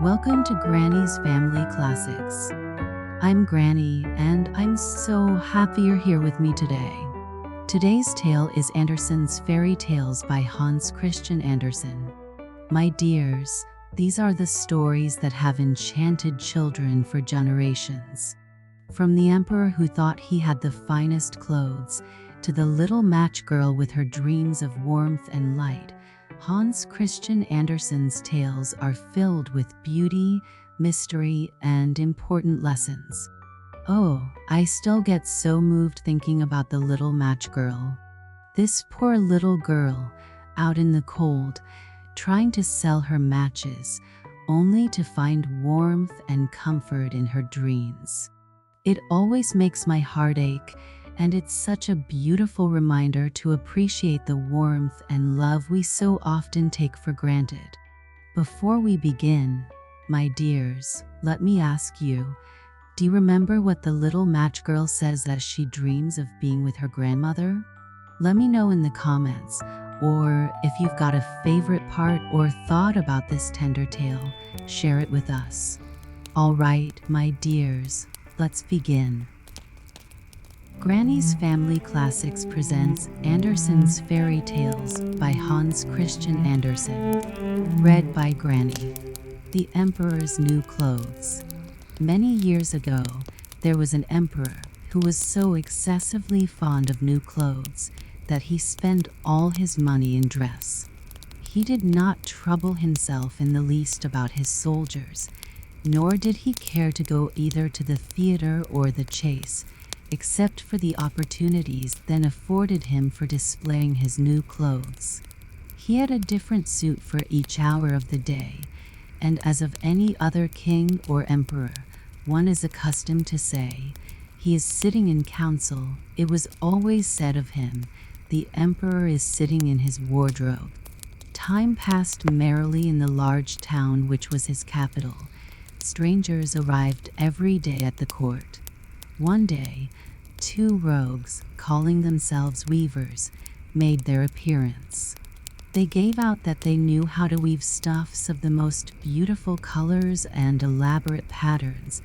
Welcome to Granny's Family Classics. I'm Granny, and I'm so happy you're here with me today. Today's tale is Andersen's Fairy Tales by Hans Christian Andersen. My dears, these are the stories that have enchanted children for generations. From the emperor who thought he had the finest clothes, to the little match girl with her dreams of warmth and light, Hans Christian Andersen's tales are filled with beauty, mystery, and important lessons. Oh, I still get so moved thinking about the little match girl. This poor little girl, out in the cold, trying to sell her matches, only to find warmth and comfort in her dreams. It always makes my heart ache, and it's such a beautiful reminder to appreciate the warmth and love we so often take for granted. Before we begin, my dears, let me ask you, do you remember what the little match girl says as she dreams of being with her grandmother? Let me know in the comments, or if you've got a favorite part or thought about this tender tale, share it with us. All right, my dears, let's begin. Granny's Family Classics presents Andersen's Fairy Tales by Hans Christian Andersen. Read by Granny. The Emperor's New Clothes. Many years ago, there was an emperor who was so excessively fond of new clothes that he spent all his money in dress. He did not trouble himself in the least about his soldiers, nor did he care to go either to the theater or the chase, except for the opportunities then afforded him for displaying his new clothes. He had a different suit for each hour of the day, and as of any other king or emperor, one is accustomed to say, he is sitting in council, it was always said of him, the emperor is sitting in his wardrobe. Time passed merrily in the large town which was his capital. Strangers arrived every day at the court. One day, two rogues, calling themselves weavers, made their appearance. They gave out that they knew how to weave stuffs of the most beautiful colors and elaborate patterns,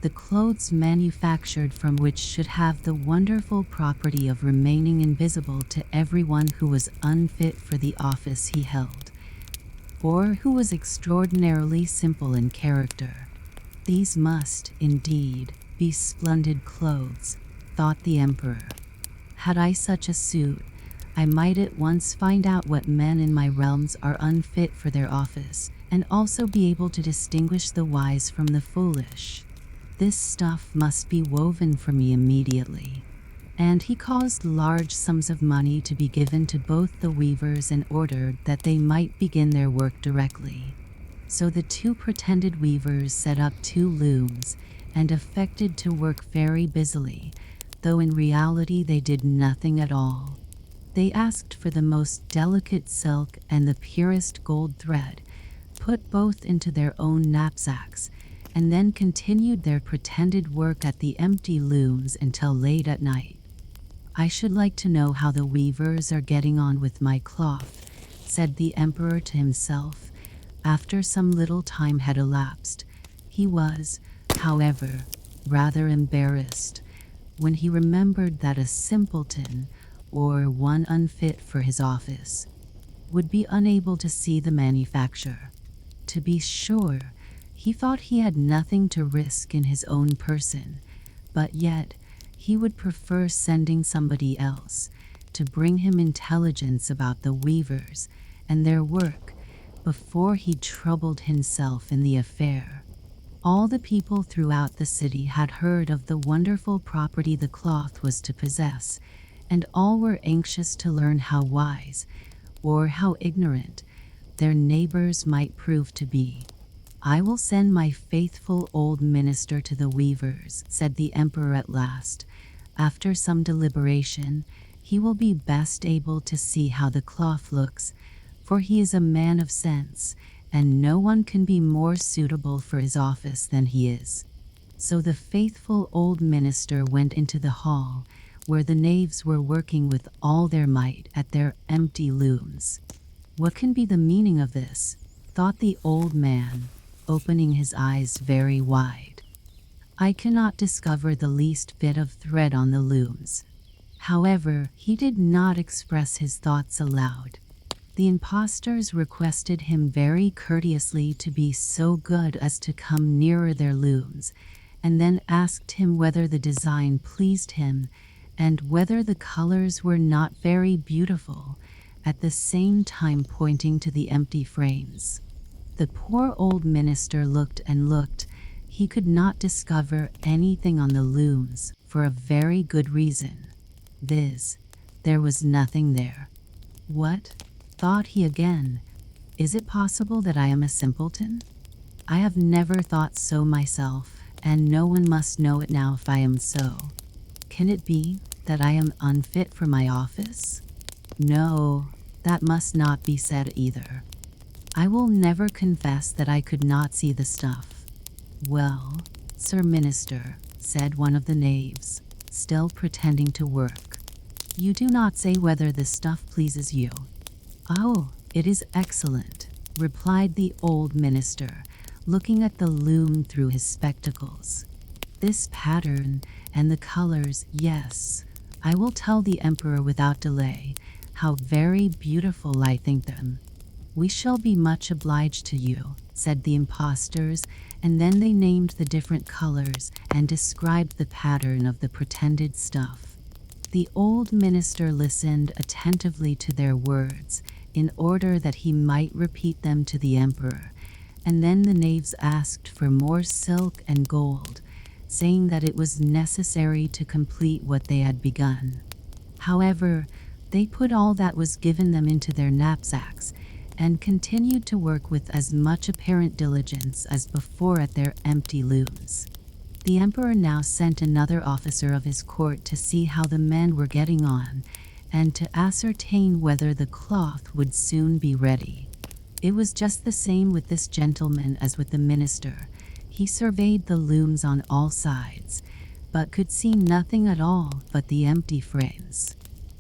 the clothes manufactured from which should have the wonderful property of remaining invisible to everyone who was unfit for the office he held, or who was extraordinarily simple in character. These must, indeed, be splendid clothes, thought the emperor. Had I such a suit, I might at once find out what men in my realms are unfit for their office, and also be able to distinguish the wise from the foolish. This stuff must be woven for me immediately. And he caused large sums of money to be given to both the weavers and ordered that they might begin their work directly. So the two pretended weavers set up two looms and affected to work very busily, though in reality they did nothing at all. They asked for the most delicate silk and the purest gold thread, put both into their own knapsacks, and then continued their pretended work at the empty looms until late at night. I should like to know how the weavers are getting on with my cloth, said the emperor to himself. After some little time had elapsed, he was, however, rather embarrassed when he remembered that a simpleton, or one unfit for his office, would be unable to see the manufacture. To be sure, he thought he had nothing to risk in his own person, but yet he would prefer sending somebody else to bring him intelligence about the weavers and their work before he troubled himself in the affair. All the people throughout the city had heard of the wonderful property the cloth was to possess, and all were anxious to learn how wise, or how ignorant, their neighbors might prove to be. I will send my faithful old minister to the weavers, said the emperor at last. After some deliberation, he will be best able to see how the cloth looks, for he is a man of sense, and no one can be more suitable for his office than he is. So the faithful old minister went into the hall, where the knaves were working with all their might at their empty looms. What can be the meaning of this? Thought the old man. opening his eyes very wide. "I cannot discover the least bit of thread on the looms." However, he did not express his thoughts aloud. The impostors requested him very courteously to be so good as to come nearer their looms, and then asked him whether the design pleased him and whether the colors were not very beautiful, at the same time pointing to the empty frames. The poor old minister looked and looked. He could not discover anything on the looms for a very good reason, viz., there was nothing there. "What?" thought he again. "Is it possible that I am a simpleton? I have never thought so myself, and no one must know it now if I am so. Can it be that I am unfit for my office? No, that must not be said either. I will never confess that I could not see the stuff." "Well, Sir Minister," said one of the knaves, still pretending to work, "you do not say whether the stuff pleases you." "Oh, it is excellent," replied the old minister, looking at the loom through his spectacles. "This pattern and the colors, yes, I will tell the emperor without delay how very beautiful I think them." "We shall be much obliged to you," said the impostors, and then they named the different colors and described the pattern of the pretended stuff. The old minister listened attentively to their words in order that he might repeat them to the emperor, and then the knaves asked for more silk and gold, saying that it was necessary to complete what they had begun. However, they put all that was given them into their knapsacks and continued to work with as much apparent diligence as before at their empty looms. The emperor now sent another officer of his court to see how the men were getting on and to ascertain whether the cloth would soon be ready. It was just the same with this gentleman as with the minister. He surveyed the looms on all sides, but could see nothing at all but the empty frames.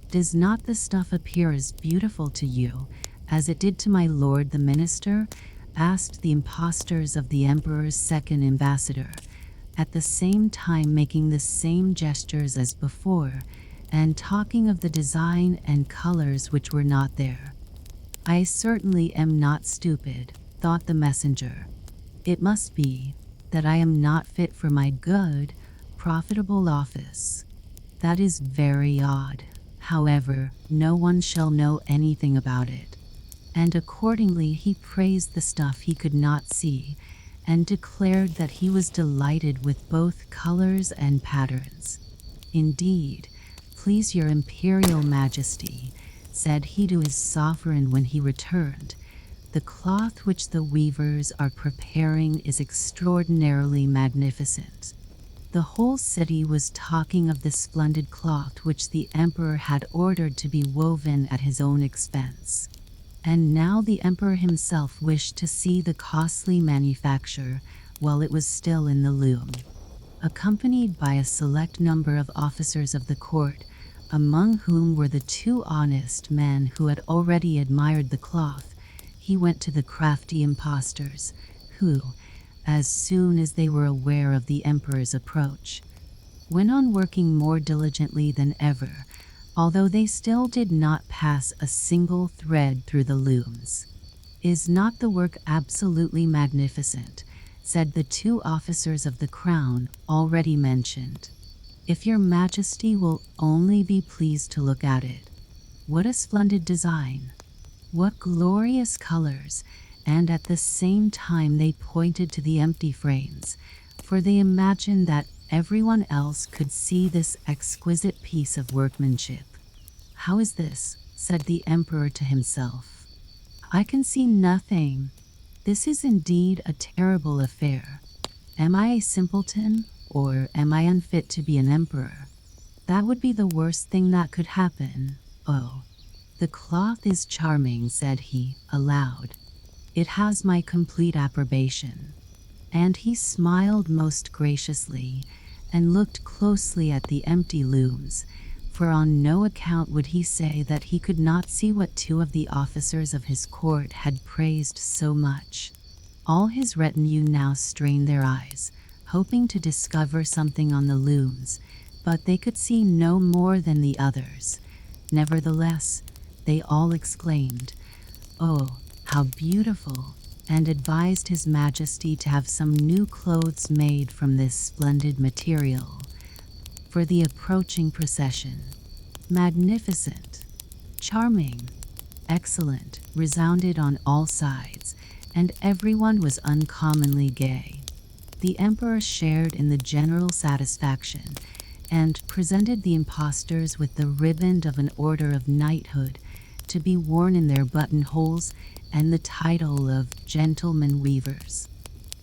"Does not the stuff appear as beautiful to you as it did to my lord the minister?" asked the impostors of the emperor's second ambassador, at the same time making the same gestures as before, and talking of the design and colors which were not there. "I certainly am not stupid," thought the messenger. "It must be that I am not fit for my good, profitable office. That is very odd. However, no one shall know anything about it." And accordingly he praised the stuff he could not see, and declared that he was delighted with both colors and patterns. "Indeed, please your imperial majesty," said he to his sovereign when he returned, "the cloth which the weavers are preparing is extraordinarily magnificent." The whole city was talking of the splendid cloth which the emperor had ordered to be woven at his own expense. And now the emperor himself wished to see the costly manufacture while it was still in the loom. Accompanied by a select number of officers of the court, among whom were the two honest men who had already admired the cloth, he went to the crafty impostors, who, as soon as they were aware of the emperor's approach, went on working more diligently than ever, although they still did not pass a single thread through the looms. "Is not the work absolutely magnificent?" said the two officers of the crown already mentioned. "If your majesty will only be pleased to look at it. What a splendid design! What glorious colors!" And at the same time they pointed to the empty frames, for they imagined that everyone else could see this exquisite piece of workmanship. "How is this?" said the emperor to himself. "I can see nothing. This is indeed a terrible affair. Am I a simpleton, or am I unfit to be an emperor? That would be the worst thing that could happen. Oh, the cloth is charming," said he, aloud. "It has my complete approbation." And he smiled most graciously, and looked closely at the empty looms, for on no account would he say that he could not see what two of the officers of his court had praised so much. All his retinue now strained their eyes, hoping to discover something on the looms, but they could see no more than the others. Nevertheless, they all exclaimed, "Oh, how beautiful!" and advised His Majesty to have some new clothes made from this splendid material for the approaching procession. Magnificent, charming, excellent resounded on all sides, and everyone was uncommonly gay. The emperor shared in the general satisfaction and presented the impostors with the ribbon of an order of knighthood to be worn in their buttonholes and the title of gentlemen weavers.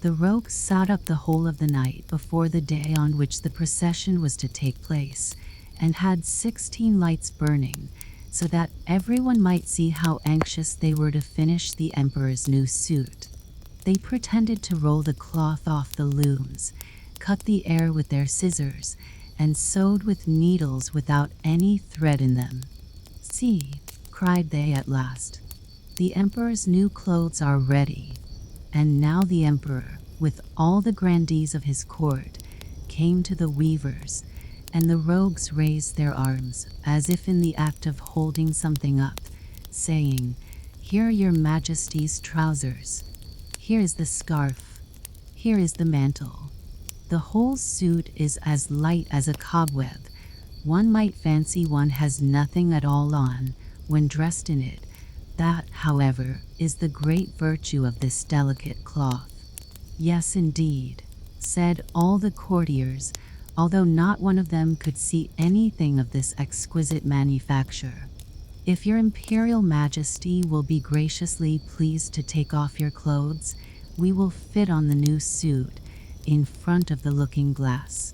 The rogues sat up the whole of the night before the day on which the procession was to take place, and had 16 lights burning, so that everyone might see how anxious they were to finish the emperor's new suit. They pretended to roll the cloth off the looms, cut the air with their scissors, and sewed with needles without any thread in them. "See," cried they at last, "the emperor's new clothes are ready." And now the emperor, with all the grandees of his court, came to the weavers, and the rogues raised their arms, as if in the act of holding something up, saying, "Here are your Majesty's trousers. Here is the scarf. Here is the mantle." The whole suit is as light as a cobweb. One might fancy one has nothing at all on when dressed in it. That, however, is the great virtue of this delicate cloth. "Yes, indeed," said all the courtiers, although not one of them could see anything of this exquisite manufacture. "If your Imperial Majesty will be graciously pleased to take off your clothes, we will fit on the new suit in front of the looking-glass."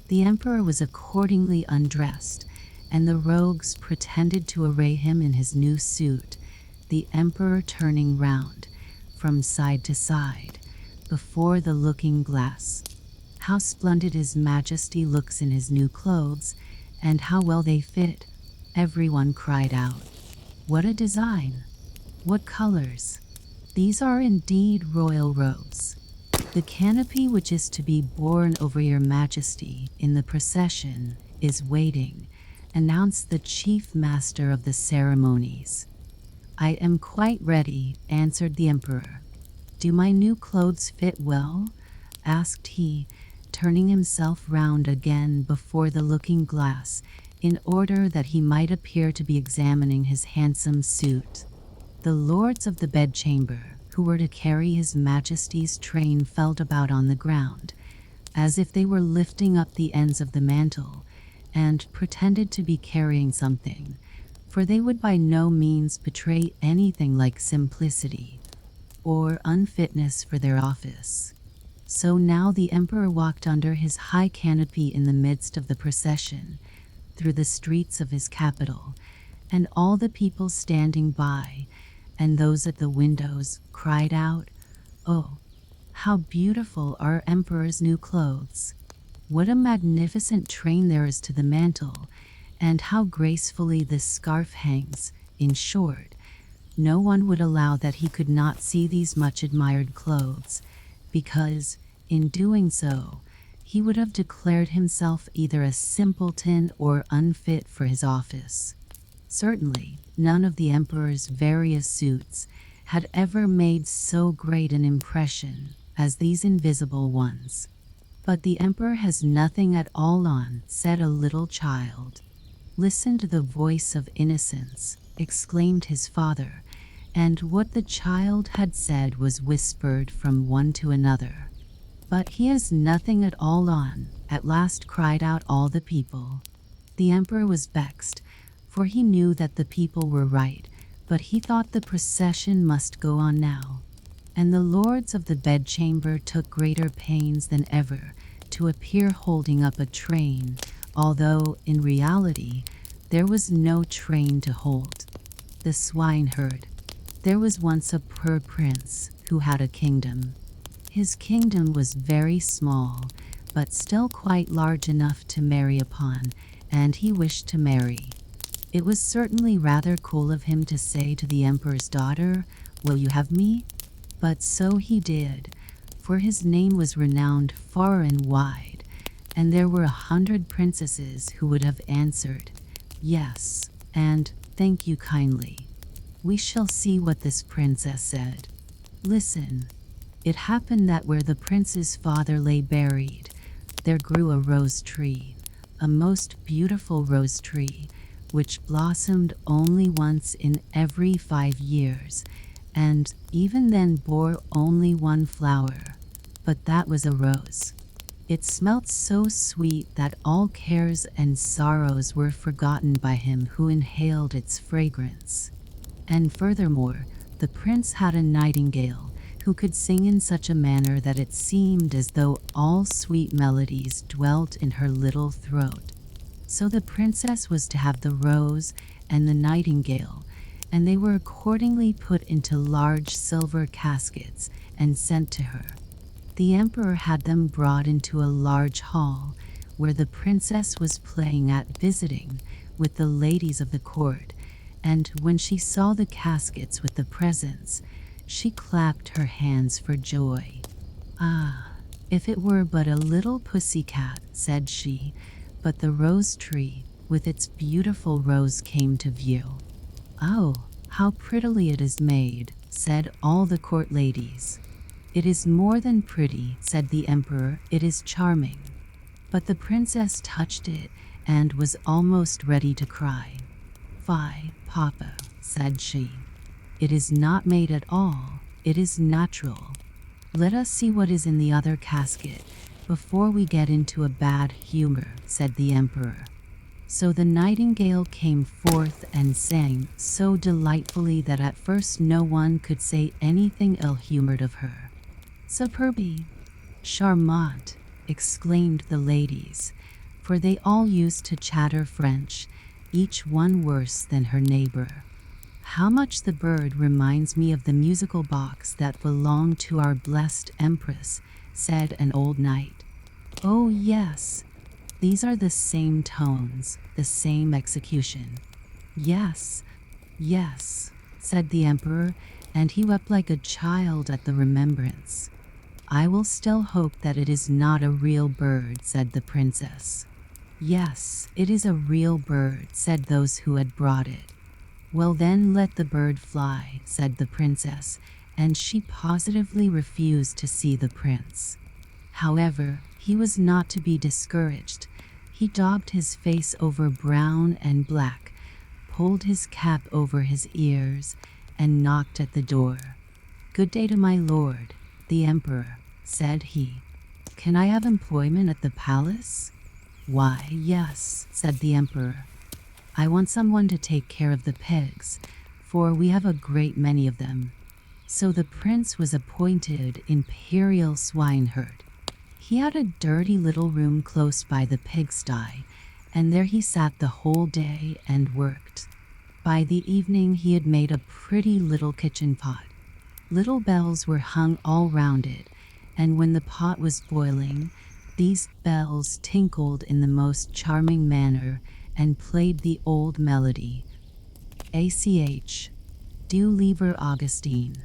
The emperor was accordingly undressed, and the rogues pretended to array him in his new suit, the emperor turning round, from side to side, before the looking-glass. "How splendid His Majesty looks in his new clothes, and how well they fit!" everyone cried out. "What a design! What colors! These are indeed royal robes." "The canopy which is to be borne over your Majesty in the procession is waiting," announced the chief master of the ceremonies. "I am quite ready," answered the emperor. "Do my new clothes fit well?" asked he, turning himself round again before the looking-glass, in order that he might appear to be examining his handsome suit. The lords of the bedchamber, who were to carry His Majesty's train, felt about on the ground, as if they were lifting up the ends of the mantle, and pretended to be carrying something, for they would by no means betray anything like simplicity or unfitness for their office. So now the emperor walked under his high canopy in the midst of the procession, through the streets of his capital, and all the people standing by, and those at the windows, cried out, "Oh, how beautiful are Emperor's new clothes! What a magnificent train there is to the mantle, and how gracefully this scarf hangs!" In short, no one would allow that he could not see these much admired clothes, because, in doing so, he would have declared himself either a simpleton or unfit for his office. Certainly, none of the emperor's various suits had ever made so great an impression as these invisible ones. "But the emperor has nothing at all on," said a little child. "Listen to the voice of innocence," exclaimed his father, and what the child had said was whispered from one to another. "But he has nothing at all on," at last cried out all the people. The emperor was vexed, for he knew that the people were right, but he thought the procession must go on now. And the lords of the bedchamber took greater pains than ever to appear holding up a train, although, in reality, there was no train to hold. The swineherd. There was once a poor prince who had a kingdom. His kingdom was very small, but still quite large enough to marry upon, and he wished to marry. It was certainly rather cool of him to say to the emperor's daughter, "Will you have me?" But so he did, for his name was renowned far and wide, and there were 100 princesses who would have answered, "Yes, and thank you kindly." We shall see what this princess said. Listen. It happened that where the prince's father lay buried, there grew a rose tree, a most beautiful rose tree, which blossomed only once in every 5 years, and even then bore only one flower. But that was a rose. It smelt so sweet that all cares and sorrows were forgotten by him who inhaled its fragrance. And furthermore, the prince had a nightingale who could sing in such a manner that it seemed as though all sweet melodies dwelt in her little throat. So the princess was to have the rose and the nightingale, and they were accordingly put into large silver caskets and sent to her. The emperor had them brought into a large hall, where the princess was playing at visiting with the ladies of the court, and when she saw the caskets with the presents, she clapped her hands for joy. "Ah, if it were but a little pussy-cat," said she, but the rose tree with its beautiful rose came to view. "Oh, how prettily it is made," said all the court ladies. "It is more than pretty," said the emperor, "it is charming." But the princess touched it and was almost ready to cry. "Fie, Papa," said she. "It is not made at all, it is natural. Let us see what is in the other casket before we get into a bad humor," said the emperor. So the nightingale came forth and sang so delightfully that at first no one could say anything ill-humored of her. "Superbe! Charmant!" exclaimed the ladies, for they all used to chatter French, each one worse than her neighbor. "How much the bird reminds me of the musical box that belonged to our blessed empress," said an old knight. "Oh yes, these are the same tones, the same execution." "Yes, yes," said the emperor, and he wept like a child at the remembrance. "I will still hope that it is not a real bird," said the princess. "Yes, it is a real bird," said those who had brought it. "Well then, let the bird fly," said the princess, and she positively refused to see the prince. However, he was not to be discouraged. He daubed his face over brown and black, pulled his cap over his ears, and knocked at the door. "Good day to my lord, the emperor," said he. "Can I have employment at the palace?" "Why, yes," said the emperor. "I want someone to take care of the pigs, for we have a great many of them." So the prince was appointed imperial swineherd. He had a dirty little room close by the pigsty, and there he sat the whole day and worked. By the evening he had made a pretty little kitchen pot. Little bells were hung all round it, and when the pot was boiling, these bells tinkled in the most charming manner and played the old melody. "ACH, du lieber Augustine,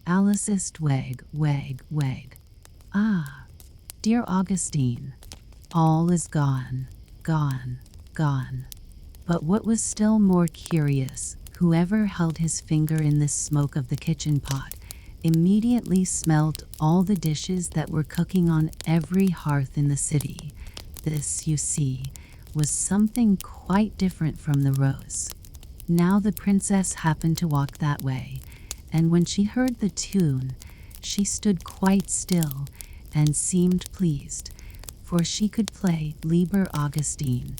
alles ist weg, weg, weg." Ah, dear Augustine, all is gone, gone, gone. But what was still more curious, whoever held his finger in the smoke of the kitchen pot immediately smelt all the dishes that were cooking on every hearth in the city. This, you see, was something quite different from the rose. Now the princess happened to walk that way, and when she heard the tune, she stood quite still and seemed pleased, for she could play Lieber Augustine.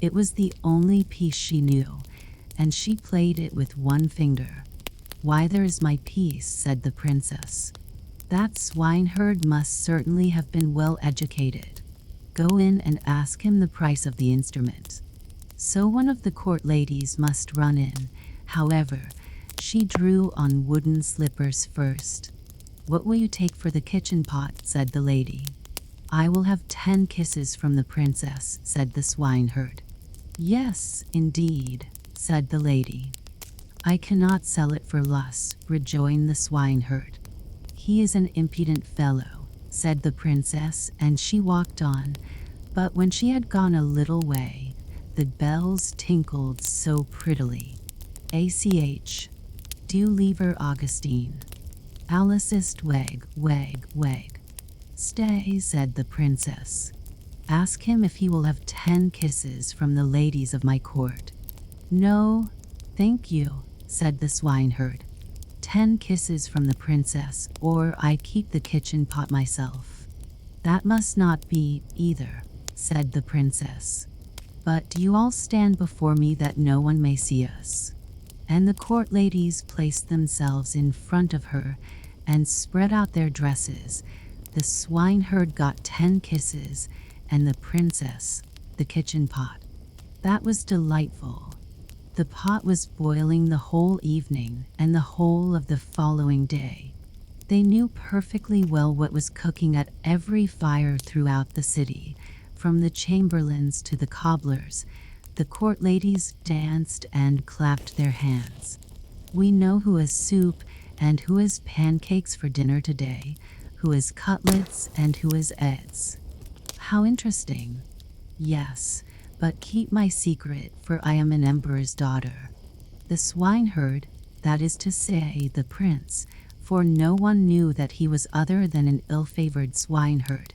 It was the only piece she knew, and she played it with one finger. "Why, there is my piece," said the princess. "That swineherd must certainly have been well educated. Go in and ask him the price of the instrument." So one of the court ladies must run in. However, she drew on wooden slippers first. "What will you take for the kitchen pot?" said the lady. "I will have 10 kisses from the princess," said the swineherd. "Yes, indeed," said the lady. "I cannot sell it for less," rejoined the swineherd. "He is an impudent fellow," said the princess, and she walked on. But when she had gone a little way, the bells tinkled so prettily. ACH. Du lieber Augustine. Alles ist weg, weg, weg. "Stay," said the princess. "Ask him if he will have 10 kisses from the ladies of my court." "No, thank you," said the swineherd. 10 kisses from the princess, or I keep the kitchen pot myself." "That must not be, either," said the princess. "But do you all stand before me that no one may see us." And the court ladies placed themselves in front of her and spread out their dresses. The swineherd got 10 kisses, and the princess, the kitchen pot. That was delightful. The pot was boiling the whole evening and the whole of the following day. They knew perfectly well what was cooking at every fire throughout the city, from the chamberlains to the cobblers. The court ladies danced and clapped their hands. "We know who has soup and who has pancakes for dinner today, who has cutlets and who has eggs." "How interesting." "Yes, but keep my secret, for I am an emperor's daughter." The swineherd, that is to say the prince, for no one knew that he was other than an ill-favored swineherd,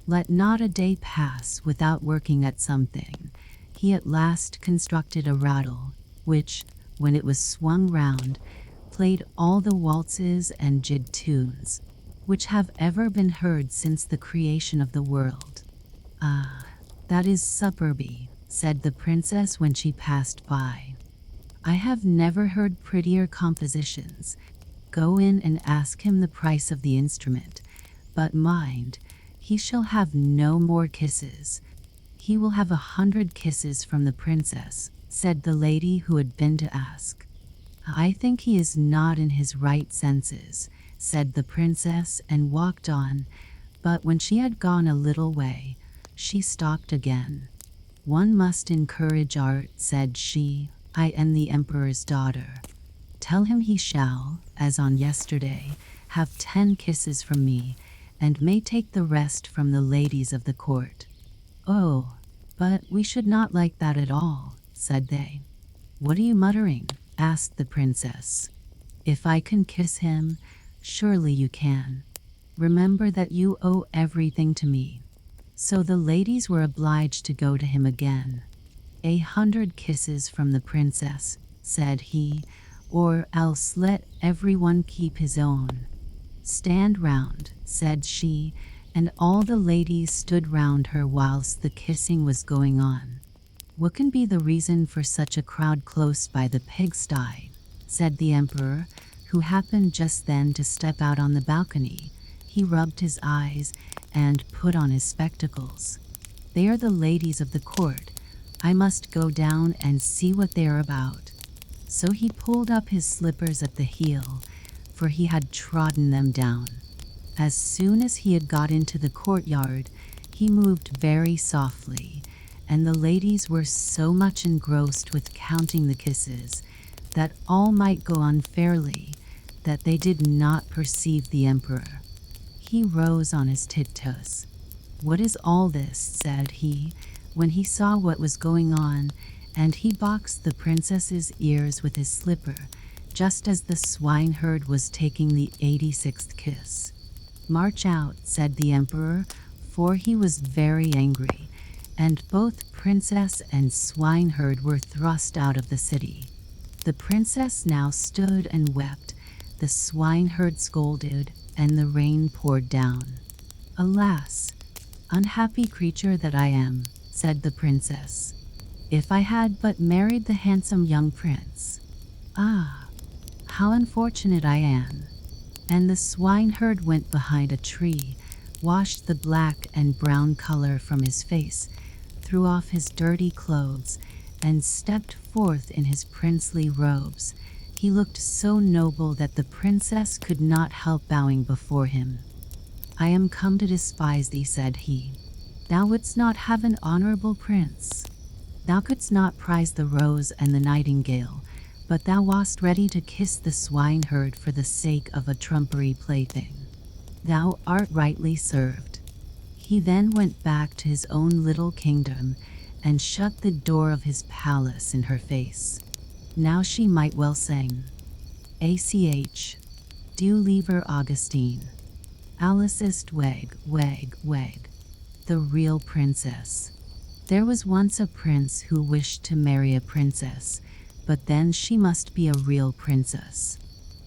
let not a day pass without working at something. He at last constructed a rattle, which, when it was swung round, played all the waltzes and jig tunes which have ever been heard since the creation of the world. "Ah, that is superby," said the princess when she passed by. "I have never heard prettier compositions. Go in and ask him the price of the instrument. But mind, he shall have no more kisses. He will have 100 kisses from the princess," said the lady who had been to ask. "I think he is not in his right senses," said the princess, and walked on. But when she had gone a little way, she stopped again. "One must encourage art," said she. "I am the emperor's daughter. Tell him he shall, as on yesterday, have 10 kisses from me, and may take the rest from the ladies of the court." "Oh, but we should not like that at all," said they. "What are you muttering?" asked the princess. "If I can kiss him, surely you can. Remember that you owe everything to me." So the ladies were obliged to go to him again. 100 kisses from the princess," said he, "or else let everyone keep his own." "Stand round," said she, and all the ladies stood round her whilst the kissing was going on. "What can be the reason for such a crowd close by the pigsty?" said the emperor, who happened just then to step out on the balcony. He rubbed his eyes and put on his spectacles. "They are the ladies of the court. I must go down and see what they are about." So he pulled up his slippers at the heel, for he had trodden them down. As soon as he had got into the courtyard, he moved very softly, and the ladies were so much engrossed with counting the kisses that all might go on fairly, that they did not perceive the emperor. He rose on his tiptoes. "What is all this?" said he, when he saw what was going on, and he boxed the princess's ears with his slipper, just as the swineherd was taking the 86th kiss. "March out," said the emperor, for he was very angry, and both princess and swineherd were thrust out of the city. The princess now stood and wept, the swineherd scolded, and the rain poured down. "Alas, unhappy creature that I am," said the princess. "If I had but married the handsome young prince. Ah, how unfortunate I am." And the swineherd went behind a tree, washed the black and brown color from his face, threw off his dirty clothes, and stepped forth in his princely robes. He looked so noble that the princess could not help bowing before him. "I am come to despise thee," said he. "Thou wouldst not have an honorable prince. Thou couldst not prize the rose and the nightingale, but thou wast ready to kiss the swineherd for the sake of a trumpery plaything." Thou art rightly served." He then went back to his own little kingdom and shut the door of his palace in her face. Now she might well sing. ACH. Du lieber Augustine. Alice ist weg, weg, weg. The real princess. There was once a prince who wished to marry a princess, but then she must be a real princess.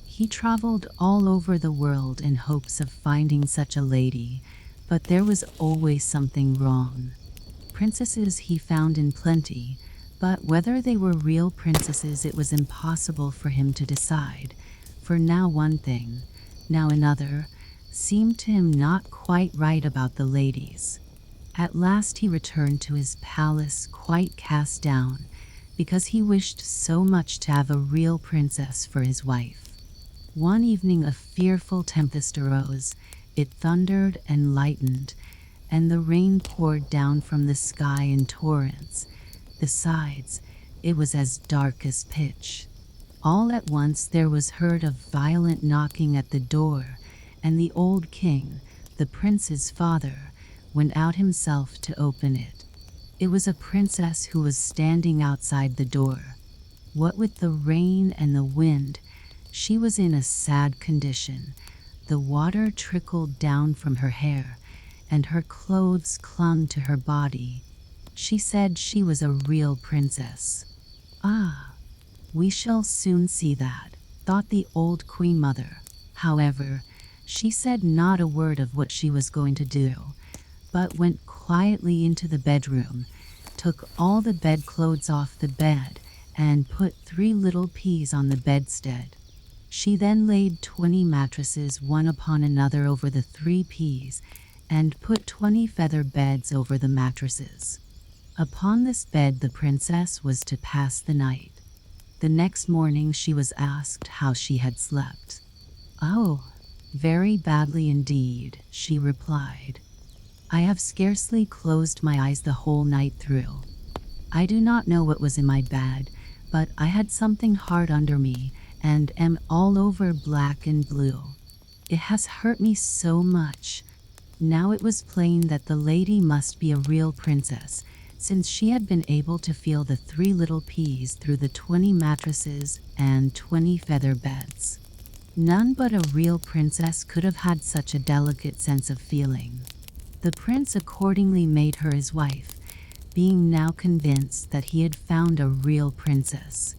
He traveled all over the world in hopes of finding such a lady, but there was always something wrong. Princesses he found in plenty, but whether they were real princesses it was impossible for him to decide, for now one thing, now another, seemed to him not quite right about the ladies. At last he returned to his palace quite cast down, because he wished so much to have a real princess for his wife. One evening a fearful tempest arose, it thundered and lightened, and the rain poured down from the sky in torrents. Besides, it was as dark as pitch. All at once there was heard a violent knocking at the door, and the old king, the prince's father, went out himself to open it. It was a princess who was standing outside the door. What with the rain and the wind, she was in a sad condition. The water trickled down from her hair, and her clothes clung to her body. She said she was a real princess. "Ah, we shall soon see that," thought the old queen mother. However, she said not a word of what she was going to do, but went quietly into the bedroom, took all the bedclothes off the bed, and put 3 little peas on the bedstead. She then laid 20 mattresses one upon another over the 3 peas, and put 20 feather beds over the mattresses. Upon this bed the princess was to pass the night. The next morning she was asked how she had slept. "Oh, very badly indeed," she replied. "I have scarcely closed my eyes the whole night through. I do not know what was in my bed, but I had something hard under me, and am all over black and blue. It has hurt me so much." Now it was plain that the lady must be a real princess, since she had been able to feel the 3 little peas through the 20 mattresses and 20 feather beds. None but a real princess could have had such a delicate sense of feeling. The prince accordingly made her his wife, being now convinced that he had found a real princess.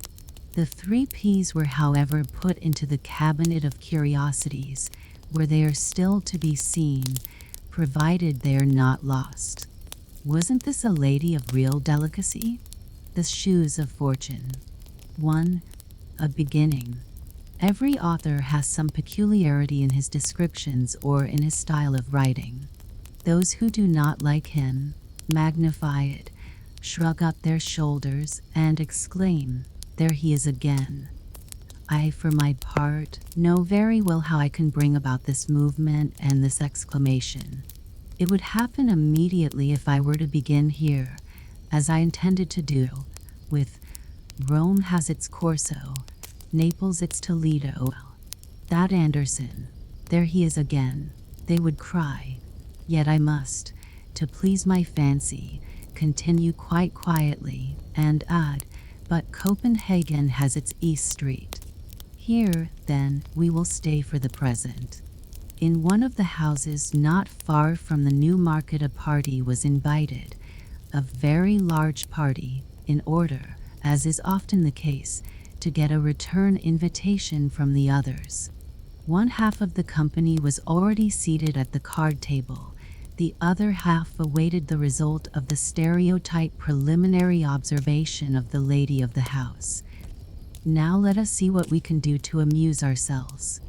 The 3 peas were, however, put into the cabinet of curiosities, where they are still to be seen, provided they are not lost. Wasn't this a lady of real delicacy? The Shoes of Fortune. 1. A beginning. Every author has some peculiarity in his descriptions or in his style of writing. Those who do not like him magnify it, shrug up their shoulders, and exclaim, "There he is again." I, for my part, know very well how I can bring about this movement and this exclamation. It would happen immediately if I were to begin here, as I intended to do, with "Rome has its Corso, Naples its Toledo. That Andersen, there he is again," they would cry. Yet I must, to please my fancy, continue quite quietly, and add, "But Copenhagen has its East Street." Here, then, we will stay for the present. In one of the houses not far from the New Market a party was invited, a very large party, in order, as is often the case, to get a return invitation from the others. One half of the company was already seated at the card table. The other half awaited the result of the stereotype preliminary observation of the lady of the house. Now let us see what we can do to amuse ourselves.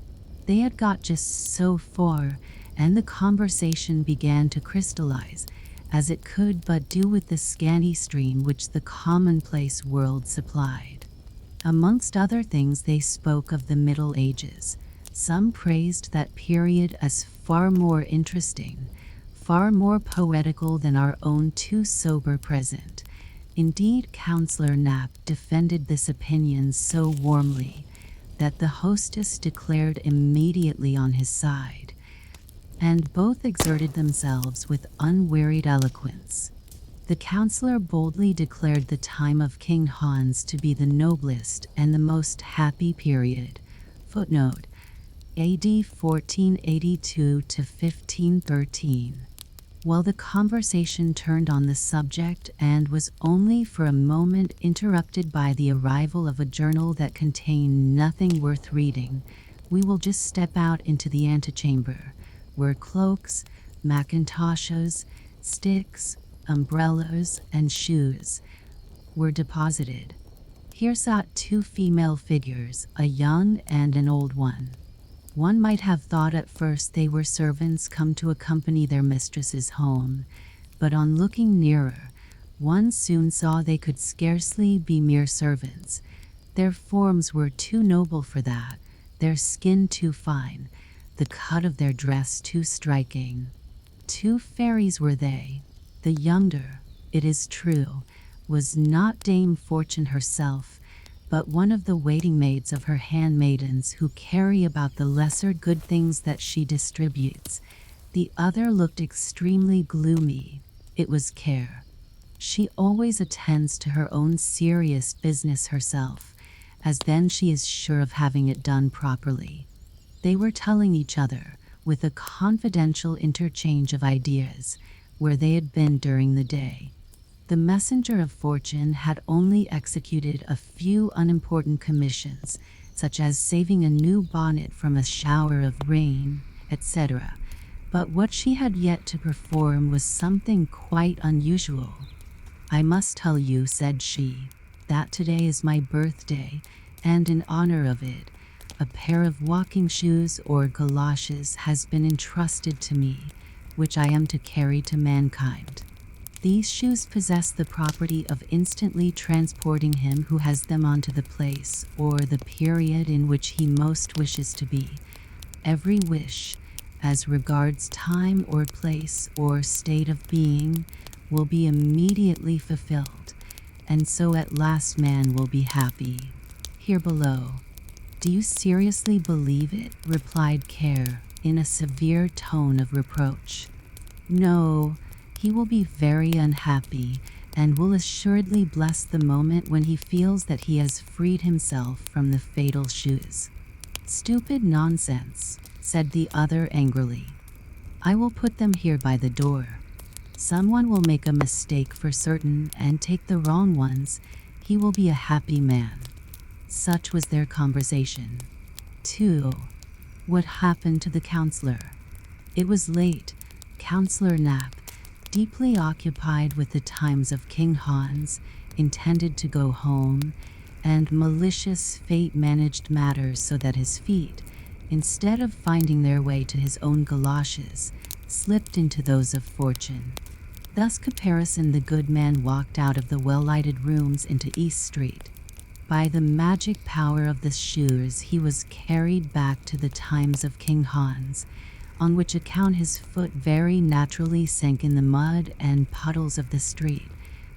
They had got just so far, and the conversation began to crystallize, as it could but do with the scanty stream which the commonplace world supplied. Amongst other things they spoke of the Middle Ages. Some praised that period as far more interesting, far more poetical than our own too sober present. Indeed, Councillor Knapp defended this opinion so warmly that the hostess declared immediately on his side. and both exerted themselves with unwearied eloquence. The counselor boldly declared the time of King Hans to be the noblest and the most happy period. Footnote: AD 1482 to 1513. While the conversation turned on the subject and was only for a moment interrupted by the arrival of a journal that contained nothing worth reading, we will just step out into the antechamber, where cloaks, mackintoshes, sticks, umbrellas, and shoes were deposited. Here sat two female figures, a young and an old one. One might have thought at first they were servants come to accompany their mistresses home, but on looking nearer, one soon saw they could scarcely be mere servants. Their forms were too noble for that, their skin too fine, the cut of their dress too striking. Two fairies were they. The younger, it is true, was not Dame Fortune herself, but one of the waiting maids of her handmaidens who carry about the lesser good things that she distributes. The other looked extremely gloomy. It was Care. She always attends to her own serious business herself, as then she is sure of having it done properly. They were telling each other, with a confidential interchange of ideas, where they had been during the day. The messenger of fortune had only executed a few unimportant commissions, such as saving a new bonnet from a shower of rain, etc. But what she had yet to perform was something quite unusual. "I must tell you," said she, "that today is my birthday, and in honor of it, a pair of walking shoes or galoshes has been entrusted to me, which I am to carry to mankind. These shoes possess the property of instantly transporting him who has them onto the place or the period in which he most wishes to be. Every wish, as regards time or place or state of being, will be immediately fulfilled, and so at last man will be happy. Here below." "Do you seriously believe it?" replied Care, in a severe tone of reproach. "No. He will be very unhappy, and will assuredly bless the moment when he feels that he has freed himself from the fatal shoes." "Stupid nonsense," said the other angrily. "I will put them here by the door. Someone will make a mistake for certain and take the wrong ones. He will be a happy man." Such was their conversation. 2. What happened to the counselor? It was late. Counselor Knapp, deeply occupied with the times of King Hans, intended to go home, and malicious fate managed matters so that his feet, instead of finding their way to his own galoshes, slipped into those of Fortune. Thus caparisoned, the good man walked out of the well-lighted rooms into East Street. By the magic power of the shoes he was carried back to the times of King Hans, on which account his foot very naturally sank in the mud and puddles of the street,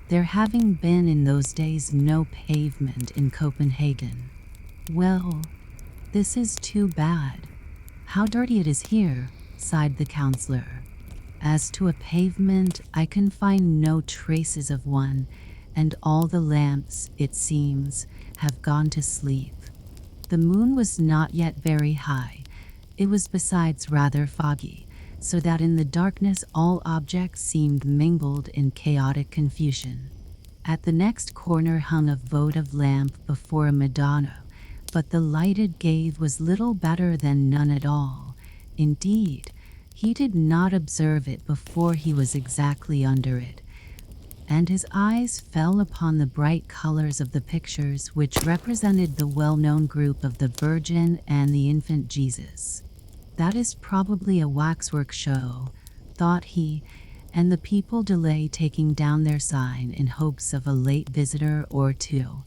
there having been in those days no pavement in Copenhagen. "Well, this is too bad. How dirty it is here," sighed the counselor. "As to a pavement, I can find no traces of one, and all the lamps, it seems, have gone to sleep." The moon was not yet very high. It was besides rather foggy, so that in the darkness all objects seemed mingled in chaotic confusion. At the next corner hung a votive lamp before a Madonna, but the lighted gave was little better than none at all. Indeed, he did not observe it before he was exactly under it, and his eyes fell upon the bright colors of the pictures which represented the well-known group of the Virgin and the infant Jesus. "That is probably a waxwork show," thought he, and the people delay taking down their sign in hopes of a late visitor or two.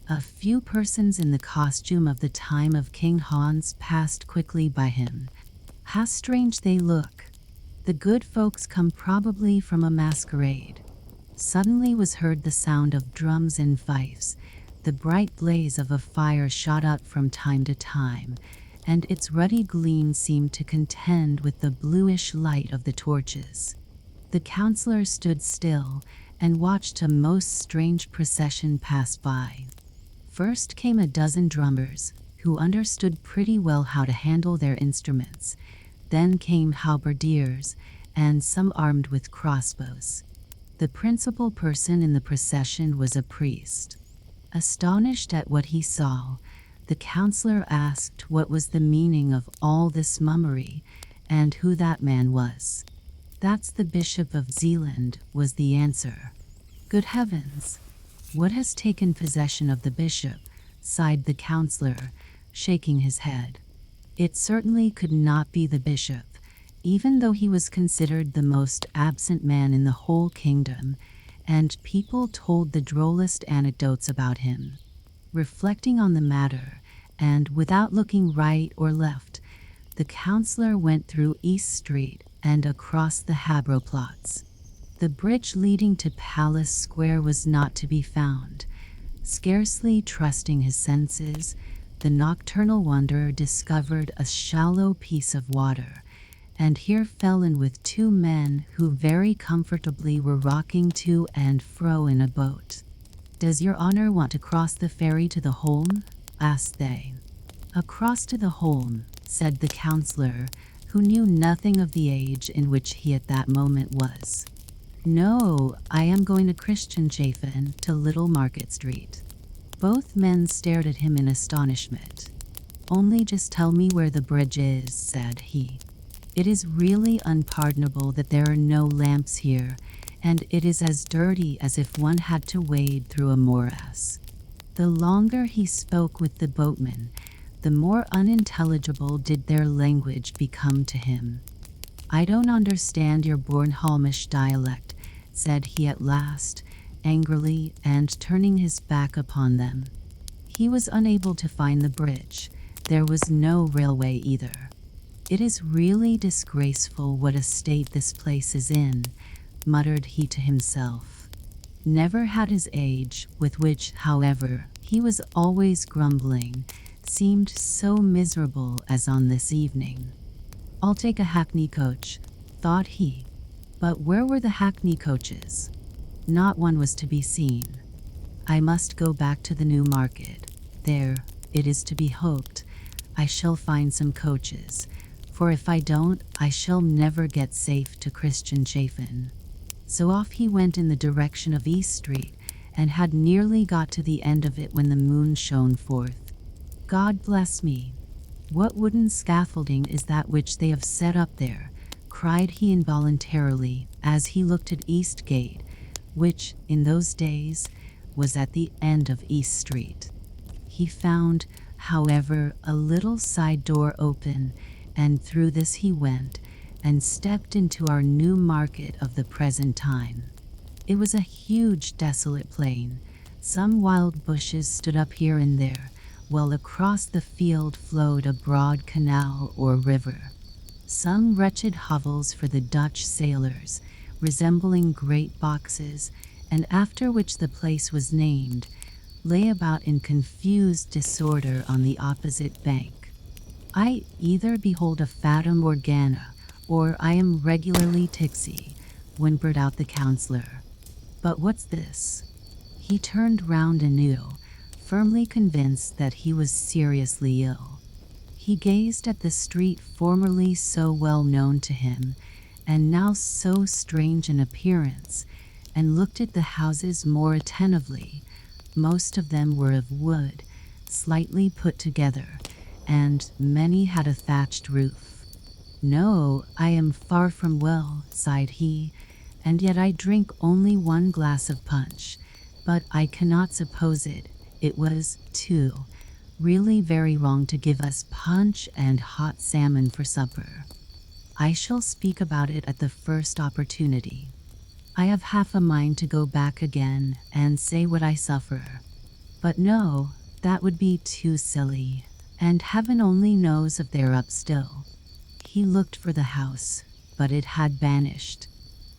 A few persons in the costume of the time of King Hans passed quickly by him. How strange they look! The good folks come probably from a masquerade. Suddenly was heard the sound of drums and fifes. The bright blaze of a fire shot up from time to time, and its ruddy gleam seemed to contend with the bluish light of the torches. The counselor stood still and watched a most strange procession pass by. First came a dozen drummers, who understood pretty well how to handle their instruments. Then came halberdiers, and some armed with crossbows. The principal person in the procession was a priest. Astonished at what he saw, the counselor asked what was the meaning of all this mummery, and who that man was. "That's the Bishop of Zealand," was the answer. "Good heavens! What has taken possession of the bishop?" sighed the counselor, shaking his head. It certainly could not be the bishop, even though he was considered the most absent man in the whole kingdom, and people told the drollest anecdotes about him. Reflecting on the matter, and without looking right or left, the counselor went through East Street and across the Habroplatz. The bridge leading to Palace Square was not to be found. Scarcely trusting his senses, the nocturnal wanderer discovered a shallow piece of water, and here fell in with two men who very comfortably were rocking to and fro in a boat. "Does your honor want to cross the ferry to the Holm?" asked they. "Across to the Holm," said the counselor, who knew nothing of the age in which he at that moment was. "No, I am going to Christianshafen, to Little Market Street." Both men stared at him in astonishment. "Only just tell me where the bridge is," said he. "It is really unpardonable that there are no lamps here, and it is as dirty as if one had to wade through a morass." The longer he spoke with the boatman, the more unintelligible did their language become to him. "I don't understand your Bornholmish dialect," said he at last, angrily, and turning his back upon them. He was unable to find the bridge. There was no railway either. "It is really disgraceful what a state this place is in," muttered he to himself. Never had his age, with which, however, he was always grumbling, seemed so miserable as on this evening. "I'll take a hackney coach," thought he. But where were the hackney coaches? Not one was to be seen. "I must go back to the New Market. There, it is to be hoped, I shall find some coaches, for if I don't, I shall never get safe to Christianshafen." So off he went in the direction of East Street, and had nearly got to the end of it when the moon shone forth. "God bless me! What wooden scaffolding is that which they have set up there?" cried he involuntarily as he looked at East Gate, which, in those days, was at the end of East Street. He found, however, a little side door open, and through this he went, and stepped into our New Market of the present time. It was a huge desolate plain. Some wild bushes stood up here and there, while across the field flowed a broad canal or river. Some wretched hovels for the Dutch sailors, resembling great boxes, and after which the place was named, lay about in confused disorder on the opposite bank. "I either behold a Fata Morgana, or I am regularly tipsy," whimpered out the counselor. "But what's this?" He turned round anew, firmly convinced that he was seriously ill. He gazed at the street formerly so well known to him, and now so strange in appearance, and looked at the houses more attentively. Most of them were of wood, slightly put together, and many had a thatched roof. "No, I am far from well," sighed he, "and yet I drink only one glass of punch, but I cannot suppose it was, too, really very wrong to give us punch and hot salmon for supper. I shall speak about it at the first opportunity. I have half a mind to go back again and say what I suffer. But no, that would be too silly, and heaven only knows if they're up still." He looked for the house, but it had vanished.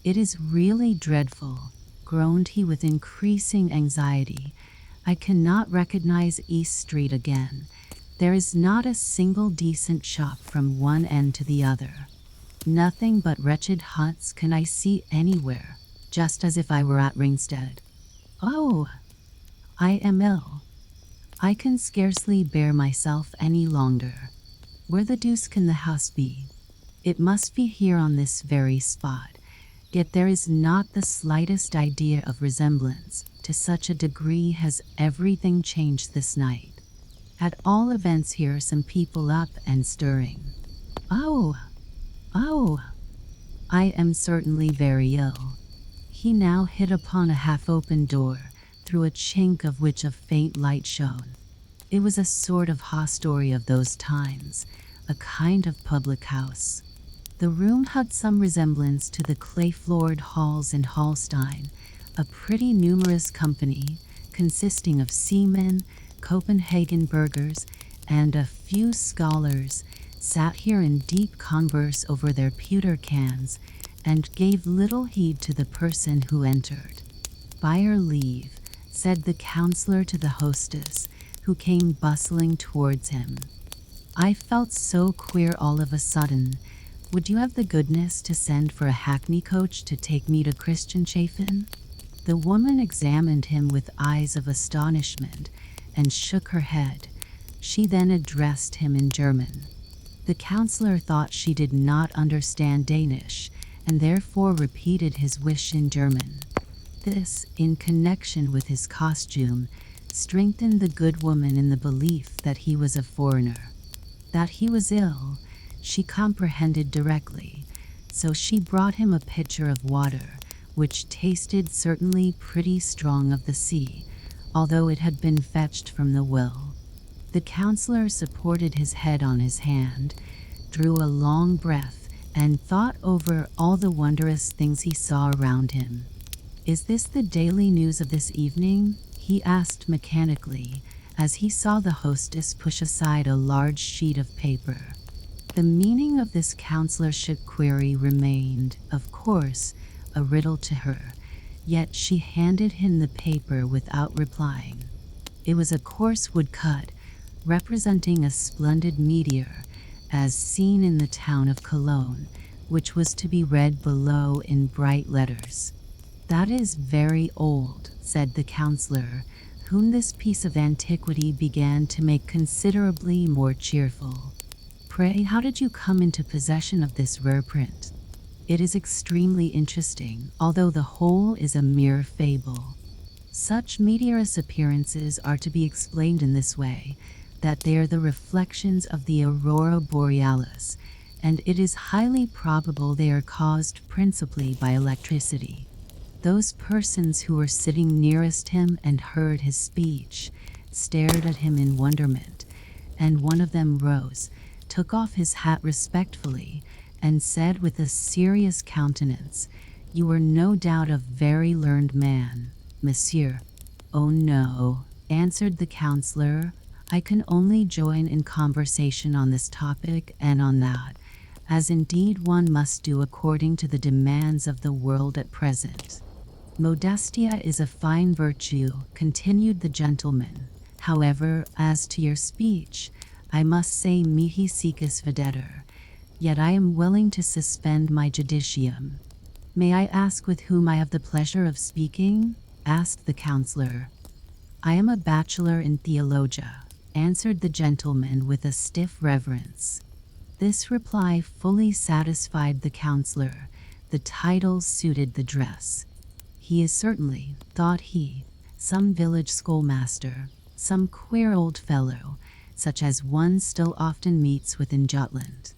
"It is really dreadful," groaned he with increasing anxiety. "I cannot recognize East Street again. There is not a single decent shop from one end to the other. Nothing but wretched huts can I see anywhere, just as if I were at Ringstead. Oh, I am ill. I can scarcely bear myself any longer. Where the deuce can the house be? It must be here on this very spot, yet there is not the slightest idea of resemblance. To such a degree has everything changed this night. At all events, here are some people up and stirring. Oh, I am certainly very ill. He now hit upon a half-open door, through a chink of which a faint light shone. It was a sort of hostelry of those times, a kind of public house. The room had some resemblance to the clay-floored halls in Hallstein, a pretty numerous company, consisting of seamen, Copenhagen burghers, and a few scholars, sat here in deep converse over their pewter cans, and gave little heed to the person who entered. "By your leave," said the counselor to the hostess, who came bustling towards him. "I felt so queer all of a sudden. Would you have the goodness to send for a hackney coach to take me to Christianshafen?" The woman examined him with eyes of astonishment, and shook her head. She then addressed him in German. The counselor thought she did not understand Danish, and therefore repeated his wish in German. This, in connection with his costume, strengthened the good woman in the belief that he was a foreigner. That he was ill, she comprehended directly, so she brought him a pitcher of water, which tasted certainly pretty strong of the sea, although it had been fetched from the well. The counselor supported his head on his hand, drew a long breath, and thought over all the wondrous things he saw around him. "Is this the daily news of this evening?" he asked mechanically, as he saw the hostess push aside a large sheet of paper. The meaning of this counselorship query remained, of course, a riddle to her, yet she handed him the paper without replying. It was a coarse woodcut, representing a splendid meteor, as seen in the town of Cologne, which was to be read below in bright letters. "That is very old," said the counselor, whom this piece of antiquity began to make considerably more cheerful. "Pray, how did you come into possession of this rare print? It is extremely interesting, although the whole is a mere fable. Such meteorous appearances are to be explained in this way, that they are the reflections of the aurora borealis, and it is highly probable they are caused principally by electricity. Those persons who were sitting nearest him and heard his speech stared at him in wonderment, and one of them rose, took off his hat respectfully, and said with a serious countenance, 'You are no doubt a very learned man, monsieur.' 'Oh no,' answered the counselor, 'I can only join in conversation on this topic and on that, as indeed one must do according to the demands of the world at present.' 'Modestia is a fine virtue,' continued the gentleman. 'However, as to your speech, I must say mihi secus videtur, yet I am willing to suspend my judicium.' 'May I ask with whom I have the pleasure of speaking?' asked the counselor. 'I am a bachelor in theologia,' answered the gentleman with a stiff reverence. This reply fully satisfied the counselor. The title suited the dress. 'He is certainly,' thought he, 'some village schoolmaster, some queer old fellow, such as one still often meets with in Jutland.'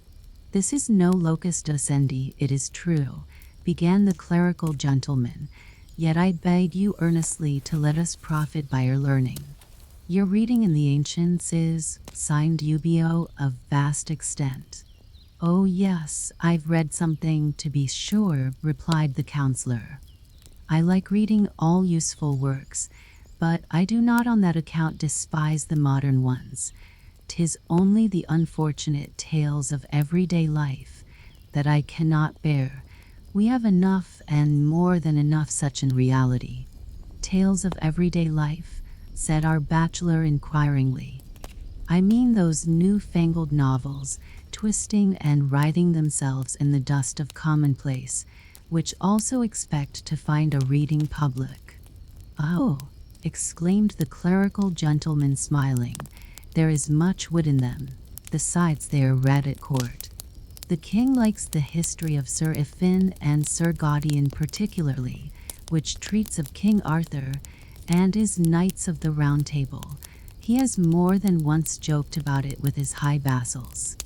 'This is no locus docendi, it is true,' began the clerical gentleman, 'yet I beg you earnestly to let us profit by your learning. Your reading in the ancients is, sine dubio, of vast extent.' 'Oh yes, I've read something, to be sure,' replied the counselor. 'I like reading all useful works, but I do not on that account despise the modern ones. 'Tis only the unfortunate tales of everyday life that I cannot bear. We have enough and more than enough such in reality.' 'Tales of everyday life?' said our bachelor inquiringly. I mean those newfangled novels, twisting and writhing themselves in the dust of commonplace, which also expect to find a reading public. Oh, exclaimed the clerical gentleman, smiling, there is much wit in them. Besides, they are read at court. The king likes the history of Sir Iffin and Sir Gawain particularly, which treats of King Arthur and his Knights of the Round Table. He has more than once joked about it with his high vassals.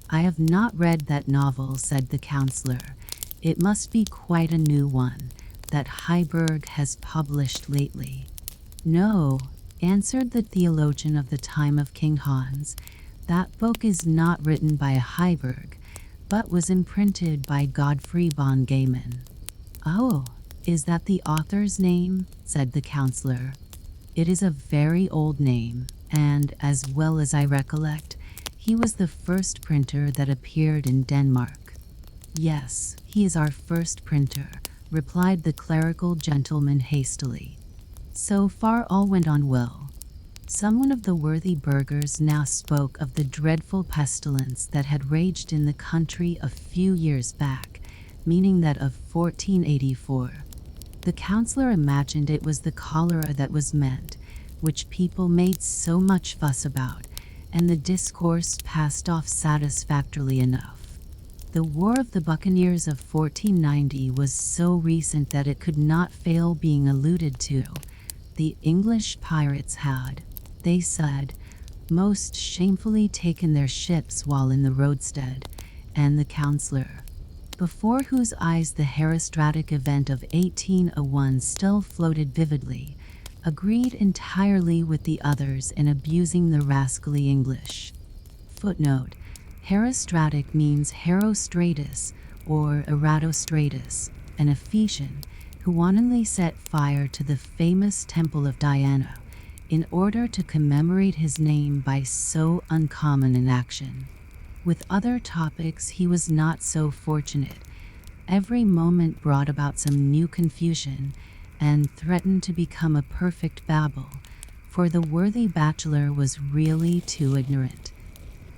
I have not read that novel, said the counselor. It must be quite a new one that Heiberg has published lately. No, answered the theologian of the time of King Hans. That book is not written by a Heiberg, but was imprinted by Godfrey von Gaiman. Oh, is that the author's name? Said the counselor. It is a very old name, and, as well as I recollect, he was the first printer that appeared in Denmark. Yes, he is our first printer, replied the clerical gentleman hastily. So far all went on well. Someone of the worthy burghers now spoke of the dreadful pestilence that had raged in the country a few years back, meaning that of 1484. The counselor imagined it was the cholera that was meant, which people made so much fuss about, and the discourse passed off satisfactorily enough. The War of the Buccaneers of 1490 was so recent that it could not fail being alluded to. The English pirates had, they said, most shamefully taken their ships while in the roadstead, and the counselor, before whose eyes the herostratic event of 1801 still floated vividly, agreed entirely with the others in abusing the rascally English. Footnote: herostratic means Herostratus or Eratosstratus, an Ephesian, who wantonly set fire to the famous temple of Diana, in order to commemorate his name by so uncommon an action. With other topics he was not so fortunate. Every moment brought about some new confusion, and threatened to become a perfect babel, for the worthy bachelor was really too ignorant,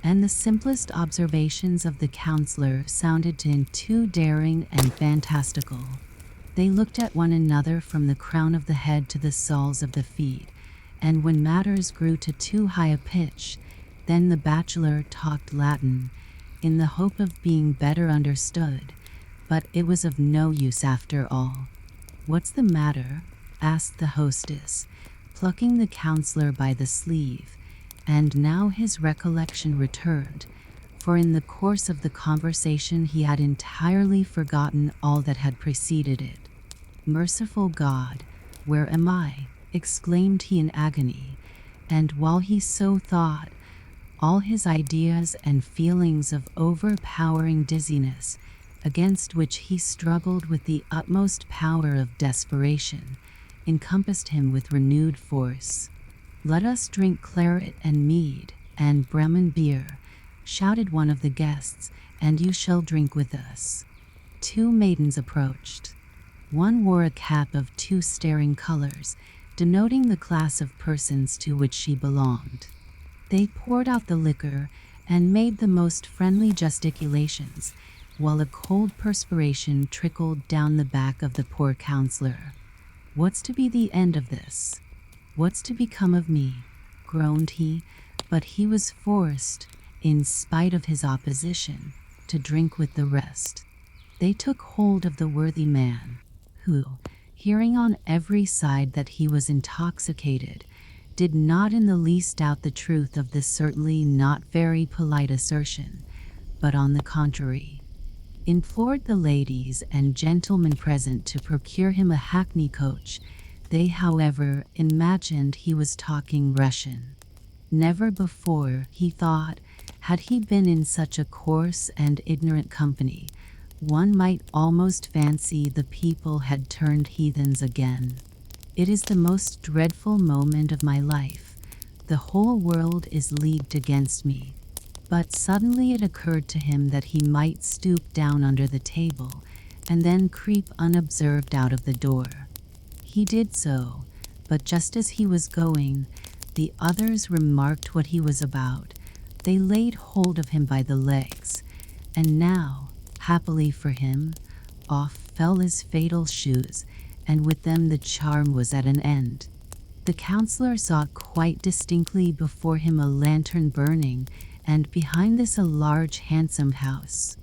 and the simplest observations of the counselor sounded to him too daring and fantastical. They looked at one another from the crown of the head to the soles of the feet, and when matters grew to too high a pitch, then the bachelor talked Latin, in the hope of being better understood, but it was of no use after all. "What's the matter?" asked the hostess, plucking the counselor by the sleeve, and now his recollection returned, for in the course of the conversation he had entirely forgotten all that had preceded it. "Merciful God, where am I?" exclaimed he in agony, and while he so thought, all his ideas and feelings of overpowering dizziness, against which he struggled with the utmost power of desperation, encompassed him with renewed force. "Let us drink claret and mead, and Bremen beer," shouted one of the guests, "and you shall drink with us." Two maidens approached. One wore a cap of two staring colors, denoting the class of persons to which she belonged. They poured out the liquor and made the most friendly gesticulations, while a cold perspiration trickled down the back of the poor counselor. "What's to be the end of this? What's to become of me?" groaned he, but he was forced, in spite of his opposition, to drink with the rest. They took hold of the worthy man, who, hearing on every side that he was intoxicated, did not in the least doubt the truth of this certainly not very polite assertion, but on the contrary, implored the ladies and gentlemen present to procure him a hackney coach. They, however, imagined he was talking Russian. Never before, he thought, had he been in such a coarse and ignorant company. One might almost fancy the people had turned heathens again. "It is the most dreadful moment of my life. The whole world is leagued against me." But suddenly it occurred to him that he might stoop down under the table, and then creep unobserved out of the door. He did so, but just as he was going, The others remarked what he was about. They laid hold of him by the legs, and now, happily for him, off fell his fatal shoes, and with them the charm was at an end. The counselor saw quite distinctly before him a lantern burning, and behind this a large handsome house.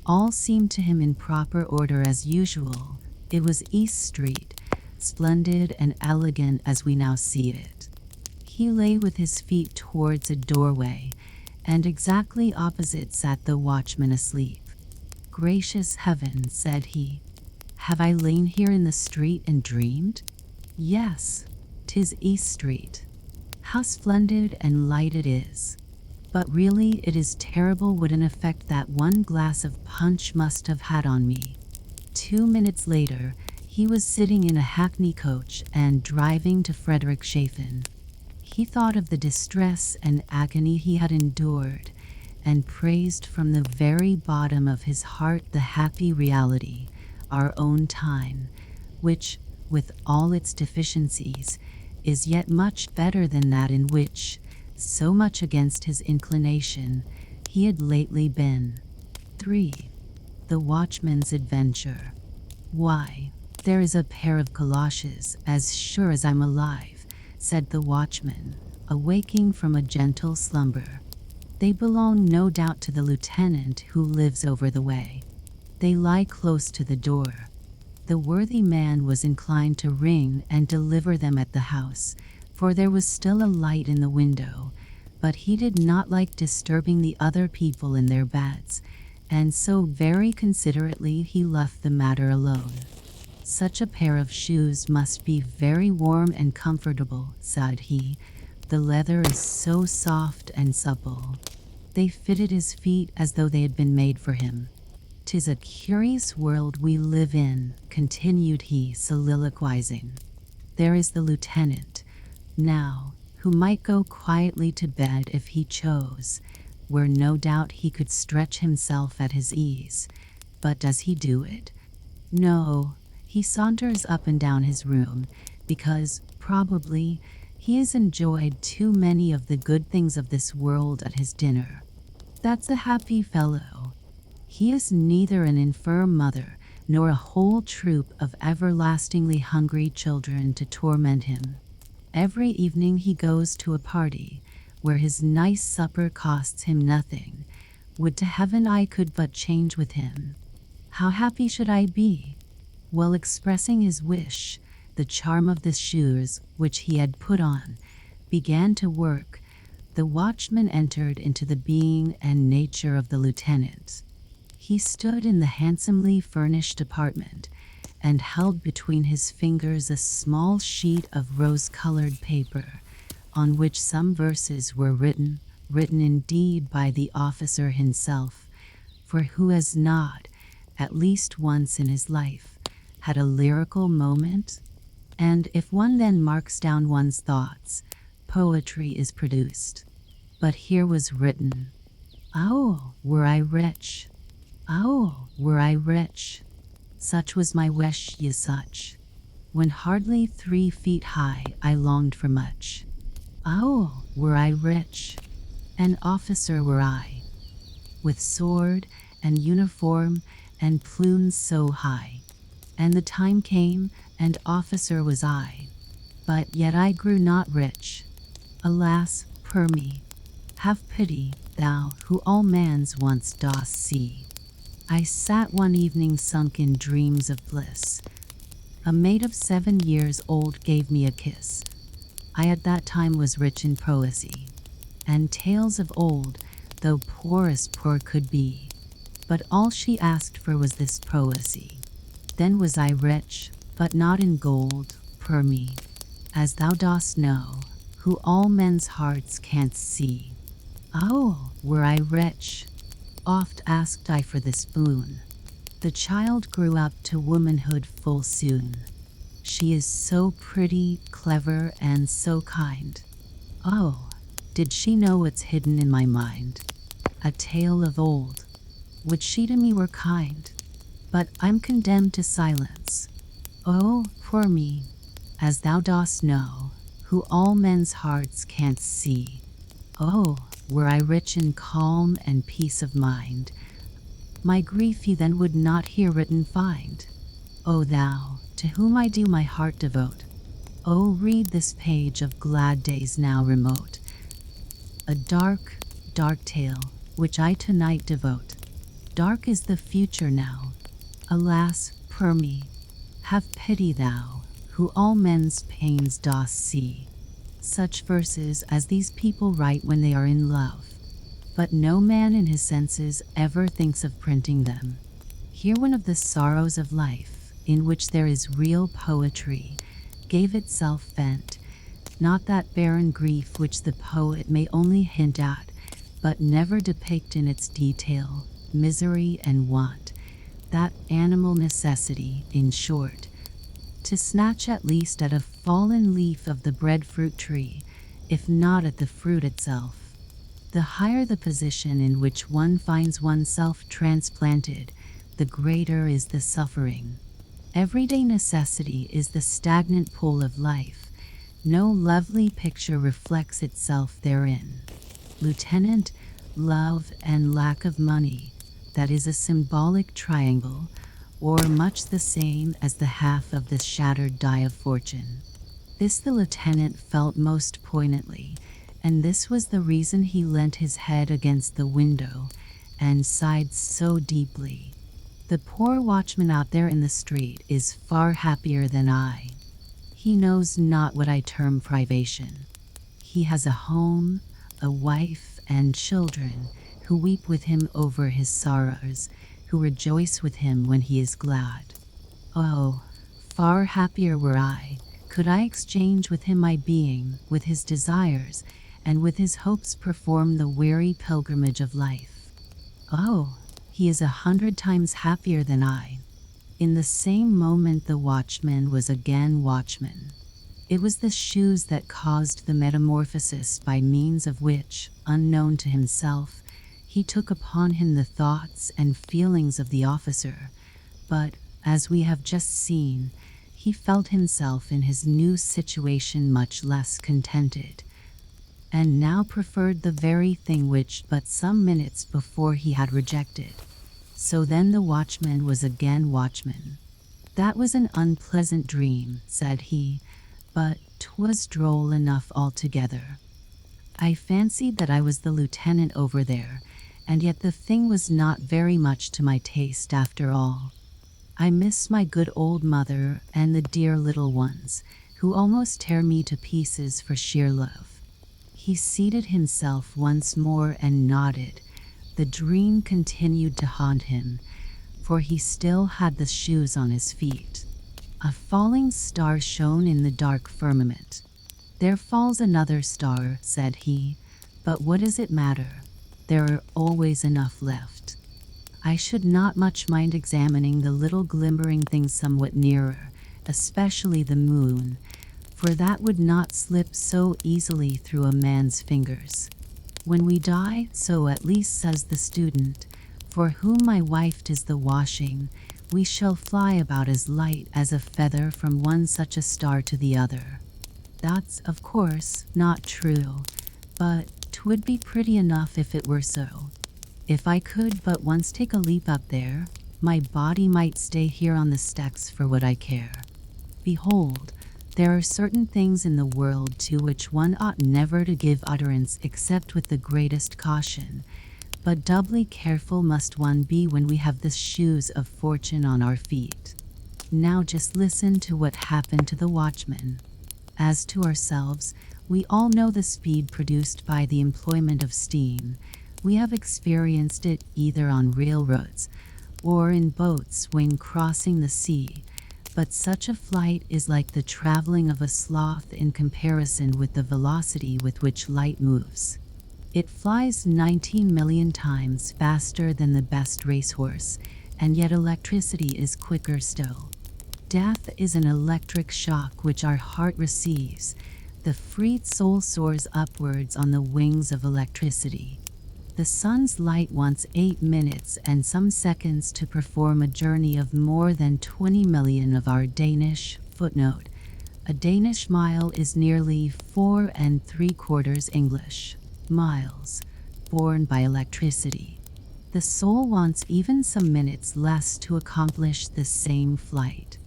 All seemed to him in proper order as usual. It was East Street, splendid and elegant as we now see it. He lay with his feet towards a doorway, and exactly opposite sat the watchman asleep. "Gracious heaven," said he, "have I lain here in the street and dreamed? Yes, 'tis East Street. How splendid and light it is. But really it is terrible what an effect that one glass of punch must have had on me." 2 minutes later, he was sitting in a hackney coach and driving to Friedrichshafen. He thought of the distress and agony he had endured, and praised from the very bottom of his heart the happy reality, our own time, which, with all its deficiencies, is yet much better than that in which, so much against his inclination, he had lately been. 3. The Watchman's Adventure. "Why, there is a pair of galoshes, as sure as I'm alive," said the watchman, awaking from a gentle slumber. "They belong no doubt to the lieutenant who lives over the way. They lie close to the door." The worthy man was inclined to ring and deliver them at the house, for there was still a light in the window, but he did not like disturbing the other people in their beds, and so very considerately he left the matter alone. "Such a pair of shoes must be very warm and comfortable," said he. "The leather is so soft and supple. They fitted his feet as though they had been made for him. 'Tis a curious world we live in," continued he, soliloquizing. "There is the lieutenant, now, who might go quietly to bed if he chose, where no doubt he could stretch himself at his ease. But does he do it? No, he saunters up and down his room, because, probably, he has enjoyed too many of the good things of this world at his dinner. That's a happy fellow. He has neither an infirm mother nor a whole troop of everlastingly hungry children to torment him. Every evening he goes to a party, where his nice supper costs him nothing. Would to heaven I could but change with him. How happy should I be!" While expressing his wish, the charm of the shoes, which he had put on, began to work. The watchman entered into the being and nature of the lieutenant. He stood in the handsomely furnished apartment, and held between his fingers a small sheet of rose-colored paper, on which some verses were written indeed by the officer himself, for who has not, at least once in his life, had a lyrical moment? And if one then marks down one's thoughts, poetry is produced. But here was written, "Oh, were I rich! Oh, were I rich! Such was my wish, ye such. When hardly 3 feet high, I longed for much. Oh, were I rich! An officer were I, with sword and uniform and plumes so high. And the time came, and officer was I. But yet I grew not rich. Alas, per me, have pity, thou who all man's wants dost see." I sat one evening sunk in dreams of bliss. A maid of 7 years old gave me a kiss. I at that time was rich in poesy, and tales of old, though poor as poor could be. But all she asked for was this poesy. Then was I rich, but not in gold, per me, as thou dost know, who all men's hearts canst see. Oh, were I rich! Oft asked I for this boon. The child grew up to womanhood full soon. She is so pretty, clever, and so kind. Oh, did she know what's hidden in my mind? A tale of old. Would she to me were kind? But I'm condemned to silence. Oh, poor me, as thou dost know, who all men's hearts can't see. Oh, were I rich in calm and peace of mind, my grief he then would not here written find. O thou, to whom I do my heart devote, oh, read this page of glad days now remote. A dark, dark tale, which I tonight devote. Dark is the future now. Alas, per me, have pity thou, who all men's pains dost see. Such verses as these people write when they are in love, but no man in his senses ever thinks of printing them. Here one of the sorrows of life, in which there is real poetry, gave itself vent, not that barren grief which the poet may only hint at, but never depict in its detail, misery and want, that animal necessity, in short, to snatch at least at a fallen leaf of the breadfruit tree, if not at the fruit itself. The higher the position in which one finds oneself transplanted, the greater is the suffering. Everyday necessity is the stagnant pool of life. No lovely picture reflects itself therein. Lieutenant, love and lack of money, that is a symbolic triangle, or much the same as the half of the shattered die of fortune. This the lieutenant felt most poignantly, and this was the reason he leant his head against the window and sighed so deeply. The poor watchman out there in the street is far happier than I. He knows not what I term privation. He has a home, a wife, and children who weep with him over his sorrows, who rejoice with him when he is glad. Oh, far happier were I, could I exchange with him my being, with his desires, and with his hopes perform the weary pilgrimage of life. Oh, he is 100 times happier than I. In the same moment the watchman was again watchman. It was the shoes that caused the metamorphosis by means of which, unknown to himself, he took upon him the thoughts and feelings of the officer, but, as we have just seen, he felt himself in his new situation much less contented, and now preferred the very thing which but some minutes before he had rejected. So then the watchman was again watchman. That was an unpleasant dream, said he, but 'twas droll enough altogether. I fancied that I was the lieutenant over there, and yet the thing was not very much to my taste after all. I miss my good old mother and the dear little ones, who almost tear me to pieces for sheer love. He seated himself once more and nodded. The dream continued to haunt him, for he still had the shoes on his feet. A falling star shone in the dark firmament. There falls another star, said he, but what does it matter? There are always enough left. I should not much mind examining the little glimmering things somewhat nearer, especially the moon, for that would not slip so easily through a man's fingers. When we die, so at least says the student, for whom my wife does the washing, we shall fly about as light as a feather from one such a star to the other. That's, of course, not true, but 'twould be pretty enough if it were so. If I could but once take a leap up there, my body might stay here on the stacks for what I care. Behold, there are certain things in the world to which one ought never to give utterance except with the greatest caution, but doubly careful must one be when we have the shoes of fortune on our feet. Now just listen to what happened to the watchman. As to ourselves, we all know the speed produced by the employment of steam. We have experienced it either on railroads or in boats when crossing the sea, but such a flight is like the traveling of a sloth in comparison with the velocity with which light moves. It flies 19 million times faster than the best racehorse, and yet electricity is quicker still. Death is an electric shock which our heart receives. The freed soul soars upwards on the wings of electricity. The sun's light wants 8 minutes and some seconds to perform a journey of more than 20 million of our Danish footnote. A Danish mile is nearly 4¾ English miles, borne by electricity. The soul wants even some minutes less to accomplish the same flight.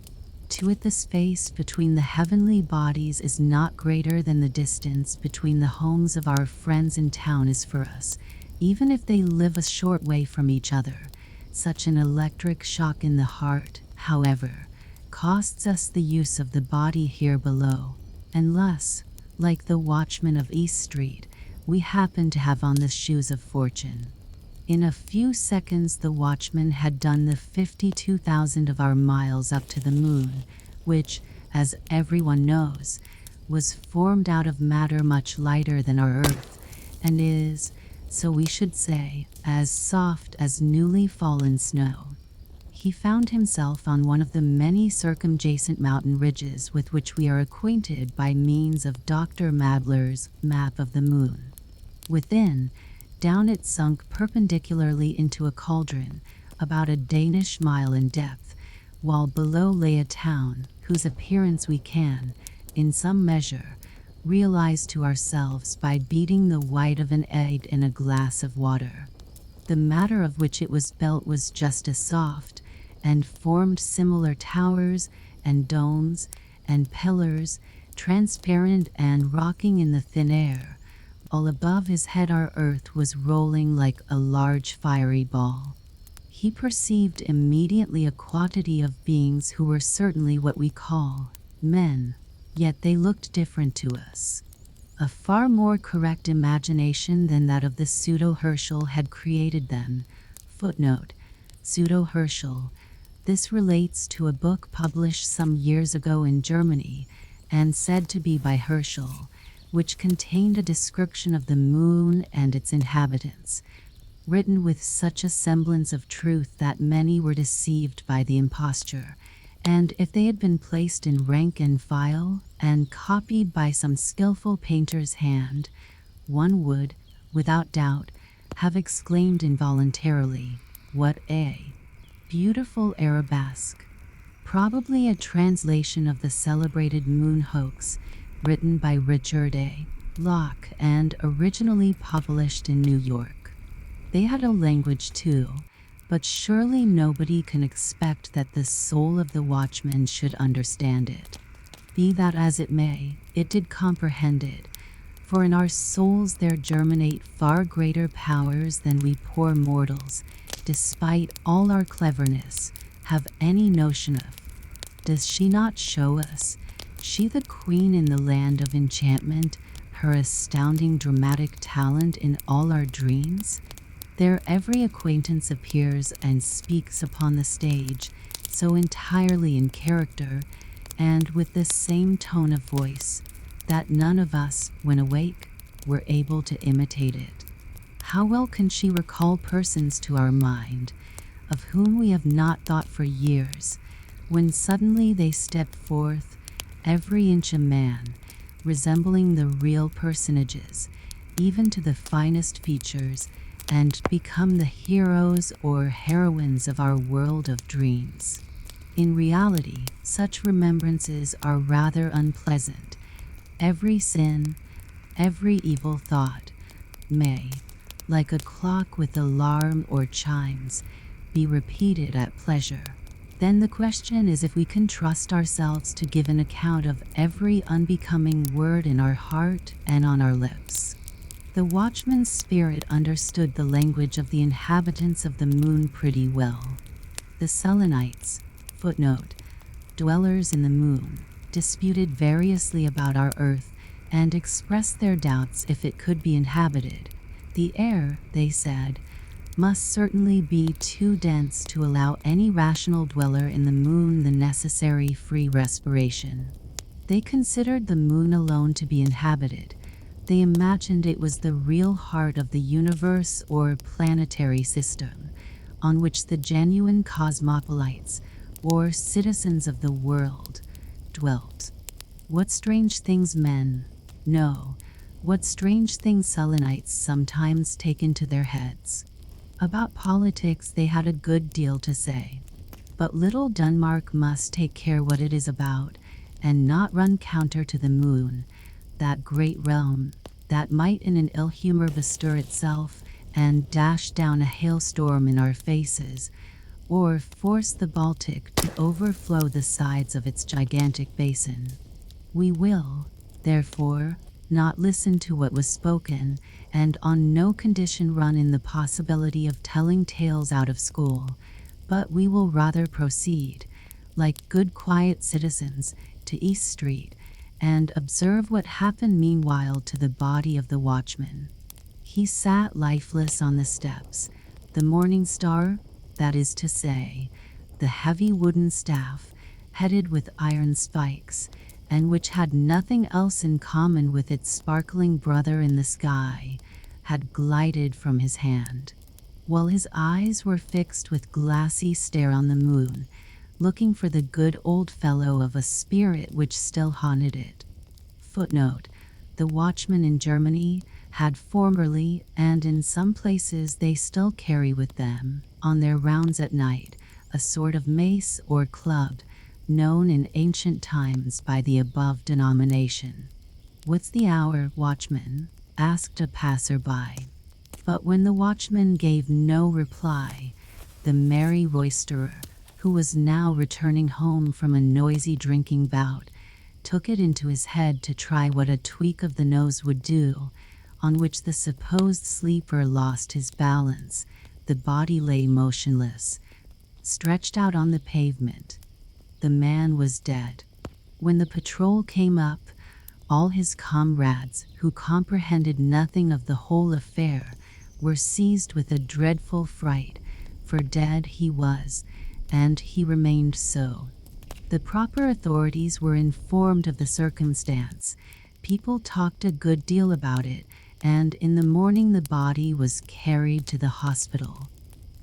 To it, the space between the heavenly bodies is not greater than the distance between the homes of our friends in town is for us, even if they live a short way from each other. Such an electric shock in the heart, however, costs us the use of the body here below, unless, like the watchman of East Street, we happen to have on the shoes of fortune. In a few seconds, the watchman had done the 52,000 of our miles up to the moon, which, as everyone knows, was formed out of matter much lighter than our Earth, and is, so we should say, as soft as newly fallen snow. He found himself on one of the many circumjacent mountain ridges with which we are acquainted by means of Dr. Madler's map of the moon. Within, down it sunk perpendicularly into a cauldron, about a Danish mile in depth, while below lay a town whose appearance we can, in some measure, realize to ourselves by beating the white of an egg in a glass of water. The matter of which it was built was just as soft, and formed similar towers and domes and pillars, transparent and rocking in the thin air. All above his head our earth was rolling like a large fiery ball. He perceived immediately a quantity of beings who were certainly what we call men, yet they looked different to us. A far more correct imagination than that of the pseudo-Herschel had created them. Footnote: pseudo-Herschel. This relates to a book published some years ago in Germany, and said to be by Herschel, which contained a description of the moon and its inhabitants, written with such a semblance of truth that many were deceived by the imposture, and if they had been placed in rank and file, and copied by some skillful painter's hand, one would, without doubt, have exclaimed involuntarily, "What a beautiful arabesque!" Probably a translation of the celebrated moon hoax, written by Richard A. Locke and originally published in New York. They had a language too, but surely nobody can expect that the soul of the watchman should understand it. Be that as it may, it did comprehend it, for in our souls there germinate far greater powers than we poor mortals, despite all our cleverness, have any notion of. Does she not show us, she the queen in the land of enchantment, her astounding dramatic talent in all our dreams? There every acquaintance appears and speaks upon the stage, so entirely in character, and with the same tone of voice, that none of us, when awake, were able to imitate it. How well can she recall persons to our mind, of whom we have not thought for years, when suddenly they step forth, every inch a man, resembling the real personages, even to the finest features, and become the heroes or heroines of our world of dreams. In reality, such remembrances are rather unpleasant. Every sin, every evil thought, may, like a clock with alarm or chimes, be repeated at pleasure. Then the question is if we can trust ourselves to give an account of every unbecoming word in our heart and on our lips. The watchman's spirit understood the language of the inhabitants of the moon pretty well. The Selenites, footnote, dwellers in the moon, disputed variously about our earth and expressed their doubts if it could be inhabited. The air, they said, must certainly be too dense to allow any rational dweller in the moon the necessary free respiration. They considered the moon alone to be inhabited. They imagined it was the real heart of the universe or planetary system, on which the genuine cosmopolites, or citizens of the world, dwelt. What strange things men, no, what strange things Selenites sometimes take into their heads. About politics they had a good deal to say, but little Denmark must take care what it is about, and not run counter to the moon, that great realm that might in an ill humor bestir itself and dash down a hailstorm in our faces, or force the Baltic to overflow the sides of its gigantic basin. We will, therefore, not listen to what was spoken, and on no condition run in the possibility of telling tales out of school, but we will rather proceed, like good quiet citizens, to East Street, and observe what happened meanwhile to the body of the watchman. He sat lifeless on the steps, the morning star, that is to say, the heavy wooden staff, headed with iron spikes, and which had nothing else in common with its sparkling brother in the sky, had glided from his hand, while his eyes were fixed with glassy stare on the moon, looking for the good old fellow of a spirit which still haunted it. Footnote: the watchmen in Germany had formerly, and in some places they still carry with them, on their rounds at night, a sort of mace or club, known in ancient times by the above denomination. "What's the hour, watchman?" asked a passer-by. But when the watchman gave no reply, the merry roisterer, who was now returning home from a noisy drinking bout, took it into his head to try what a tweak of the nose would do, on which the supposed sleeper lost his balance. The body lay motionless, stretched out on the pavement. The man was dead. When the patrol came up, all his comrades, who comprehended nothing of the whole affair, were seized with a dreadful fright, for dead he was, and he remained so. The proper authorities were informed of the circumstance. People talked a good deal about it, and in the morning the body was carried to the hospital.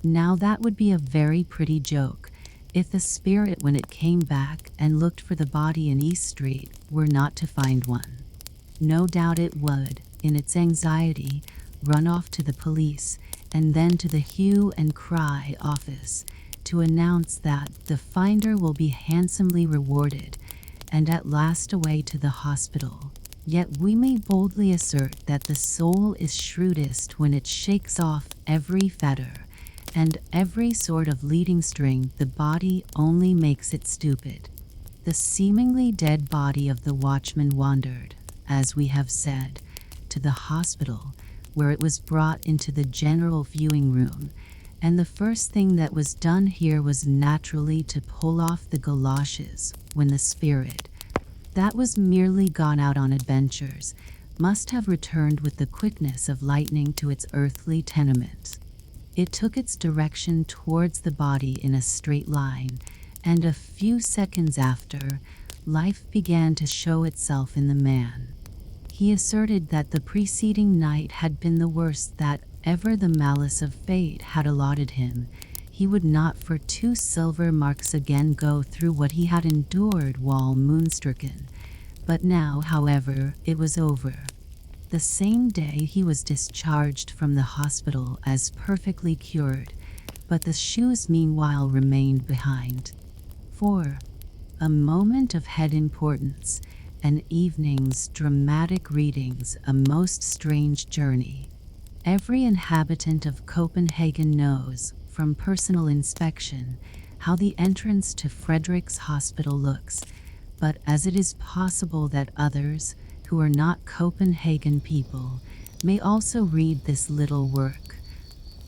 Now that would be a very pretty joke, if the spirit, when it came back and looked for the body in East Street, were not to find one. No doubt it would, in its anxiety, run off to the police, and then to the hue and cry office, to announce that the finder will be handsomely rewarded, and at last away to the hospital. Yet we may boldly assert that the soul is shrewdest when it shakes off every fetter, and every sort of leading string. The body only makes it stupid. The seemingly dead body of the watchman wandered, as we have said, to the hospital, where it was brought into the general viewing room, and the first thing that was done here was naturally to pull off the galoshes, when the spirit, that was merely gone out on adventures, must have returned with the quickness of lightning to its earthly tenement. It took its direction towards the body in a straight line, and a few seconds after, life began to show itself in the man. He asserted that the preceding night had been the worst that ever the malice of fate had allotted him. He would not for 2 silver marks again go through what he had endured while moonstricken. But now, however, it was over. The same day he was discharged from the hospital as perfectly cured, but the shoes meanwhile remained behind. For a moment of head importance, an evening's dramatic readings, a most strange journey. Every inhabitant of Copenhagen knows, from personal inspection, how the entrance to Frederick's Hospital looks, but as it is possible that others, who are not Copenhagen people, may also read this little work,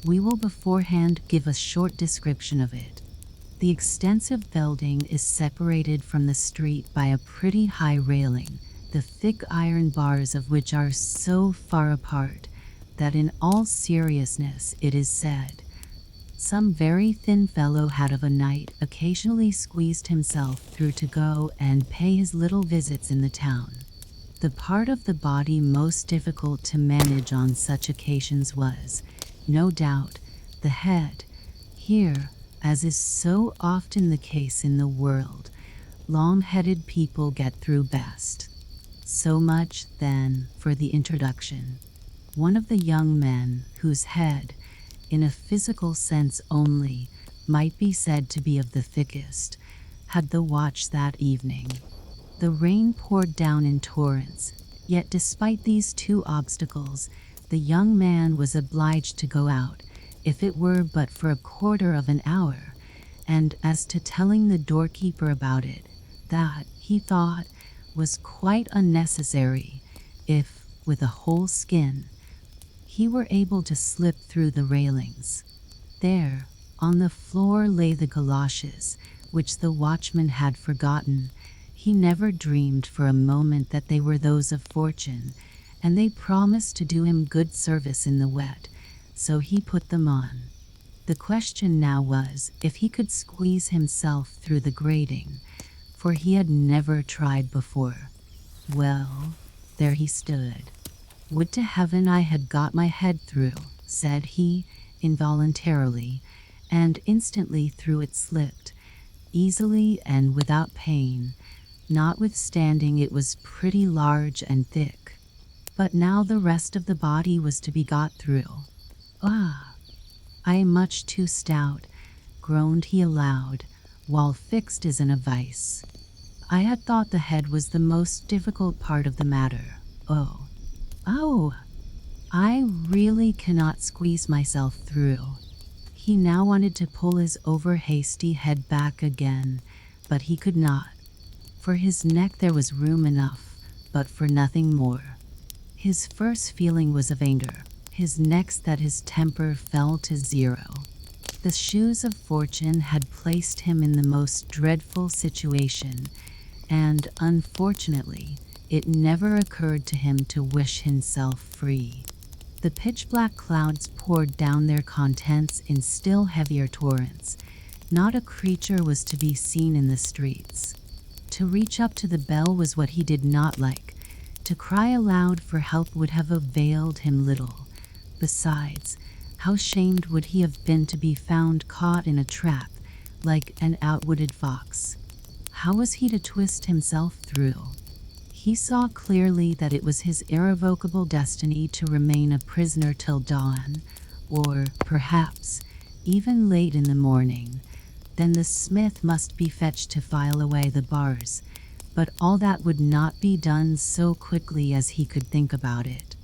we will beforehand give a short description of it. The extensive building is separated from the street by a pretty high railing, the thick iron bars of which are so far apart that in all seriousness it is said, some very thin fellow had of a night occasionally squeezed himself through to go and pay his little visits in the town. The part of the body most difficult to manage on such occasions was, no doubt, the head. Here, as is so often the case in the world, long-headed people get through best. So much, then, for the introduction. One of the young men, whose head, in a physical sense only, might be said to be of the thickest, had the watch that evening. The rain poured down in torrents, yet despite these two obstacles, the young man was obliged to go out, if it were but for a quarter of an hour, and as to telling the doorkeeper about it, that, he thought, was quite unnecessary, if, with a whole skin, he were able to slip through the railings. There, on the floor lay the galoshes, which the watchman had forgotten. He never dreamed for a moment that they were those of Fortune, and they promised to do him good service in the wet, so he put them on. The question now was if he could squeeze himself through the grating, for he had never tried before. Well, there he stood. "Would to heaven I had got my head through," said he, involuntarily, and instantly through it slipped, easily and without pain, notwithstanding it was pretty large and thick. But now the rest of the body was to be got through. "Ah, I am much too stout," groaned he aloud, while fixed as in a vice. "I had thought the head was the most difficult part of the matter. Oh, I really cannot squeeze myself through." He now wanted to pull his over-hasty head back again, but he could not. For his neck there was room enough, but for nothing more. His first feeling was of anger, his next that his temper fell to zero. The shoes of Fortune had placed him in the most dreadful situation, and, unfortunately, it never occurred to him to wish himself free. The pitch-black clouds poured down their contents in still heavier torrents. Not a creature was to be seen in the streets. To reach up to the bell was what he did not like. To cry aloud for help would have availed him little. Besides, how shamed would he have been to be found caught in a trap, like an outwitted fox. How was he to twist himself through? He saw clearly that it was his irrevocable destiny to remain a prisoner till dawn, or, perhaps, even late in the morning. Then the smith must be fetched to file away the bars, but all that would not be done so quickly as he could think about it.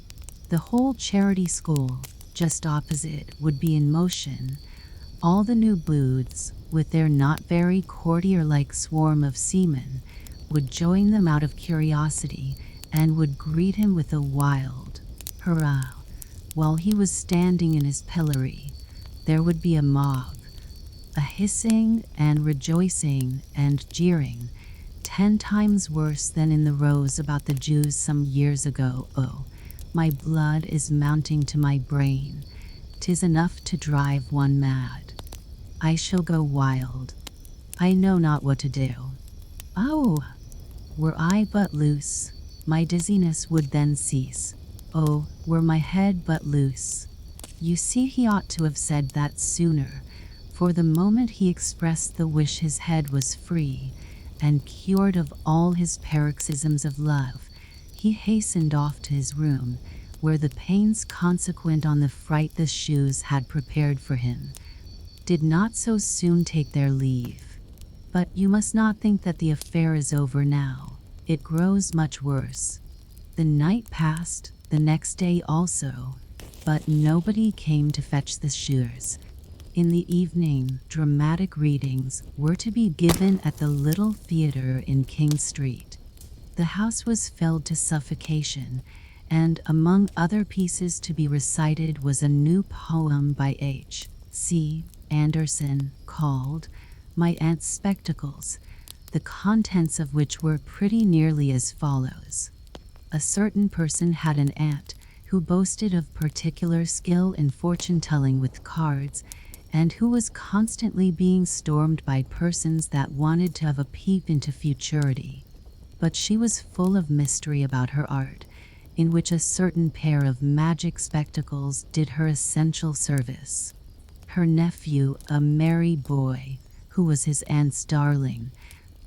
The whole charity school, just opposite, would be in motion. All the new booths, with their not very courtier-like swarm of seamen, would join them out of curiosity, and would greet him with a wild hurrah. While he was standing in his pillory, there would be a mob, a hissing and rejoicing and jeering, 10 times worse than in the rows about the Jews some years ago. Oh, my blood is mounting to my brain. 'Tis enough to drive one mad. I shall go wild. I know not what to do. Oh, were I but loose, my dizziness would then cease. Oh, were my head but loose. You see, he ought to have said that sooner, for the moment he expressed the wish his head was free, and cured of all his paroxysms of love, he hastened off to his room, where the pains consequent on the fright the shoes had prepared for him did not so soon take their leave. But you must not think that the affair is over now. It grows much worse. The night passed, the next day also, but nobody came to fetch the shoes. In the evening, dramatic readings were to be given at the little theater in King Street. The house was filled to suffocation, and among other pieces to be recited was a new poem by H.C. Andersen called My Aunt's Spectacles, the contents of which were pretty nearly as follows. A certain person had an aunt who boasted of particular skill in fortune-telling with cards, and who was constantly being stormed by persons that wanted to have a peep into futurity. But she was full of mystery about her art, in which a certain pair of magic spectacles did her essential service. Her nephew, a merry boy, who was his aunt's darling,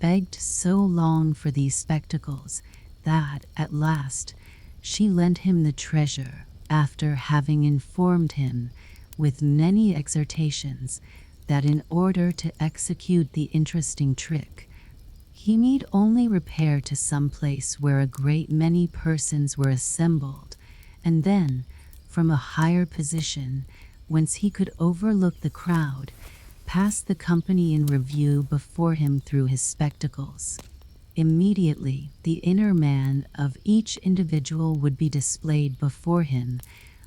begged so long for these spectacles that, at last, she lent him the treasure, after having informed him, with many exhortations, that in order to execute the interesting trick, He need only repair to some place where a great many persons were assembled, and then, from a higher position, whence he could overlook the crowd, pass the company in review before him through his spectacles. Immediately, the inner man of each individual would be displayed before him,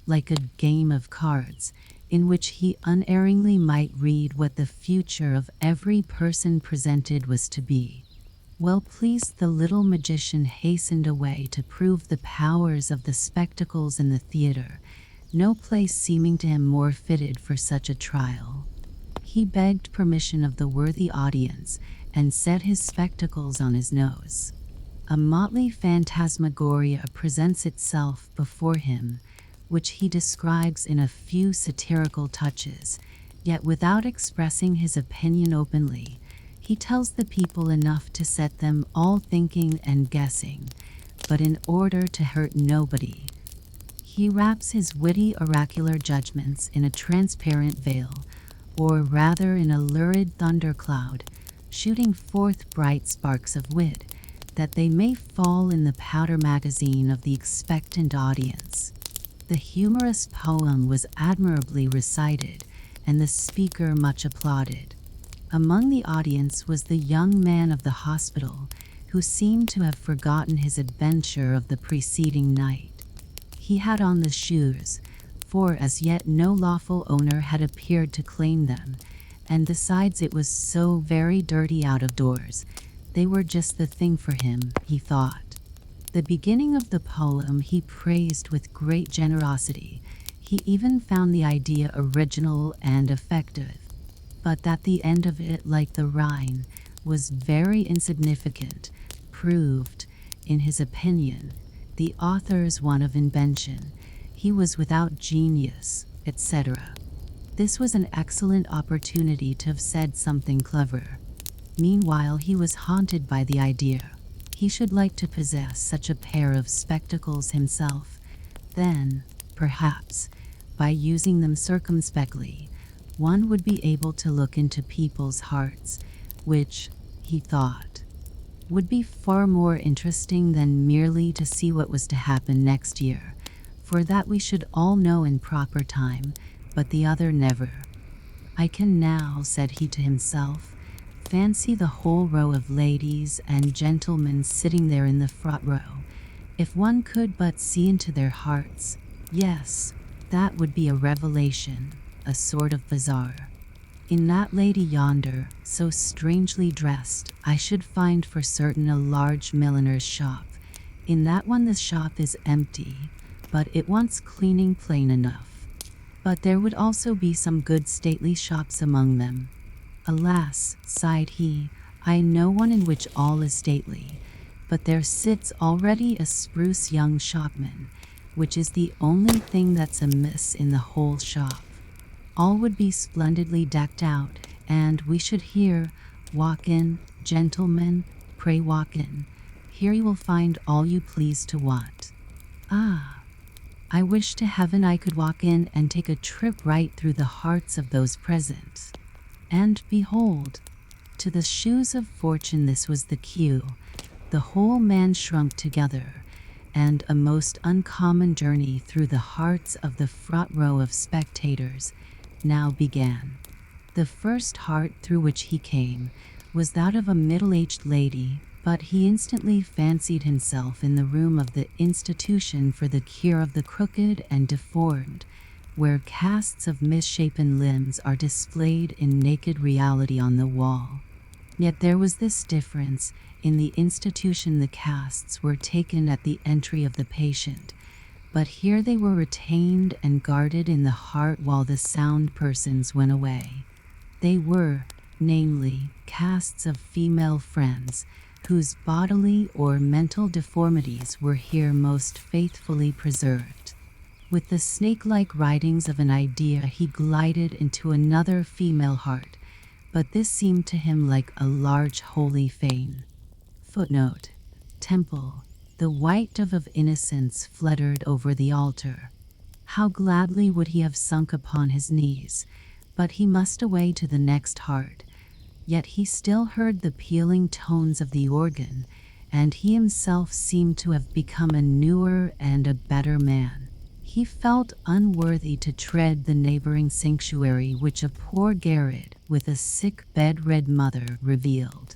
like a game of cards, in which he unerringly might read what the future of every person presented was to be. Well pleased, the little magician hastened away to prove the powers of the spectacles in the theater, no place seeming to him more fitted for such a trial. He begged permission of the worthy audience, and set his spectacles on his nose. A motley phantasmagoria presents itself before him, which he describes in a few satirical touches, yet without expressing his opinion openly. He tells the people enough to set them all thinking and guessing, but in order to hurt nobody. He wraps his witty oracular judgments in a transparent veil, or rather in a lurid thundercloud, shooting forth bright sparks of wit, that they may fall in the powder magazine of the expectant audience. The humorous poem was admirably recited, and the speaker much applauded. Among the audience was the young man of the hospital, who seemed to have forgotten his adventure of the preceding night. He had on the shoes, for as yet no lawful owner had appeared to claim them, and besides it was so very dirty out of doors, they were just the thing for him, he thought. The beginning of the poem he praised with great generosity. He even found the idea original and effective, but that the end of it, like the Rhine, was very insignificant, proved, in his opinion, the author's want of invention. He was without genius, etc. This was an excellent opportunity to have said something clever. Meanwhile, he was haunted by the idea. He should like to possess such a pair of spectacles himself. Then, perhaps, by using them circumspectly, one would be able to look into people's hearts, which, he thought, would be far more interesting than merely to see what was to happen next year, for that we should all know in proper time, but the other never. I can now, said he to himself, fancy the whole row of ladies and gentlemen sitting there in the front row. If one could but see into their hearts, yes, that would be a revelation, a sort of bazaar. In that lady yonder, so strangely dressed, I should find for certain a large milliner's shop. In that one the shop is empty, but it wants cleaning plain enough. But there would also be some good stately shops among them. Alas, sighed he, I know one in which all is stately, but there sits already a spruce young shopman, which is the only thing that's amiss in the whole shop. All would be splendidly decked out, and we should hear, walk in, gentlemen, pray walk in. Here you will find all you please to want. Ah, I wish to heaven I could walk in and take a trip right through the hearts of those present. And behold, to the shoes of fortune this was the cue. The whole man shrunk together, and a most uncommon journey through the hearts of the front row of spectators now began. The first heart through which he came was that of a middle-aged lady, but he instantly fancied himself in the room of the Institution for the Cure of the Crooked and Deformed, where casts of misshapen limbs are displayed in naked reality on the wall. Yet there was this difference: in the institution the casts were taken at the entry of the patient, but here they were retained and guarded in the heart while the sound persons went away. They were, namely, casts of female friends, whose bodily or mental deformities were here most faithfully preserved. With the snake-like writings of an idea he glided into another female heart, but this seemed to him like a large holy fane. Footnote: Temple. The white dove of innocence fluttered over the altar. How gladly would he have sunk upon his knees, but he must away to the next heart. Yet he still heard the pealing tones of the organ, and he himself seemed to have become a newer and a better man. He felt unworthy to tread the neighboring sanctuary which a poor garret with a sick bedrid mother revealed.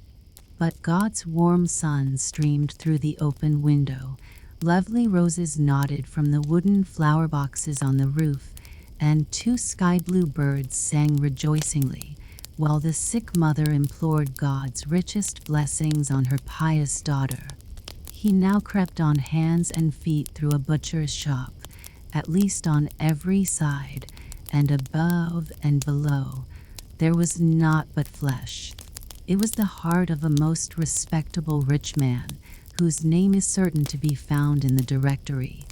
But God's warm sun streamed through the open window, lovely roses nodded from the wooden flower boxes on the roof, and 2 sky-blue birds sang rejoicingly, while the sick mother implored God's richest blessings on her pious daughter. He now crept on hands and feet through a butcher's shop, at least on every side, and above and below, there was naught but flesh. It was the heart of a most respectable rich man, whose name is certain to be found in the directory.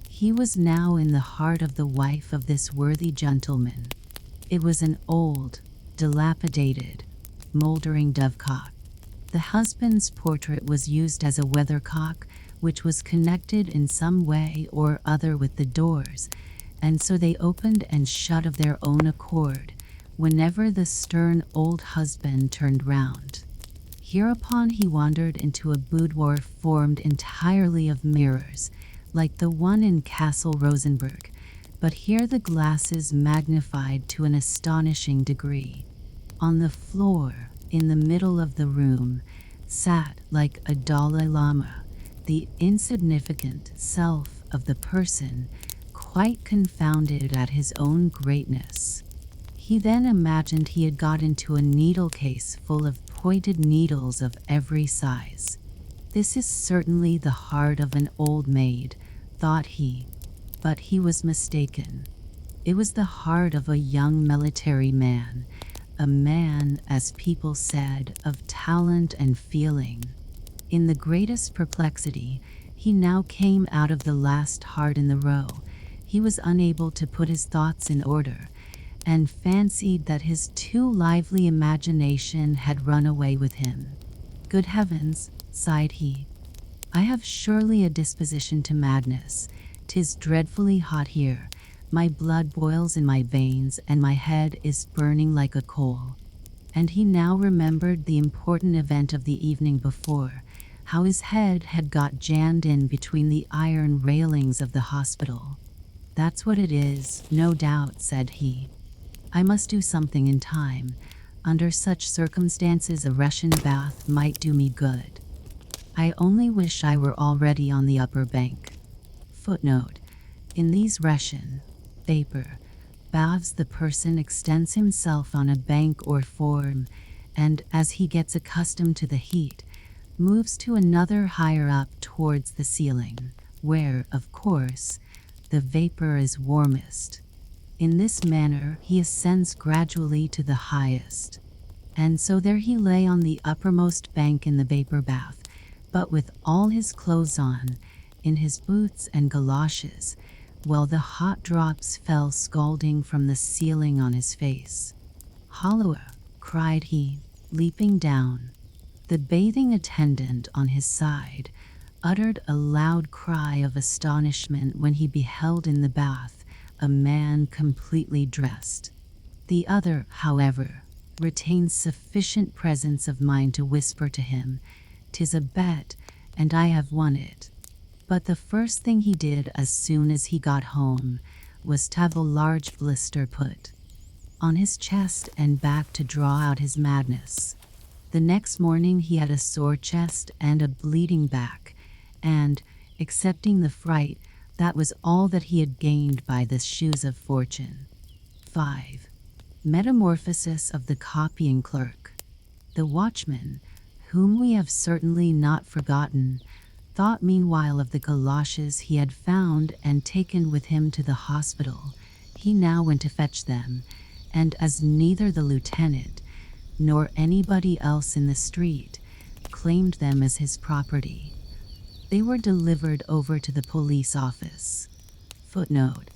He was now in the heart of the wife of this worthy gentleman. It was an old, dilapidated, moldering dovecock. The husband's portrait was used as a weathercock, which was connected in some way or other with the doors, and so they opened and shut of their own accord whenever the stern old husband turned round. Hereupon he wandered into a boudoir formed entirely of mirrors, like the one in Castle Rosenberg, but here the glasses magnified to an astonishing degree. On the floor, in the middle of the room, sat, like a Dalai Lama, the insignificant self of the person, quite confounded at his own greatness. He then imagined he had got into a needle case full of pointed needles of every size. This is certainly the heart of an old maid, thought he, but he was mistaken. It was the heart of a young military man, a man, as people said, of talent and feeling. In the greatest perplexity, he now came out of the last heart in the row. He was unable to put his thoughts in order, and fancied that his too lively imagination had run away with him. "Good heavens," sighed he, "I have surely a disposition to madness. 'Tis dreadfully hot here. My blood boils in my veins, and my head is burning like a coal." And he now remembered the important event of the evening before, how his head had got jammed in between the iron railings of the hospital. "That's what it is, no doubt," said he. "I must do something in time. Under such circumstances a Russian bath might do me good. I only wish I were already on the upper bank." Footnote: in these Russian vapor baths the person extends himself on a bank or form, and, as he gets accustomed to the heat, moves to another higher up towards the ceiling, where, of course, the vapor is warmest. In this manner he ascends gradually to the highest. And so there he lay on the uppermost bank in the vapor bath, but with all his clothes on, in his boots and galoshes, while the hot drops fell scalding from the ceiling on his face. "Halloa!" cried he, leaping down. The bathing attendant on his side uttered a loud cry of astonishment when he beheld in the bath a man completely dressed. The other, however, retained sufficient presence of mind to whisper to him, "'Tis a bet, and I have won it." But the first thing he did as soon as he got home was to have a large blister put on his chest and back to draw out his madness. The next morning he had a sore chest and a bleeding back, and, excepting the fright, that was all that he had gained by the shoes of fortune. 5. Metamorphosis of the copying clerk. The watchman, whom we have certainly not forgotten, thought meanwhile of the galoshes he had found and taken with him to the hospital. He now went to fetch them, and as neither the lieutenant nor anybody else in the street claimed them as his property, they were delivered over to the police office. Footnote: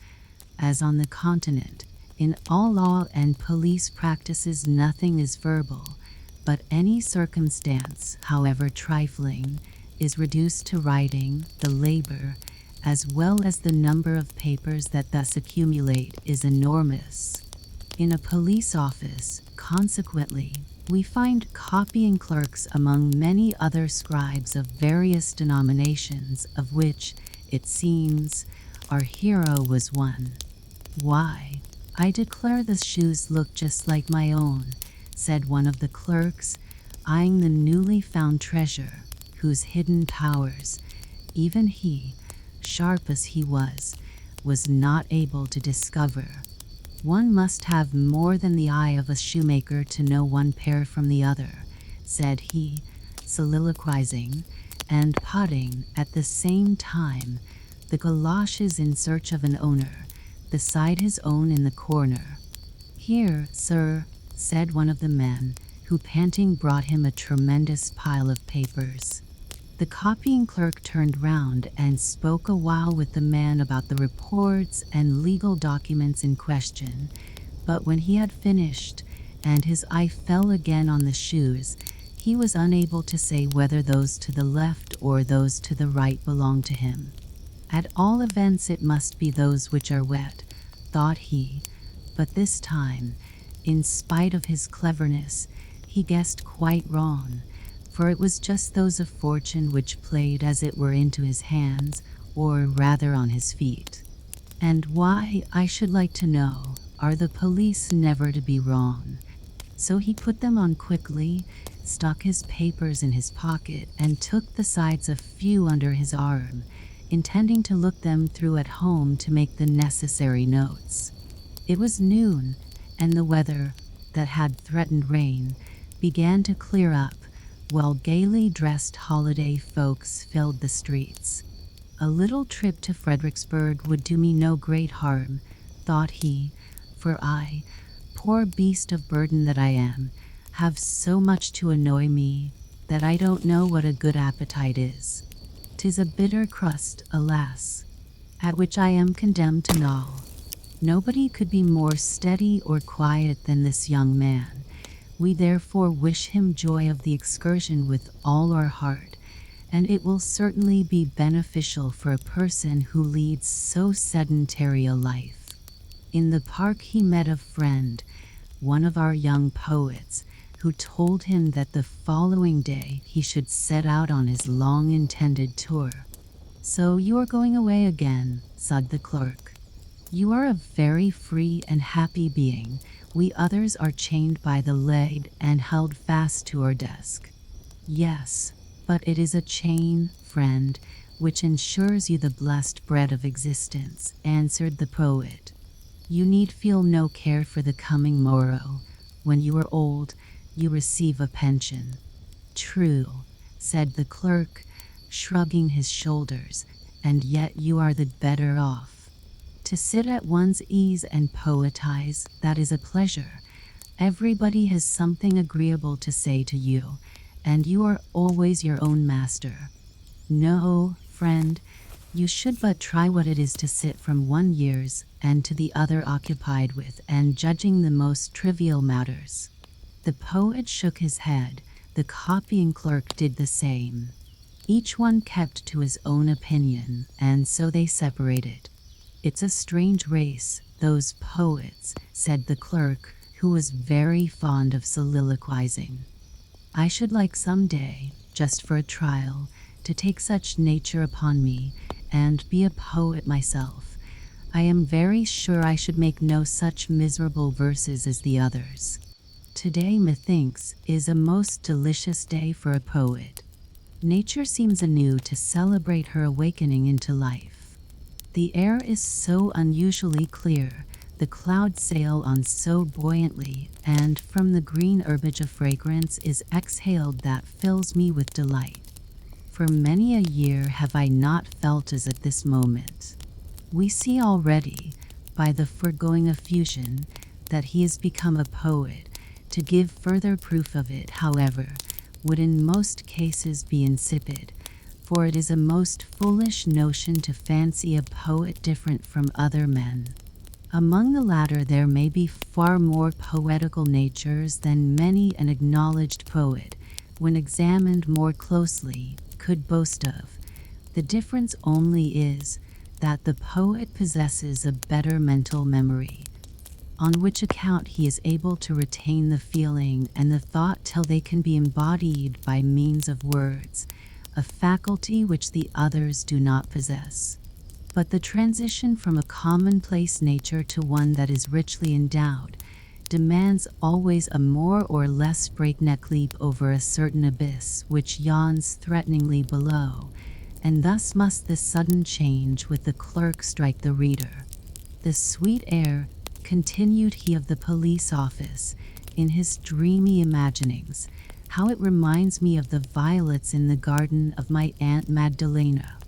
as on the continent, in all law and police practices nothing is verbal, but any circumstance, however trifling, is reduced to writing. The labor, as well as the number of papers that thus accumulate, is enormous. In a police office, consequently, We find copying clerks among many other scribes of various denominations, of which, it seems, our hero was one. "Why, I declare the shoes look just like my own," said one of the clerks, eyeing the newly found treasure, whose hidden powers even he, sharp as he was not able to discover. "One must have more than the eye of a shoemaker to know one pair from the other," said he, soliloquizing, and putting, at the same time, the galoshes in search of an owner, beside his own in the corner. "Here, sir," said one of the men, who panting brought him a tremendous pile of papers. The copying clerk turned round and spoke a while with the man about the reports and legal documents in question, but when he had finished, and his eye fell again on the shoes, he was unable to say whether those to the left or those to the right belonged to him. "At all events it must be those which are wet," thought he, but this time, in spite of his cleverness, he guessed quite wrong, for it was just those of fortune which played as it were into his hands, or rather on his feet. And why, I should like to know, are the police never to be wrong? So he put them on quickly, stuck his papers in his pocket, and took the sides a few under his arm, intending to look them through at home to make the necessary notes. It was noon, and the weather, that had threatened rain, began to clear up, while gaily dressed holiday folks filled the streets. "A little trip to Fredericksburg would do me no great harm," thought he, "for I, poor beast of burden that I am, have so much to annoy me, that I don't know what a good appetite is. 'Tis a bitter crust, alas, at which I am condemned to gnaw." Nobody could be more steady or quiet than this young man. We therefore wish him joy of the excursion with all our heart, and it will certainly be beneficial for a person who leads so sedentary a life. In the park he met a friend, one of our young poets, who told him that the following day he should set out on his long-intended tour. "So you are going away again," said the clerk. "You are a very free and happy being. We others are chained by the leg and held fast to our desk." "Yes, but it is a chain, friend, which ensures you the blessed bread of existence," answered the poet. "You need feel no care for the coming morrow. When you are old, you receive a pension." "True," said the clerk, shrugging his shoulders, "and yet you are the better off. To sit at one's ease and poetize, that is a pleasure. Everybody has something agreeable to say to you, and you are always your own master. No, friend, you should but try what it is to sit from one year's and to the other occupied with and judging the most trivial matters." The poet shook his head, the copying clerk did the same. Each one kept to his own opinion, and so they separated. "It's a strange race, those poets," said the clerk, who was very fond of soliloquizing. "I should like some day, just for a trial, to take such nature upon me, and be a poet myself. I am very sure I should make no such miserable verses as the others. Today, methinks, is a most delicious day for a poet. Nature seems anew to celebrate her awakening into life. The air is so unusually clear, the clouds sail on so buoyantly, and from the green herbage a fragrance is exhaled that fills me with delight. For many a year have I not felt as at this moment." We see already, by the foregoing effusion, that he has become a poet. To give further proof of it, however, would in most cases be insipid, for it is a most foolish notion to fancy a poet different from other men. Among the latter there may be far more poetical natures than many an acknowledged poet, when examined more closely, could boast of. The difference only is that the poet possesses a better mental memory. on which account he is able to retain the feeling and the thought till they can be embodied by means of words, a faculty which the others do not possess. But the transition from a commonplace nature to one that is richly endowed demands always a more or less breakneck leap over a certain abyss which yawns threateningly below, and thus must this sudden change with the clerk strike the reader. The sweet air, continued he of the police office, in his dreamy imaginings, how it reminds me of the violets in the garden of my Aunt Magdalena.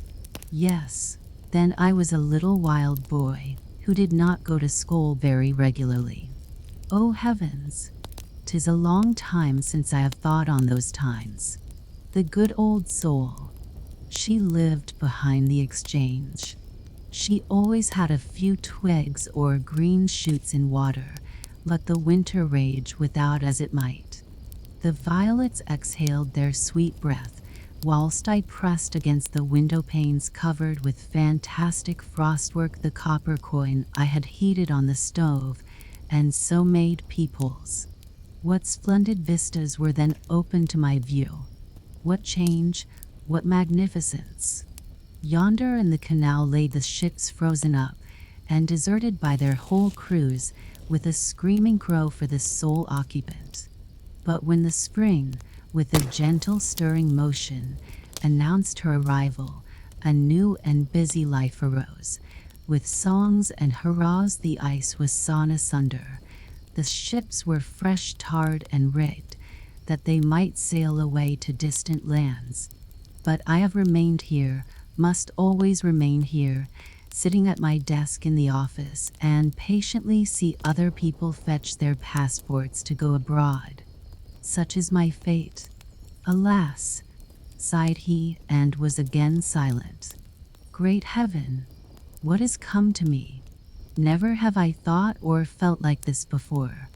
Yes, then I was a little wild boy, who did not go to school very regularly. Oh heavens! 'Tis a long time since I have thought on those times. The good old soul. She lived behind the exchange. She always had a few twigs or green shoots in water, let the winter rage without as it might. The violets exhaled their sweet breath, whilst I pressed against the window panes covered with fantastic frostwork the copper coin I had heated on the stove, and so made peepholes. What splendid vistas were then open to my view! What change, what magnificence! Yonder in the canal lay the ships frozen up, and deserted by their whole crews, with a screaming crow for the sole occupant. But when the spring, with a gentle stirring motion, announced her arrival, a new and busy life arose. With songs and hurrahs the ice was sawn asunder. The ships were fresh tarred and rigged, that they might sail away to distant lands. But I have remained here, must always remain here, sitting at my desk in the office, and patiently see other people fetch their passports to go abroad. Such is my fate. Alas! Sighed he, and was again silent. Great heaven! What has come to me? Never have I thought or felt like this before.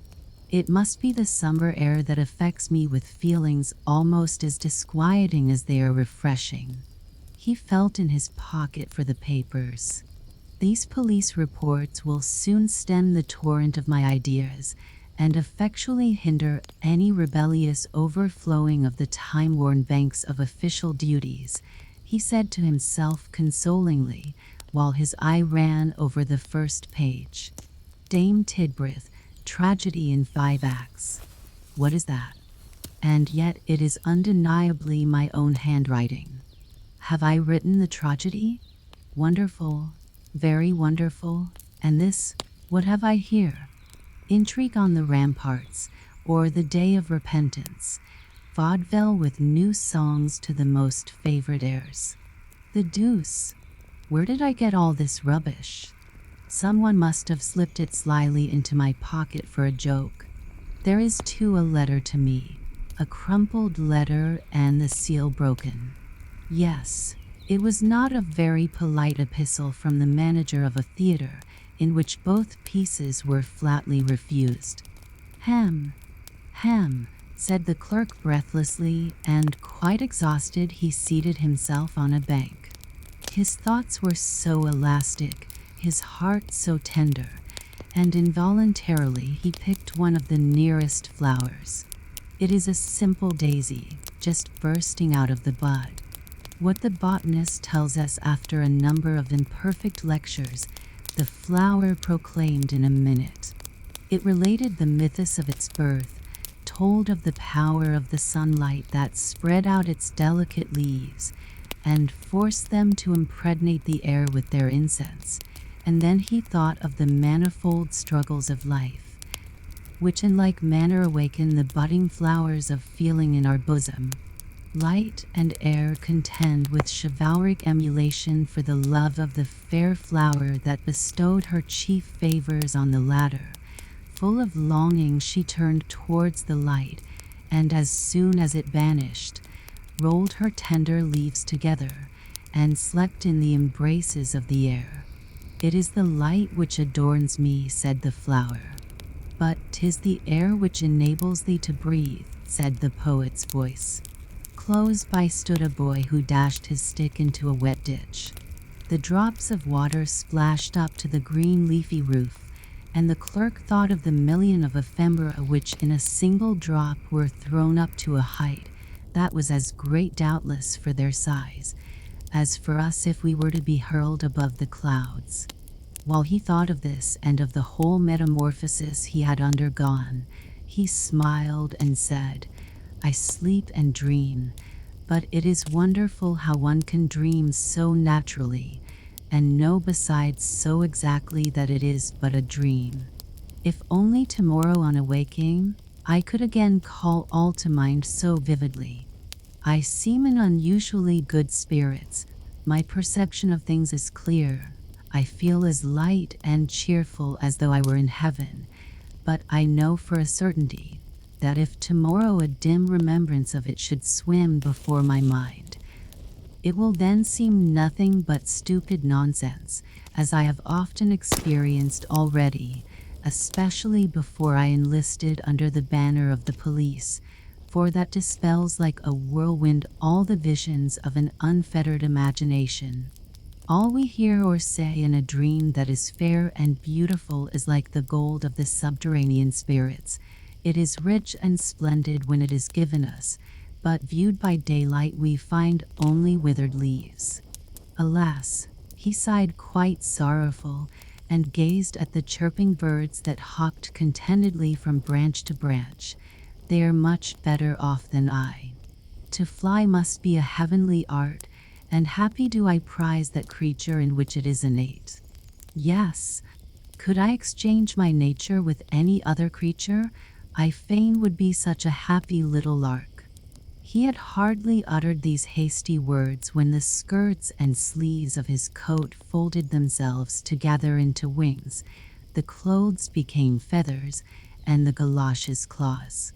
It must be the summer air that affects me with feelings almost as disquieting as they are refreshing. He felt in his pocket for the papers. These police reports will soon stem the torrent of my ideas, and effectually hinder any rebellious overflowing of the time-worn banks of official duties, he said to himself consolingly, while his eye ran over the first page. Dame Tidbrith, tragedy in 5 acts. What is that? And yet it is undeniably my own handwriting. Have I written the tragedy? Wonderful, very wonderful. And this, what have I here? Intrigue on the ramparts, or the day of repentance. Vaudeville with new songs to the most favorite airs. The deuce! Where did I get all this rubbish? Someone must have slipped it slyly into my pocket for a joke. There is too a letter to me, a crumpled letter and the seal broken. Yes, it was not a very polite epistle from the manager of a theater, in which both pieces were flatly refused. Ham, said the clerk breathlessly, and quite exhausted he seated himself on a bank. His thoughts were so elastic, his heart so tender, and involuntarily he picked one of the nearest flowers. It is a simple daisy, just bursting out of the bud. What the botanist tells us after a number of imperfect lectures, the flower proclaimed in a minute. It related the mythos of its birth, told of the power of the sunlight that spread out its delicate leaves, and forced them to impregnate the air with their incense, and then he thought of the manifold struggles of life, which in like manner awaken the budding flowers of feeling in our bosom. Light and air contend with chivalric emulation for the love of the fair flower that bestowed her chief favors on the latter. Full of longing she turned towards the light, and as soon as it vanished, rolled her tender leaves together, and slept in the embraces of the air. It is the light which adorns me, said the flower. But 'tis the air which enables thee to breathe, said the poet's voice. Close by stood a boy who dashed his stick into a wet ditch. The drops of water splashed up to the green leafy roof, and the clerk thought of the million of ephemera which in a single drop were thrown up to a height that was as great doubtless for their size, as for us if we were to be hurled above the clouds. While he thought of this and of the whole metamorphosis he had undergone, he smiled and said, "I sleep and dream, but it is wonderful how one can dream so naturally, and know besides so exactly that it is but a dream. If only tomorrow on awaking, I could again call all to mind so vividly. I seem in unusually good spirits, my perception of things is clear, I feel as light and cheerful as though I were in heaven, but I know for a certainty that if tomorrow a dim remembrance of it should swim before my mind, it will then seem nothing but stupid nonsense, as I have often experienced already, especially before I enlisted under the banner of the police, for that dispels like a whirlwind all the visions of an unfettered imagination. All we hear or say in a dream that is fair and beautiful is like the gold of the subterranean spirits. It is rich and splendid when it is given us, but viewed by daylight we find only withered leaves. Alas," he sighed quite sorrowful, and gazed at the chirping birds that hopped contentedly from branch to branch, "they are much better off than I. To fly must be a heavenly art, and happy do I prize that creature in which it is innate. Yes, could I exchange my nature with any other creature, I fain would be such a happy little lark." He had hardly uttered these hasty words when the skirts and sleeves of his coat folded themselves together into wings, the clothes became feathers, and the galoshes claws.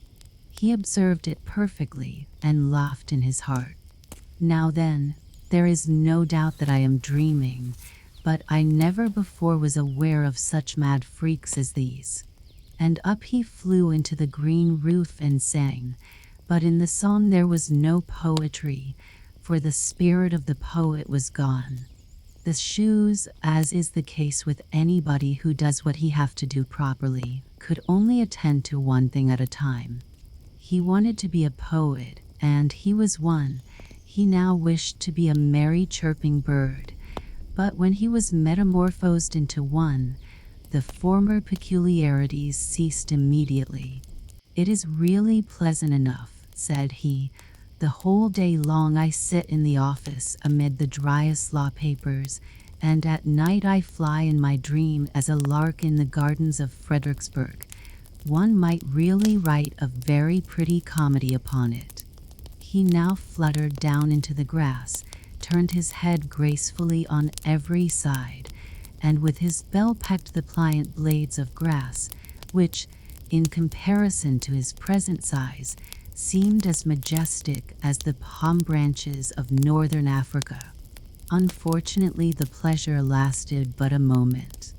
He observed it perfectly and laughed in his heart. "Now then, there is no doubt that I am dreaming, but I never before was aware of such mad freaks as these." And up he flew into the green roof and sang, but in the song there was no poetry, for the spirit of the poet was gone. The shoes, as is the case with anybody who does what he have to do properly, could only attend to one thing at a time. He wanted to be a poet, and he was one. He now wished to be a merry chirping bird, but when he was metamorphosed into one, the former peculiarities ceased immediately. "It is really pleasant enough," said he. "The whole day long I sit in the office amid the driest law papers, and at night I fly in my dream as a lark in the gardens of Fredericksburg. One might really write a very pretty comedy upon it." He now fluttered down into the grass, turned his head gracefully on every side, and with his bell pecked the pliant blades of grass, which, in comparison to his present size, seemed as majestic as the palm branches of northern Africa. Unfortunately, the pleasure lasted but a moment.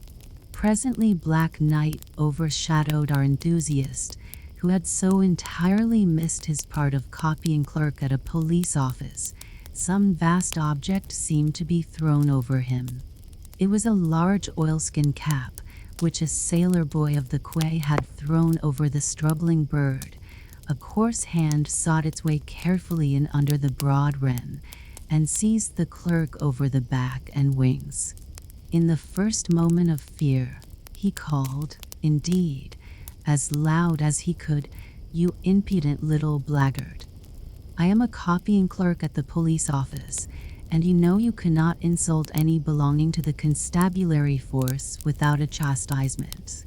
Presently black night overshadowed our enthusiast, who had so entirely missed his part of copying clerk at a police office. Some vast object seemed to be thrown over him. It was a large oilskin cap, which a sailor boy of the quay had thrown over the struggling bird. A coarse hand sought its way carefully in under the broad rim, and seized the clerk over the back and wings. In the first moment of fear, he called, indeed, as loud as he could, "You impudent little blackguard! I am a copying clerk at the police office, and you know you cannot insult any belonging to the constabulary force without a chastisement.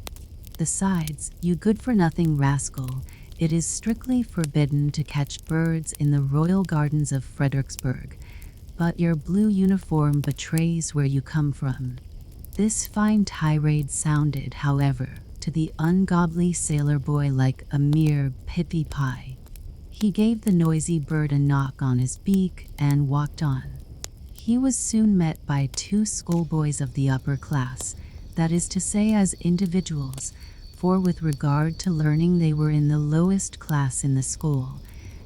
Besides, you good-for-nothing rascal, it is strictly forbidden to catch birds in the royal gardens of Fredericksburg, but your blue uniform betrays where you come from." This fine tirade sounded, however, to the ungodly sailor boy like a mere pippi-pie. He gave the noisy bird a knock on his beak and walked on. He was soon met by two schoolboys of the upper class, that is to say as individuals, for with regard to learning they were in the lowest class in the school,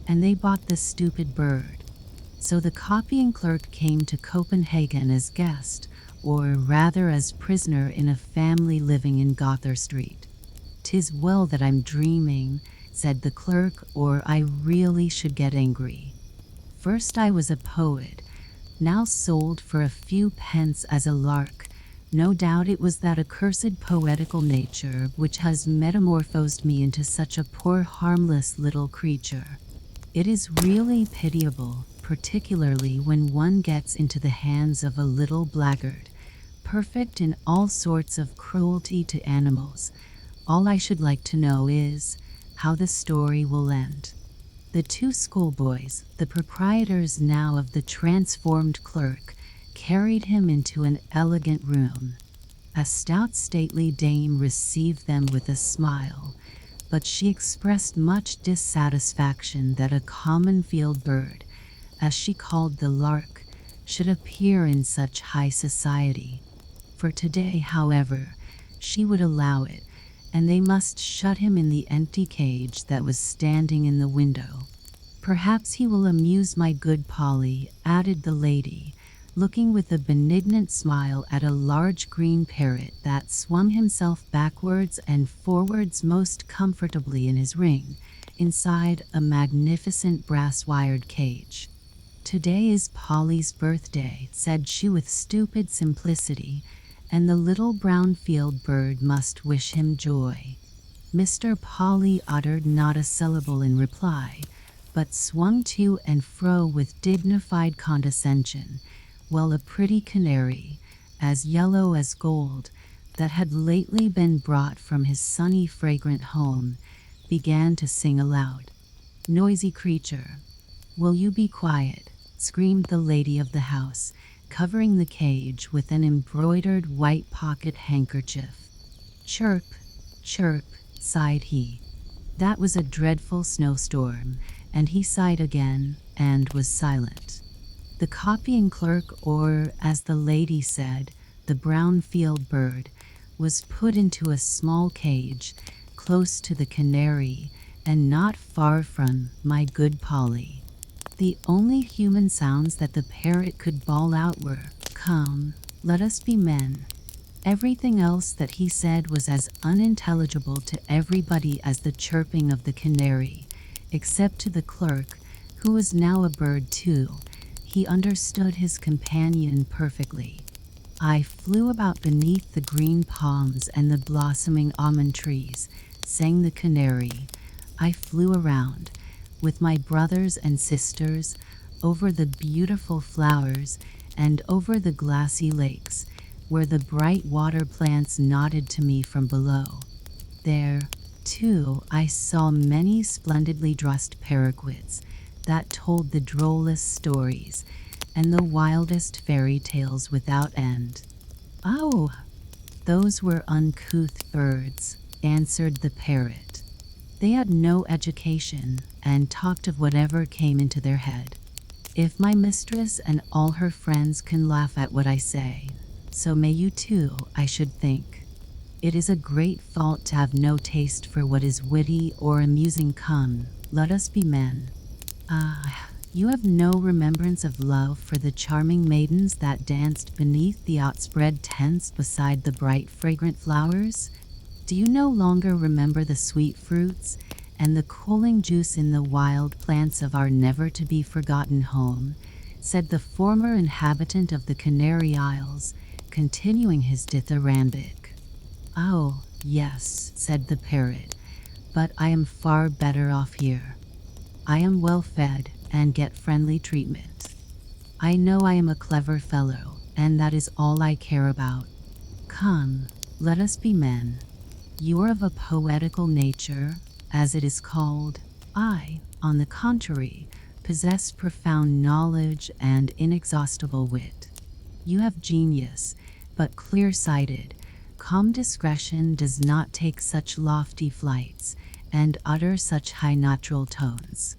and they bought the stupid bird. So the copying clerk came to Copenhagen as guest, or rather as prisoner in a family living in Gother Street. "'Tis well that I'm dreaming," said the clerk, "or I really should get angry. First I was a poet, now sold for a few pence as a lark. No doubt it was that accursed poetical nature which has metamorphosed me into such a poor harmless little creature. It is really pitiable, particularly when one gets into the hands of a little blackguard, perfect in all sorts of cruelty to animals. All I should like to know is how the story will end." The two schoolboys, the proprietors now of the transformed clerk, carried him into an elegant room. A stout stately dame received them with a smile, but she expressed much dissatisfaction that a common field bird, as she called the lark, should appear in such high society. For today, however, she would allow it, and they must shut him in the empty cage that was standing in the window. "Perhaps he will amuse my good Polly," added the lady, looking with a benignant smile at a large green parrot that swung himself backwards and forwards most comfortably in his ring, inside a magnificent brass-wired cage. "Today is Polly's birthday," said she with stupid simplicity, "and the little brown field bird must wish him joy." Mr. Polly uttered not a syllable in reply, but swung to and fro with dignified condescension, while a pretty canary, as yellow as gold, that had lately been brought from his sunny fragrant home, began to sing aloud. "Noisy creature, will you be quiet?" screamed the lady of the house, covering the cage with an embroidered white pocket handkerchief. "Chirp, chirp," sighed he. That was a dreadful snowstorm, and he sighed again and was silent. The copying clerk, or, as the lady said, the brown field bird, was put into a small cage close to the canary and not far from my good Polly. The only human sounds that the parrot could bawl out were, "Come, let us be men." Everything else that he said was as unintelligible to everybody as the chirping of the canary, except to the clerk, who was now a bird too. He understood his companion perfectly. "I flew about beneath the green palms and the blossoming almond trees," sang the canary. "I flew around, with my brothers and sisters, over the beautiful flowers and over the glassy lakes, where the bright water plants nodded to me from below. There, too, I saw many splendidly dressed paroquets that told the drollest stories and the wildest fairy tales without end." "Oh, those were uncouth birds," answered the parrot. "They had no education and talked of whatever came into their head. If my mistress and all her friends can laugh at what I say, so may you too, I should think. It is a great fault to have no taste for what is witty or amusing. Come, let us be men. Ah, you have no remembrance of love for the charming maidens that danced beneath the outspread tents beside the bright fragrant flowers? Do you no longer remember the sweet fruits and the cooling juice in the wild plants of our never-to-be-forgotten home?" said the former inhabitant of the Canary Isles, continuing his dithyrambic. "Oh, yes," said the parrot, "but I am far better off here. I am well fed and get friendly treatment. I know I am a clever fellow, and that is all I care about. Come, let us be men. You are of a poetical nature, as it is called. I, on the contrary, possess profound knowledge and inexhaustible wit. You have genius, but clear-sighted. Calm discretion does not take such lofty flights and utter such high natural tones.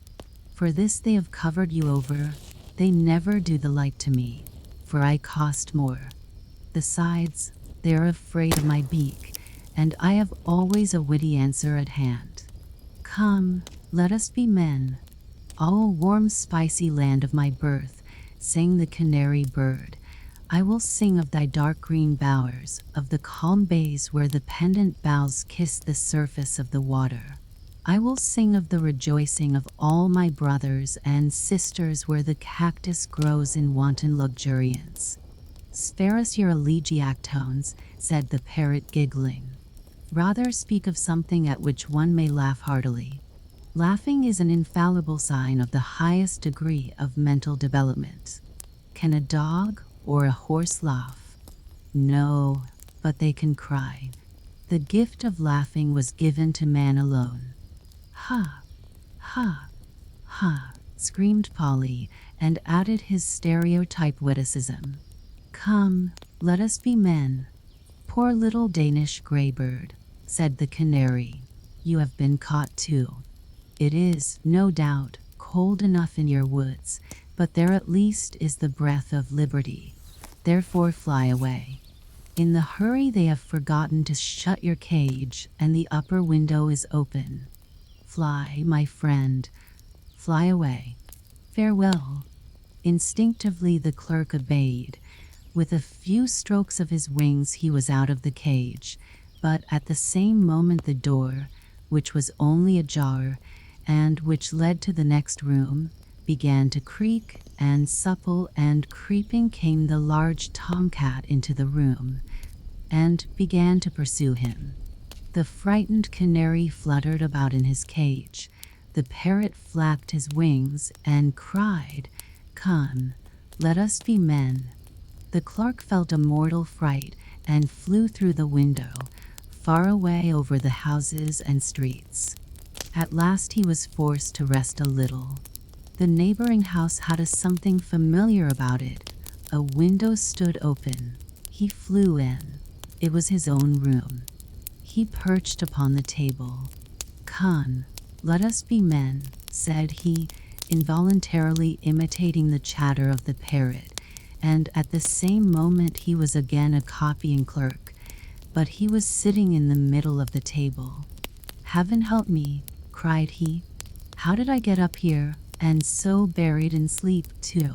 For this they have covered you over. They never do the like to me, for I cost more. Besides, they are afraid of my beak, and I have always a witty answer at hand. Come, let us be men. Oh, warm, spicy land of my birth, sang the canary bird, I will sing of thy dark green bowers, of the calm bays where the pendant boughs kiss the surface of the water. I will sing of the rejoicing of all my brothers and sisters where the cactus grows in wanton luxuriance. Spare us your elegiac tones, said the parrot, giggling. Rather speak of something at which one may laugh heartily. Laughing is an infallible sign of the highest degree of mental development. Can a dog or a horse laugh? No, but they can cry. The gift of laughing was given to man alone. Ha, ha, ha, screamed Polly, and added his stereotype witticism. Come, let us be men. Poor little Danish grey bird, said the canary. You have been caught too. It is, no doubt, cold enough in your woods, but there at least is the breath of liberty. Therefore fly away. In the hurry they have forgotten to shut your cage, and the upper window is open. Fly, my friend, fly away. Farewell. Instinctively the clerk obeyed. With a few strokes of his wings he was out of the cage, but at the same moment the door, which was only ajar, and which led to the next room, began to creak, and supple and creeping came the large tomcat into the room, and began to pursue him. The frightened canary fluttered about in his cage. The parrot flapped his wings and cried, Come, let us be men. The clerk felt a mortal fright and flew through the window, far away over the houses and streets. At last he was forced to rest a little. The neighboring house had a something familiar about it. A window stood open. He flew in. It was his own room. He perched upon the table. Come, let us be men, said he, involuntarily imitating the chatter of the parrot, and at the same moment he was again a copying clerk, but he was sitting in the middle of the table. Heaven help me, cried he. How did I get up here, and so buried in sleep too?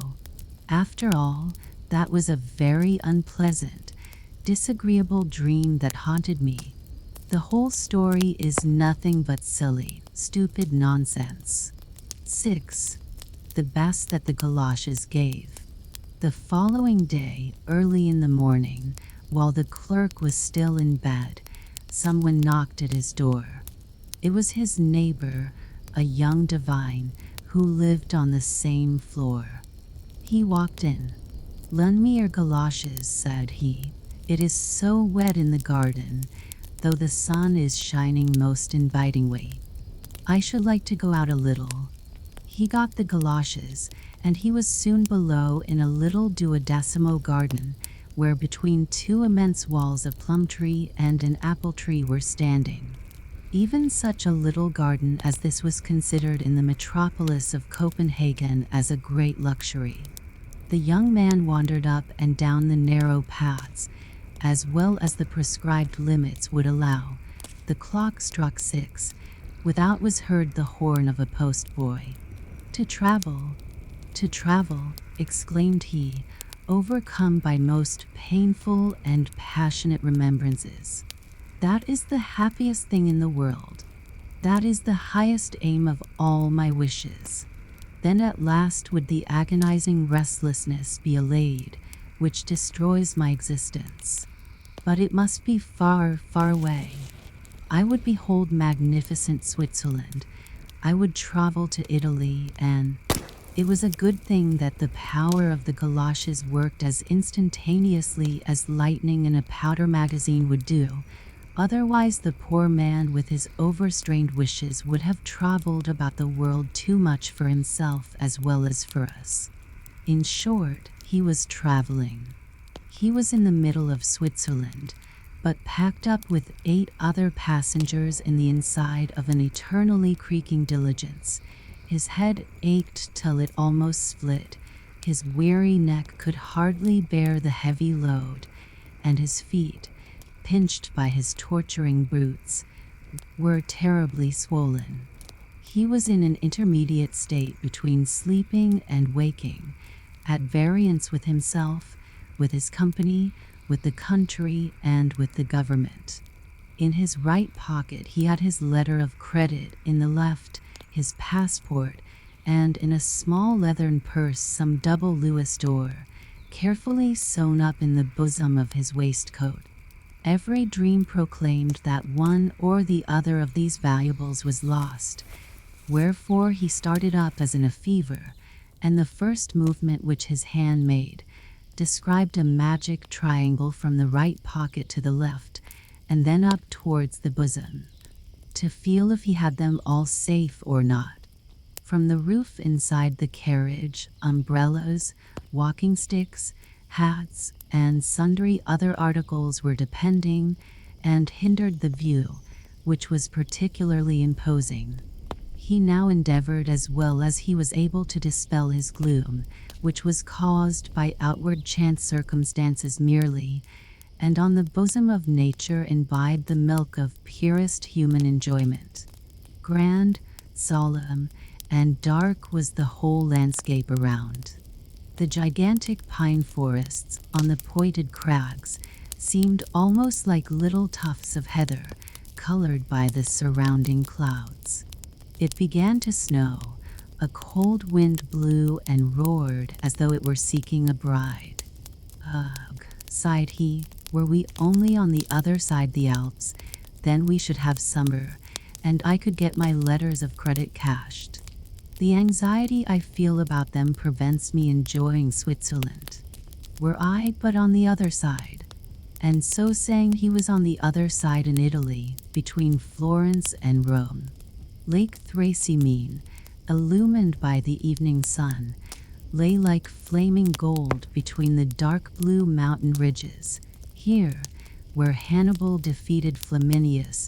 After all, that was a very unpleasant, disagreeable dream that haunted me. The whole story is nothing but silly, stupid nonsense. 6. The best that the galoshes gave. The following day, early in the morning, while the clerk was still in bed, someone knocked at his door. It was his neighbor, a young divine, who lived on the same floor. He walked in. Lend me your galoshes, said he. It is so wet in the garden, though the sun is shining most invitingly. I should like to go out a little. He got the galoshes, and he was soon below in a little duodecimo garden, where between two immense walls a plum tree and an apple tree were standing. Even such a little garden as this was considered in the metropolis of Copenhagen as a great luxury. The young man wandered up and down the narrow paths, as well as the prescribed limits would allow. The clock struck 6. Without was heard the horn of a postboy. To travel, exclaimed he, overcome by most painful and passionate remembrances. That is the happiest thing in the world. That is the highest aim of all my wishes. Then at last would the agonizing restlessness be allayed, which destroys my existence. But it must be far, far away. I would behold magnificent Switzerland. I would travel to Italy, and it was a good thing that the power of the galoshes worked as instantaneously as lightning in a powder magazine would do. Otherwise, the poor man with his overstrained wishes would have traveled about the world too much for himself as well as for us. In short, he was traveling. He was in the middle of Switzerland, but packed up with 8 other passengers in the inside of an eternally creaking diligence. His head ached till it almost split. His weary neck could hardly bear the heavy load, and his feet, pinched by his torturing boots, were terribly swollen. He was in an intermediate state between sleeping and waking, at variance with himself, with his company, with the country, and with the government. In his right pocket he had his letter of credit, in the left his passport, and in a small leathern purse some double Louis d'or, carefully sewn up in the bosom of his waistcoat. Every dream proclaimed that one or the other of these valuables was lost, wherefore he started up as in a fever, and the first movement which his hand made described a magic triangle from the right pocket to the left, and then up towards the bosom, to feel if he had them all safe or not. From the roof inside the carriage, umbrellas, walking sticks, hats, and sundry other articles were depending, and hindered the view, which was particularly imposing. He now endeavored as well as he was able to dispel his gloom, which was caused by outward chance circumstances merely, and on the bosom of nature imbibed the milk of purest human enjoyment. Grand, solemn, and dark was the whole landscape around. The gigantic pine forests on the pointed crags seemed almost like little tufts of heather, colored by the surrounding clouds. It began to snow. A cold wind blew and roared as though it were seeking a bride. Ugh, sighed he, were we only on the other side the Alps, then we should have summer, and I could get my letters of credit cashed. The anxiety I feel about them prevents me enjoying Switzerland. Were I but on the other side. And so saying, he was on the other side in Italy, between Florence and Rome. Lake Thracymene, illumined by the evening sun, lay like flaming gold between the dark blue mountain ridges. Here, where Hannibal defeated Flaminius,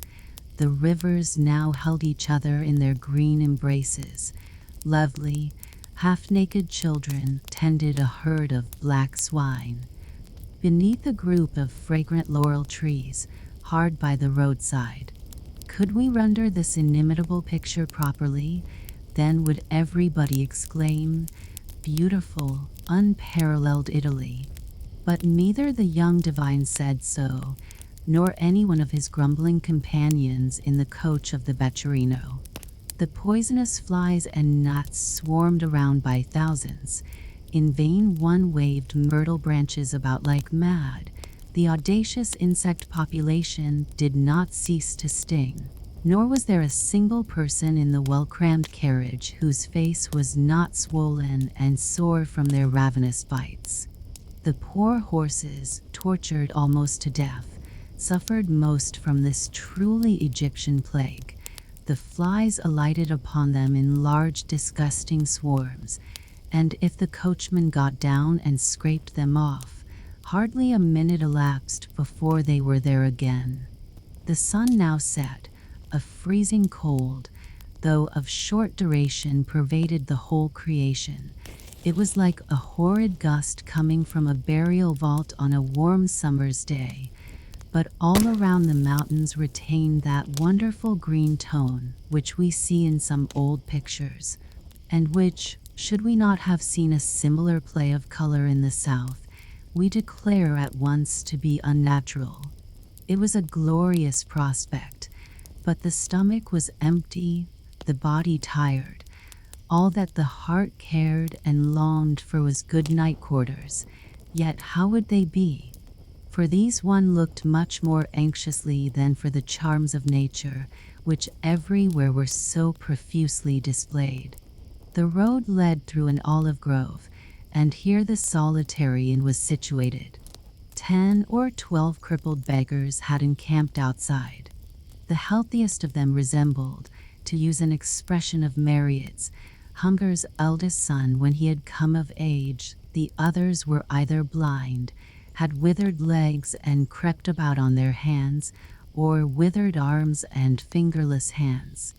the rivers now held each other in their green embraces. Lovely, half-naked children tended a herd of black swine. Beneath a group of fragrant laurel trees, hard by the roadside, could we render this inimitable picture properly, then would everybody exclaim, "Beautiful, unparalleled Italy." But neither the young divine said so, nor any one of his grumbling companions in the coach of the Beccherino. The poisonous flies and gnats swarmed around by thousands. In vain one waved myrtle branches about like mad. The audacious insect population did not cease to sting. Nor was there a single person in the well-crammed carriage whose face was not swollen and sore from their ravenous bites. The poor horses, tortured almost to death, suffered most from this truly Egyptian plague. The flies alighted upon them in large disgusting swarms, and if the coachman got down and scraped them off, hardly a minute elapsed before they were there again. The sun now set. A freezing cold, though of short duration, pervaded the whole creation. It was like a horrid gust coming from a burial vault on a warm summer's day, but all around the mountains retained that wonderful green tone which we see in some old pictures, and which, should we not have seen a similar play of color in the south, we declare at once to be unnatural. It was a glorious prospect, but the stomach was empty, the body tired. All that the heart cared and longed for was good night quarters. Yet how would they be? For these one looked much more anxiously than for the charms of nature, which everywhere were so profusely displayed. The road led through an olive grove, and here the solitary inn was situated. 10 or 12 crippled beggars had encamped outside. The healthiest of them resembled, to use an expression of Marriott's, Hunger's eldest son when he had come of age. The others were either blind, had withered legs and crept about on their hands, or withered arms and fingerless hands.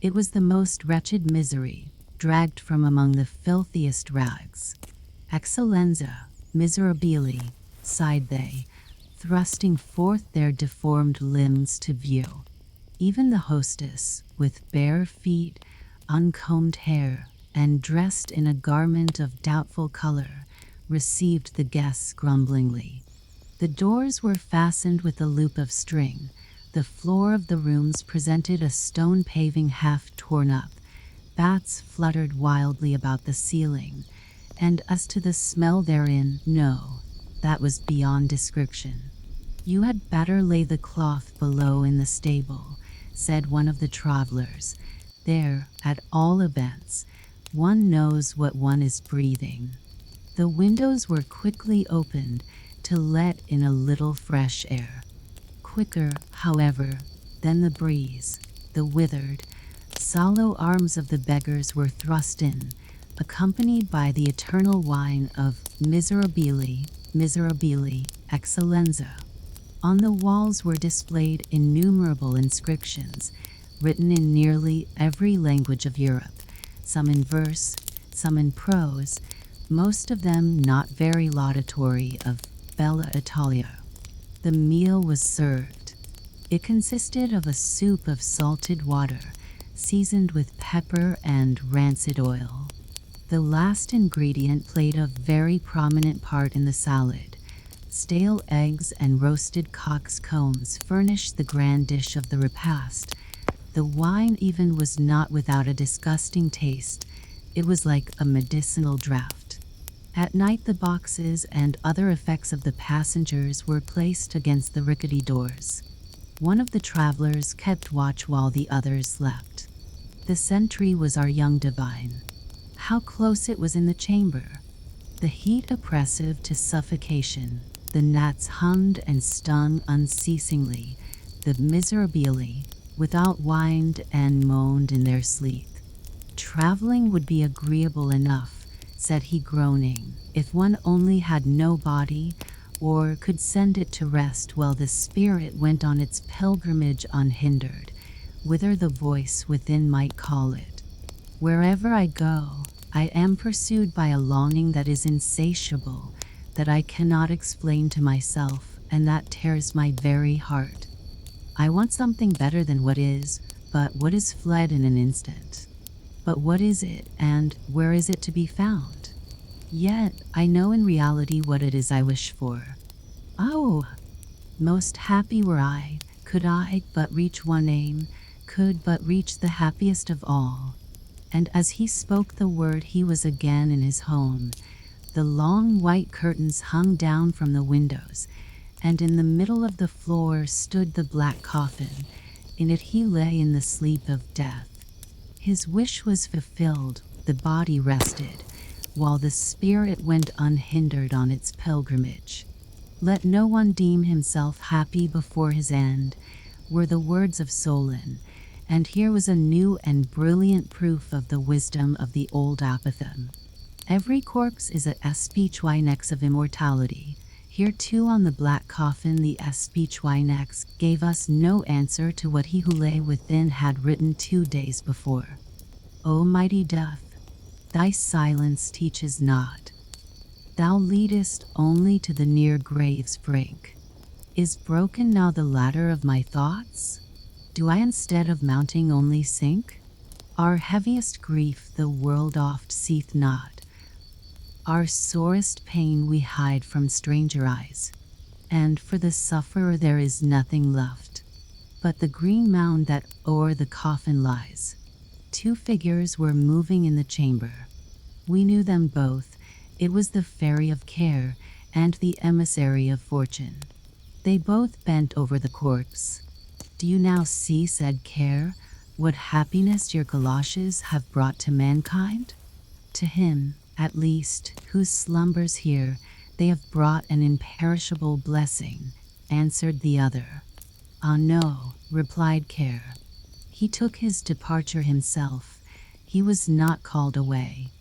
It was the most wretched misery, dragged from among the filthiest rags. "Excellenza, miserabili," sighed they, thrusting forth their deformed limbs to view. Even the hostess, with bare feet, uncombed hair, and dressed in a garment of doubtful color, received the guests grumblingly. The doors were fastened with a loop of string. The floor of the rooms presented a stone paving half torn up. Bats fluttered wildly about the ceiling, and as to the smell therein, no, that was beyond description. "You had better lay the cloth below in the stable," said one of the travelers. "There, at all events, one knows what one is breathing." The windows were quickly opened to let in a little fresh air. Quicker, however, than the breeze, the withered, sallow arms of the beggars were thrust in, accompanied by the eternal whine of "Miserabili, miserabili, excellenza." On the walls were displayed innumerable inscriptions, written in nearly every language of Europe, some in verse, some in prose, most of them not very laudatory of Bella Italia. The meal was served. It consisted of a soup of salted water, seasoned with pepper and rancid oil. The last ingredient played a very prominent part in the salad. Stale eggs and roasted cock's combs furnished the grand dish of the repast. The wine even was not without a disgusting taste. It was like a medicinal draught. At night the boxes and other effects of the passengers were placed against the rickety doors. One of the travelers kept watch while the others slept. The sentry was our young divine. How close it was in the chamber! The heat oppressive to suffocation. The gnats hummed and stung unceasingly. The miserabili, without whined and moaned in their sleep. "Traveling would be agreeable enough," said he, groaning, "if one only had no body, or could send it to rest while the spirit went on its pilgrimage unhindered, whither the voice within might call it. Wherever I go, I am pursued by a longing that is insatiable, that I cannot explain to myself, and that tears my very heart. I want something better than what is, but what is fled in an instant. But what is it, and where is it to be found? Yet I know in reality what it is I wish for. Oh, most happy were I, could I but reach one aim, could but reach the happiest of all." And as he spoke the word he was again in his home. The long white curtains hung down from the windows, and in the middle of the floor stood the black coffin. In it he lay in the sleep of death. His wish was fulfilled, the body rested, while the spirit went unhindered on its pilgrimage. "Let no one deem himself happy before his end," were the words of Solon, and here was a new and brilliant proof of the wisdom of the old apothegm. Every corpse is a speechwinex of immortality. Here too on the black coffin the speechwinex gave us no answer to what he who lay within had written 2 days before. "O mighty death, thy silence teaches not. Thou leadest only to the near grave's brink. Is broken now the ladder of my thoughts? Do I instead of mounting only sink? Our heaviest grief the world oft seeth not. Our sorest pain we hide from stranger eyes, and for the sufferer there is nothing left but the green mound that o'er the coffin lies." 2 figures were moving in the chamber. We knew them both. It was the fairy of care and the emissary of fortune. They both bent over the corpse. "Do you now see," said Care, "what happiness your galoshes have brought to mankind? To him, at least, who slumbers here, they have brought an imperishable blessing," answered the other. "Ah no," replied Care. "He took his departure himself. He was not called away.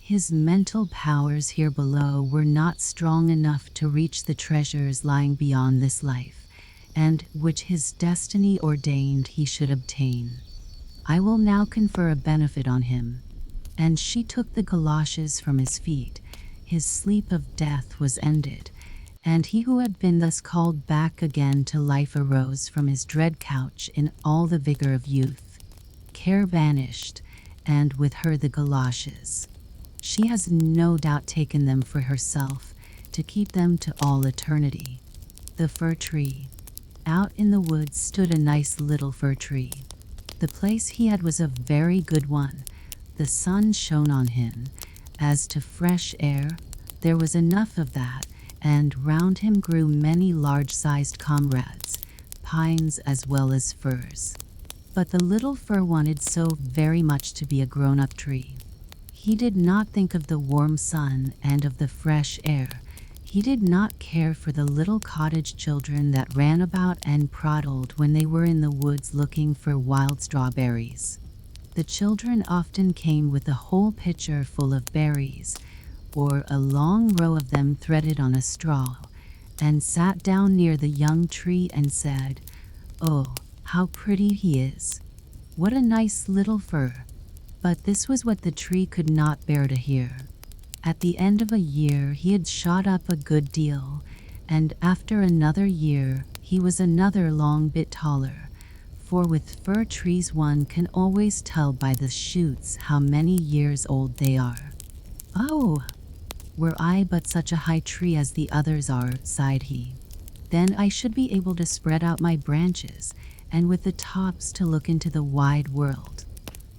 His mental powers here below were not strong enough to reach the treasures lying beyond this life, and which his destiny ordained he should obtain. I will now confer a benefit on him." And she took the galoshes from his feet. His sleep of death was ended, and he who had been thus called back again to life arose from his dread couch in all the vigor of youth. Care vanished, and with her the galoshes. She has no doubt taken them for herself, to keep them to all eternity. The fir tree. Out in the woods stood a nice little fir tree. The place he had was a very good one. The sun shone on him. As to fresh air, there was enough of that, and round him grew many large-sized comrades, pines as well as firs. But the little fir wanted so very much to be a grown-up tree. He did not think of the warm sun and of the fresh air. He did not care for the little cottage children that ran about and prattled when they were in the woods looking for wild strawberries. The children often came with a whole pitcher full of berries, or a long row of them threaded on a straw, and sat down near the young tree and said, "Oh, how pretty he is! What a nice little fir!" But this was what the tree could not bear to hear. At the end of a year he had shot up a good deal, and after another year he was another long bit taller, for with fir trees one can always tell by the shoots how many years old they are. "Oh, were I but such a high tree as the others are," sighed he. "Then I should be able to spread out my branches, and with the tops to look into the wide world.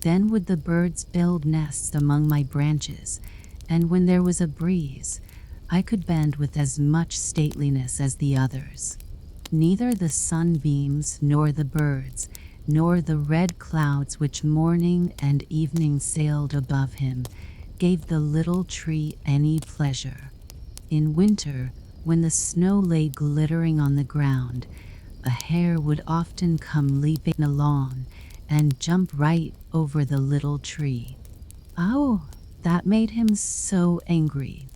Then would the birds build nests among my branches, and when there was a breeze, I could bend with as much stateliness as the others." Neither the sunbeams, nor the birds, nor the red clouds which morning and evening sailed above him, gave the little tree any pleasure. In winter, when the snow lay glittering on the ground, a hare would often come leaping along and jump right over the little tree. Oh, that made him so angry.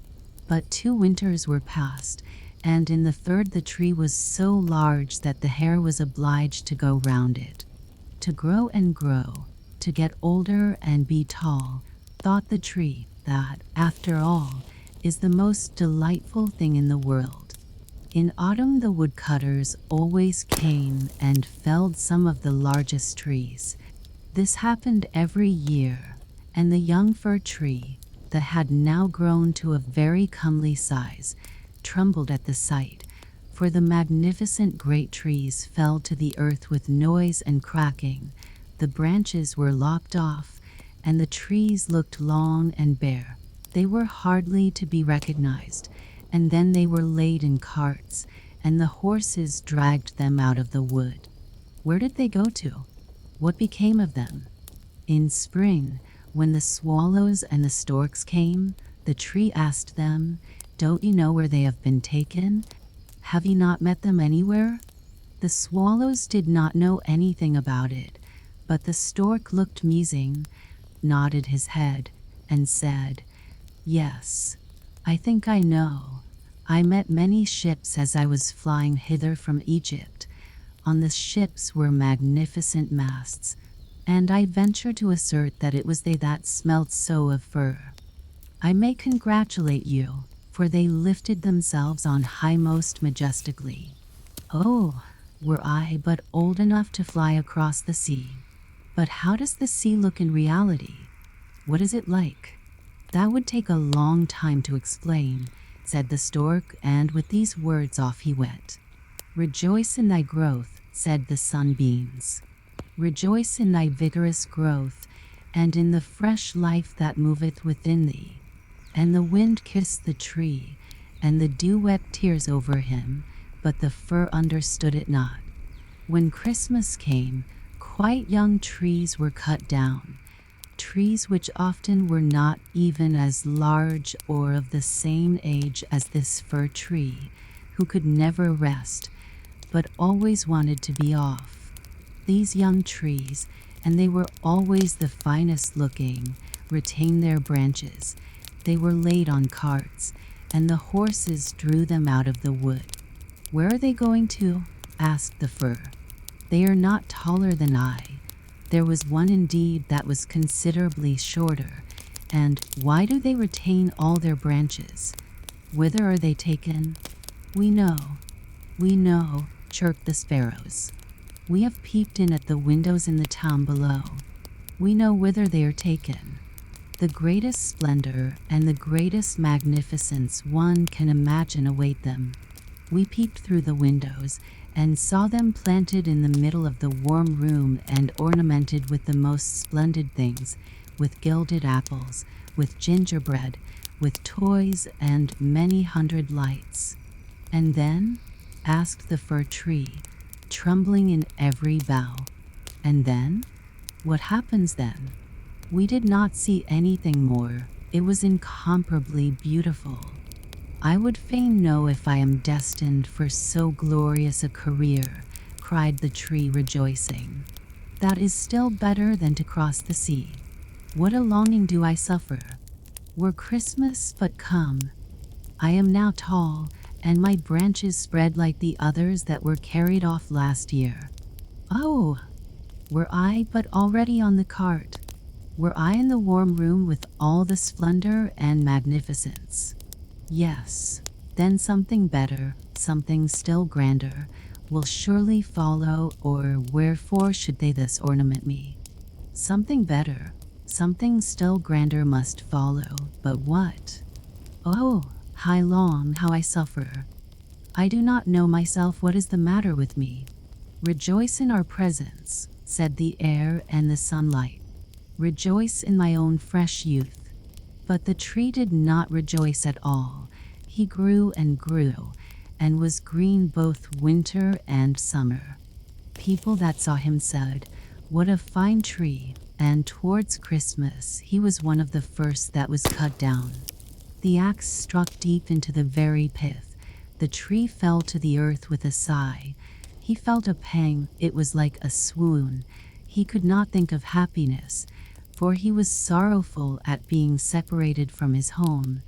But 2 winters were past, and in the third the tree was so large that the hare was obliged to go round it. To grow and grow, to get older and be tall, thought the tree, that, after all, is the most delightful thing in the world. In autumn the woodcutters always came and felled some of the largest trees. This happened every year, and the young fir tree, that had now grown to a very comely size, trembled at the sight, for the magnificent great trees fell to the earth with noise and cracking. The branches were lopped off, and the trees looked long and bare. They were hardly to be recognized, and then they were laid in carts, and the horses dragged them out of the wood. Where did they go to? What became of them? In spring, when the swallows and the storks came, the tree asked them, "Don't you know where they have been taken? Have you not met them anywhere?" The swallows did not know anything about it, but the stork looked musing, nodded his head, and said, "Yes, I think I know. I met many ships as I was flying hither from Egypt. On the ships were magnificent masts, and I venture to assert that it was they that smelt so of fir. I may congratulate you, for they lifted themselves on high most majestically. Oh, were I but old enough to fly across the sea. But how does the sea look in reality? What is it like?" "That would take a long time to explain," said the stork, and with these words off he went. "Rejoice in thy growth," said the sunbeams. "Rejoice in thy vigorous growth, and in the fresh life that moveth within thee." And the wind kissed the tree, and the dew wept tears over him, but the fir understood it not. When Christmas came, quite young trees were cut down, trees which often were not even as large or of the same age as this fir tree, who could never rest, but always wanted to be off. These young trees, and they were always the finest looking, retained their branches. They were laid on carts, and the horses drew them out of the wood. "Where are they going to?" asked the fir. "They are not taller than I. There was one indeed that was considerably shorter. And why do they retain all their branches? Whither are they taken?" We know, chirped the sparrows. "We have peeped in at the windows in the town below. We know whither they are taken. The greatest splendor and the greatest magnificence one can imagine await them. We peeked through the windows and saw them planted in the middle of the warm room and ornamented with the most splendid things, with gilded apples, with gingerbread, with toys and many hundred lights. And then? Asked the fir tree, trembling in every bough. And then? What happens then? We did not see anything more. It was incomparably beautiful. I would fain know if I am destined for so glorious a career, cried the tree, rejoicing. That is still better than to cross the sea. What a longing do I suffer! Were Christmas but come! I am now tall, and my branches spread like the others that were carried off last year. Oh! Were I but already on the cart! Were I in the warm room with all the splendor and magnificence! Yes, then something better, something still grander, will surely follow, or wherefore should they thus ornament me? Something better, something still grander must follow, but what? Oh, how long, how I suffer! I do not know myself what is the matter with me. Rejoice in our presence, said the air and the sunlight. Rejoice in my own fresh youth. But the tree did not rejoice at all. He grew and was green both winter and summer. People that saw him said, "What a fine tree," and towards Christmas he was one of the first that was cut down. The axe struck deep into the very pith. The tree fell to the earth with a sigh. He felt a pang, it was like a swoon. He could not think of happiness, for he was sorrowful at being separated from his home,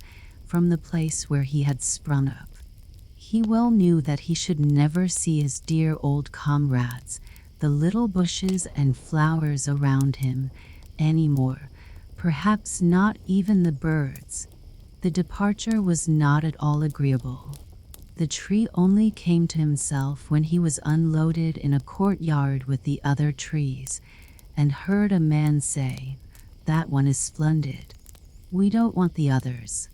from the place where he had sprung up. He well knew that he should never see his dear old comrades, the little bushes and flowers around him, any more, perhaps not even the birds. The departure was not at all agreeable. The tree only came to himself when he was unloaded in a courtyard with the other trees, and heard a man say, "That one is splendid. We don't want the others."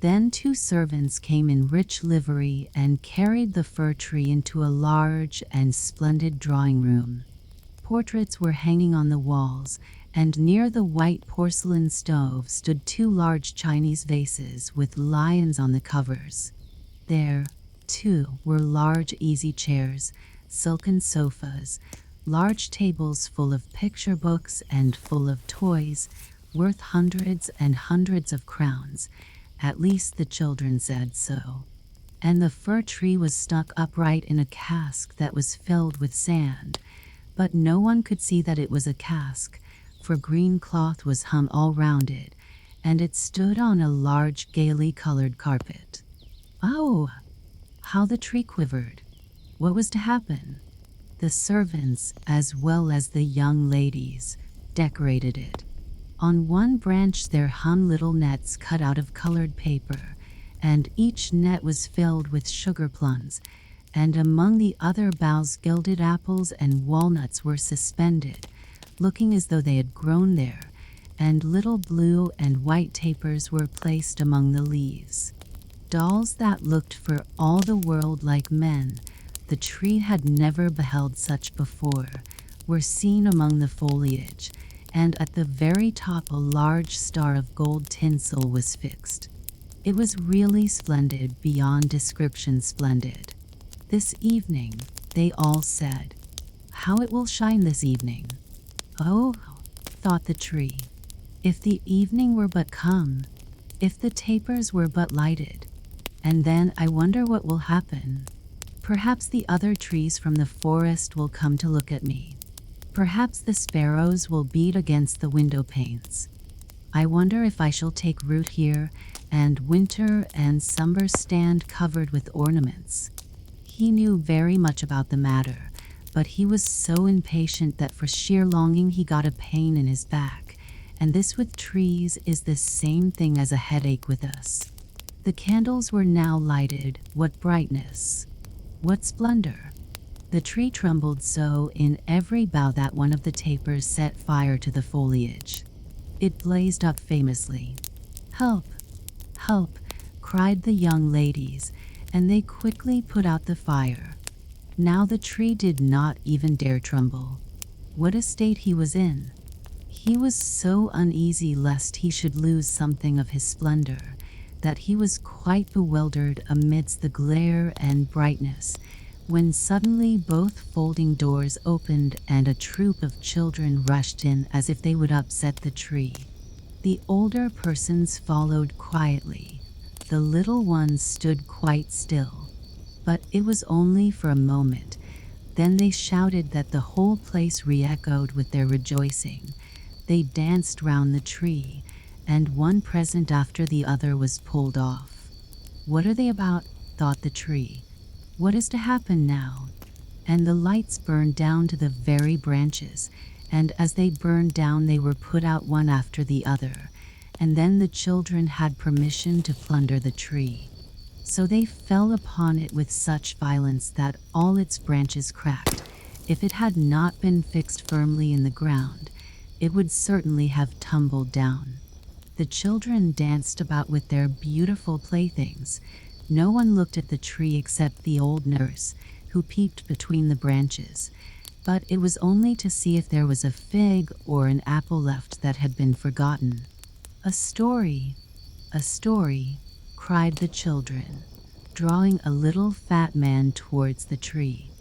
Then 2 servants came in rich livery and carried the fir tree into a large and splendid drawing room. Portraits were hanging on the walls, and near the white porcelain stove stood 2 large Chinese vases with lions on the covers. There, too, were large easy chairs, silken sofas, large tables full of picture books and full of toys, worth hundreds and hundreds of crowns. At least the children said so. And the fir tree was stuck upright in a cask that was filled with sand, but no one could see that it was a cask, for green cloth was hung all round it, and it stood on a large gaily colored carpet. Oh! How the tree quivered! What was to happen? The servants, as well as the young ladies, decorated it. On one branch there hung little nets cut out of colored paper, and each net was filled with sugar plums, and among the other boughs gilded apples and walnuts were suspended, looking as though they had grown there, and little blue and white tapers were placed among the leaves. Dolls that looked for all the world like men, the tree had never beheld such before, were seen among the foliage, and at the very top a large star of gold tinsel was fixed. It was really splendid, beyond description splendid. This evening, they all said, "How it will shine this evening!" Oh, thought the tree, if the evening were but come, if the tapers were but lighted, and then I wonder what will happen. Perhaps the other trees from the forest will come to look at me. Perhaps the sparrows will beat against the window panes. I wonder if I shall take root here, and winter and summer stand covered with ornaments. He knew very much about the matter, but he was so impatient that for sheer longing he got a pain in his back, and this with trees is the same thing as a headache with us. The candles were now lighted. What brightness! What splendor! The tree trembled so in every bough that one of the tapers set fire to the foliage. It blazed up famously. "Help! Help!" cried the young ladies, and they quickly put out the fire. Now the tree did not even dare tremble. What a state he was in! He was so uneasy lest he should lose something of his splendor, that he was quite bewildered amidst the glare and brightness, when suddenly both folding doors opened and a troop of children rushed in as if they would upset the tree. The older persons followed quietly. The little ones stood quite still. But it was only for a moment. Then they shouted that the whole place re-echoed with their rejoicing. They danced round the tree, and one present after the other was pulled off. "What are they about?" thought the tree. "What is to happen now?" And the lights burned down to the very branches, and as they burned down they were put out one after the other, and then the children had permission to plunder the tree. So they fell upon it with such violence that all its branches cracked. If it had not been fixed firmly in the ground, it would certainly have tumbled down. The children danced about with their beautiful playthings. No one looked at the tree except the old nurse, who peeped between the branches. But it was only to see if there was a fig or an apple left that had been forgotten. "A story! A story!" cried the children, drawing a little fat man towards the tree.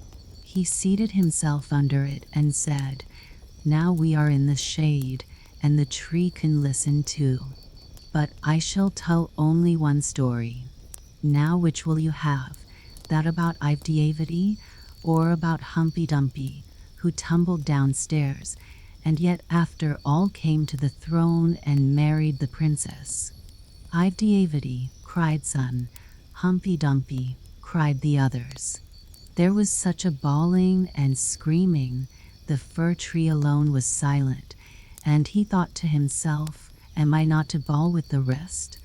He seated himself under it and said, "Now we are in the shade, and the tree can listen too. But I shall tell only one story. Now which will you have? That about Ivediavidi, or about Humpy Dumpy, who tumbled downstairs, and yet after all came to the throne and married the princess?" "Ivediavidi," cried some. "Humpy Dumpy," cried the others. There was such a bawling and screaming. The fir tree alone was silent, and he thought to himself, "Am I not to bawl with the rest?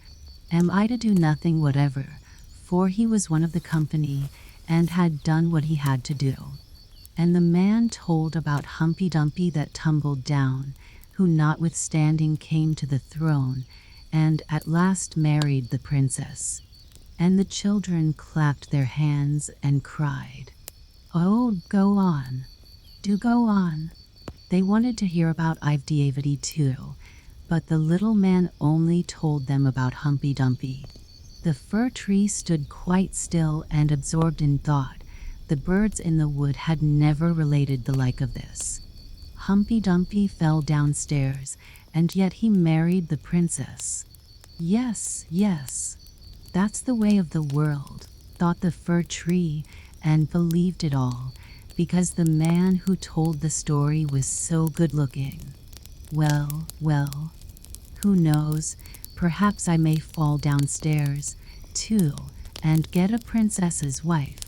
Am I to do nothing whatever?" For he was one of the company, and had done what he had to do. And the man told about Humpy Dumpy that tumbled down, who notwithstanding came to the throne, and at last married the princess. And the children clapped their hands and cried, "Oh, go on! Do go on!" They wanted to hear about Ivediavidi too, but the little man only told them about Humpy Dumpy. The fir tree stood quite still and absorbed in thought. The birds in the wood had never related the like of this. Humpy Dumpy fell downstairs, and yet he married the princess. Yes, yes, that's the way of the world, thought the fir tree, and believed it all, because the man who told the story was so good-looking. Well, well, who knows, perhaps I may fall downstairs, too, and get a princess's wife.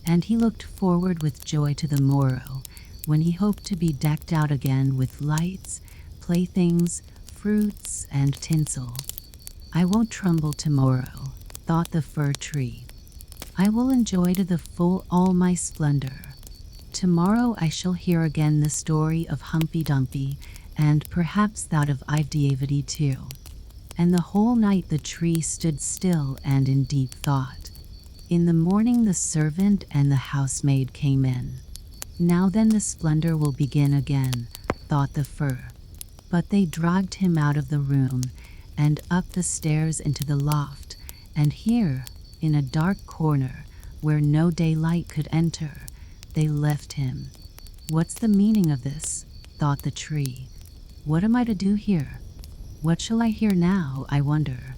And he looked forward with joy to the morrow, when he hoped to be decked out again with lights, playthings, fruits, and tinsel. "I won't tremble tomorrow," thought the fir tree. "I will enjoy to the full all my splendor. Tomorrow I shall hear again the story of Humpy Dumpy, and perhaps that of Ivediavidi too." And the whole night the tree stood still and in deep thought. In the morning the servant and the housemaid came in. "Now then the splendor will begin again," thought the fir. But they dragged him out of the room, and up the stairs into the loft, and here, in a dark corner, where no daylight could enter, they left him. "What's the meaning of this?" thought the tree. "What am I to do here? What shall I hear now, I wonder?"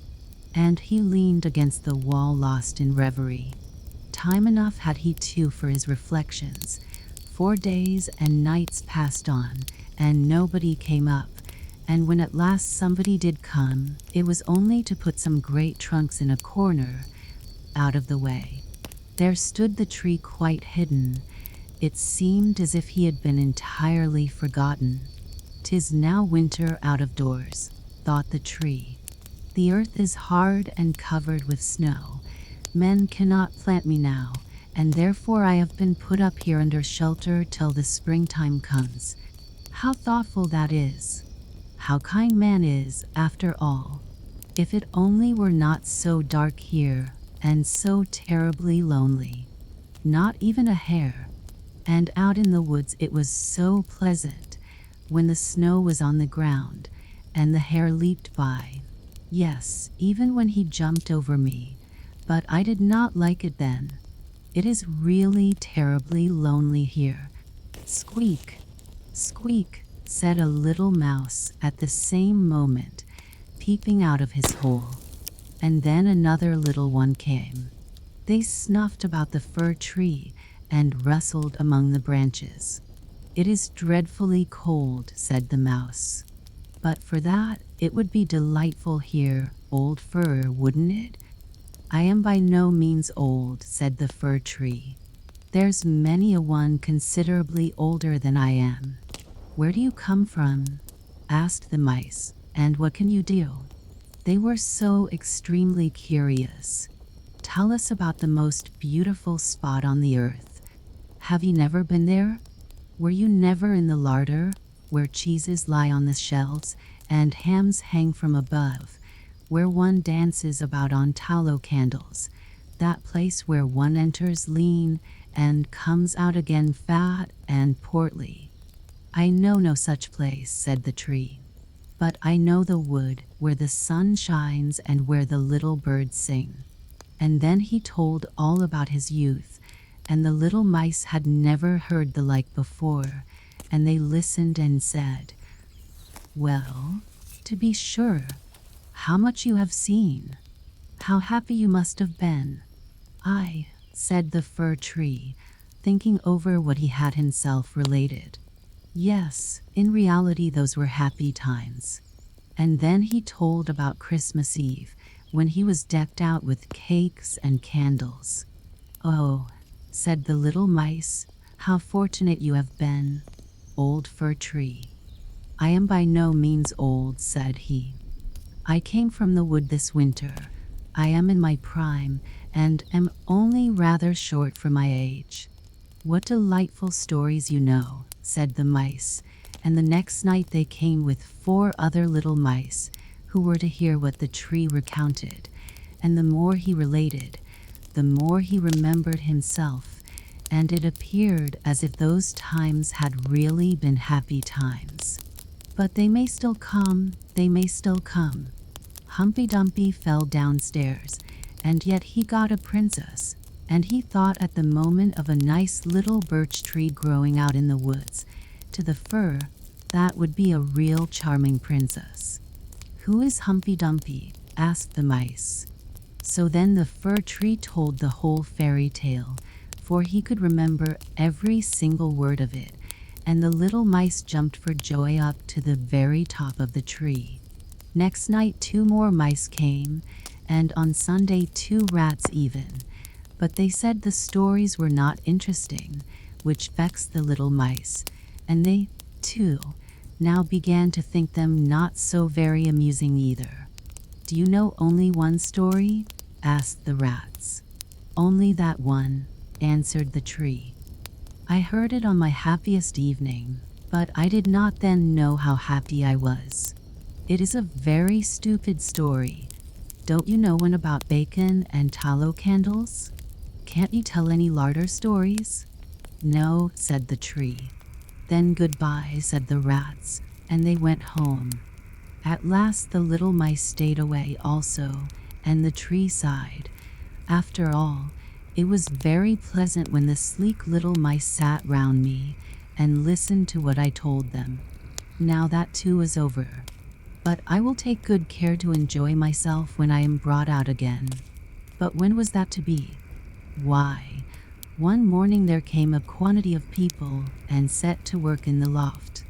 And he leaned against the wall lost in reverie. Time enough had he too for his reflections. 4 days and nights passed on, and nobody came up, and when at last somebody did come, it was only to put some great trunks in a corner, out of the way. There stood the tree quite hidden. It seemed as if he had been entirely forgotten. "'Tis now winter out of doors," thought the tree. "The earth is hard and covered with snow. Men cannot plant me now, and therefore I have been put up here under shelter till the springtime comes. How thoughtful that is! how kind man is, after all. If it only were not so dark here, and so terribly lonely. Not even a hare. And out in the woods it was so pleasant, when the snow was on the ground, and the hare leaped by. Yes, even when he jumped over me, but I did not like it then. It is really terribly lonely here. Squeak, squeak, said a little mouse at the same moment, peeping out of his hole. And then another little one came. They snuffed about the fir tree and rustled among the branches. It is dreadfully cold, said the mouse. But for that, it would be delightful here, old fir, wouldn't it? I am by no means old, said the fir tree. There's many a one considerably older than I am. Where do you come from? Asked the mice, and what can you do? They were so extremely curious. Tell us about the most beautiful spot on the earth. Have you never been there? Were you never in the larder, where cheeses lie on the shelves and hams hang from above, where one dances about on tallow candles, that place where one enters lean and comes out again fat and portly? I know no such place, said the tree. But I know the wood where the sun shines and where the little birds sing. And then he told all about his youth, and the little mice had never heard the like before, and they listened and said, "Well, to be sure, how much you have seen! How happy you must have been!" "Aye," said the fir tree, thinking over what he had himself related. "Yes, in reality those were happy times." And then he told about Christmas Eve, when he was decked out with cakes and candles. "Oh," said the little mice, "how fortunate you have been, old fir tree." "I am by no means old," said he. "I came from the wood this winter. I am in my prime, and am only rather short for my age." "What delightful stories you know," said the mice, and the next night they came with 4 other little mice, who were to hear what the tree recounted, and the more he related, the more he remembered himself, and it appeared as if those times had really been happy times. "But they may still come, they may still come. Humpy Dumpy fell downstairs, and yet he got a princess, and he thought at the moment of a nice little birch tree growing out in the woods. To the fir, that would be a real charming princess." "Who is Humpy Dumpy?" asked the mice. So then the fir tree told the whole fairy tale, for he could remember every single word of it, and the little mice jumped for joy up to the very top of the tree. Next night 2 more mice came, and on Sunday 2 rats even, but they said the stories were not interesting, which vexed the little mice, and they, too, now began to think them not so very amusing either. "Do you know only one story?" asked the rats. "Only that one," answered the tree. "I heard it on my happiest evening, but I did not then know how happy I was. It is a very stupid story. Don't you know one about bacon and tallow candles? Can't you tell any larder stories?" "No," said the tree. "Then goodbye," said the rats, and they went home. At last the little mice stayed away also, and the tree sighed. After all, it was very pleasant when the sleek little mice sat round me and listened to what I told them. Now that too is over. But I will take good care to enjoy myself when I am brought out again." But when was that to be? Why, one morning there came a quantity of people and set to work in the loft.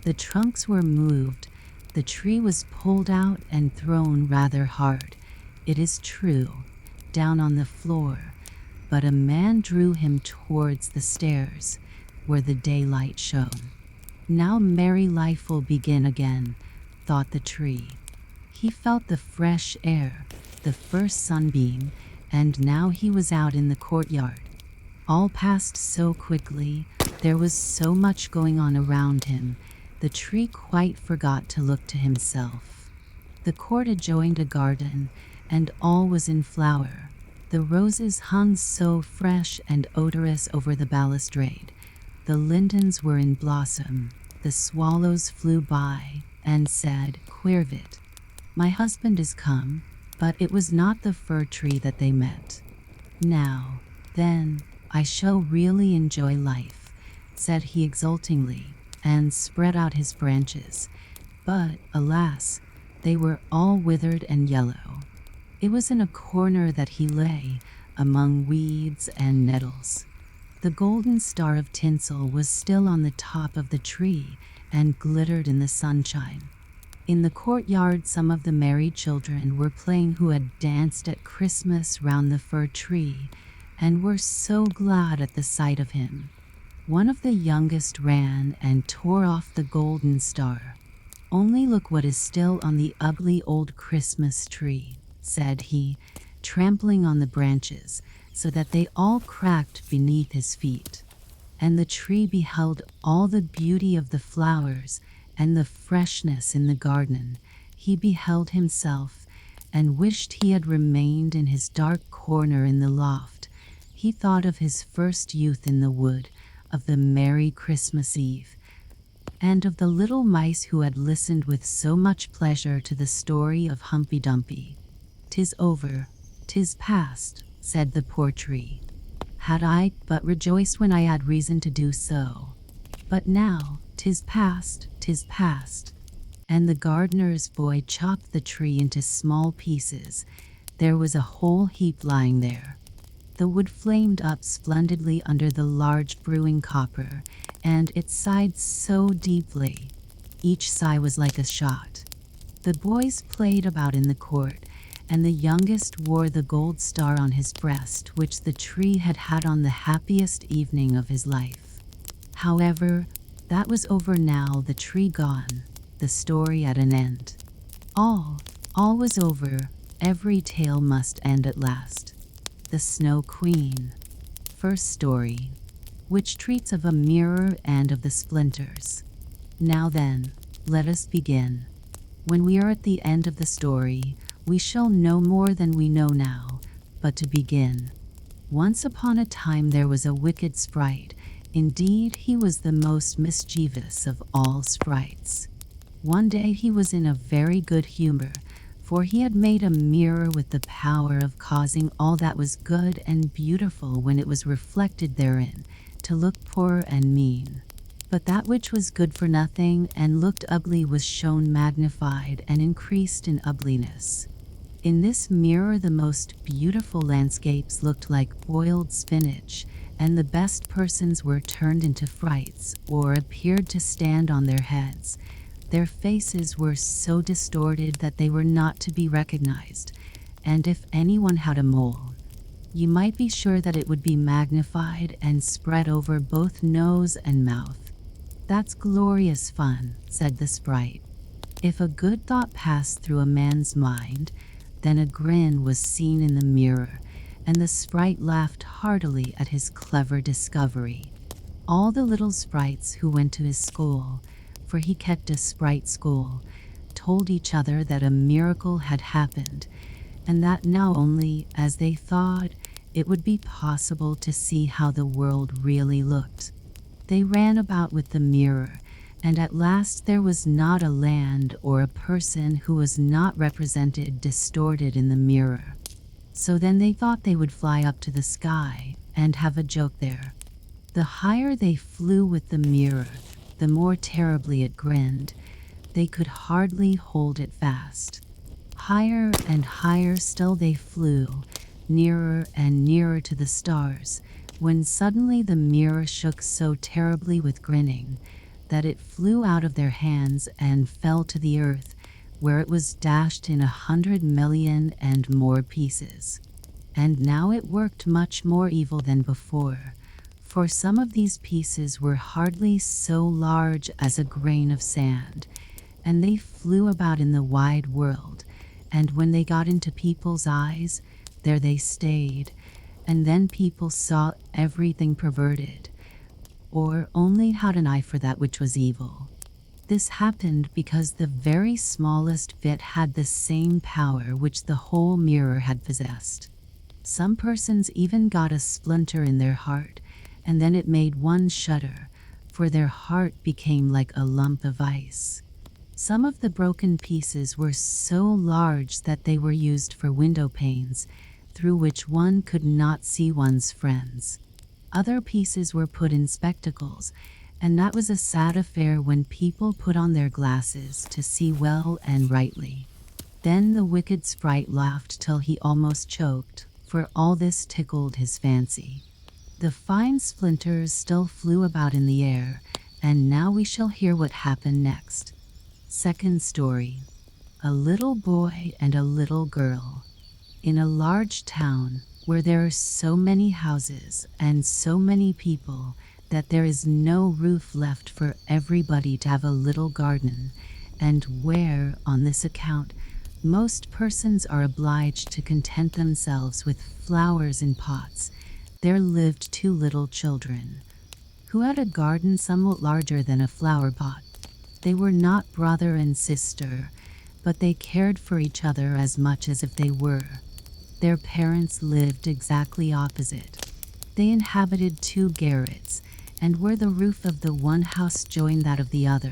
The trunks were moved, the tree was pulled out and thrown rather hard, it is true, down on the floor, but a man drew him towards the stairs, where the daylight shone. "Now merry life will begin again," thought the tree. He felt the fresh air, the first sunbeam, and now he was out in the courtyard. All passed so quickly, there was so much going on around him, the tree quite forgot to look to himself. The court adjoined a garden, and all was in flower. The roses hung so fresh and odorous over the balustrade. The lindens were in blossom. The swallows flew by and said, "Quirvit, my husband is come," but it was not the fir tree that they met. "Now, then, I shall really enjoy life," said he exultingly, and spread out his branches. But, alas, they were all withered and yellow. It was in a corner that he lay, among weeds and nettles. The golden star of tinsel was still on the top of the tree and glittered in the sunshine. In the courtyard, some of the merry children were playing who had danced at Christmas round the fir tree, and were so glad at the sight of him. One of the youngest ran and tore off the golden star. "Only look what is still on the ugly old Christmas tree," said he, trampling on the branches so that they all cracked beneath his feet. And the tree beheld all the beauty of the flowers and the freshness in the garden. He beheld himself and wished he had remained in his dark corner in the loft. He thought of his first youth in the wood, of the merry Christmas Eve, and of the little mice who had listened with so much pleasure to the story of Humpy Dumpy. "'Tis over, 'tis past," said the poor tree. "Had I but rejoiced when I had reason to do so. But now, 'tis past, 'tis past." And the gardener's boy chopped the tree into small pieces. There was a whole heap lying there. The wood flamed up splendidly under the large brewing copper, and it sighed so deeply. Each sigh was like a shot. The boys played about in the court, and the youngest wore the gold star on his breast, which the tree had had on the happiest evening of his life. However, that was over now, the tree gone, the story at an end. All was over. Every tale must end at last. The Snow Queen. First story, which treats of a mirror and of the splinters. Now then, let us begin. When we are at the end of the story, we shall know more than we know now. But to begin, once upon a time there was a wicked sprite. Indeed, he was the most mischievous of all sprites. One day he was in a very good humor, for he had made a mirror with the power of causing all that was good and beautiful when it was reflected therein to look poor and mean. But that which was good for nothing and looked ugly was shown magnified and increased in ugliness. In this mirror the most beautiful landscapes looked like boiled spinach, and the best persons were turned into frights or appeared to stand on their heads. Their faces were so distorted that they were not to be recognized, and if anyone had a mole, you might be sure that it would be magnified and spread over both nose and mouth. "That's glorious fun," said the sprite. If a good thought passed through a man's mind, then a grin was seen in the mirror, and the sprite laughed heartily at his clever discovery. All the little sprites who went to his school, for he kept a sprite school, told each other that a miracle had happened, and that now only, as they thought, it would be possible to see how the world really looked. They ran about with the mirror, and at last there was not a land or a person who was not represented distorted in the mirror. So then they thought they would fly up to the sky and have a joke there. The higher they flew with the mirror, the more terribly it grinned. They could hardly hold it fast. Higher and higher still they flew, nearer and nearer to the stars, when suddenly the mirror shook so terribly with grinning that it flew out of their hands and fell to the earth, where it was dashed in 100 million and more pieces. And now it worked much more evil than before, for some of these pieces were hardly so large as a grain of sand, and they flew about in the wide world, and when they got into people's eyes, there they stayed, and then people saw everything perverted, or only had an eye for that which was evil. This happened because the very smallest bit had the same power which the whole mirror had possessed. Some persons even got a splinter in their heart, and then it made one shudder, for their heart became like a lump of ice. Some of the broken pieces were so large that they were used for window panes, through which one could not see one's friends. Other pieces were put in spectacles, and that was a sad affair when people put on their glasses to see well and rightly. Then the wicked sprite laughed till he almost choked, for all this tickled his fancy. The fine splinters still flew about in the air, and now we shall hear what happened next. Second story. A little boy and a little girl. In a large town, where there are so many houses and so many people that there is no roof left for everybody to have a little garden, and where, on this account, most persons are obliged to content themselves with flowers in pots, there lived two little children, who had a garden somewhat larger than a flower pot. They were not brother and sister, but they cared for each other as much as if they were. Their parents lived exactly opposite. They inhabited two garrets, and where the roof of the one house joined that of the other,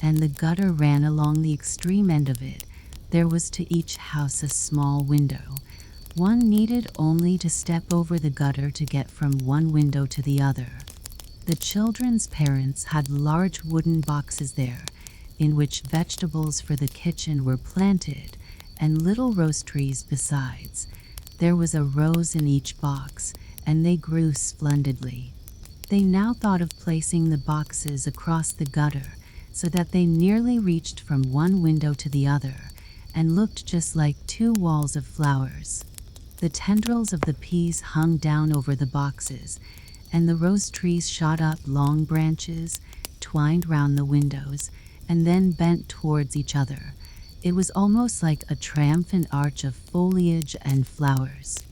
and the gutter ran along the extreme end of it, there was to each house a small window. One needed only to step over the gutter to get from one window to the other. The children's parents had large wooden boxes there, in which vegetables for the kitchen were planted, and little rose trees besides. There was a rose in each box, and they grew splendidly. They now thought of placing the boxes across the gutter, so that they nearly reached from one window to the other, and looked just like two walls of flowers. The tendrils of the peas hung down over the boxes, and the rose trees shot up long branches, twined round the windows, and then bent towards each other. It was almost like a triumphant arch of foliage and flowers.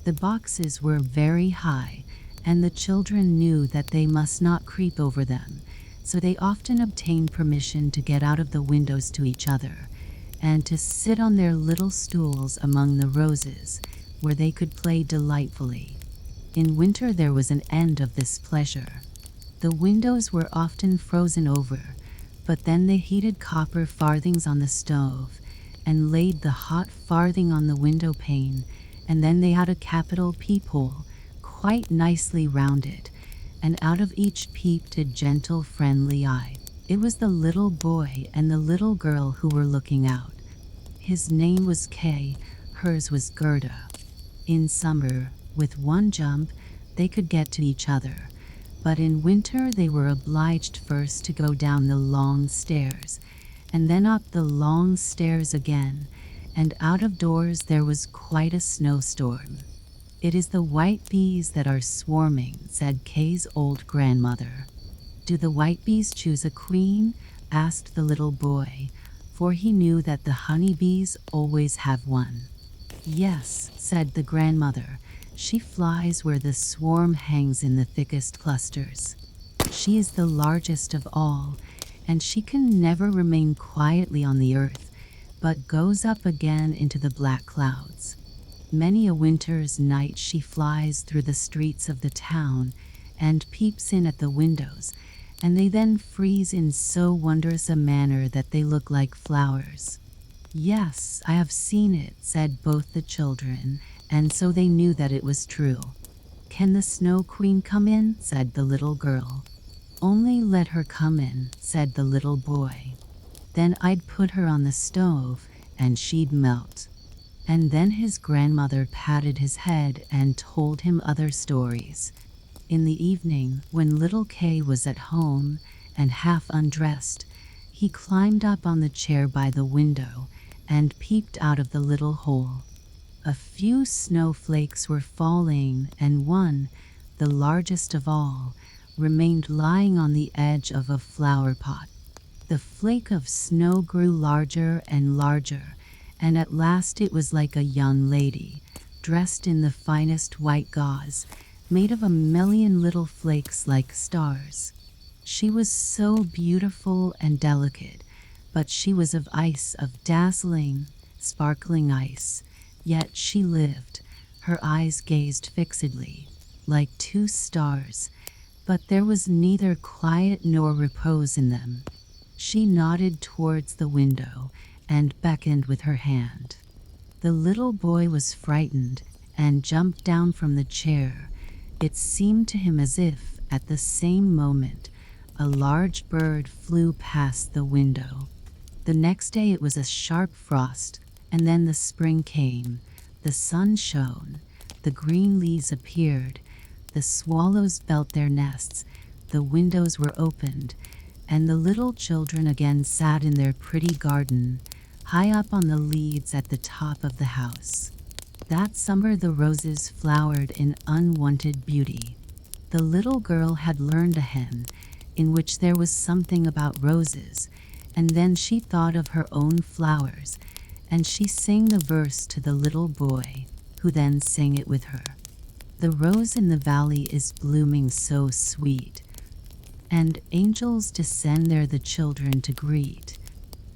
The boxes were very high, and the children knew that they must not creep over them, so they often obtained permission to get out of the windows to each other, and to sit on their little stools among the roses, where they could play delightfully. In winter there was an end of this pleasure. The windows were often frozen over, but then they heated copper farthings on the stove, and laid the hot farthing on the window pane, and then they had a capital peephole, quite nicely rounded, and out of each peeped a gentle, friendly eye. It was the little boy and the little girl who were looking out. His name was Kay, hers was Gerda. In summer, with one jump, they could get to each other, but in winter they were obliged first to go down the long stairs, and then up the long stairs again, and out of doors there was quite a snowstorm. "It is the white bees that are swarming," said Kay's old grandmother. "Do the white bees choose a queen?" asked the little boy, for he knew that the honey bees always have one. "Yes," said the grandmother, "she flies where the swarm hangs in the thickest clusters. She is the largest of all, and she can never remain quietly on the earth, but goes up again into the black clouds. Many a winter's night she flies through the streets of the town and peeps in at the windows, and they then freeze in so wondrous a manner that they look like flowers." "Yes, I have seen it," said both the children, and so they knew that it was true. "Can the Snow Queen come in?" said the little girl. "Only let her come in," said the little boy. "Then I'd put her on the stove, and she'd melt." And then his grandmother patted his head and told him other stories. In the evening, when little Kay was at home and half undressed, he climbed up on the chair by the window and peeped out of the little hole. A few snowflakes were falling, and one, the largest of all, remained lying on the edge of a flower pot. The flake of snow grew larger and larger, and at last it was like a young lady, dressed in the finest white gauze, made of a million little flakes like stars. She was so beautiful and delicate, but she was of ice, of dazzling, sparkling ice. Yet she lived. Her eyes gazed fixedly, like two stars, but there was neither quiet nor repose in them. She nodded towards the window and beckoned with her hand. The little boy was frightened and jumped down from the chair. It seemed to him as if, at the same moment, a large bird flew past the window. The next day it was a sharp frost, and then the spring came. The sun shone, the green leaves appeared, the swallows built their nests, the windows were opened, and the little children again sat in their pretty garden, high up on the leads at the top of the house. That summer the roses flowered in unwanted beauty. The little girl had learned a hymn in which there was something about roses, and then she thought of her own flowers, and she sang the verse to the little boy, who then sang it with her. The rose in the valley is blooming so sweet, and angels descend there the children to greet.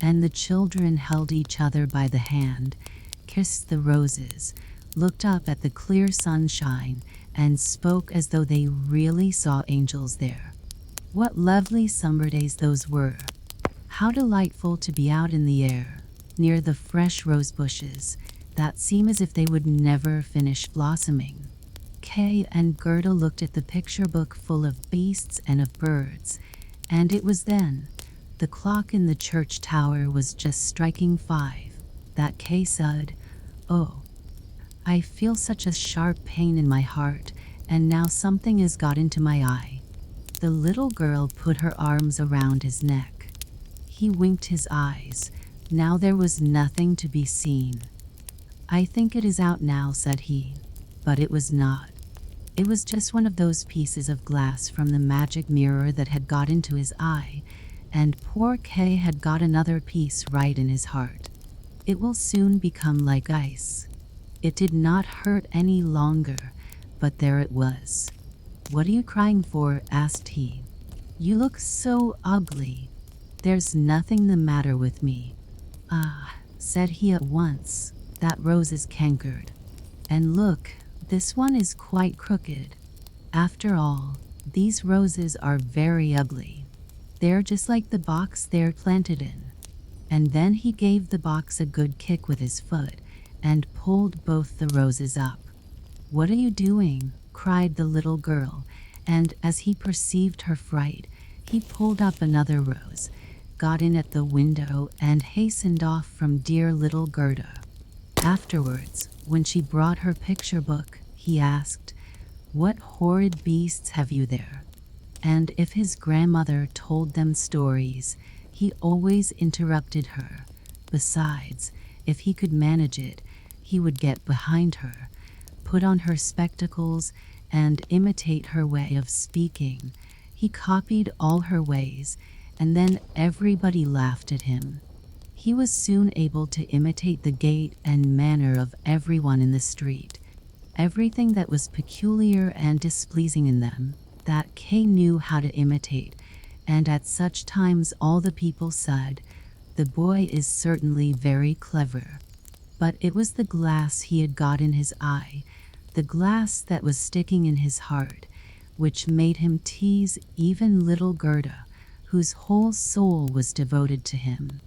And the children held each other by the hand, kissed the roses, looked up at the clear sunshine, and spoke as though they really saw angels there. What lovely summer days those were! How delightful to be out in the air, near the fresh rose bushes, that seem as if they would never finish blossoming. Kay and Gerda looked at the picture book full of beasts and of birds, and it was then, the clock in the church tower was just striking 5, that Kay said, "Oh, I feel such a sharp pain in my heart, and now something has got into my eye." The little girl put her arms around his neck. He winked his eyes. Now there was nothing to be seen. "I think it is out now," said he, but it was not. It was just one of those pieces of glass from the magic mirror that had got into his eye, and poor Kay had got another piece right in his heart. It will soon become like ice. It did not hurt any longer, but there it was. "What are you crying for?" asked he. "You look so ugly." "There's nothing the matter with me." "Ah," said he at once, "that rose is cankered. And look, this one is quite crooked. After all, these roses are very ugly. They're just like the box they're planted in." And then he gave the box a good kick with his foot and pulled both the roses up. "What are you doing?" cried the little girl, and as he perceived her fright, he pulled up another rose, got in at the window, and hastened off from dear little Gerda. Afterwards, when she brought her picture book, he asked, "What horrid beasts have you there?" And if his grandmother told them stories, he always interrupted her. Besides, if he could manage it, he would get behind her, put on her spectacles, and imitate her way of speaking. He copied all her ways, and then everybody laughed at him. He was soon able to imitate the gait and manner of everyone in the street. Everything that was peculiar and displeasing in them, that Kay knew how to imitate, and at such times all the people said, "The boy is certainly very clever." But it was the glass he had got in his eye, the glass that was sticking in his heart, which made him tease even little Gerda, whose whole soul was devoted to him.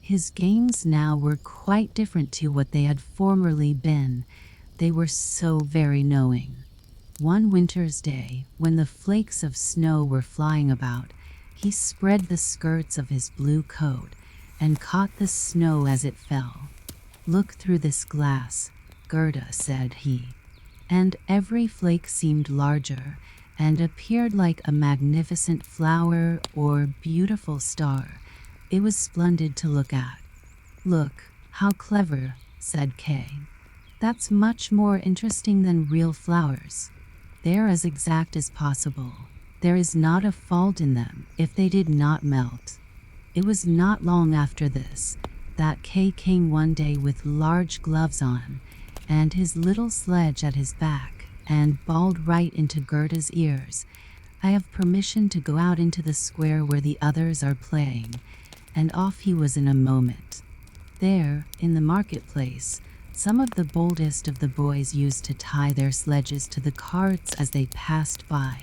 His games now were quite different to what they had formerly been. They were so very knowing. One winter's day, when the flakes of snow were flying about, he spread the skirts of his blue coat and caught the snow as it fell. "Look through this glass," Gerda said he. And every flake seemed larger and appeared like a magnificent flower or beautiful star. It was splendid to look at. "Look, how clever," said Kay. "That's much more interesting than real flowers. They're as exact as possible. There is not a fault in them if they did not melt." It was not long after this that Kay came one day with large gloves on and his little sledge at his back and bawled right into Gerda's ears, I have permission to go out into the square where the others are playing," and off he was in a moment. There, in the marketplace, some of the boldest of the boys used to tie their sledges to the carts as they passed by,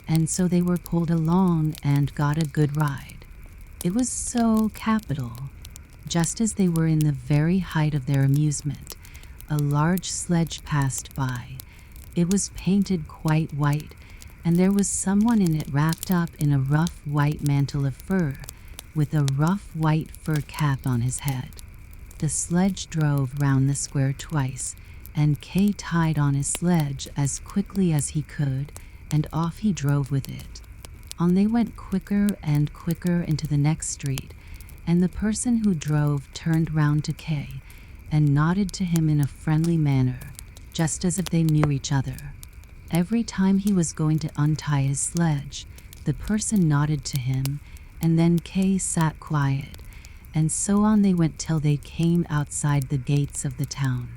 and so they were pulled along and got a good ride. It was so capital. Just as they were in the very height of their amusement, a large sledge passed by. It was painted quite white, and there was someone in it wrapped up in a rough white mantle of fur, with a rough white fur cap on his head. The sledge drove round the square twice, and Kay tied on his sledge as quickly as he could, and off he drove with it. On they went quicker and quicker into the next street, and the person who drove turned round to Kay and nodded to him in a friendly manner, just as if they knew each other. Every time he was going to untie his sledge, the person nodded to him, and then Kay sat quiet, and so on they went till they came outside the gates of the town.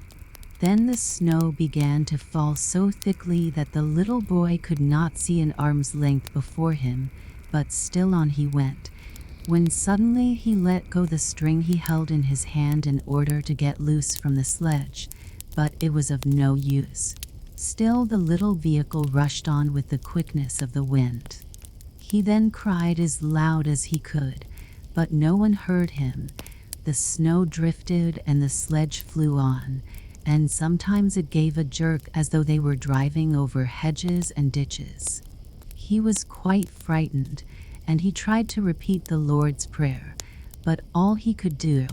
Then the snow began to fall so thickly that the little boy could not see an arm's length before him, but still on he went, when suddenly he let go the string he held in his hand in order to get loose from the sledge, but it was of no use. Still the little vehicle rushed on with the quickness of the wind. He then cried as loud as he could, but no one heard him. The snow drifted and the sledge flew on, and sometimes it gave a jerk as though they were driving over hedges and ditches. He was quite frightened, and he tried to repeat the Lord's Prayer, but all he could do,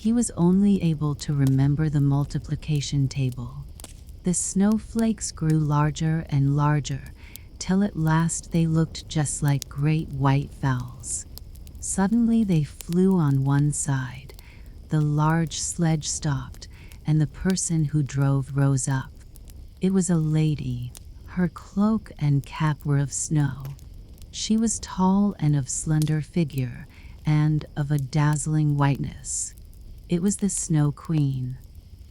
he was only able to remember the multiplication table. The snowflakes grew larger and larger, till at last they looked just like great white fowls. Suddenly they flew on one side. The large sledge stopped, and the person who drove rose up. It was a lady. Her cloak and cap were of snow. She was tall and of slender figure, and of a dazzling whiteness. It was the Snow Queen.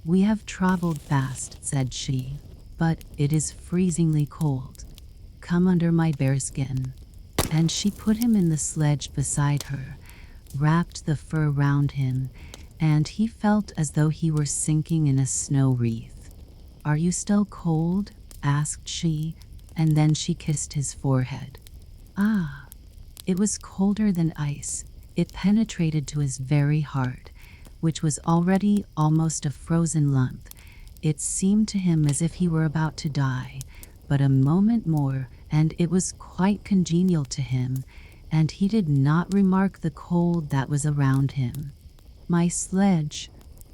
"We have traveled fast," said she, "but it is freezingly cold. Come under my bearskin." And she put him in the sledge beside her, wrapped the fur round him, and he felt as though he were sinking in a snow wreath. "Are you still cold?" asked she, and then she kissed his forehead. Ah, it was colder than ice. It penetrated to his very heart, which was already almost a frozen lump. It seemed to him as if he were about to die, but a moment more, and it was quite congenial to him, and he did not remark the cold that was around him. "My sledge.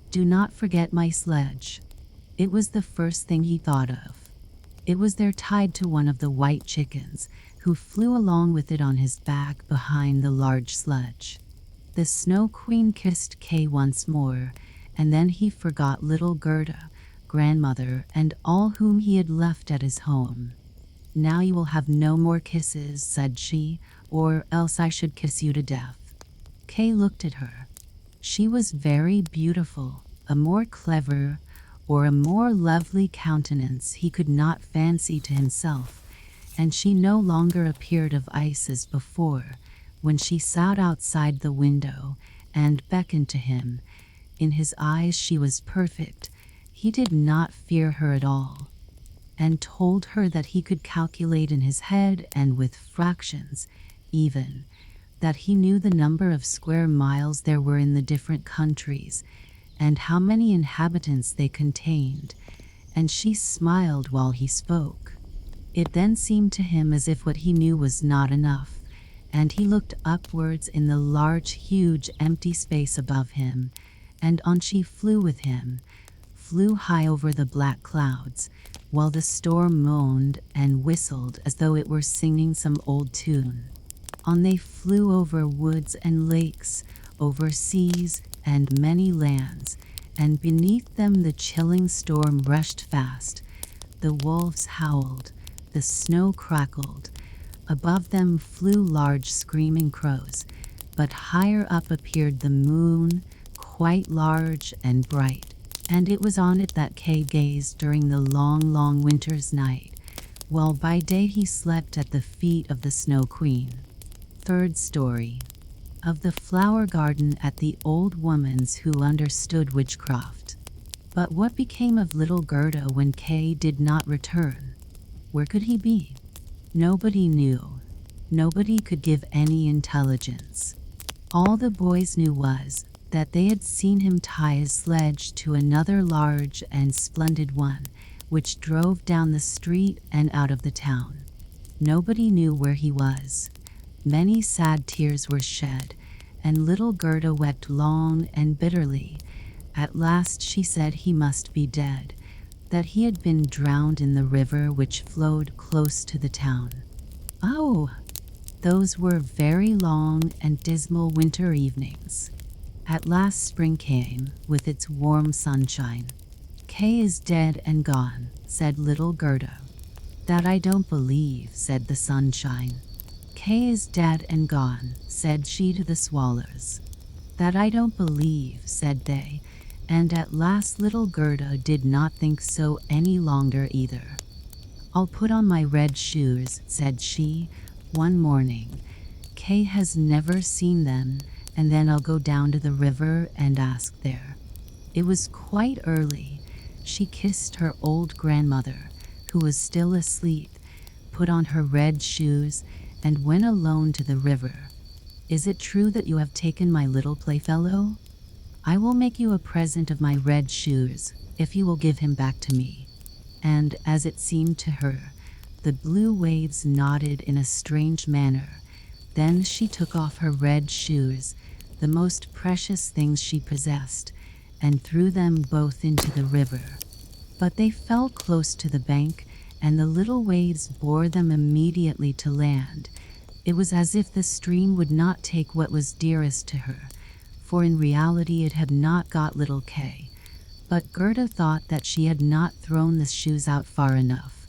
Do not forget my sledge." It was the first thing he thought of. It was there tied to one of the white chickens, who flew along with it on his back behind the large sledge. The Snow Queen kissed Kay once more, and then he forgot little Gerda, grandmother, and all whom he had left at his home. "Now you will have no more kisses," said she, "or else I should kiss you to death." Kay looked at her. She was very beautiful. A more clever or a more lovely countenance he could not fancy to himself, and she no longer appeared of ice as before, when she sat outside the window and beckoned to him. In his eyes she was perfect. He did not fear her at all, and told her that he could calculate in his head and with fractions, even, that he knew the number of square miles there were in the different countries, and how many inhabitants they contained, and she smiled while he spoke. It then seemed to him as if what he knew was not enough, and he looked upwards in the large, huge, empty space above him, and on she flew with him, flew high over the black clouds, while the storm moaned and whistled as though it were singing some old tune. On they flew over woods and lakes, over seas and many lands, and beneath them the chilling storm rushed fast. The wolves howled, the snow crackled. Above them flew large screaming crows, but higher up appeared the moon, quite large and bright, and it was on it that Kay gazed during the long, long winter's night, while by day he slept at the feet of the Snow Queen. Third story. Of the flower garden at the old woman's who understood witchcraft. But what became of little Gerda when Kay did not return? Where could he be? Nobody knew. Nobody could give any intelligence. All the boys knew was that they had seen him tie his sledge to another large and splendid one, which drove down the street and out of the town. Nobody knew where he was. Many sad tears were shed, and little Gerda wept long and bitterly. At last she said he must be dead, that he had been drowned in the river which flowed close to the town. Oh, those were very long and dismal winter evenings. At last spring came, with its warm sunshine. Kay is dead and gone, said little Gerda. That I don't believe, said the sunshine. Kay is dead and gone, said she to the swallows. That I don't believe, said they, and at last little Gerda did not think so any longer either. I'll put on my red shoes, said she, one morning. Kay has never seen them, and then I'll go down to the river and ask there. It was quite early. She kissed her old grandmother, who was still asleep, put on her red shoes, and went alone to the river. Is it true that you have taken my little playfellow? I will make you a present of my red shoes, if you will give him back to me. And, as it seemed to her, the blue waves nodded in a strange manner. Then she took off her red shoes, the most precious things she possessed, and threw them both into the river. But they fell close to the bank, and the little waves bore them immediately to land. It was as if the stream would not take what was dearest to her, for in reality it had not got little Kay. But Gerda thought that she had not thrown the shoes out far enough.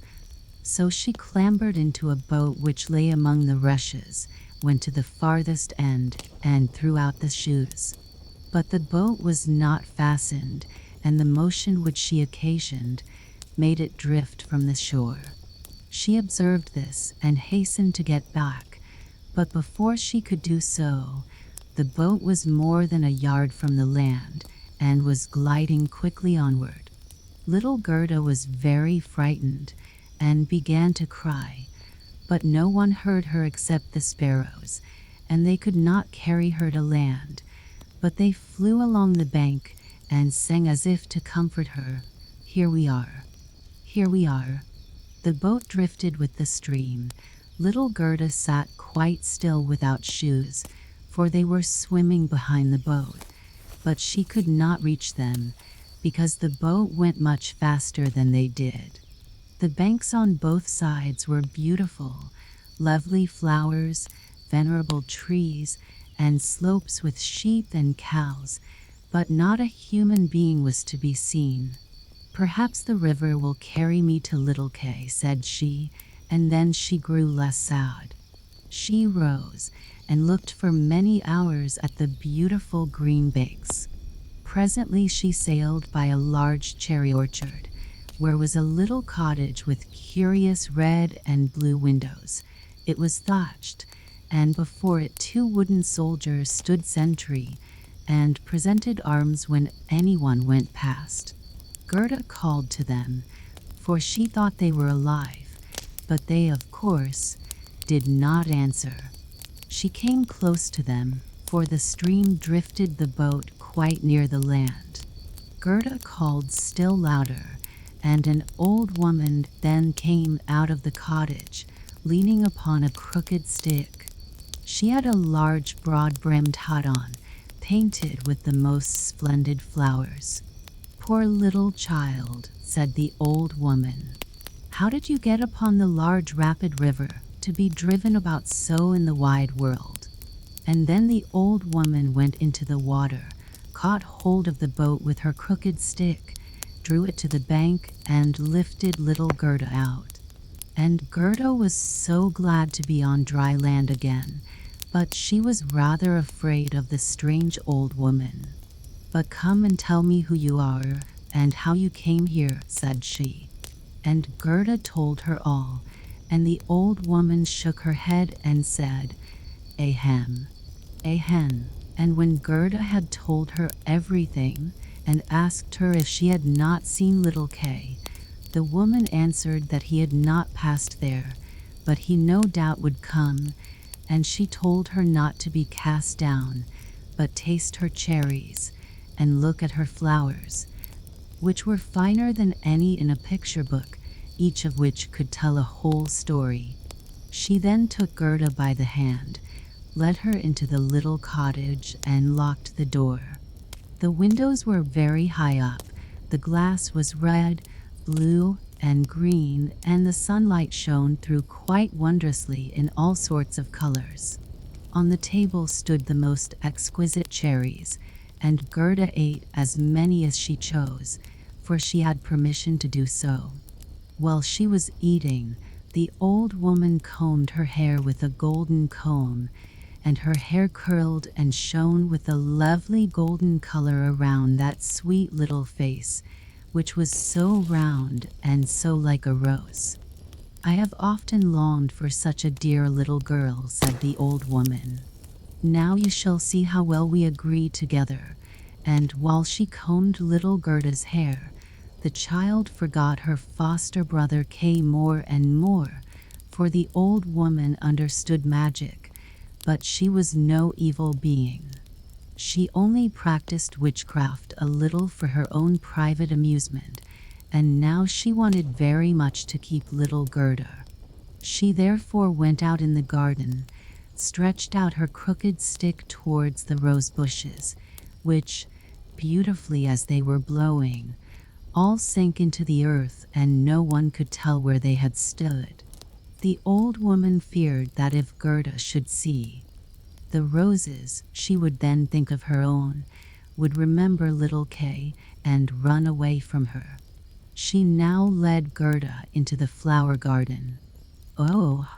So she clambered into a boat which lay among the rushes, went to the farthest end, and threw out the shoes. But the boat was not fastened, and the motion which she occasioned made it drift from the shore. She observed this and hastened to get back, but before she could do so, the boat was more than a yard from the land and was gliding quickly onward. Little Gerda was very frightened and began to cry, but no one heard her except the sparrows, and they could not carry her to land, but they flew along the bank and sang as if to comfort her, "Here we are. Here we are." The boat drifted with the stream. Little Gerda sat quite still without shoes, for they were swimming behind the boat, but she could not reach them, because the boat went much faster than they did. The banks on both sides were beautiful, lovely flowers, venerable trees, and slopes with sheep and cows, but not a human being was to be seen. "Perhaps the river will carry me to little Kay," said she, and then she grew less sad. She rose and looked for many hours at the beautiful green banks. Presently she sailed by a large cherry orchard, where was a little cottage with curious red and blue windows. It was thatched, and before it 2 wooden soldiers stood sentry and presented arms when anyone went past. Gerda called to them, for she thought they were alive, but they, of course, did not answer. She came close to them, for the stream drifted the boat quite near the land. Gerda called still louder, and an old woman then came out of the cottage, leaning upon a crooked stick. She had a large broad-brimmed hat on, painted with the most splendid flowers. "Poor little child," said the old woman. "How did you get upon the large rapid river, to be driven about so in the wide world?" And then the old woman went into the water, caught hold of the boat with her crooked stick, drew it to the bank, and lifted little Gerda out. And Gerda was so glad to be on dry land again, but she was rather afraid of the strange old woman. "But come and tell me who you are, and how you came here," said she. And Gerda told her all, and the old woman shook her head and said, Ahem, ahem. And when Gerda had told her everything, and asked her if she had not seen little Kay, the woman answered that he had not passed there, but he no doubt would come, and she told her not to be cast down, but taste her cherries, and look at her flowers, which were finer than any in a picture book, each of which could tell a whole story. She then took Gerda by the hand, led her into the little cottage, and locked the door. The windows were very high up, the glass was red, blue, and green, and the sunlight shone through quite wondrously in all sorts of colors. On the table stood the most exquisite cherries, and Gerda ate as many as she chose, for she had permission to do so. While she was eating, the old woman combed her hair with a golden comb, and her hair curled and shone with a lovely golden color around that sweet little face, which was so round and so like a rose. I have often longed for such a dear little girl, said the old woman. Now you shall see how well we agree together. And while she combed little Gerda's hair, the child forgot her foster brother Kay more and more, for the old woman understood magic, but she was no evil being. She only practiced witchcraft a little for her own private amusement, and now she wanted very much to keep little Gerda. She therefore went out in the garden, stretched out her crooked stick towards the rose bushes, which, beautifully as they were blowing, all sank into the earth, and no one could tell where they had stood. The old woman feared that if Gerda should see the roses, she would then think of her own, would remember little Kay, and run away from her. She now led Gerda into the flower garden. Oh,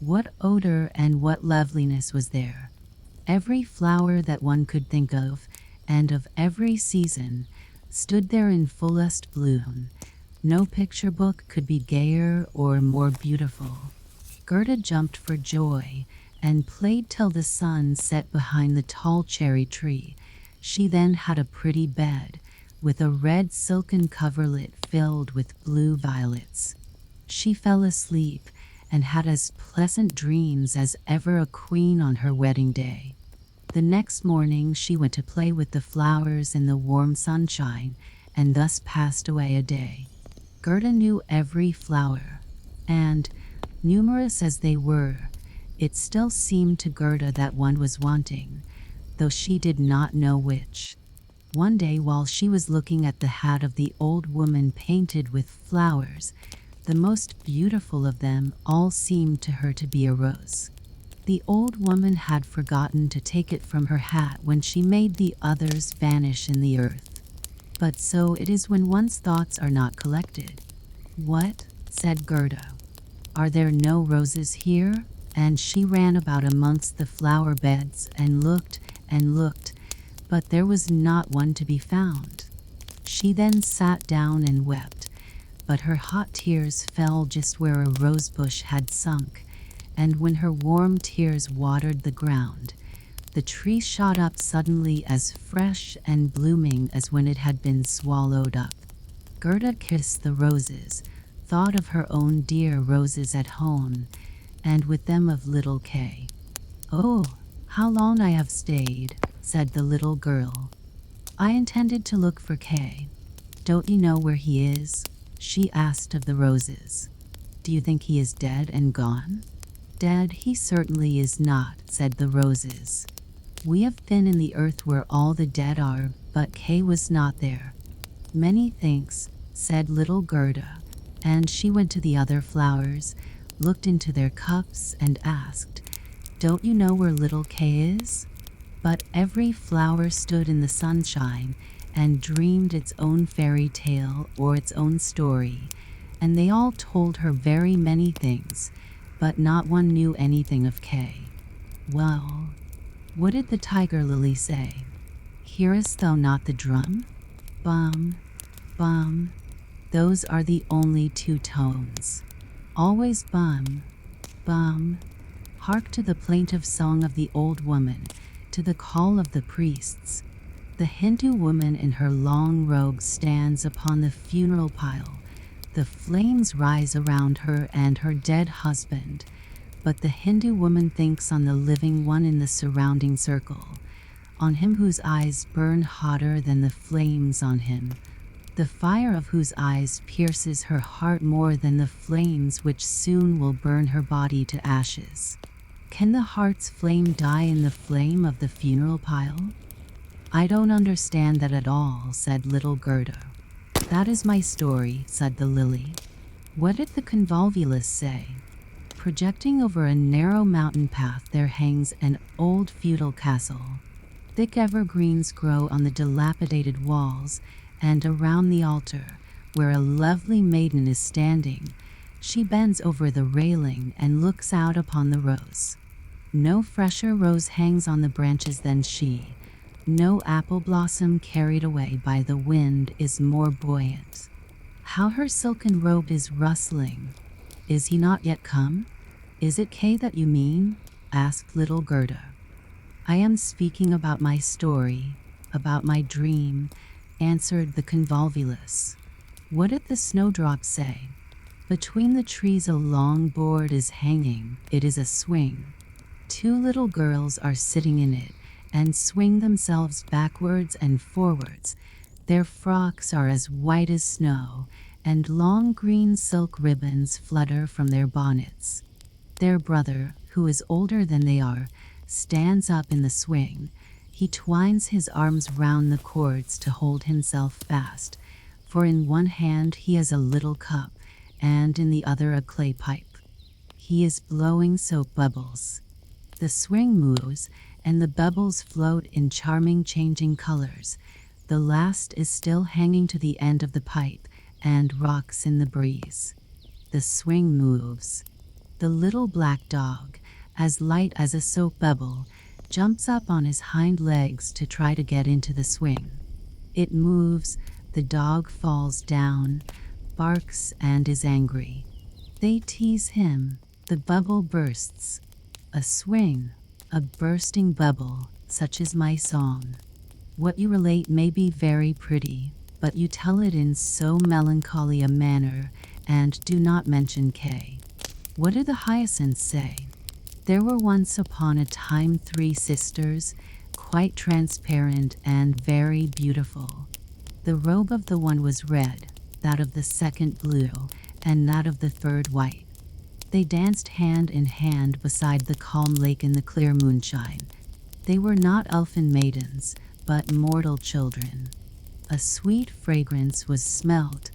what odor and what loveliness was there! Every flower that one could think of, and of every season, stood there in fullest bloom. No picture book could be gayer or more beautiful. Gerda jumped for joy, and played till the sun set behind the tall cherry tree. She then had a pretty bed, with a red silken coverlet filled with blue violets. She fell asleep, and had as pleasant dreams as ever a queen on her wedding day. The next morning she went to play with the flowers in the warm sunshine, and thus passed away a day. Gerda knew every flower, and, numerous as they were, it still seemed to Gerda that one was wanting, though she did not know which. One day, while she was looking at the hat of the old woman painted with flowers, the most beautiful of them all seemed to her to be a rose. The old woman had forgotten to take it from her hat when she made the others vanish in the earth. But so it is when one's thoughts are not collected. What? Said Gerda. Are there no roses here? And she ran about amongst the flower beds and looked, but there was not one to be found. She then sat down and wept, but her hot tears fell just where a rose bush had sunk, and when her warm tears watered the ground, the tree shot up suddenly as fresh and blooming as when it had been swallowed up. Gerda kissed the roses, thought of her own dear roses at home, and with them of little Kay. Oh, how long I have stayed, said the little girl. I intended to look for Kay. Don't you know where he is? She asked of the roses. Do you think he is dead and gone? Dead he certainly is not, said the roses. We have been in the earth where all the dead are, but Kay was not there. Many thanks, said little Gerda, and she went to the other flowers, looked into their cups, and asked, Don't you know where little Kay is? But every flower stood in the sunshine and dreamed its own fairy tale or its own story, and they all told her very many things, but not one knew anything of Kay. Well, what did the tiger lily say? Hearest thou not the drum? Bum, bum, Those are the only two tones. Always bum, bum. Hark to the plaintive song of the old woman, to the call of the priests. The Hindu woman in her long robe stands upon the funeral pile. The flames rise around her and her dead husband, but the Hindu woman thinks on the living one in the surrounding circle, on him whose eyes burn hotter than the flames on him, the fire of whose eyes pierces her heart more than the flames which soon will burn her body to ashes. Can the heart's flame die in the flame of the funeral pile? I don't understand that at all, said little Gerda. That is my story, said the lily. What did the convolvulus say? Projecting over a narrow mountain path there hangs an old feudal castle. Thick evergreens grow on the dilapidated walls, and around the altar, where a lovely maiden is standing, she bends over the railing and looks out upon the rose. No fresher rose hangs on the branches than she. No apple blossom carried away by the wind is more buoyant. How her silken robe is rustling. Is he not yet come? Is it Kay that you mean? Asked little Gerda. I am speaking about my story, about my dream, answered the convolvulus. What did the snowdrop say? Between the trees a long board is hanging. It is a swing. Two little girls are sitting in it and swing themselves backwards and forwards. Their frocks are as white as snow, and long green silk ribbons flutter from their bonnets. Their brother, who is older than they are, stands up in the swing. He twines his arms round the cords to hold himself fast, for in one hand he has a little cup, and in the other a clay pipe. He is blowing soap bubbles. The swing moves, and the bubbles float in charming changing colors. The last is still hanging to the end of the pipe and rocks in the breeze. The swing moves. The little black dog, as light as a soap bubble, jumps up on his hind legs to try to get into the swing. It moves, the dog falls down, barks and is angry. They tease him, the bubble bursts. A swing, a bursting bubble, such is my song. What you relate may be very pretty, but you tell it in so melancholy a manner, and do not mention Kay. What do the hyacinths say? There were once upon a time 3 sisters, quite transparent and very beautiful. The robe of the one was red, that of the second blue, and that of the third white. They danced hand in hand beside the calm lake in the clear moonshine. They were not elfin maidens, but mortal children. A sweet fragrance was smelt,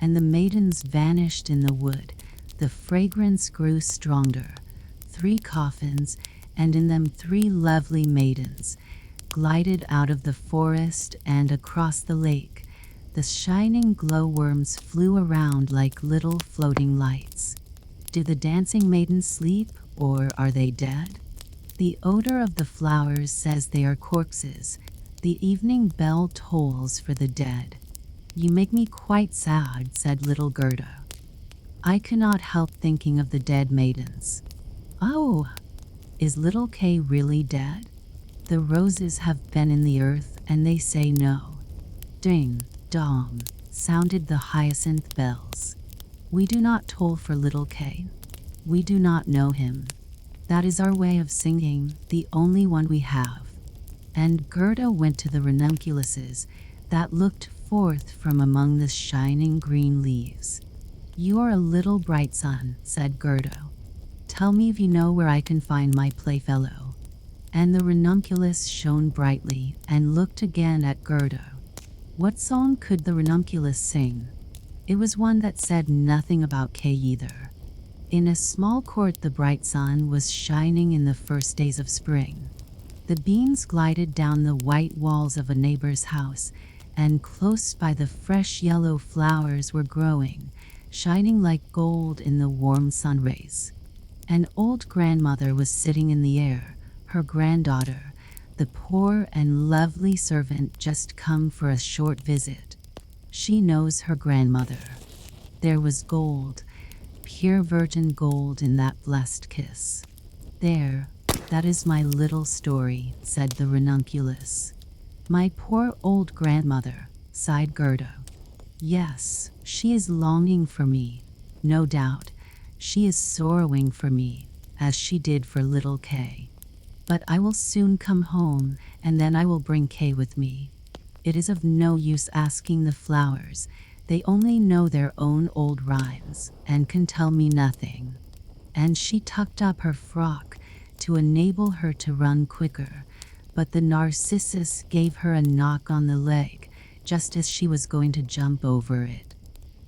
and the maidens vanished in the wood. The fragrance grew stronger. 3 coffins, and in them 3 lovely maidens, glided out of the forest and across the lake. The shining glowworms flew around like little floating lights. Do the dancing maidens sleep, or are they dead? The odor of the flowers says they are corpses. The evening bell tolls for the dead. You make me quite sad, said little Gerda. I cannot help thinking of the dead maidens. Oh, is little Kay really dead? The roses have been in the earth, and they say no. Ding, dong, sounded the hyacinth bells. We do not toll for little Kay. We do not know him. That is our way of singing, the only one we have. And Gerda went to the ranunculuses that looked forth from among the shining green leaves. You are a little bright sun, said Gerda. Tell me if you know where I can find my playfellow. And the ranunculus shone brightly and looked again at Gerda. What song could the ranunculus sing? It was one that said nothing about Kay either. In a small court the bright sun was shining in the first days of spring. The beams glided down the white walls of a neighbor's house, and close by the fresh yellow flowers were growing, shining like gold in the warm sun rays. An old grandmother was sitting in the air, her granddaughter, the poor and lovely servant, just come for a short visit. She knows her grandmother. There was gold, pure virgin gold in that blessed kiss. There, that is my little story, said the ranunculus. My poor old grandmother, sighed Gerda. Yes, she is longing for me, no doubt. She is sorrowing for me, as she did for little Kay. But I will soon come home, and then I will bring Kay with me. It is of no use asking the flowers. They only know their own old rhymes, and can tell me nothing. And she tucked up her frock to enable her to run quicker, but the narcissus gave her a knock on the leg just as she was going to jump over it.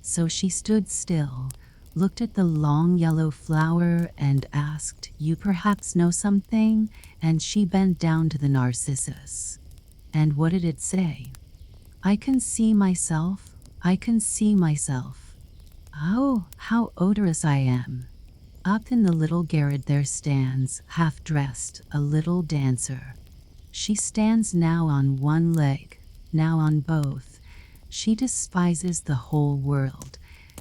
So she stood still, looked at the long yellow flower and asked, "You perhaps know something?" And she bent down to the narcissus. And what did it say? "I can see myself, I can see myself. Oh, how odorous I am." Up in the little garret there stands, half-dressed, a little dancer. She stands now on one leg, now on both. She despises the whole world,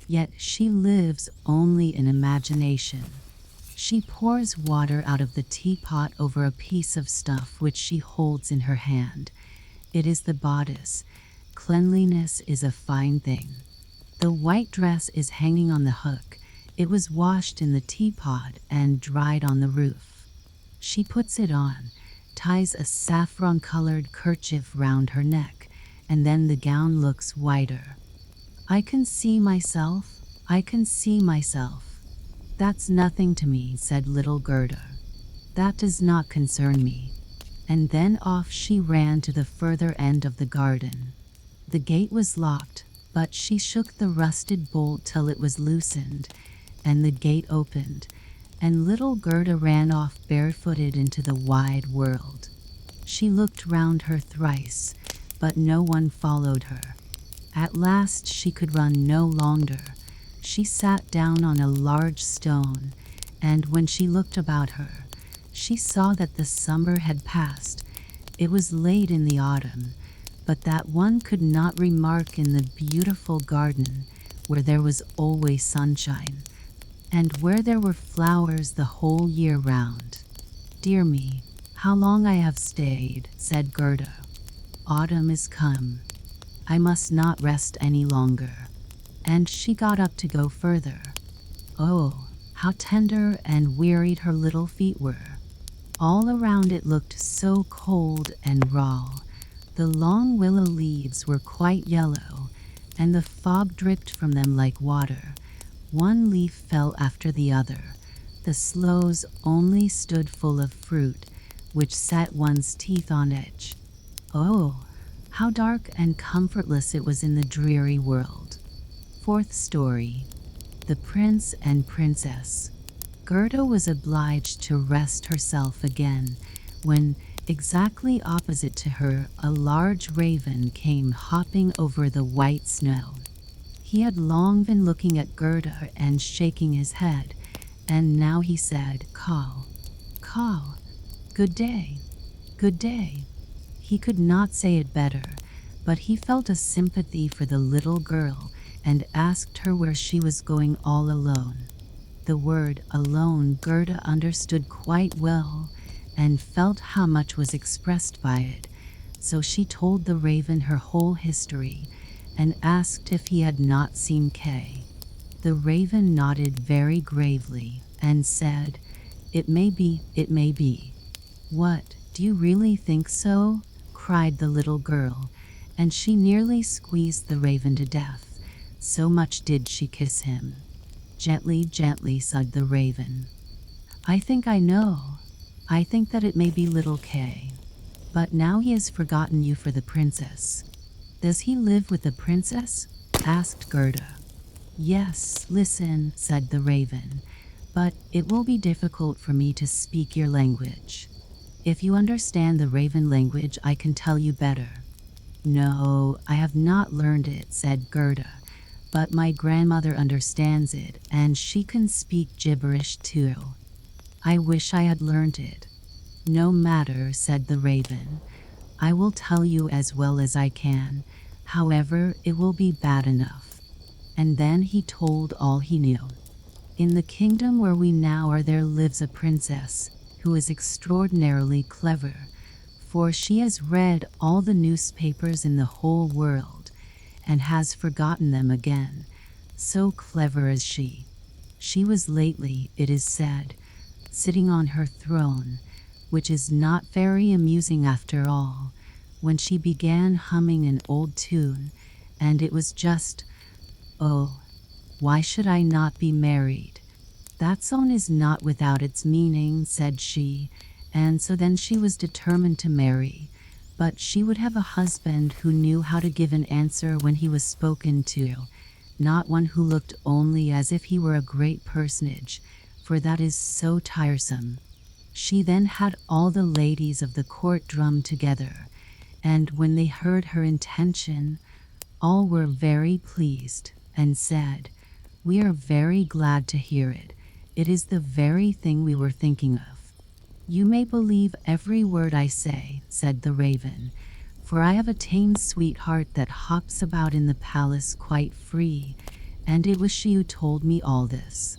yet she lives only in imagination. She pours water out of the teapot over a piece of stuff which she holds in her hand. It is the bodice. Cleanliness is a fine thing. The white dress is hanging on the hook. It was washed in the teapot and dried on the roof. She puts it on, ties a saffron-colored kerchief round her neck, and then the gown looks whiter. "I can see myself, I can see myself." "That's nothing to me," said little Gerda. "That does not concern me." And then off she ran to the further end of the garden. The gate was locked, but she shook the rusted bolt till it was loosened, and the gate opened, and little Gerda ran off barefooted into the wide world. She looked round her thrice, but no one followed her. At last she could run no longer. She sat down on a large stone, and when she looked about her, she saw that the summer had passed. It was late in the autumn, but that one could not remark in the beautiful garden where there was always sunshine, and where there were flowers the whole year round. "Dear me, how long I have stayed," said Gerda. "Autumn is come. I must not rest any longer." And she got up to go further. Oh, how tender and wearied her little feet were. All around it looked so cold and raw. The long willow leaves were quite yellow, and the fog dripped from them like water. One leaf fell after the other. The sloes only stood full of fruit, which set one's teeth on edge. Oh, how dark and comfortless it was in the dreary world. Fourth story. The Prince and Princess. Gerda was obliged to rest herself again, when, exactly opposite to her, a large raven came hopping over the white snow. He had long been looking at Gerda and shaking his head, and now he said, "Caw, caw, good day, good day." He could not say it better, but he felt a sympathy for the little girl and asked her where she was going all alone. The word "alone" Gerda understood quite well, and felt how much was expressed by it, so she told the raven her whole history, and asked if he had not seen Kay. The raven nodded very gravely, and said, "It may be, it may be." "What, do you really think so?" cried the little girl, and she nearly squeezed the raven to death, so much did she kiss him. "Gently, gently," said the raven. "I think I know. I think that it may be little Kay. But now he has forgotten you for the princess." "Does he live with the princess?" asked Gerda. "Yes, listen," said the raven, "but it will be difficult for me to speak your language. If you understand the raven language, I can tell you better." "No, I have not learned it," said Gerda, "but my grandmother understands it, and she can speak gibberish too. I wish I had learned it." "No matter," said the raven. "I will tell you as well as I can. However, it will be bad enough." and then he told all he knew. In the kingdom where we now are there lives a princess who is extraordinarily clever, for she has read all the newspapers in the whole world and has forgotten them again. So clever is she. She was lately, it is said, sitting on her throne, which is not very amusing after all, when she began humming an old tune, and it was just, "Oh, why should I not be married? That song is not without its meaning," said she, and so then she was determined to marry, but she would have a husband who knew how to give an answer when he was spoken to, not one who looked only as if he were a great personage, for that is so tiresome. She then had all the ladies of the court drum together, and when they heard her intention, all were very pleased, and said, "We are very glad to hear it. It is the very thing we were thinking of." "You may believe every word I say," said the raven, "for I have a tame sweetheart that hops about in the palace quite free, and it was she who told me all this."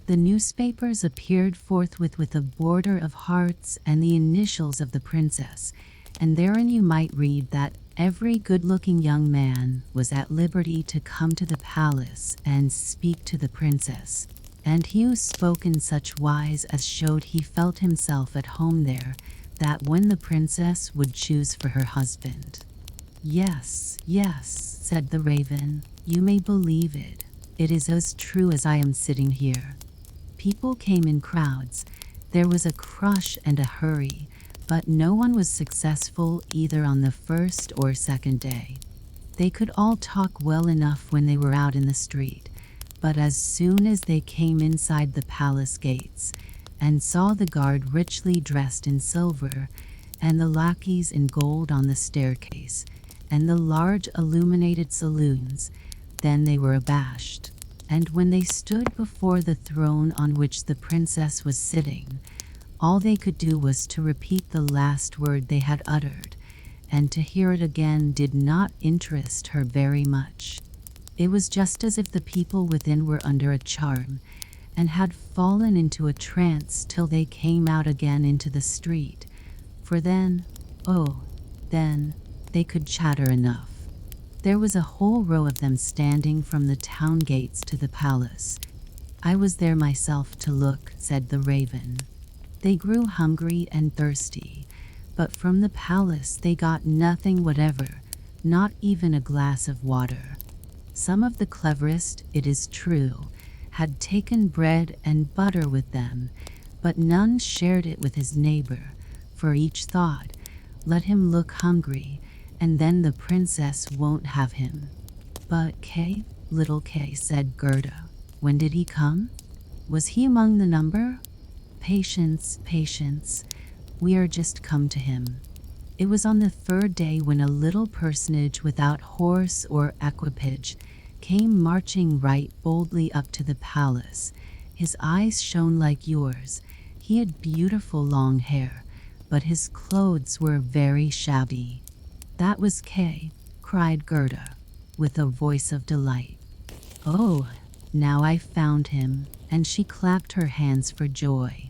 The newspapers appeared forthwith with a border of hearts and the initials of the princess, and therein you might read that every good-looking young man was at liberty to come to the palace and speak to the princess, and he who spoke in such wise as showed he felt himself at home there, that when the princess would choose for her husband. "Yes, yes," said the raven, "you may believe it. It is as true as I am sitting here." People came in crowds. There was a crush and a hurry, but no one was successful either on the first or second day. They could all talk well enough when they were out in the street, but as soon as they came inside the palace gates and saw the guard richly dressed in silver, and the lackeys in gold on the staircase, and the large illuminated saloons, then they were abashed. And when they stood before the throne on which the princess was sitting, all they could do was to repeat the last word they had uttered, and to hear it again did not interest her very much. It was just as if the people within were under a charm, and had fallen into a trance till they came out again into the street, for then, oh, then, they could chatter enough. There was a whole row of them standing from the town gates to the palace. "I was there myself to look," said the raven. "They grew hungry and thirsty, but from the palace they got nothing whatever, not even a glass of water. Some of the cleverest, it is true, had taken bread and butter with them, but none shared it with his neighbor, for each thought, 'Let him look hungry, and then the princess won't have him.'" "But Kay, little Kay," said Gerda, "when did he come? Was he among the number?" "Patience, patience, we are just come to him. It was on the third day when a little personage without horse or equipage came marching right boldly up to the palace. His eyes shone like yours. He had beautiful long hair, but his clothes were very shabby." "That was Kay," cried Gerda, with a voice of delight. "Oh, now I found him," and she clapped her hands for joy.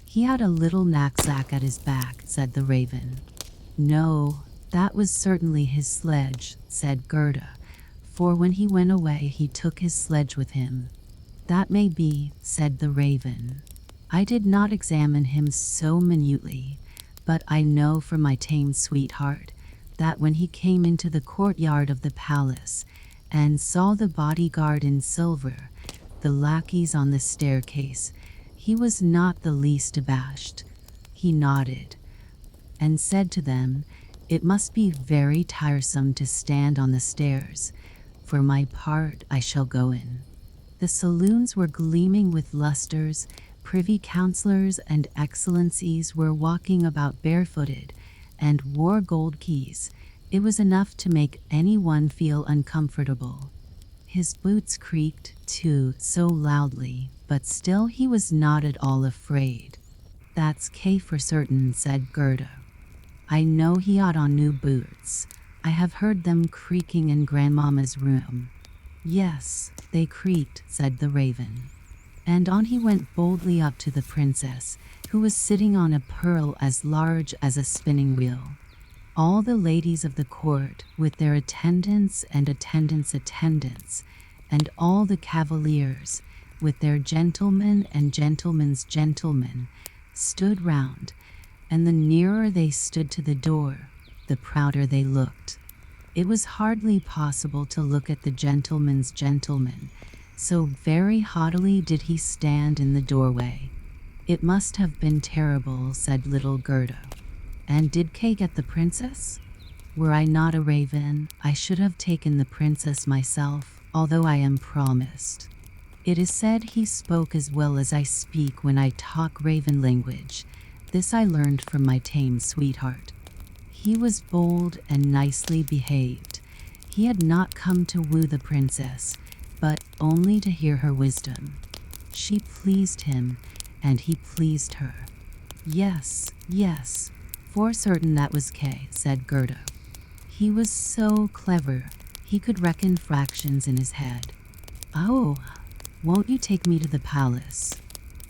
"He had a little knapsack at his back," said the raven. "No, that was certainly his sledge," said Gerda, "for when he went away he took his sledge with him." "That may be," said the raven. "I did not examine him so minutely, but I know from my tame sweetheart that when he came into the courtyard of the palace and saw the bodyguard in silver, the lackeys on the staircase, he was not the least abashed. He nodded and said to them, 'It must be very tiresome to stand on the stairs. For my part, I shall go in.' The saloons were gleaming with lustres, privy councillors and excellencies were walking about barefooted, and wore gold keys. It was enough to make anyone feel uncomfortable. His boots creaked, too, so loudly, but still he was not at all afraid. "That's Kay for certain," said Gerda. "I know he had on new boots. I have heard them creaking in Grandmamma's room." Yes, they creaked, said the raven. And on he went boldly up to the princess, who was sitting on a pearl as large as a spinning wheel. All the ladies of the court, with their attendants and attendants, and all the cavaliers, with their gentlemen and gentlemen's gentlemen, stood round, and the nearer they stood to the door, the prouder they looked. It was hardly possible to look at the gentleman's gentleman, so very haughtily did he stand in the doorway. It must have been terrible, said little Gerda. And did Kay get the princess? Were I not a raven, I should have taken the princess myself, although I am promised. It is said he spoke as well as I speak when I talk raven language. This I learned from my tame sweetheart. He was bold and nicely behaved. He had not come to woo the princess, but only to hear her wisdom. She pleased him, and he pleased her. Yes, for certain that was Kay, said Gerda. He was so clever, he could reckon fractions in his head. Oh, won't you take me to the palace?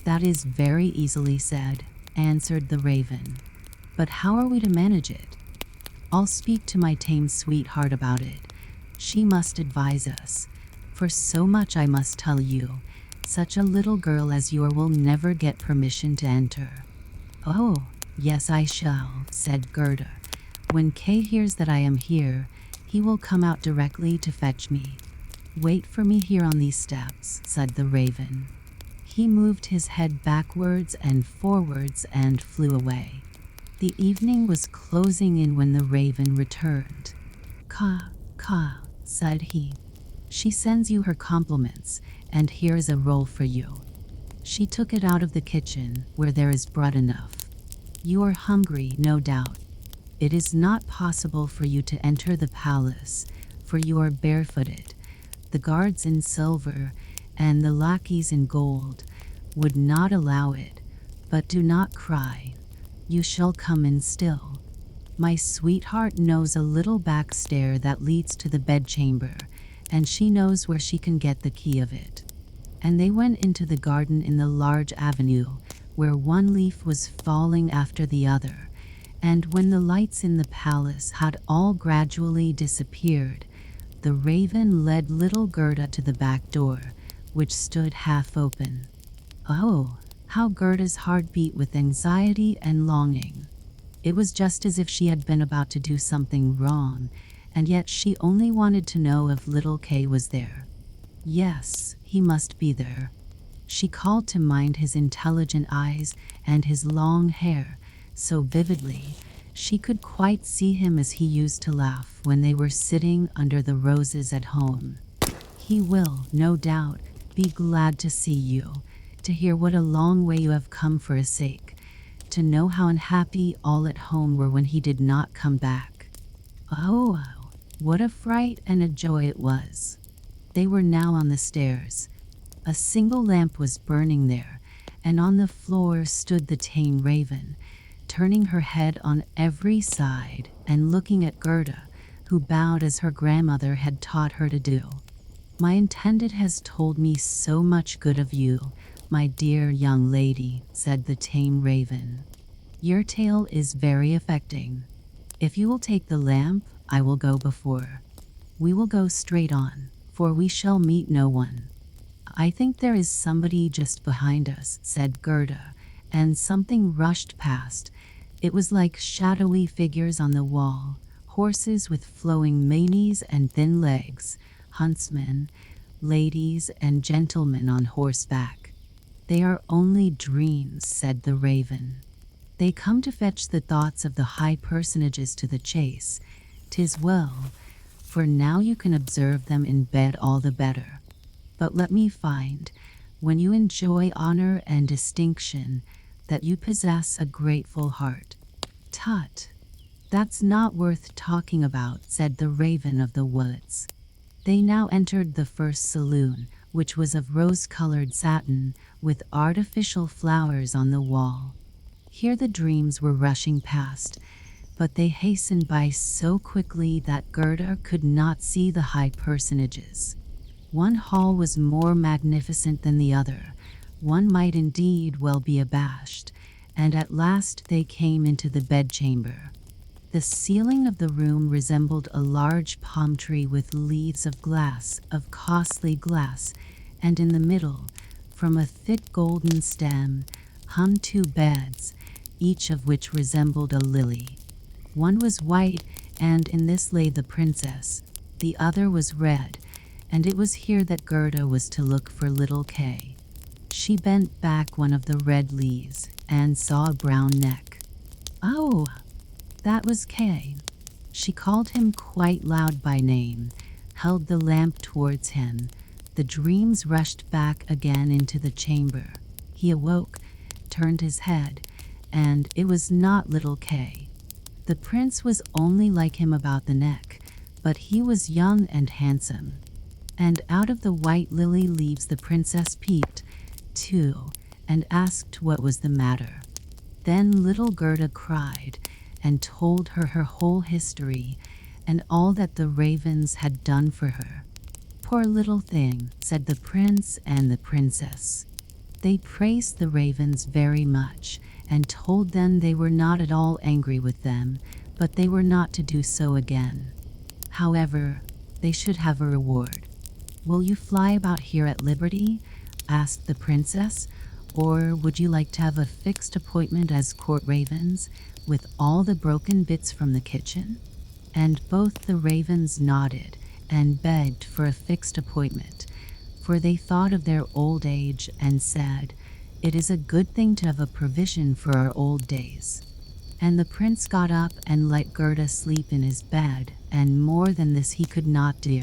That is very easily said, answered the raven. But how are we to manage it? I'll speak to my tame sweetheart about it. She must advise us. For so much I must tell you, such a little girl as you are will never get permission to enter. Oh, yes I shall, said Gerda. When Kay hears that I am here, he will come out directly to fetch me. Wait for me here on these steps, said the raven. He moved his head backwards and forwards and flew away. The evening was closing in when the raven returned. Caw, said he. She sends you her compliments, and here is a roll for you. She took it out of the kitchen, where there is bread enough. You are hungry, no doubt. It is not possible for you to enter the palace, for you are barefooted. The guards in silver, and the lackeys in gold, would not allow it, but do not cry. You shall come in still. My sweetheart knows a little back stair that leads to the bedchamber, and she knows where she can get the key of it. And they went into the garden in the large avenue, where one leaf was falling after the other, and when the lights in the palace had all gradually disappeared, the raven led little Gerda to the back door, which stood half open. Oh, how Gerda's heart beat with anxiety and longing. It was just as if she had been about to do something wrong, and yet she only wanted to know if little Kay was there. Yes, he must be there. She called to mind his intelligent eyes and his long hair so vividly, she could quite see him as he used to laugh when they were sitting under the roses at home. He will, no doubt, be glad to see you, to hear what a long way you have come for his sake, to know how unhappy all at home were when he did not come back. Oh, what a fright and a joy it was. They were now on the stairs. A single lamp was burning there, and on the floor stood the tame raven, turning her head on every side and looking at Gerda, who bowed as her grandmother had taught her to do. My intended has told me so much good of you, my dear young lady, said the tame raven. Your tale is very affecting. If you will take the lamp, I will go before. We will go straight on, for we shall meet no one. I think there is somebody just behind us, said Gerda, and something rushed past. It was like shadowy figures on the wall, horses with flowing manes and thin legs, huntsmen, ladies and gentlemen on horseback. They are only dreams, said the raven. They come to fetch the thoughts of the high personages to the chase. 'Tis well, for now you can observe them in bed all the better. But let me find, when you enjoy honor and distinction, that you possess a grateful heart. Tut, that's not worth talking about, said the raven of the woods. They now entered the first saloon, which was of rose-colored satin, with artificial flowers on the wall. Here the dreams were rushing past, but they hastened by so quickly that Gerda could not see the high personages. One hall was more magnificent than the other. One might indeed well be abashed, and at last they came into the bedchamber. The ceiling of the room resembled a large palm tree with leaves of glass, of costly glass, and in the middle, from a thick golden stem, hung 2 beds, each of which resembled a lily. One was white, and in this lay the princess. The other was red, and it was here that Gerda was to look for little Kay. She bent back one of the red leaves and saw a brown neck. Oh, that was Kay. She called him quite loud by name, held the lamp towards him. The dreams rushed back again into the chamber. He awoke, turned his head, and it was not little Kay. The prince was only like him about the neck, but he was young and handsome. And out of the white lily leaves the princess peeped, too, and asked what was the matter. Then little Gerda cried, and told her whole history, and all that the ravens had done for her. Poor little thing, said the prince and the princess. They praised the ravens very much, and told them they were not at all angry with them, but they were not to do so again. However, they should have a reward. Will you fly about here at liberty? Asked the princess. Or would you like to have a fixed appointment as court ravens, with all the broken bits from the kitchen? And both the ravens nodded and begged for a fixed appointment, for they thought of their old age and said, "It is a good thing to have a provision for our old days." And the prince got up and let Gerda sleep in his bed, and more than this he could not do.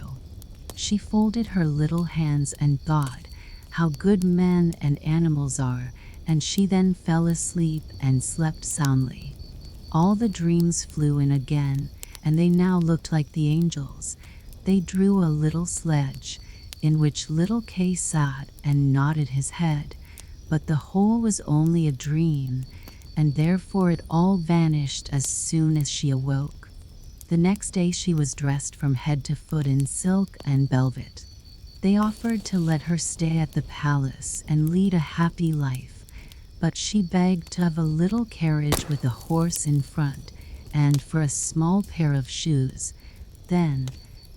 She folded her little hands and thought, how good men and animals are, and she then fell asleep and slept soundly. All the dreams flew in again, and they now looked like the angels. They drew a little sledge, in which little Kay sat and nodded his head, but the whole was only a dream, and therefore it all vanished as soon as she awoke. The next day she was dressed from head to foot in silk and velvet. They offered to let her stay at the palace and lead a happy life, but she begged to have a little carriage with a horse in front, and for a small pair of shoes. Then,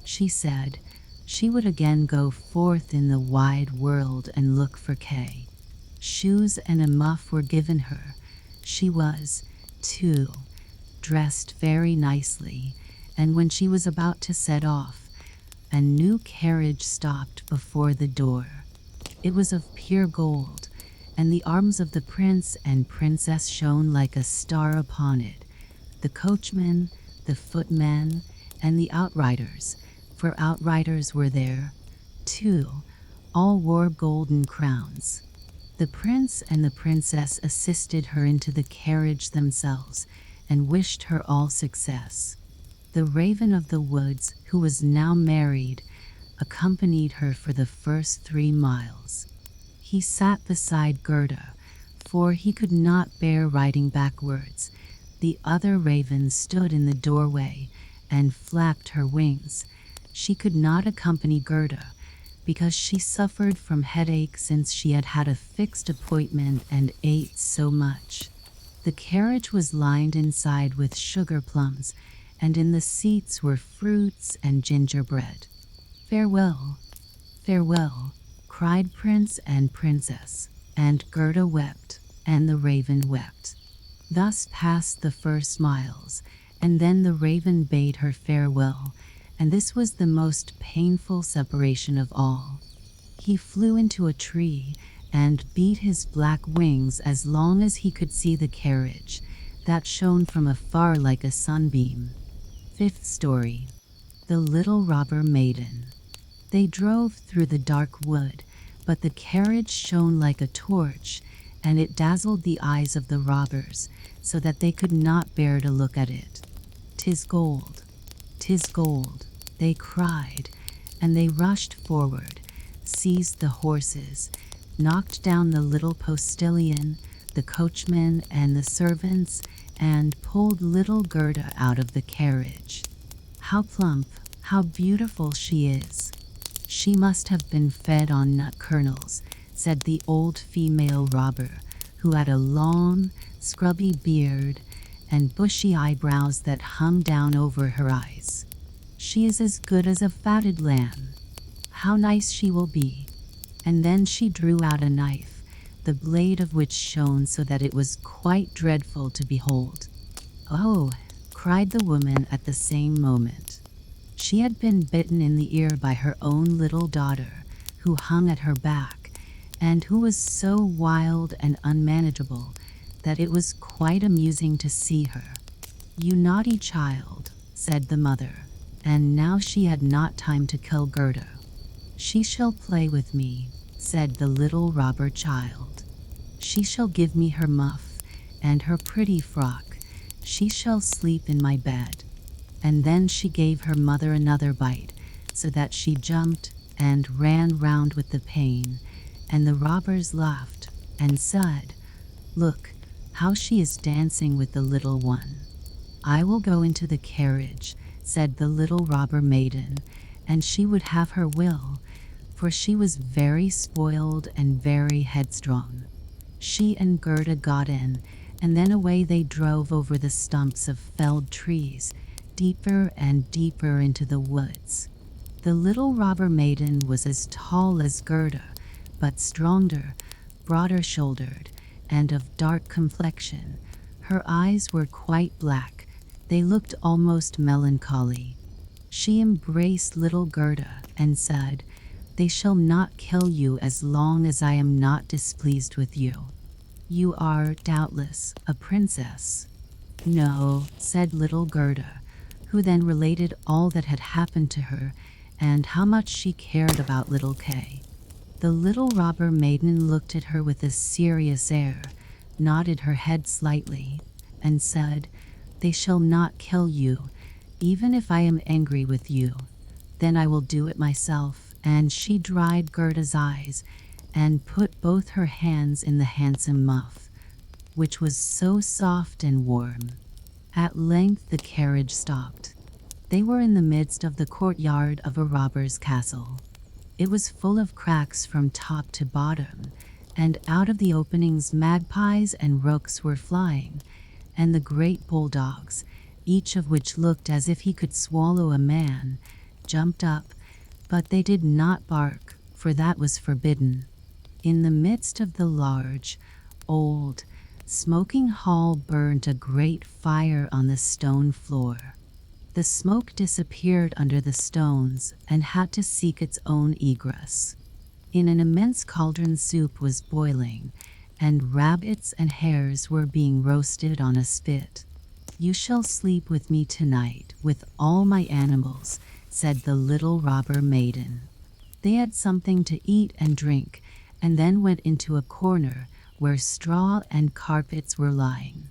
she said, she would again go forth in the wide world and look for Kay. Shoes and a muff were given her. She was, too, dressed very nicely, and when she was about to set off, a new carriage stopped before the door. It was of pure gold, and the arms of the prince and princess shone like a star upon it. The coachman, the footmen, and the outriders, for outriders were there, too, all wore golden crowns. The prince and the princess assisted her into the carriage themselves, and wished her all success. The raven of the woods, who was now married, accompanied her for the first 3 miles. He sat beside Gerda, for he could not bear riding backwards. The other ravens stood in the doorway and flapped her wings. She could not accompany Gerda, because she suffered from headache since she had had a fixed appointment and ate so much. The carriage was lined inside with sugar plums, and in the seats were fruits and gingerbread. "Farewell, farewell," cried prince and princess, and Gerda wept, and the raven wept. Thus passed the first miles, and then the raven bade her farewell, and this was the most painful separation of all. He flew into a tree and beat his black wings as long as he could see the carriage, that shone from afar like a sunbeam. 5th story. The Little Robber Maiden. They drove through the dark wood, but the carriage shone like a torch, and it dazzled the eyes of the robbers, so that they could not bear to look at it. "'Tis gold, 'tis gold," they cried, and they rushed forward, seized the horses, knocked down the little postilion, the coachman, and the servants, and pulled little Gerda out of the carriage. "How plump, how beautiful she is," She must have been fed on nut kernels, said the old female robber, who had a long, scrubby beard and bushy eyebrows that hung down over her eyes. She is as good as a fatted lamb. How nice she will be. And then she drew out a knife, the blade of which shone so that it was quite dreadful to behold. "Oh!" cried the woman at the same moment. She had been bitten in the ear by her own little daughter, who hung at her back, and who was so wild and unmanageable that it was quite amusing to see her. "You naughty child," said the mother, and now she had not time to kill Gerda. "She shall play with me," said the little robber child. "She shall give me her muff and her pretty frock. She shall sleep in my bed." And then she gave her mother another bite, so that she jumped and ran round with the pain, and the robbers laughed and said, "Look, how she is dancing with the little one." "I will go into the carriage," said the little robber maiden, and she would have her will, for she was very spoiled and very headstrong. She and Gerda got in, and then away they drove over the stumps of felled trees, deeper and deeper into the woods. The little robber maiden was as tall as Gerda, but stronger, broader shouldered, and of dark complexion. Her eyes were quite black. They looked almost melancholy. She embraced little Gerda and said, "They shall not kill you as long as I am not displeased with you. You are, doubtless, a princess." "No," said little Gerda, who then related all that had happened to her and how much she cared about little Kay. The little robber maiden looked at her with a serious air, nodded her head slightly, and said, "They shall not kill you, even if I am angry with you. Then I will do it myself." And she dried Gerda's eyes and put both her hands in the handsome muff, which was so soft and warm. At length the carriage stopped. They were in the midst of the courtyard of a robber's castle. It was full of cracks from top to bottom, and out of the openings magpies and rooks were flying, and the great bulldogs, each of which looked as if he could swallow a man, jumped up, but they did not bark, for that was forbidden. In the midst of the large, old, smoking hall burned a great fire on the stone floor. The smoke disappeared under the stones and had to seek its own egress. In an immense cauldron soup was boiling, and rabbits and hares were being roasted on a spit. "You shall sleep with me tonight, with all my animals," said the little robber maiden. They had something to eat and drink, and then went into a corner where straw and carpets were lying.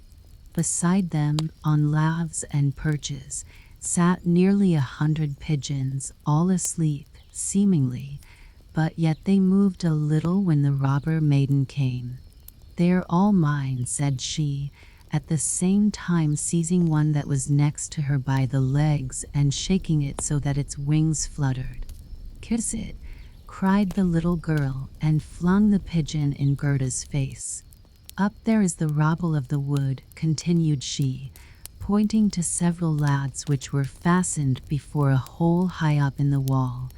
Beside them, on laths and perches, sat nearly 100 pigeons, all asleep, seemingly, but yet they moved a little when the robber maiden came. "They are all mine," said she, at the same time seizing one that was next to her by the legs and shaking it so that its wings fluttered. "Kiss it," cried the little girl, and flung the pigeon in Gerda's face. "Up there is the rabble of the wood," continued she, pointing to several laths which were fastened before a hole high up in the wall.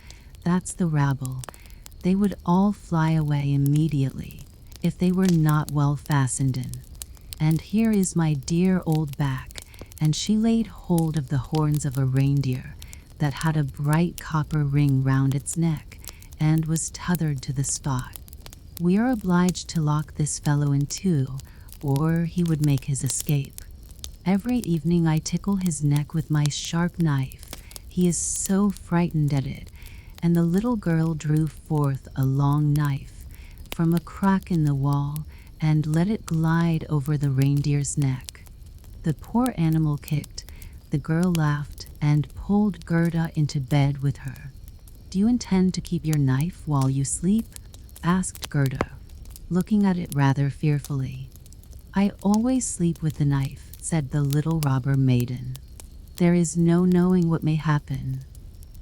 "That's the rabble. They would all fly away immediately if they were not well fastened in. And here is my dear old back," and she laid hold of the horns of a reindeer that had a bright copper ring round its neck and was tethered to the spot. "We are obliged to lock this fellow in too, or he would make his escape. Every evening I tickle his neck with my sharp knife. He is so frightened at it." And the little girl drew forth a long knife from a crack in the wall and let it glide over the reindeer's neck. The poor animal kicked, the girl laughed, and pulled Gerda into bed with her. "Do you intend to keep your knife while you sleep?" asked Gerda, looking at it rather fearfully. "I always sleep with the knife," said the little robber maiden. "There is no knowing what may happen."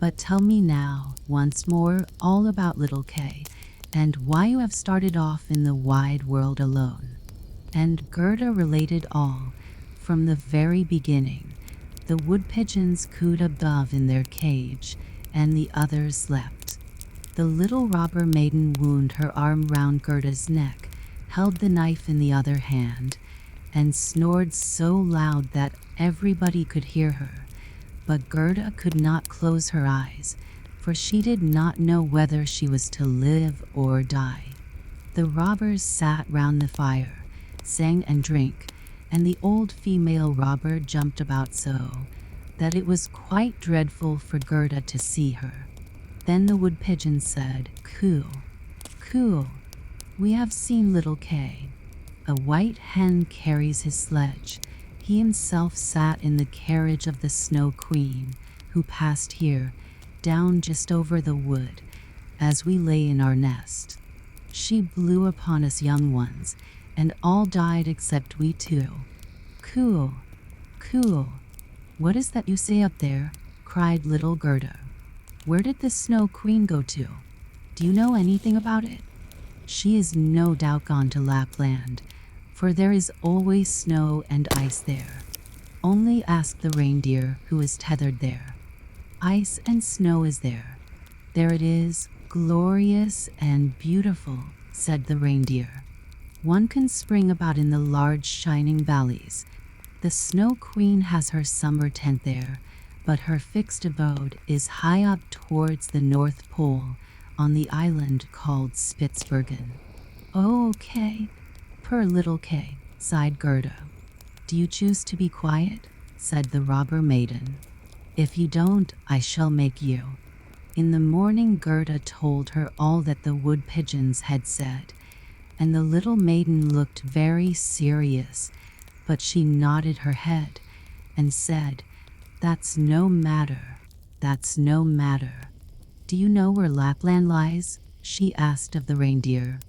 But tell me now, once more, all about little Kay, and why you have started off in the wide world alone." And Gerda related all, from the very beginning. The wood pigeons cooed above in their cage, and the others slept. The little robber maiden wound her arm round Gerda's neck, held the knife in the other hand, and snored so loud that everybody could hear her. But Gerda could not close her eyes, for she did not know whether she was to live or die. The robbers sat round the fire, sang and drank, and the old female robber jumped about so that it was quite dreadful for Gerda to see her. Then the wood pigeon said, "Coo, coo, we have seen little Kay. A white hen carries his sledge. He himself sat in the carriage of the Snow Queen, who passed here, down just over the wood, as we lay in our nest. She blew upon us young ones, and all died except we two. Coo, coo, what is that you say up there?" cried little Gerda. "Where did the Snow Queen go to? Do you know anything about it?" "She is no doubt gone to Lapland, for there is always snow and ice there. Only ask the reindeer who is tethered there. Ice and snow is there. There it is, glorious and beautiful," said the reindeer. "One can spring about in the large shining valleys. The Snow Queen has her summer tent there, but her fixed abode is high up towards the North Pole, on the island called Spitzbergen." "Oh, Kay, poor little Kay," sighed Gerda. "Do you choose to be quiet?" said the robber maiden. "If you don't, I shall make you." In the morning Gerda told her all that the wood pigeons had said, and the little maiden looked very serious, but she nodded her head and said, "That's no matter, that's no matter." "Do you know where Lapland lies?" she asked of the reindeer.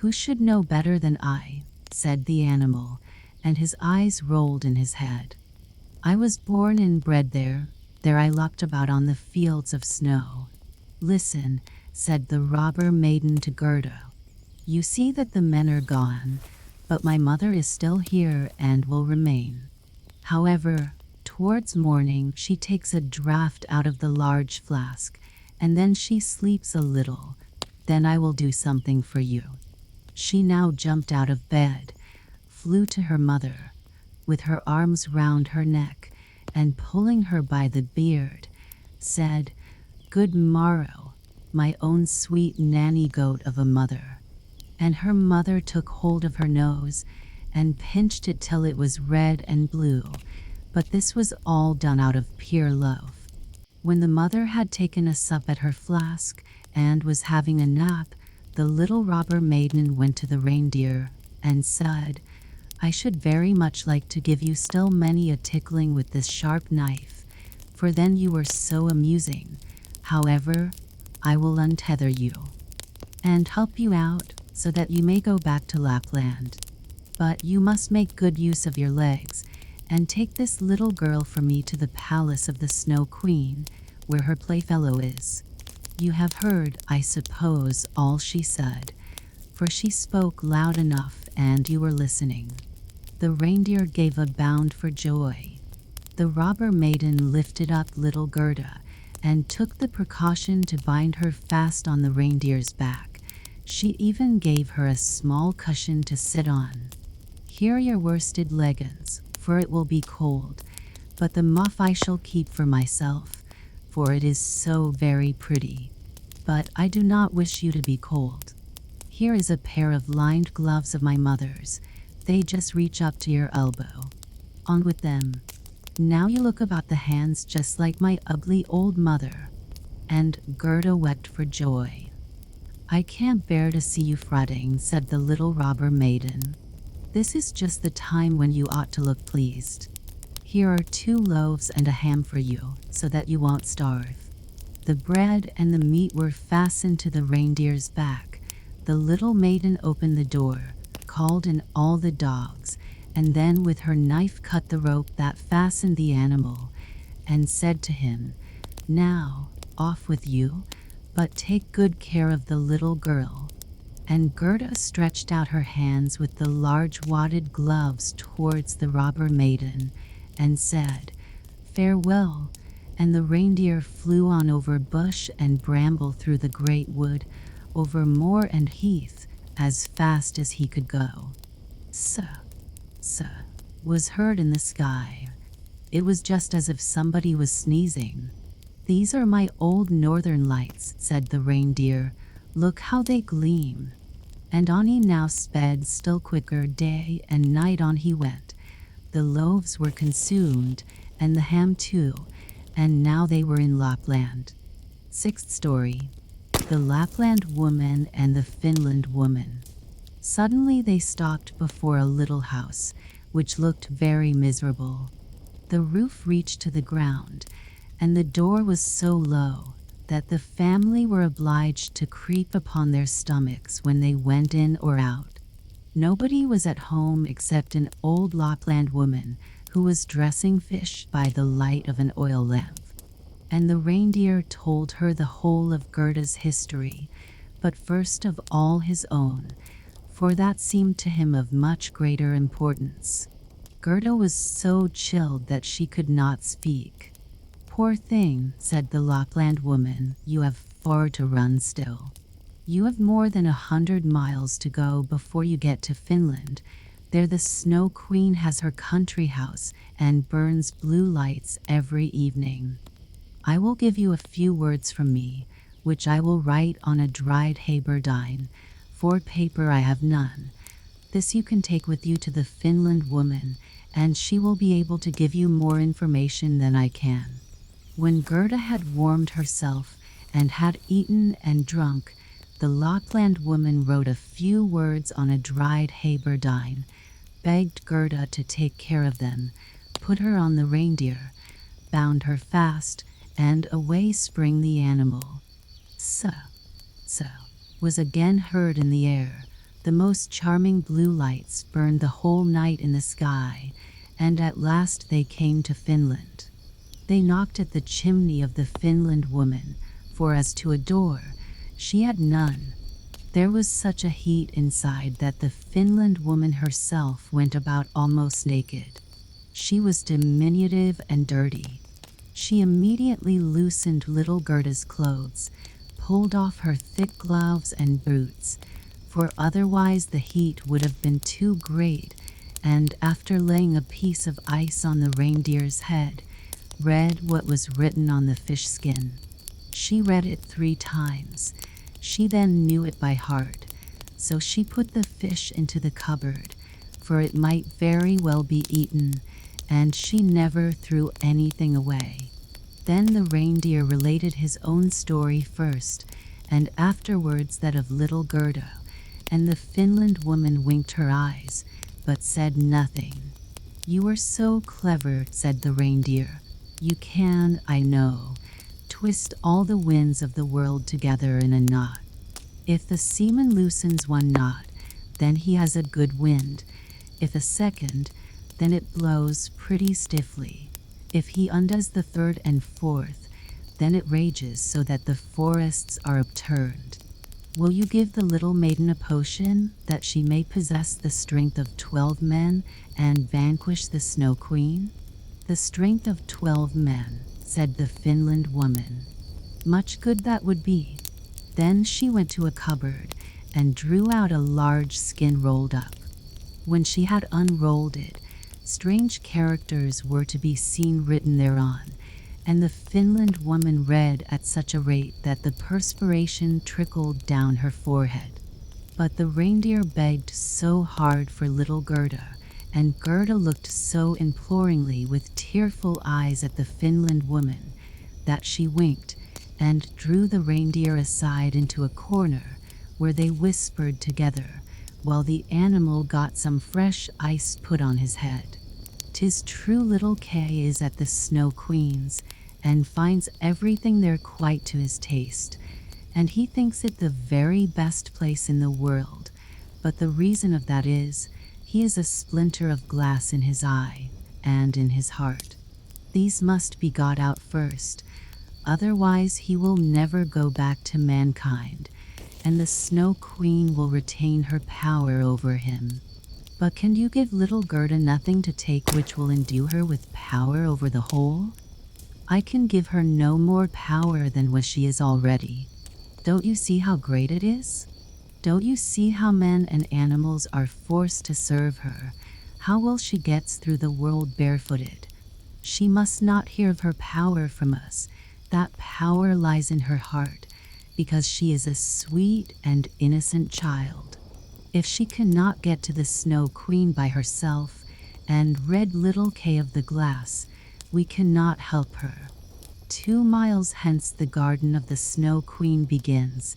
"Who should know better than I?" said the animal, and his eyes rolled in his head. "I was born and bred there. There I lopped about on the fields of snow." "Listen," said the robber maiden to Gerda. "You see that the men are gone, but my mother is still here and will remain. However, towards morning she takes a draught out of the large flask, and then she sleeps a little. Then I will do something for you." She now jumped out of bed, flew to her mother, with her arms round her neck, and pulling her by the beard, said, "Good morrow, my own sweet nanny goat of a mother." And her mother took hold of her nose and pinched it till it was red and blue, but this was all done out of pure love. When the mother had taken a sup at her flask and was having a nap, the little robber maiden went to the reindeer and said, "I should very much like to give you still many a tickling with this sharp knife, for then you were so amusing. However, I will untether you and help you out so that you may go back to Lapland. But you must make good use of your legs and take this little girl for me to the palace of the Snow Queen, where her playfellow is." You have heard, I suppose, all she said, for she spoke loud enough and you were listening. The reindeer gave a bound for joy. The robber maiden lifted up little Gerda and took the precaution to bind her fast on the reindeer's back. She even gave her a small cushion to sit on. "Here are your worsted leggings, for it will be cold, but the muff I shall keep for myself, for it is so very pretty. But I do not wish you to be cold. Here is a pair of lined gloves of my mother's. They just reach up to your elbow. On with them. Now you look about the hands just like my ugly old mother." And Gerda wept for joy. "I can't bear to see you fretting," said the little robber maiden. "This is just the time when you ought to look pleased. Here are 2 loaves and a ham for you, so that you won't starve." The bread and the meat were fastened to the reindeer's back. The little maiden opened the door, called in all the dogs, and then with her knife cut the rope that fastened the animal, and said to him, "Now, off with you, but take good care of the little girl." And Gerda stretched out her hands with the large wadded gloves towards the robber maiden, and said, "Farewell," and the reindeer flew on over bush and bramble through the great wood, over moor and heath, as fast as he could go. "S was heard in the sky. It was just as if somebody was sneezing. "These are my old northern lights," said the reindeer. "Look how they gleam." And on he now sped still quicker, day and night on he went. The loaves were consumed, and the ham too, and now they were in Lapland. Sixth story. The Lapland Woman and the Finland Woman. Suddenly they stopped before a little house, which looked very miserable. The roof reached to the ground, and the door was so low that the family were obliged to creep upon their stomachs when they went in or out. Nobody was at home except an old Lapland woman who was dressing fish by the light of an oil lamp. And the reindeer told her the whole of Gerda's history, but first of all his own, for that seemed to him of much greater importance. Gerda was so chilled that she could not speak. "Poor thing," said the Lapland woman, "you have far to run still. You have more than 100 miles to go before you get to Finland. There the Snow Queen has her country house and burns blue lights every evening. I will give you a few words from me, which I will write on a dried haberdine, for paper I have none. This you can take with you to the Finland woman, and she will be able to give you more information than I can." When Gerda had warmed herself and had eaten and drunk, the Lapland woman wrote a few words on a dried haberdine, begged Gerda to take care of them, put her on the reindeer, bound her fast, and away sprang the animal. "S was again heard in the air. The most charming blue lights burned the whole night in the sky, and at last they came to Finland. They knocked at the chimney of the Finland woman, for as to a door, she had none. There was such a heat inside that the Finland woman herself went about almost naked. She was diminutive and dirty. She immediately loosened little Gerda's clothes, pulled off her thick gloves and boots, for otherwise the heat would have been too great, and after laying a piece of ice on the reindeer's head, read what was written on the fish skin. She read it 3 times. She then knew it by heart, so she put the fish into the cupboard, for it might very well be eaten, and she never threw anything away. Then the reindeer related his own story first, and afterwards that of little Gerda, and the Finland woman winked her eyes, but said nothing. "You are so clever," said the reindeer. "You can, I know, twist all the winds of the world together in a knot. If the seaman loosens one knot, then he has a good wind. If a second, then it blows pretty stiffly. If he undoes the third and fourth, then it rages so that the forests are upturned. Will you give the little maiden a potion, that she may possess the strength of 12 men and vanquish the Snow Queen?" "The strength of 12 men," said the Finland woman. "Much good that would be." Then she went to a cupboard and drew out a large skin rolled up. When she had unrolled it, strange characters were to be seen written thereon, and the Finland woman read at such a rate that the perspiration trickled down her forehead. But the reindeer begged so hard for little Gerda, and Gerda looked so imploringly with tearful eyes at the Finland woman, that she winked and drew the reindeer aside into a corner, where they whispered together, while the animal got some fresh ice put on his head. "'Tis true little Kay is at the Snow Queen's, and finds everything there quite to his taste, and he thinks it the very best place in the world, but the reason of that is, he is a splinter of glass in his eye, and in his heart. These must be got out first, Otherwise, he will never go back to mankind, and the Snow Queen will retain her power over him. But can you give little Gerda nothing to take which will endue her with power over the whole? I can give her no more power than what she is already. Don't you see how great it is? Don't you see how men and animals are forced to serve her? How well she gets through the world barefooted? She must not hear of her power from us. That power lies in her heart, because she is a sweet and innocent child. If she cannot get to the Snow Queen by herself and rid little Kay of the glass, we cannot help her. 2 miles hence the garden of the Snow Queen begins.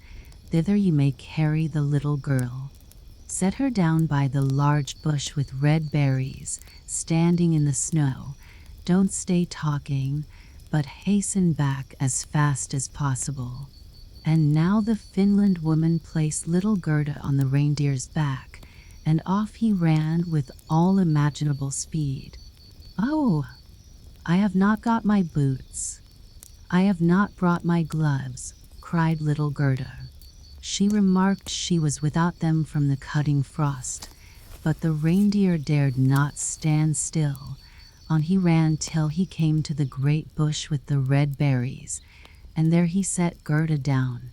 Thither you may carry the little girl. Set her down by the large bush with red berries, standing in the snow. Don't stay talking, but hasten back as fast as possible. And now the Finland woman placed little Gerda on the reindeer's back, and off he ran with all imaginable speed. Oh, I have not got my boots. I have not brought my gloves, cried little Gerda. She remarked she was without them from the cutting frost, but the reindeer dared not stand still. On he ran till he came to the great bush with the red berries, and there he set Gerda down,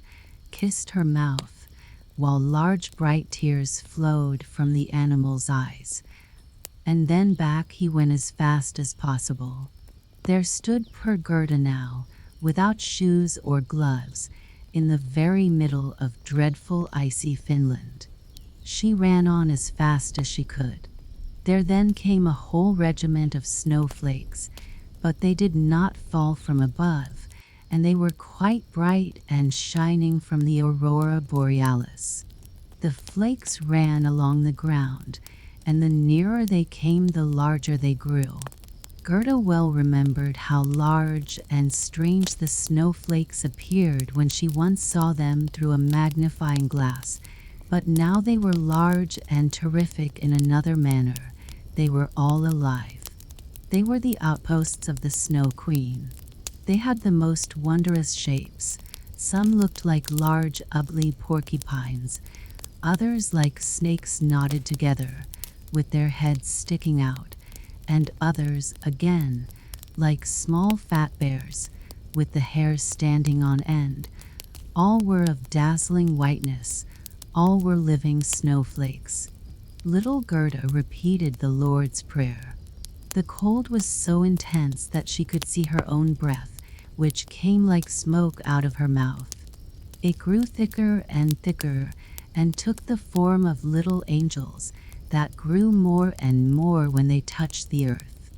kissed her mouth, while large bright tears flowed from the animal's eyes. And then back he went as fast as possible. There stood poor Gerda now, without shoes or gloves, in the very middle of dreadful icy Finland. She ran on as fast as she could. There then came a whole regiment of snowflakes, but they did not fall from above, and they were quite bright and shining from the aurora borealis. The flakes ran along the ground, and the nearer they came, the larger they grew. Gerda well remembered how large and strange the snowflakes appeared when she once saw them through a magnifying glass, but now they were large and terrific in another manner. They were all alive. They were the outposts of the Snow Queen. They had the most wondrous shapes. Some looked like large, ugly porcupines, others like snakes knotted together, with their heads sticking out, and others, again, like small fat bears, with the hair standing on end. All were of dazzling whiteness. All were living snowflakes. Little Gerda repeated the Lord's Prayer. The cold was so intense that she could see her own breath, which came like smoke out of her mouth. It grew thicker and thicker, and took the form of little angels that grew more and more when they touched the earth.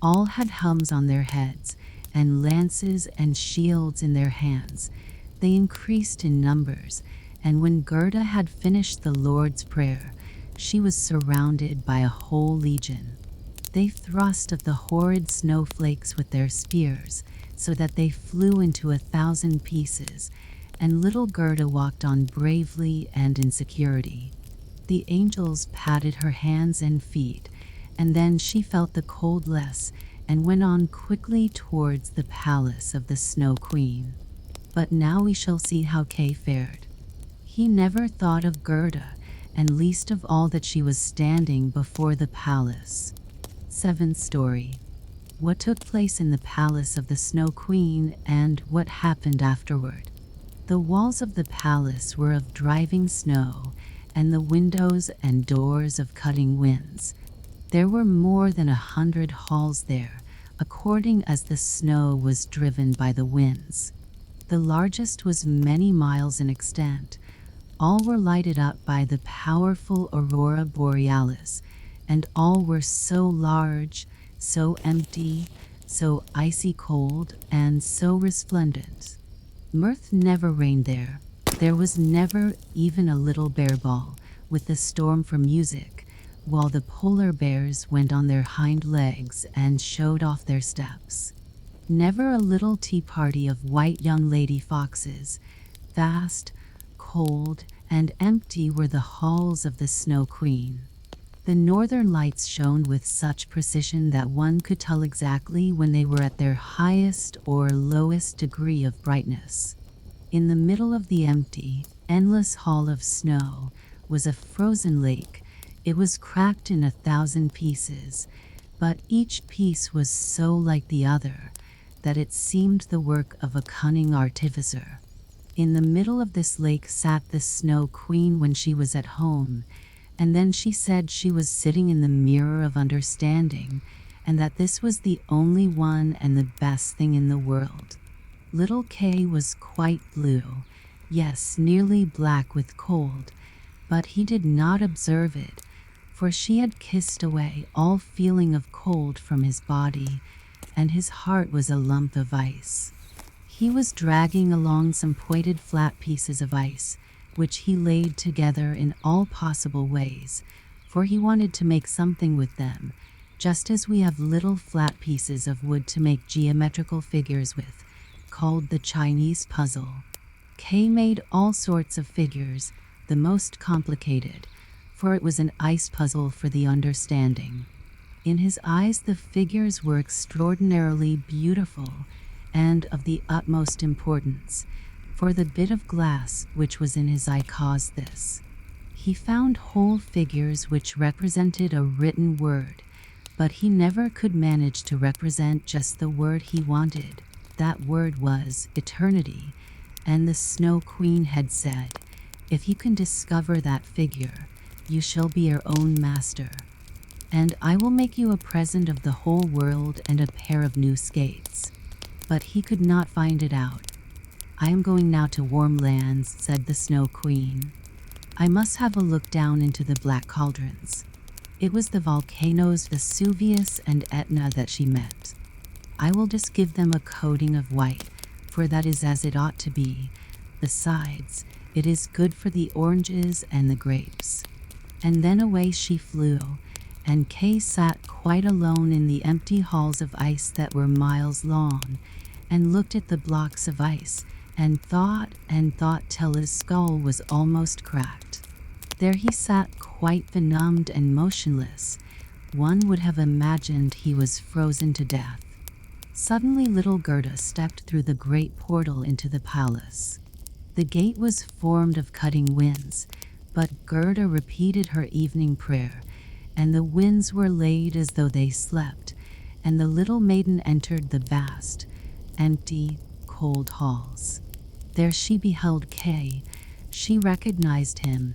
All had helms on their heads, and lances and shields in their hands. They increased in numbers, and when Gerda had finished the Lord's Prayer, she was surrounded by a whole legion. They thrust at the horrid snowflakes with their spears, so that they flew into 1,000 pieces, and little Gerda walked on bravely and in security. The angels patted her hands and feet, and then she felt the cold less, and went on quickly towards the palace of the Snow Queen. But now we shall see how Kay fared. He never thought of Gerda, and least of all that she was standing before the palace. 7th story. What took place in the palace of the Snow Queen, and what happened afterward. The walls of the palace were of driving snow, and the windows and doors of cutting winds. There were more than 100 halls there, according as the snow was driven by the winds. The largest was many miles in extent. All were lighted up by the powerful aurora borealis, and all were so large, so empty, so icy cold, and so resplendent. Mirth never reigned there. There was never even a little bear ball, with the storm for music, while the polar bears went on their hind legs and showed off their steps. Never a little tea party of white young lady foxes. Vast, cold, and empty were the halls of the Snow Queen. The northern lights shone with such precision that one could tell exactly when they were at their highest or lowest degree of brightness. In the middle of the empty, endless hall of snow was a frozen lake. It was cracked in 1,000 pieces, but each piece was so like the other that it seemed the work of a cunning artificer. In the middle of this lake sat the Snow Queen when she was at home, and then she said she was sitting in the mirror of understanding, and that this was the only one and the best thing in the world. Little Kay was quite blue, yes, nearly black with cold, but he did not observe it, for she had kissed away all feeling of cold from his body, and his heart was a lump of ice. He was dragging along some pointed flat pieces of ice, which he laid together in all possible ways, for he wanted to make something with them, just as we have little flat pieces of wood to make geometrical figures with, called the Chinese puzzle. Kay made all sorts of figures, the most complicated, for it was an ice puzzle for the understanding. In his eyes the figures were extraordinarily beautiful and of the utmost importance, for the bit of glass which was in his eye caused this. He found whole figures which represented a written word, but he never could manage to represent just the word he wanted. That word was eternity, and the Snow Queen had said, "If you can discover that figure, you shall be your own master, and I will make you a present of the whole world and a pair of new skates." But he could not find it out. "I am going now to warm lands," said the Snow Queen. "I must have a look down into the black cauldrons." It was the volcanoes Vesuvius and Etna that she meant. "I will just give them a coating of white, for that is as it ought to be. Besides, it is good for the oranges and the grapes." And then away she flew, and Kay sat quite alone in the empty halls of ice that were miles long, and looked at the blocks of ice, and thought till his skull was almost cracked. There he sat quite benumbed and motionless. One would have imagined he was frozen to death. Suddenly little Gerda stepped through the great portal into the palace. The gate was formed of cutting winds, but Gerda repeated her evening prayer, and the winds were laid as though they slept, and the little maiden entered the vast, empty, cold halls. There she beheld Kay. She recognized him,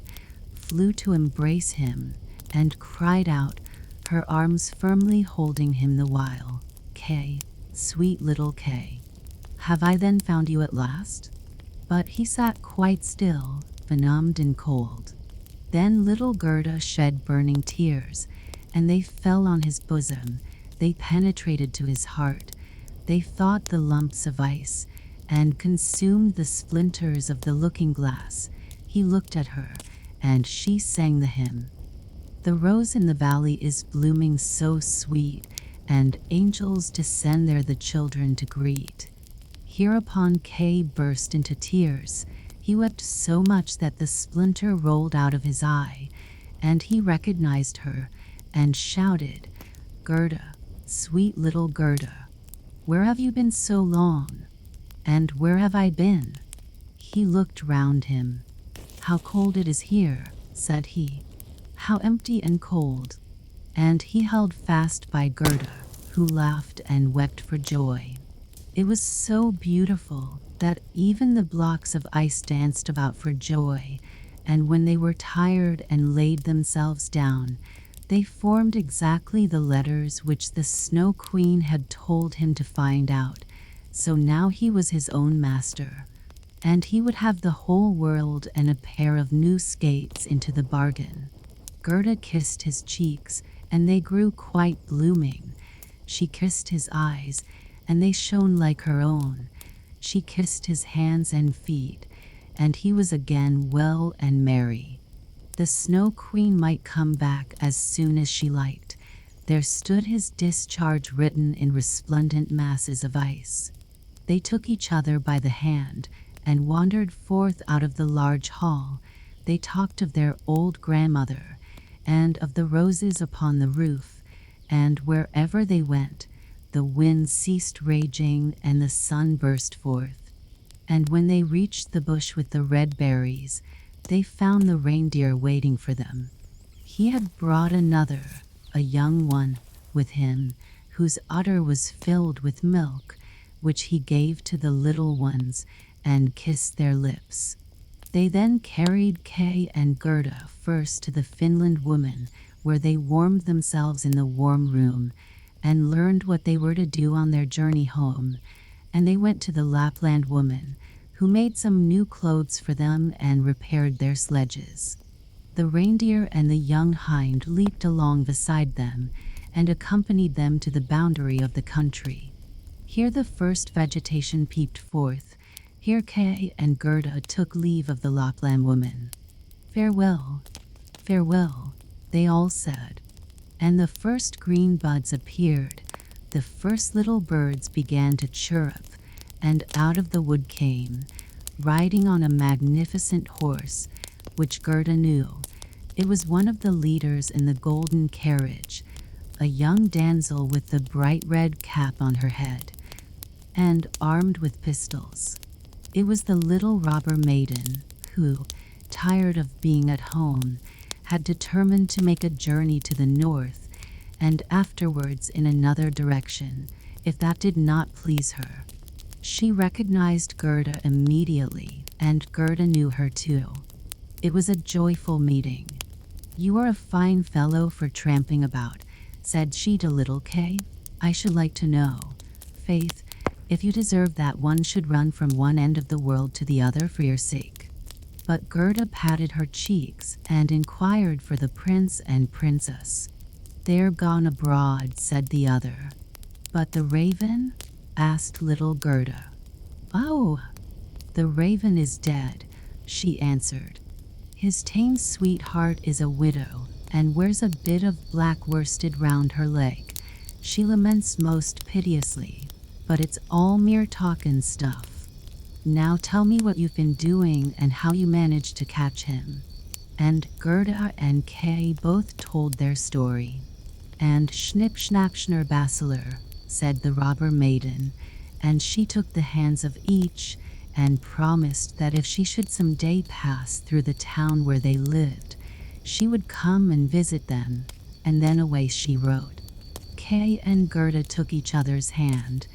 flew to embrace him, and cried out, her arms firmly holding him the while, "Kay, sweet little Kay, have I then found you at last?" But he sat quite still, benumbed and cold. Then little Gerda shed burning tears, and they fell on his bosom. They penetrated to his heart. They thawed the lumps of ice, and consumed the splinters of the looking-glass. He looked at her, and she sang the hymn. "The rose in the valley is blooming so sweet, and angels descend there the children to greet." Hereupon Kay burst into tears. He wept so much that the splinter rolled out of his eye, and he recognized her, and shouted, "Gerda, sweet little Gerda, where have you been so long? And where have I been?" He looked round him. "How cold it is here," said he. "How empty and cold." And he held fast by Gerda, who laughed and wept for joy. It was so beautiful that even the blocks of ice danced about for joy, and when they were tired and laid themselves down, they formed exactly the letters which the Snow Queen had told him to find out. So now he was his own master, and he would have the whole world and a pair of new skates into the bargain. Gerda kissed his cheeks, and they grew quite blooming. She kissed his eyes, and they shone like her own. She kissed his hands and feet, and he was again well and merry. The Snow Queen might come back as soon as she liked. There stood his discharge written in resplendent masses of ice. They took each other by the hand and wandered forth out of the large hall. They talked of their old grandmother, and of the roses upon the roof, and wherever they went, the wind ceased raging and the sun burst forth. And when they reached the bush with the red berries, they found the reindeer waiting for them. He had brought another, a young one, with him, whose udder was filled with milk, which he gave to the little ones and kissed their lips. They then carried Kay and Gerda first to the Finland woman, where they warmed themselves in the warm room and learned what they were to do on their journey home. And they went to the Lapland woman, who made some new clothes for them and repaired their sledges. The reindeer and the young hind leaped along beside them and accompanied them to the boundary of the country. Here the first vegetation peeped forth. Here Kay and Gerda took leave of the Lapland woman. "Farewell, farewell," they all said. And the first green buds appeared, the first little birds began to chirrup, and out of the wood came, riding on a magnificent horse, which Gerda knew. It was one of the leaders in the golden carriage, a young damsel with the bright red cap on her head, and armed with pistols. It was the little robber maiden who, tired of being at home, had determined to make a journey to the north, and afterwards in another direction, if that did not please her. She recognized Gerda immediately, and Gerda knew her too. It was a joyful meeting. "You are a fine fellow for tramping about," said she to little Kay. "I should like to know, faith, if you deserve that one should run from one end of the world to the other for your sake." But Gerda patted her cheeks and inquired for the prince and princess. "They're gone abroad," said the other. "But the raven?" asked little Gerda. "Oh, the raven is dead," she answered. "His tame sweetheart is a widow, and wears a bit of black worsted round her leg. She laments most piteously, but it's all mere talk and stuff. Now tell me what you've been doing and how you managed to catch him." And Gerda and Kay both told their story. "And Schnipp Schnapp Schnurr Basiler," said the robber maiden, and she took the hands of each and promised that if she should some day pass through the town where they lived, she would come and visit them, and then away she rode. Kay and Gerda took each other's hand.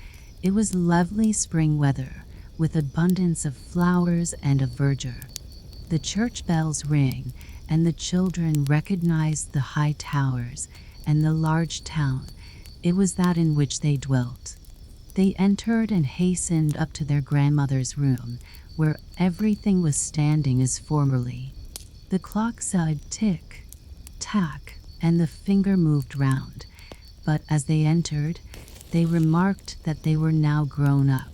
It was lovely spring weather, with abundance of flowers and of verdure. The church bells rang, and the children recognized the high towers and the large town. It was that in which they dwelt. They entered and hastened up to their grandmother's room, where everything was standing as formerly. The clock said tick, tack, and the finger moved round, but as they entered, they remarked that they were now grown up.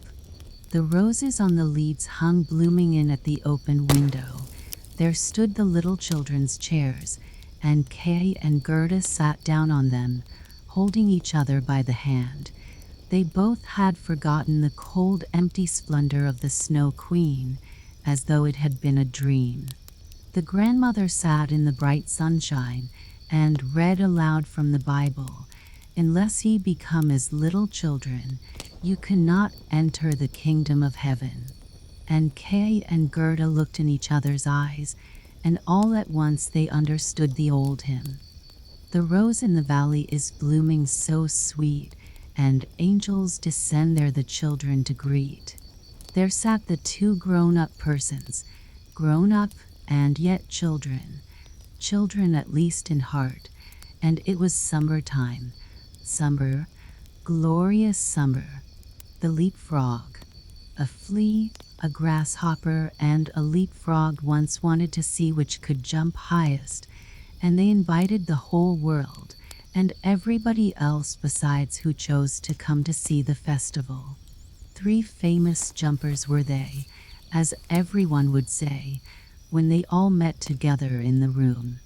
The roses on the leads hung blooming in at the open window. There stood the little children's chairs, and Kay and Gerda sat down on them, holding each other by the hand. They both had forgotten the cold, empty splendor of the Snow Queen, as though it had been a dream. The grandmother sat in the bright sunshine and read aloud from the Bible. "Unless ye become as little children, you cannot enter the kingdom of heaven." And Kay and Gerda looked in each other's eyes, and all at once they understood the old hymn. "The rose in the valley is blooming so sweet, and angels descend there the children to greet." There sat the two grown-up persons, grown up and yet children, children at least in heart, and it was summertime. Summer, glorious summer. The leapfrog. A flea, a grasshopper, and a leapfrog once wanted to see which could jump highest, and they invited the whole world, and everybody else besides who chose to come to see the festival. 3 famous jumpers were they, as everyone would say, when they all met together in the room.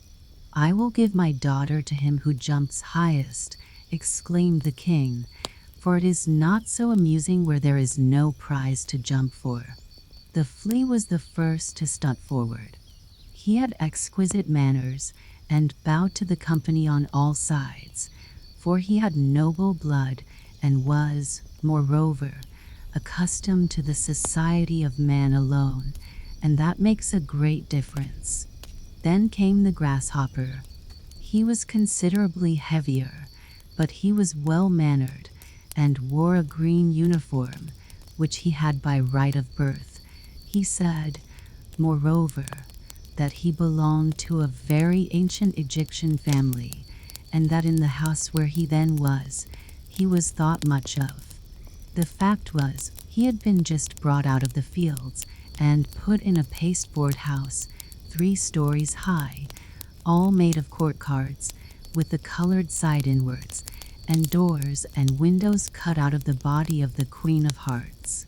"I will give my daughter to him who jumps highest," exclaimed the king, "for it is not so amusing where there is no prize to jump for." The flea was the first to stunt forward. He had exquisite manners, and bowed to the company on all sides, for he had noble blood and was, moreover, accustomed to the society of man alone, and that makes a great difference. Then came the grasshopper. He was considerably heavier, but he was well-mannered and wore a green uniform, which he had by right of birth. He said, moreover, that he belonged to a very ancient Egyptian family, and that in the house where he then was, he was thought much of. The fact was, he had been just brought out of the fields and put in a pasteboard house, 3 stories high, all made of court cards, with the colored side inwards, and doors and windows cut out of the body of the Queen of Hearts.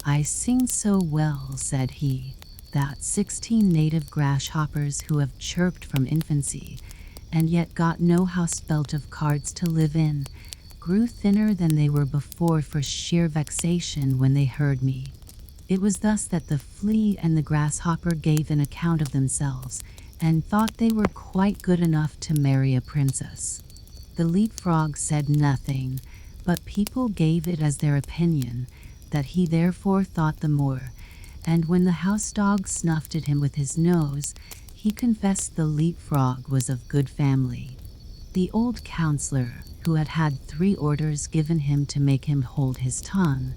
"I sing so well," said he, "that 16 native grasshoppers who have chirped from infancy, and yet got no house built of cards to live in, grew thinner than they were before for sheer vexation when they heard me." It was thus that the flea and the grasshopper gave an account of themselves, and thought they were quite good enough to marry a princess. The leapfrog said nothing, but people gave it as their opinion that he therefore thought the more, and when the house dog snuffed at him with his nose, he confessed the leapfrog was of good family. The old counselor, who had had 3 orders given him to make him hold his tongue,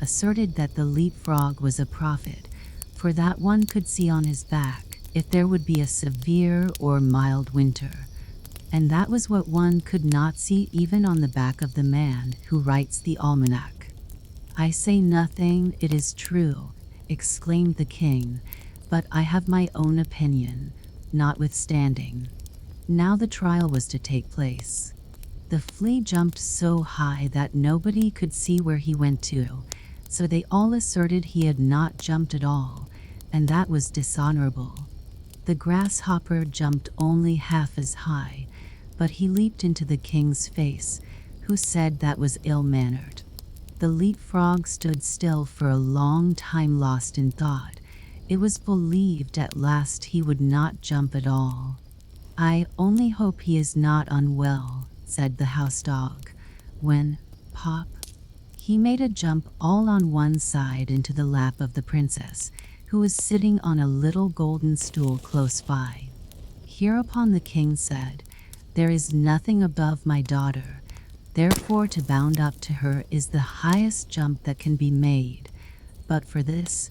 asserted that the leapfrog was a prophet, for that one could see on his back if there would be a severe or mild winter, and that was what one could not see even on the back of the man who writes the almanac. "I say nothing, it is true," exclaimed the king, "but I have my own opinion, notwithstanding." Now the trial was to take place. The flea jumped so high that nobody could see where he went to, so they all asserted he had not jumped at all, and that was dishonorable. The grasshopper jumped only half as high, but he leaped into the king's face, who said that was ill-mannered. The leapfrog stood still for a long time lost in thought. It was believed at last he would not jump at all. "I only hope he is not unwell," said the house dog, when, pop, he made a jump all on one side into the lap of the princess, who was sitting on a little golden stool close by. Hereupon the king said, "There is nothing above my daughter, therefore to bound up to her is the highest jump that can be made, but for this,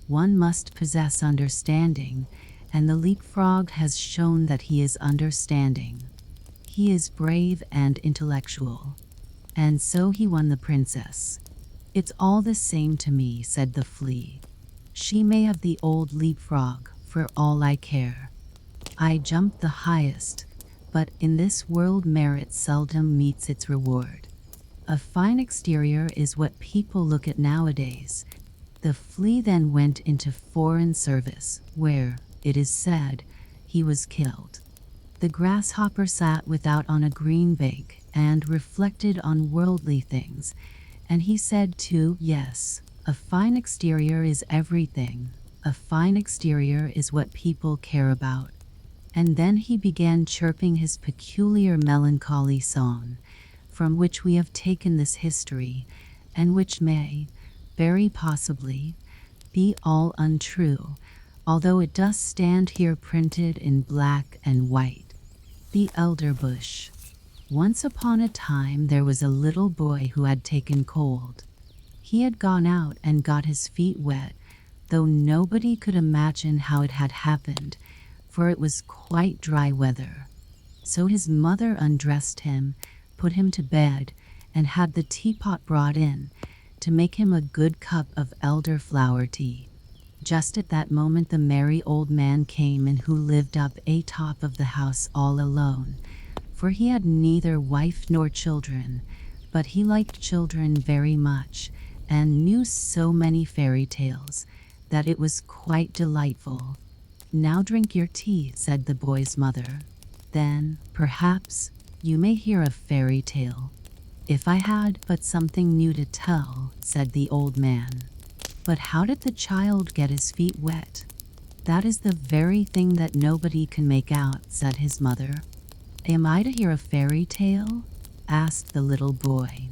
one must possess understanding, and the leapfrog has shown that he is understanding. He is brave and intellectual." And so he won the princess. "It's all the same to me," said the flea. "She may have the old leapfrog, for all I care. I jumped the highest, but in this world merit seldom meets its reward. A fine exterior is what people look at nowadays." The flea then went into foreign service, where, it is said, he was killed. The grasshopper sat without on a green bank and reflected on worldly things, and he said too, "Yes, a fine exterior is everything. A fine exterior is what people care about." And then he began chirping his peculiar melancholy song, from which we have taken this history, and which may, very possibly, be all untrue, although it does stand here printed in black and white. The Elderbush. Once upon a time there was a little boy who had taken cold. He had gone out and got his feet wet, though nobody could imagine how it had happened, for it was quite dry weather. So his mother undressed him, put him to bed, and had the teapot brought in, to make him a good cup of elderflower tea. Just at that moment the merry old man came in, who lived up atop of the house all alone, for he had neither wife nor children, but he liked children very much, and knew so many fairy tales, that it was quite delightful. "Now drink your tea," said the boy's mother. "Then, perhaps, you may hear a fairy tale." "If I had but something new to tell," said the old man. "But how did the child get his feet wet?" That is the very thing that nobody can make out, said his mother. Am I to hear a fairy tale? Asked the little boy.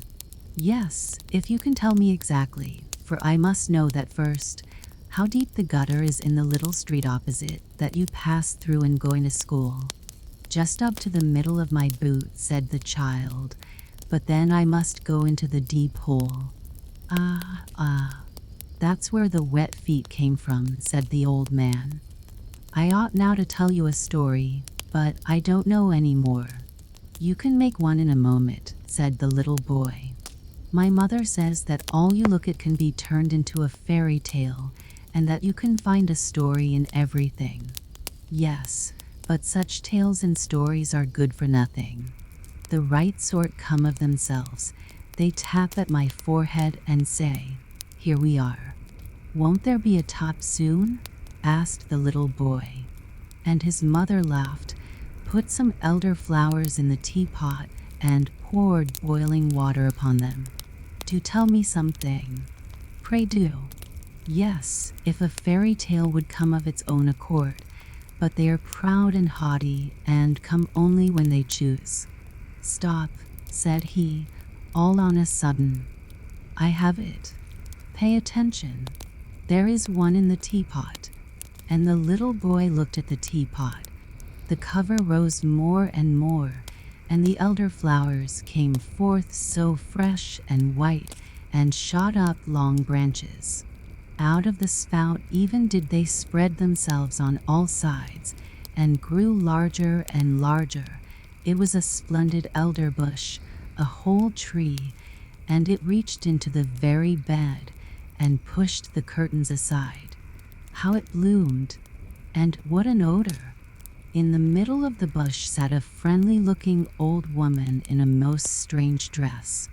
Yes, if you can tell me exactly, for I must know that first. How deep the gutter is in the little street opposite that you pass through in going to school. Just up to the middle of my boot, said the child, but then I must go into the deep hole. That's where the wet feet came from, said the old man. I ought now to tell you a story, but I don't know any more. You can make one in a moment, said the little boy. My mother says that all you look at can be turned into a fairy tale, and that you can find a story in everything. Yes, but such tales and stories are good for nothing. The right sort come of themselves. They tap at my forehead and say, here we are. Won't there be a top soon? Asked the little boy. And his mother laughed, put some elder flowers in the teapot, and poured boiling water upon them. Do tell me something. Pray do. Yes, if a fairy tale would come of its own accord, but they are proud and haughty and come only when they choose. Stop, said he, all on a sudden. I have it. Pay attention. There is one in the teapot. And the little boy looked at the teapot. The cover rose more and more, and the elder flowers came forth so fresh and white and shot up long branches. Out of the spout even did they spread themselves on all sides, and grew larger and larger. It was a splendid elderbush, a whole tree, and it reached into the very bed and pushed the curtains aside. How it bloomed, and what an odor! In the middle of the bush sat a friendly-looking old woman in a most strange dress.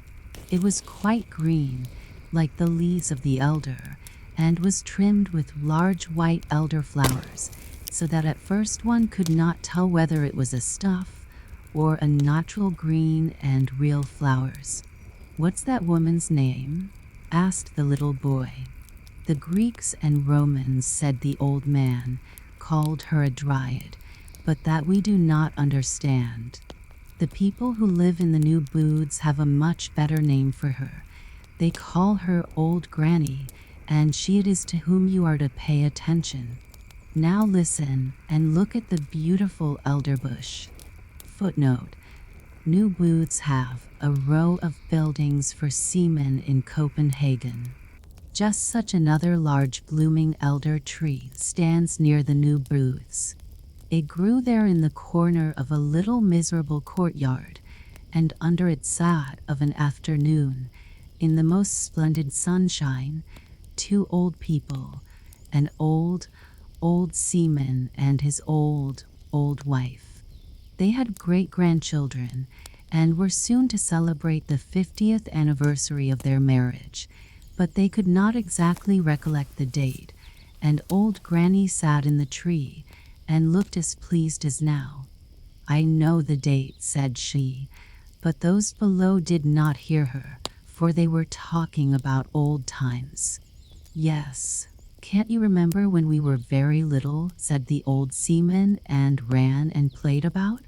It was quite green, like the leaves of the elder, and was trimmed with large white elder flowers, so that at first one could not tell whether it was a stuff or a natural green and real flowers. What's that woman's name? Asked the little boy. The Greeks and Romans, said the old man, called her a dryad, but that we do not understand. The people who live in the new booths have a much better name for her. They call her Old Granny, and she it is to whom you are to pay attention. Now listen and look at the beautiful elderbush. Footnote: New booths have a row of buildings for seamen in Copenhagen. Just such another large blooming elder tree stands near the new booths. It grew there in the corner of a little miserable courtyard, and under it sat of an afternoon, in the most splendid sunshine, two old people, an old seaman and his old wife. They had great-grandchildren, and were soon to celebrate the 50th anniversary of their marriage, but they could not exactly recollect the date, and old Granny sat in the tree, and looked as pleased as now. I know the date, said she, but those below did not hear her, for they were talking about old times. Yes, can't you remember when we were very little, said the old seaman, and ran and played about?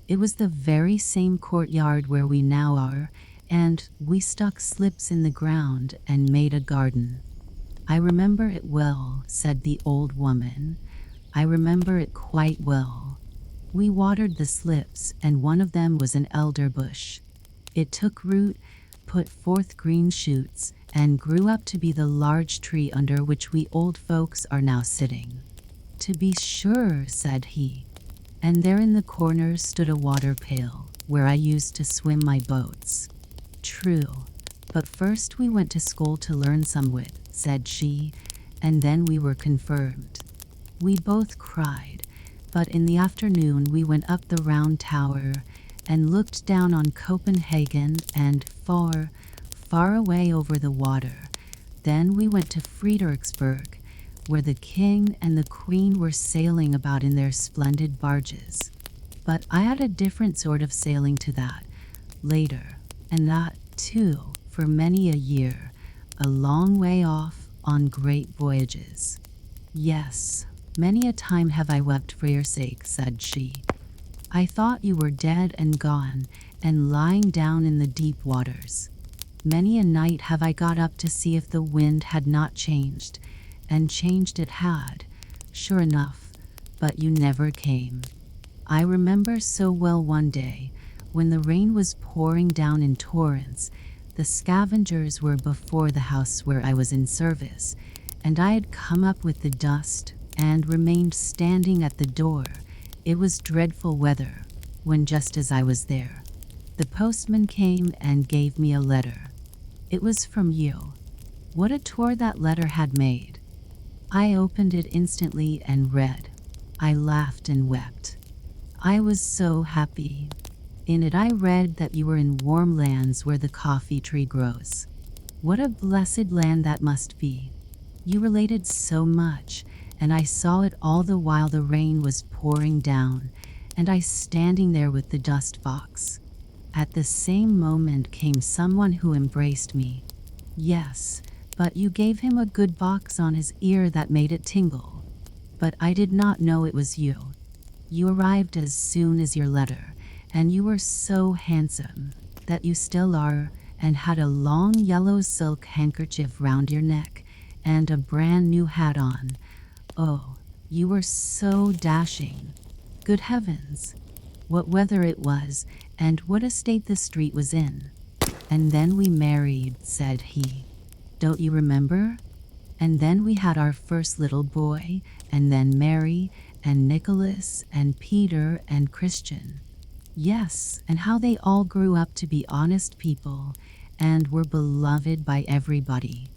It was the very same courtyard where we now are, and we stuck slips in the ground and made a garden. I remember it well, said the old woman. I remember it quite well. We watered the slips, and one of them was an elderbush. It took root, put forth green shoots, and grew up to be the large tree under which we old folks are now sitting. To be sure, said he. And there in the corner stood a water pail, where I used to swim my boats. True, but first we went to school to learn some wit, said she, and then we were confirmed. We both cried, but in the afternoon we went up the round tower and looked down on Copenhagen and far, far away over the water. Then we went to Frederiksberg, where the king and the queen were sailing about in their splendid barges. But I had a different sort of sailing to that, later, and that, too, for many a year, a long way off on great voyages. Yes, Many a time have I wept for your sake, said she. I thought you were dead and gone, and lying down in the deep waters. Many a night have I got up to see if the wind had not changed, and changed it had, sure enough, but you never came. I remember so well one day, when the rain was pouring down in torrents, the scavengers were before the house where I was in service, and I had come up with the dust, and remained standing at the door. It was dreadful weather, when just as I was there, the postman came and gave me a letter. It was from you. What a tour that letter had made! I opened it instantly and read. I laughed and wept. I was so happy. In it I read that you were in warm lands where the coffee tree grows. What a blessed land that must be! You related so much, and I saw it all the while the rain was pouring down, and I standing there with the dust box. At the same moment came someone who embraced me. Yes, but you gave him a good box on his ear that made it tingle. But I did not know it was you. You arrived as soon as your letter, and you were so handsome, that you still are, and had a long yellow silk handkerchief round your neck, and a brand new hat on. Oh, you were so dashing. Good heavens! What weather it was, and what a state the street was in. And then we married, said he. Don't you remember? And then we had our first little boy, and then Mary, and Nicholas, and Peter, and Christian. Yes, and how they all grew up to be honest people, and were beloved by everybody.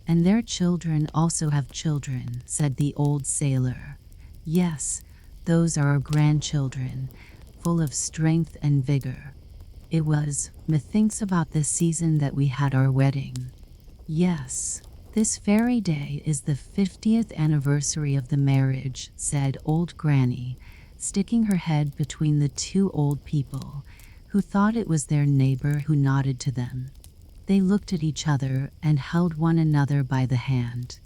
And their children also have children, said the old sailor. Yes, those are our grandchildren, full of strength and vigor. It was, methinks, about this season that we had our wedding. Yes, this very day is the 50th anniversary of the marriage, said old Granny, sticking her head between the two old people, who thought it was their neighbor who nodded to them. They looked at each other and held one another by the hand.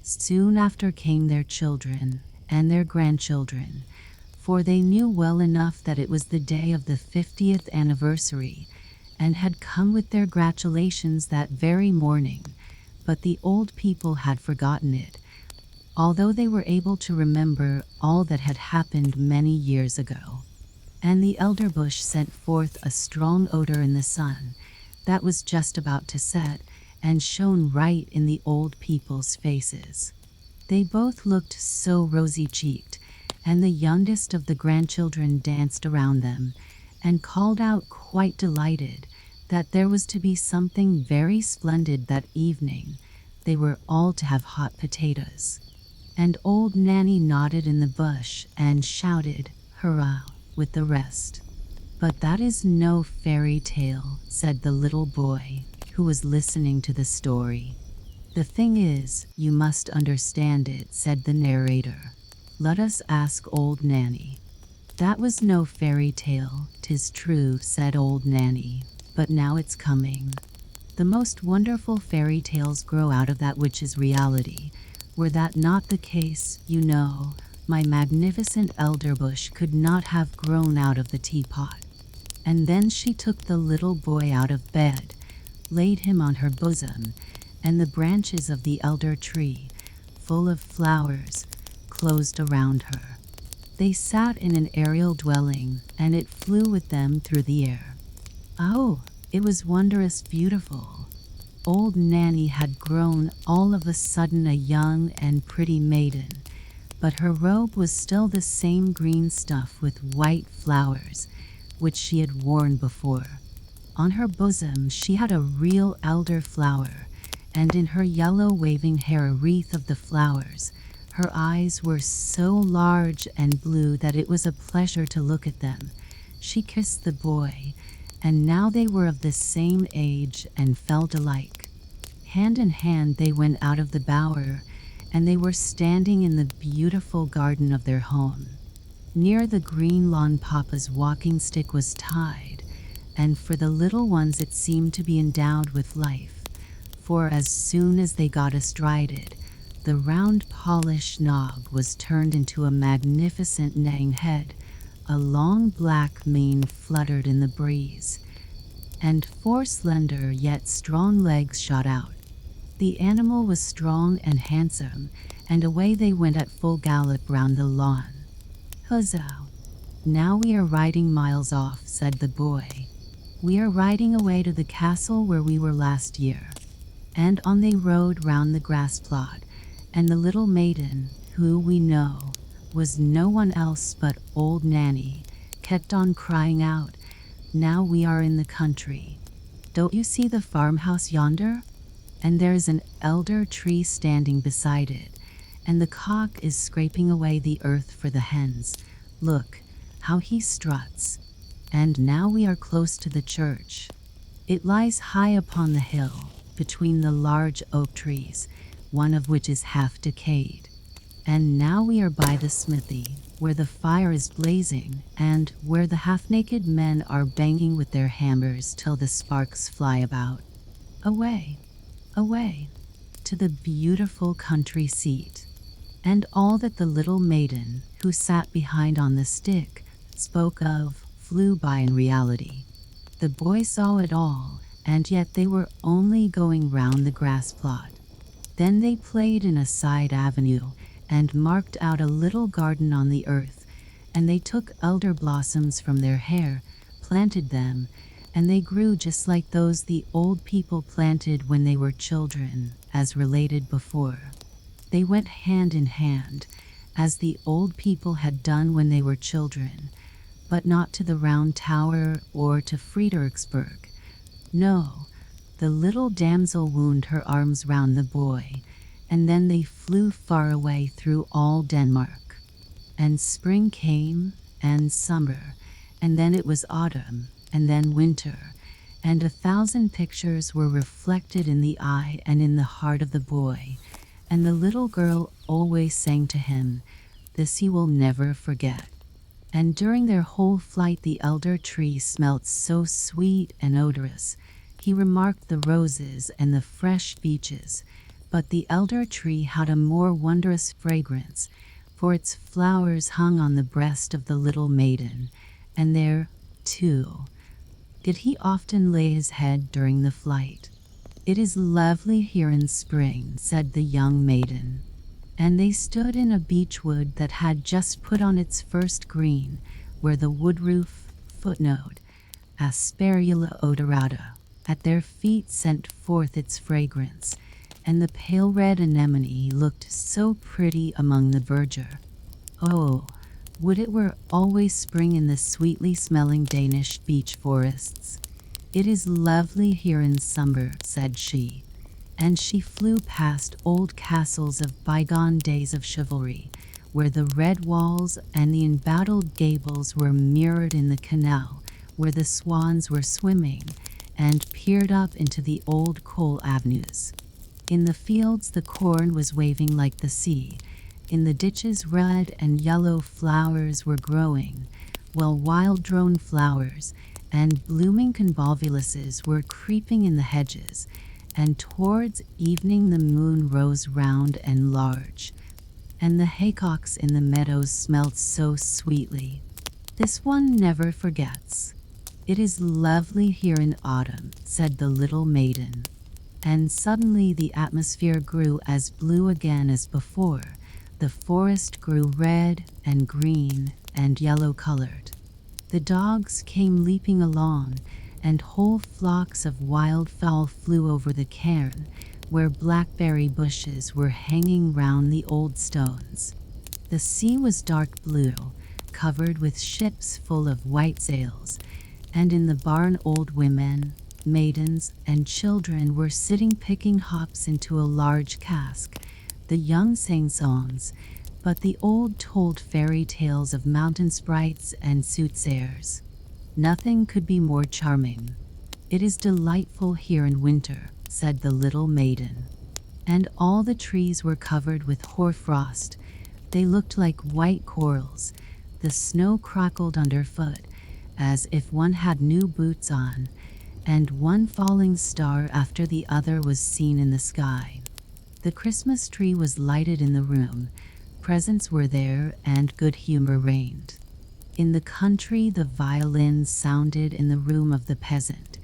Soon after came their children and their grandchildren, for they knew well enough that it was the day of the 50th anniversary, and had come with their gratulations that very morning, but the old people had forgotten it, although they were able to remember all that had happened many years ago. And the elderbush sent forth a strong odor in the sun that was just about to set, and shone right in the old people's faces. They both looked so rosy-cheeked, and the youngest of the grandchildren danced around them, and called out quite delighted that there was to be something very splendid that evening. They were all to have hot potatoes. And old Nanny nodded in the bush and shouted, "Hurrah," with the rest. But that is no fairy tale, said the little boy, who was listening to the story. The thing is, you must understand it, said the narrator. Let us ask old Nanny. That was no fairy tale, 'tis true, said old Nanny, but now it's coming. The most wonderful fairy tales grow out of that which is reality. Were that not the case, you know, my magnificent elderbush could not have grown out of the teapot. And then she took the little boy out of bed, laid him on her bosom, and the branches of the elder tree, full of flowers, closed around her. They sat in an aerial dwelling, and it flew with them through the air. Oh, it was wondrous beautiful. Old Nanny had grown all of a sudden a young and pretty maiden, but her robe was still the same green stuff with white flowers, which she had worn before. On her bosom she had a real elder flower, and in her yellow waving hair a wreath of the flowers. Her eyes were so large and blue that it was a pleasure to look at them. She kissed the boy, and now they were of the same age and felt alike. Hand in hand they went out of the bower, and they were standing in the beautiful garden of their home. Near the green lawn Papa's walking stick was tied, and for the little ones it seemed to be endowed with life, for as soon as they got astride it, The round polished knob was turned into a magnificent neighing head. A long black mane fluttered in the breeze, and four slender yet strong legs shot out. The animal was strong and handsome, and away they went at full gallop round the lawn. "Huzzah! Now we are riding miles off," said the boy. "We are riding away to the castle where we were last year." And on they rode round the grass plot, and the little maiden, who we know was no one else but old Nanny, kept on crying out, "Now we are in the country. Don't you see the farmhouse yonder? And there's an elder tree standing beside it, and the cock is scraping away the earth for the hens. Look how he struts. And now we are close to the church. It lies high upon the hill, between the large oak trees, one of which is half decayed. And now we are by the smithy, where the fire is blazing, and where the half-naked men are banging with their hammers till the sparks fly about. Away, away, to the beautiful country seat." And all that the little maiden, who sat behind on the stick, spoke of flew by in reality. The boy saw it all, and yet they were only going round the grass plot. Then they played in a side avenue, and marked out a little garden on the earth, and they took elder blossoms from their hair, planted them, and they grew just like those the old people planted when they were children, as related before. They went hand in hand, as the old people had done when they were children, but not to the Round Tower or to Fredericksburg. No, the little damsel wound her arms round the boy, and then they flew far away through all Denmark. And spring came, and summer, and then it was autumn, and then winter, and 1,000 pictures were reflected in the eye and in the heart of the boy, and the little girl always sang to him, "This he will never forget." And during their whole flight the elder tree smelt so sweet and odorous. He remarked the roses and the fresh beeches, but the elder tree had a more wondrous fragrance, for its flowers hung on the breast of the little maiden, and there, too, did he often lay his head during the flight. "It is lovely here in spring," said the young maiden. And they stood in a beech wood that had just put on its first green, where the wood roof, Asperula odorata, at their feet sent forth its fragrance, and the pale red anemone looked so pretty among the verdure. Oh, would it were always spring in the sweetly smelling Danish beech forests. "It is lovely here in summer," said she. And she flew past old castles of bygone days of chivalry, where the red walls and the embattled gables were mirrored in the canal, where the swans were swimming, and peered up into the old coal avenues. In the fields the corn was waving like the sea, in the ditches red and yellow flowers were growing, while wild drone flowers and blooming convolvuluses were creeping in the hedges, and towards evening the moon rose round and large, and the haycocks in the meadows smelt so sweetly. "This one never forgets. It is lovely here in autumn," said the little maiden. And suddenly the atmosphere grew as blue again as before. The forest grew red and green and yellow-colored. The dogs came leaping along, and whole flocks of wildfowl flew over the cairn, where blackberry bushes were hanging round the old stones. The sea was dark blue, covered with ships full of white sails, and in the barn old women, maidens, and children were sitting picking hops into a large cask. The young sang songs, but the old told fairy tales of mountain sprites and soothsayers. Nothing could be more charming. "It is delightful here in winter," said the little maiden. And all the trees were covered with hoarfrost. They looked like white corals. The snow crackled underfoot, as if one had new boots on, and one falling star after the other was seen in the sky. The Christmas tree was lighted in the room, presents were there, and good humor reigned. In the country, the violins sounded in the room of the peasant.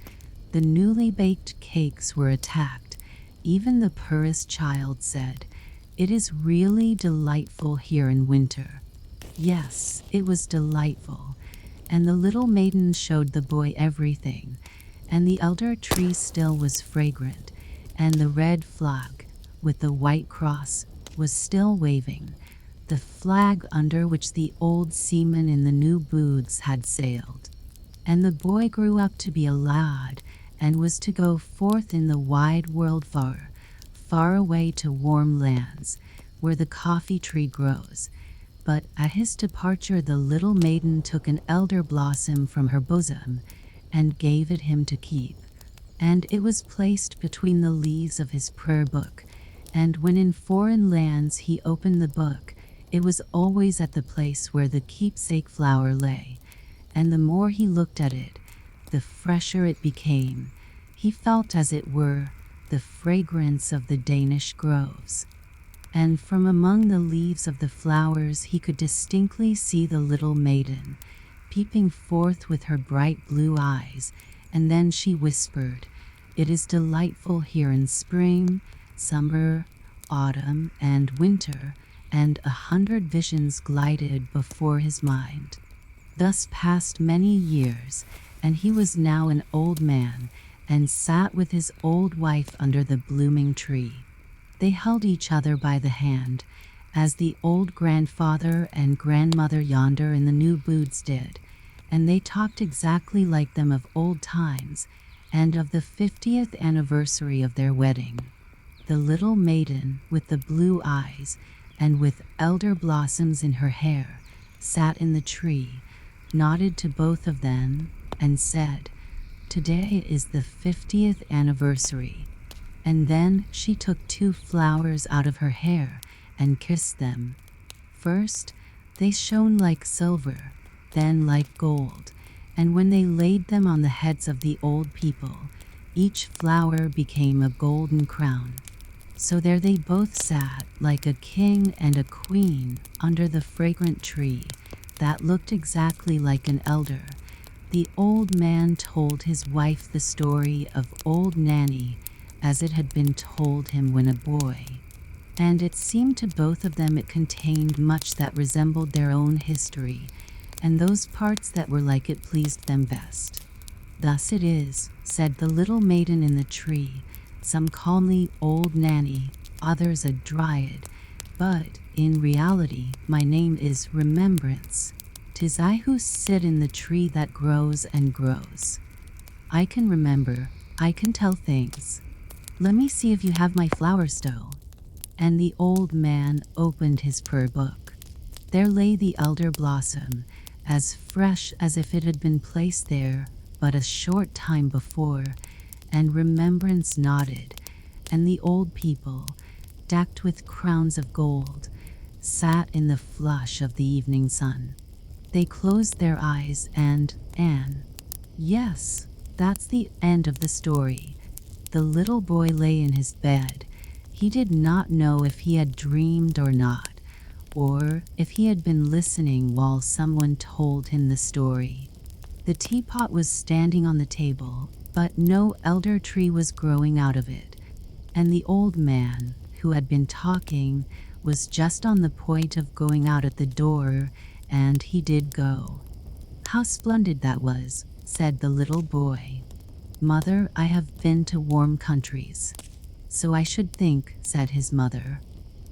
The newly baked cakes were attacked. Even the poorest child said, "It is really delightful here in winter." Yes, it was delightful, and the little maiden showed the boy everything, and the elder tree still was fragrant, and the red flag, with the white cross, was still waving, the flag under which the old seaman in the new booths had sailed. And the boy grew up to be a lad, and was to go forth in the wide world far, far away to warm lands, where the coffee tree grows. But at his departure the little maiden took an elder blossom from her bosom, and gave it him to keep. And it was placed between the leaves of his prayer book, and when in foreign lands he opened the book, it was always at the place where the keepsake flower lay, and the more he looked at it, the fresher it became. He felt, as it were, the fragrance of the Danish groves. And from among the leaves of the flowers he could distinctly see the little maiden, peeping forth with her bright blue eyes, and then she whispered, "It is delightful here in spring, summer, autumn, and winter," and 100 visions glided before his mind. Thus passed many years, and he was now an old man, and sat with his old wife under the blooming tree. They held each other by the hand, as the old grandfather and grandmother yonder in the new booths did, and they talked exactly like them of old times, and of the 50th anniversary of their wedding. The little maiden, with the blue eyes, and with elder blossoms in her hair, sat in the tree, nodded to both of them, and said, "Today is the 50th anniversary." And then she took 2 flowers out of her hair and kissed them. First, they shone like silver, then like gold, and when they laid them on the heads of the old people, each flower became a golden crown. So there they both sat, like a king and a queen, under the fragrant tree that looked exactly like an elder. The old man told his wife the story of old Nanny as it had been told him when a boy, and it seemed to both of them it contained much that resembled their own history, and those parts that were like it pleased them best. "Thus it is," said the little maiden in the tree, "some call me old Nanny, others a dryad, but in reality my name is Remembrance. 'Tis I who sit in the tree that grows and grows. I can remember, I can tell things. Let me see if you have my flower still." And the old man opened his prayer book. There lay the elder blossom, as fresh as if it had been placed there but a short time before, and Remembrance nodded, and the old people, decked with crowns of gold, sat in the flush of the evening sun. They closed their eyes and, yes, that's the end of the story. The little boy lay in his bed. He did not know if he had dreamed or not, or if he had been listening while someone told him the story. The teapot was standing on the table, but no elder tree was growing out of it, and the old man, who had been talking, was just on the point of going out at the door, and he did go. "How splendid that was," said the little boy. "Mother, I have been to warm countries." "So I should think," said his mother.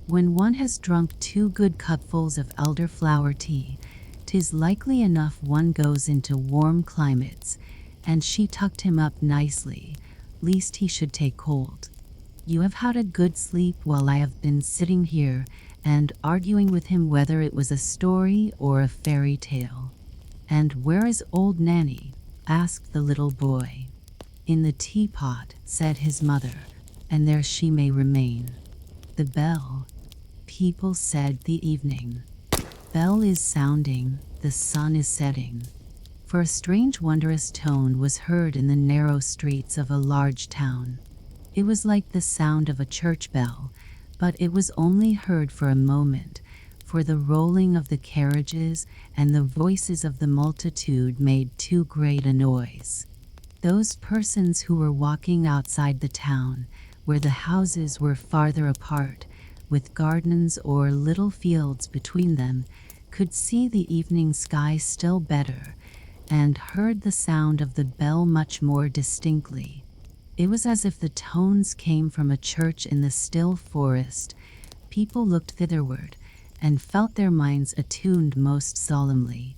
"When one has drunk 2 good cupfuls of elderflower tea, 'tis likely enough one goes into warm climates," and she tucked him up nicely, lest he should take cold. "You have had a good sleep while I have been sitting here and arguing with him whether it was a story or a fairy tale." "And where is old Nanny?" asked the little boy. "In the teapot," said his mother, "and there she may remain." The bell. People said the evening bell is sounding, the sun is setting. For a strange wondrous tone was heard in the narrow streets of a large town. It was like the sound of a church bell, But it was only heard for a moment, for the rolling of the carriages and the voices of the multitude made too great a noise. Those persons who were walking outside the town, where the houses were farther apart, with gardens or little fields between them, could see the evening sky still better, and heard the sound of the bell much more distinctly. It was as if the tones came from a church in the still forest. People looked thitherward, and felt their minds attuned most solemnly.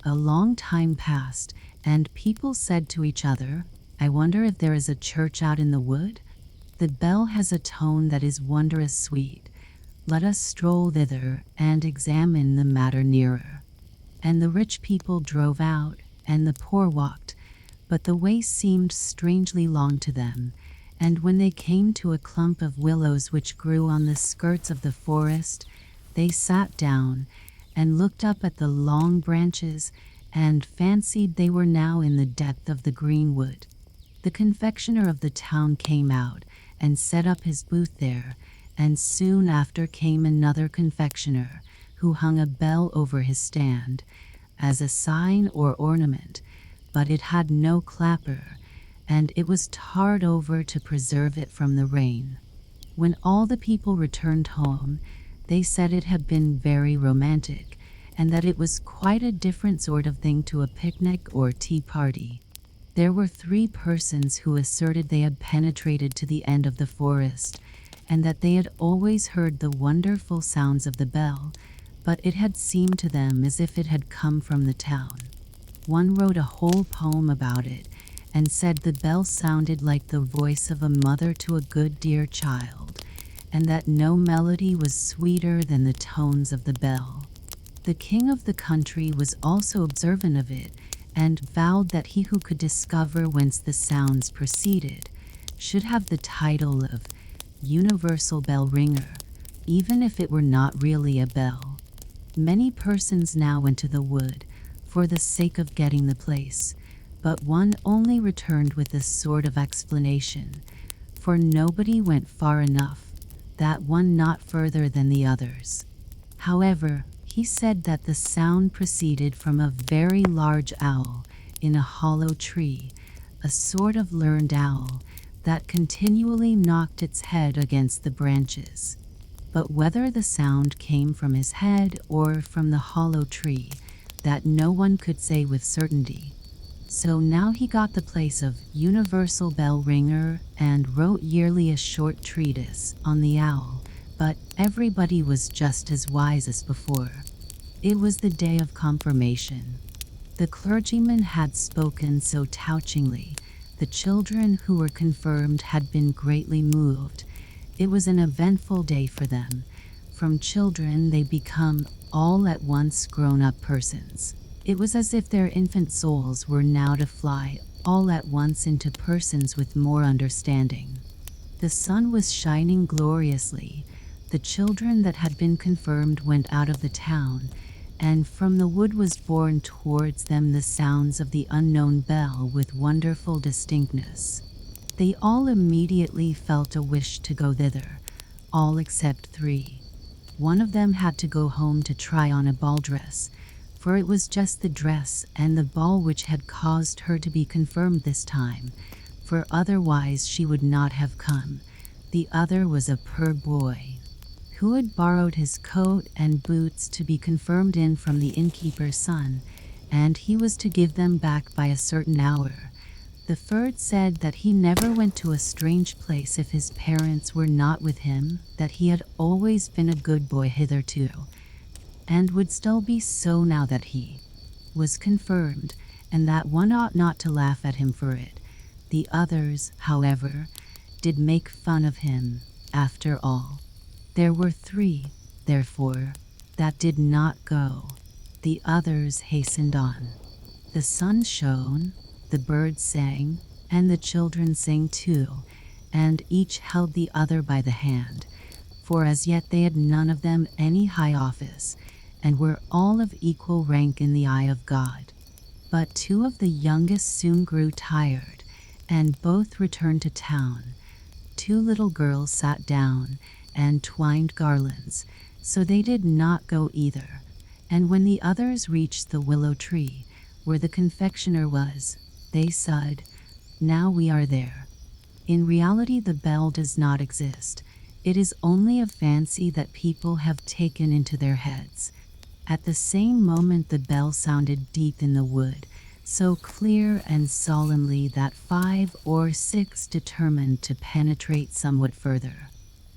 A long time passed, and people said to each other, "I wonder if there is a church out in the wood? The bell has a tone that is wondrous sweet. Let us stroll thither and examine the matter nearer." And the rich people drove out, and the poor walked, but the way seemed strangely long to them, and when they came to a clump of willows which grew on the skirts of the forest, they sat down and looked up at the long branches and fancied they were now in the depth of the greenwood. The confectioner of the town came out and set up his booth there, and soon after came another confectioner, who hung a bell over his stand, as a sign or ornament, but it had no clapper, and it was tarred over to preserve it from the rain. When all the people returned home, they said it had been very romantic, and that it was quite a different sort of thing to a picnic or tea party. There were 3 persons who asserted they had penetrated to the end of the forest, and that they had always heard the wonderful sounds of the bell, but it had seemed to them as if it had come from the town. One wrote a whole poem about it, and said the bell sounded like the voice of a mother to a good dear child, and that no melody was sweeter than the tones of the bell. The king of the country was also observant of it, and vowed that he who could discover whence the sounds proceeded should have the title of universal bell ringer, even if it were not really a bell. Many persons now went to the wood, for the sake of getting the place, but one only returned with this sort of explanation, for nobody went far enough, that one not further than the others. However, he said that the sound proceeded from a very large owl in a hollow tree, a sort of learned owl that continually knocked its head against the branches. But whether the sound came from his head or from the hollow tree, that no one could say with certainty. So now he got the place of universal bell ringer and wrote yearly a short treatise on the owl, but everybody was just as wise as before. It was the day of confirmation. The clergyman had spoken so touchingly. The children who were confirmed had been greatly moved. It was an eventful day for them. From children they become all at once grown-up persons. It was as if their infant souls were now to fly all at once into persons with more understanding. The sun was shining gloriously. The children that had been confirmed went out of the town, and from the wood was borne towards them the sounds of the unknown bell with wonderful distinctness. They all immediately felt a wish to go thither, all except 3. One of them had to go home to try on a ball dress, for it was just the dress and the ball which had caused her to be confirmed this time, for otherwise she would not have come. The other was a poor boy, who had borrowed his coat and boots to be confirmed in from the innkeeper's son, and he was to give them back by a certain hour. The third said that he never went to a strange place if his parents were not with him, that he had always been a good boy hitherto, and would still be so now that he was confirmed, and that one ought not to laugh at him for it. The others, however, did make fun of him, after all. There were 3, therefore, that did not go. The others hastened on. The sun shone, the birds sang, and the children sang too, and each held the other by the hand, for as yet they had none of them any high office, and were all of equal rank in the eye of God. But 2 of the youngest soon grew tired, and both returned to town. 2 little girls sat down, and twined garlands, so they did not go either. And when the others reached the willow tree, where the confectioner was, they said, "Now we are there." In reality, the bell does not exist. It is only a fancy that people have taken into their heads. At the same moment, the bell sounded deep in the wood, so clear and solemnly that 5 or 6 determined to penetrate somewhat further.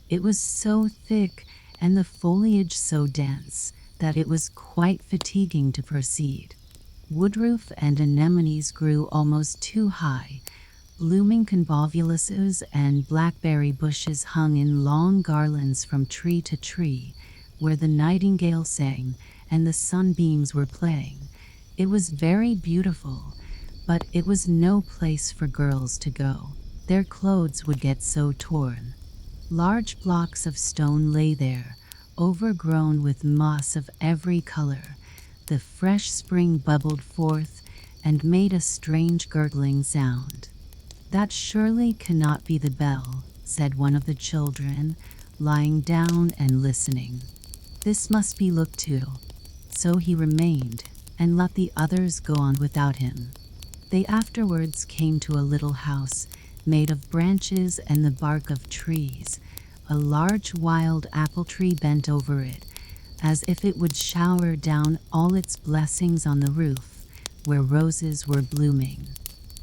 It was so thick and the foliage so dense that it was quite fatiguing to proceed. Woodroof and anemones grew almost too high. Blooming convolvuluses and blackberry bushes hung in long garlands from tree to tree, where the nightingale sang and the sunbeams were playing. It was very beautiful, but it was no place for girls to go. Their clothes would get so torn. Large blocks of stone lay there, overgrown with moss of every color. The fresh spring bubbled forth and made a strange gurgling sound. "That surely cannot be the bell," said one of the children, lying down and listening. "This must be looked to." So he remained and let the others go on without him. They afterwards came to a little house made of branches and the bark of trees. A large wild apple tree bent over it, as if it would shower down all its blessings on the roof, where roses were blooming.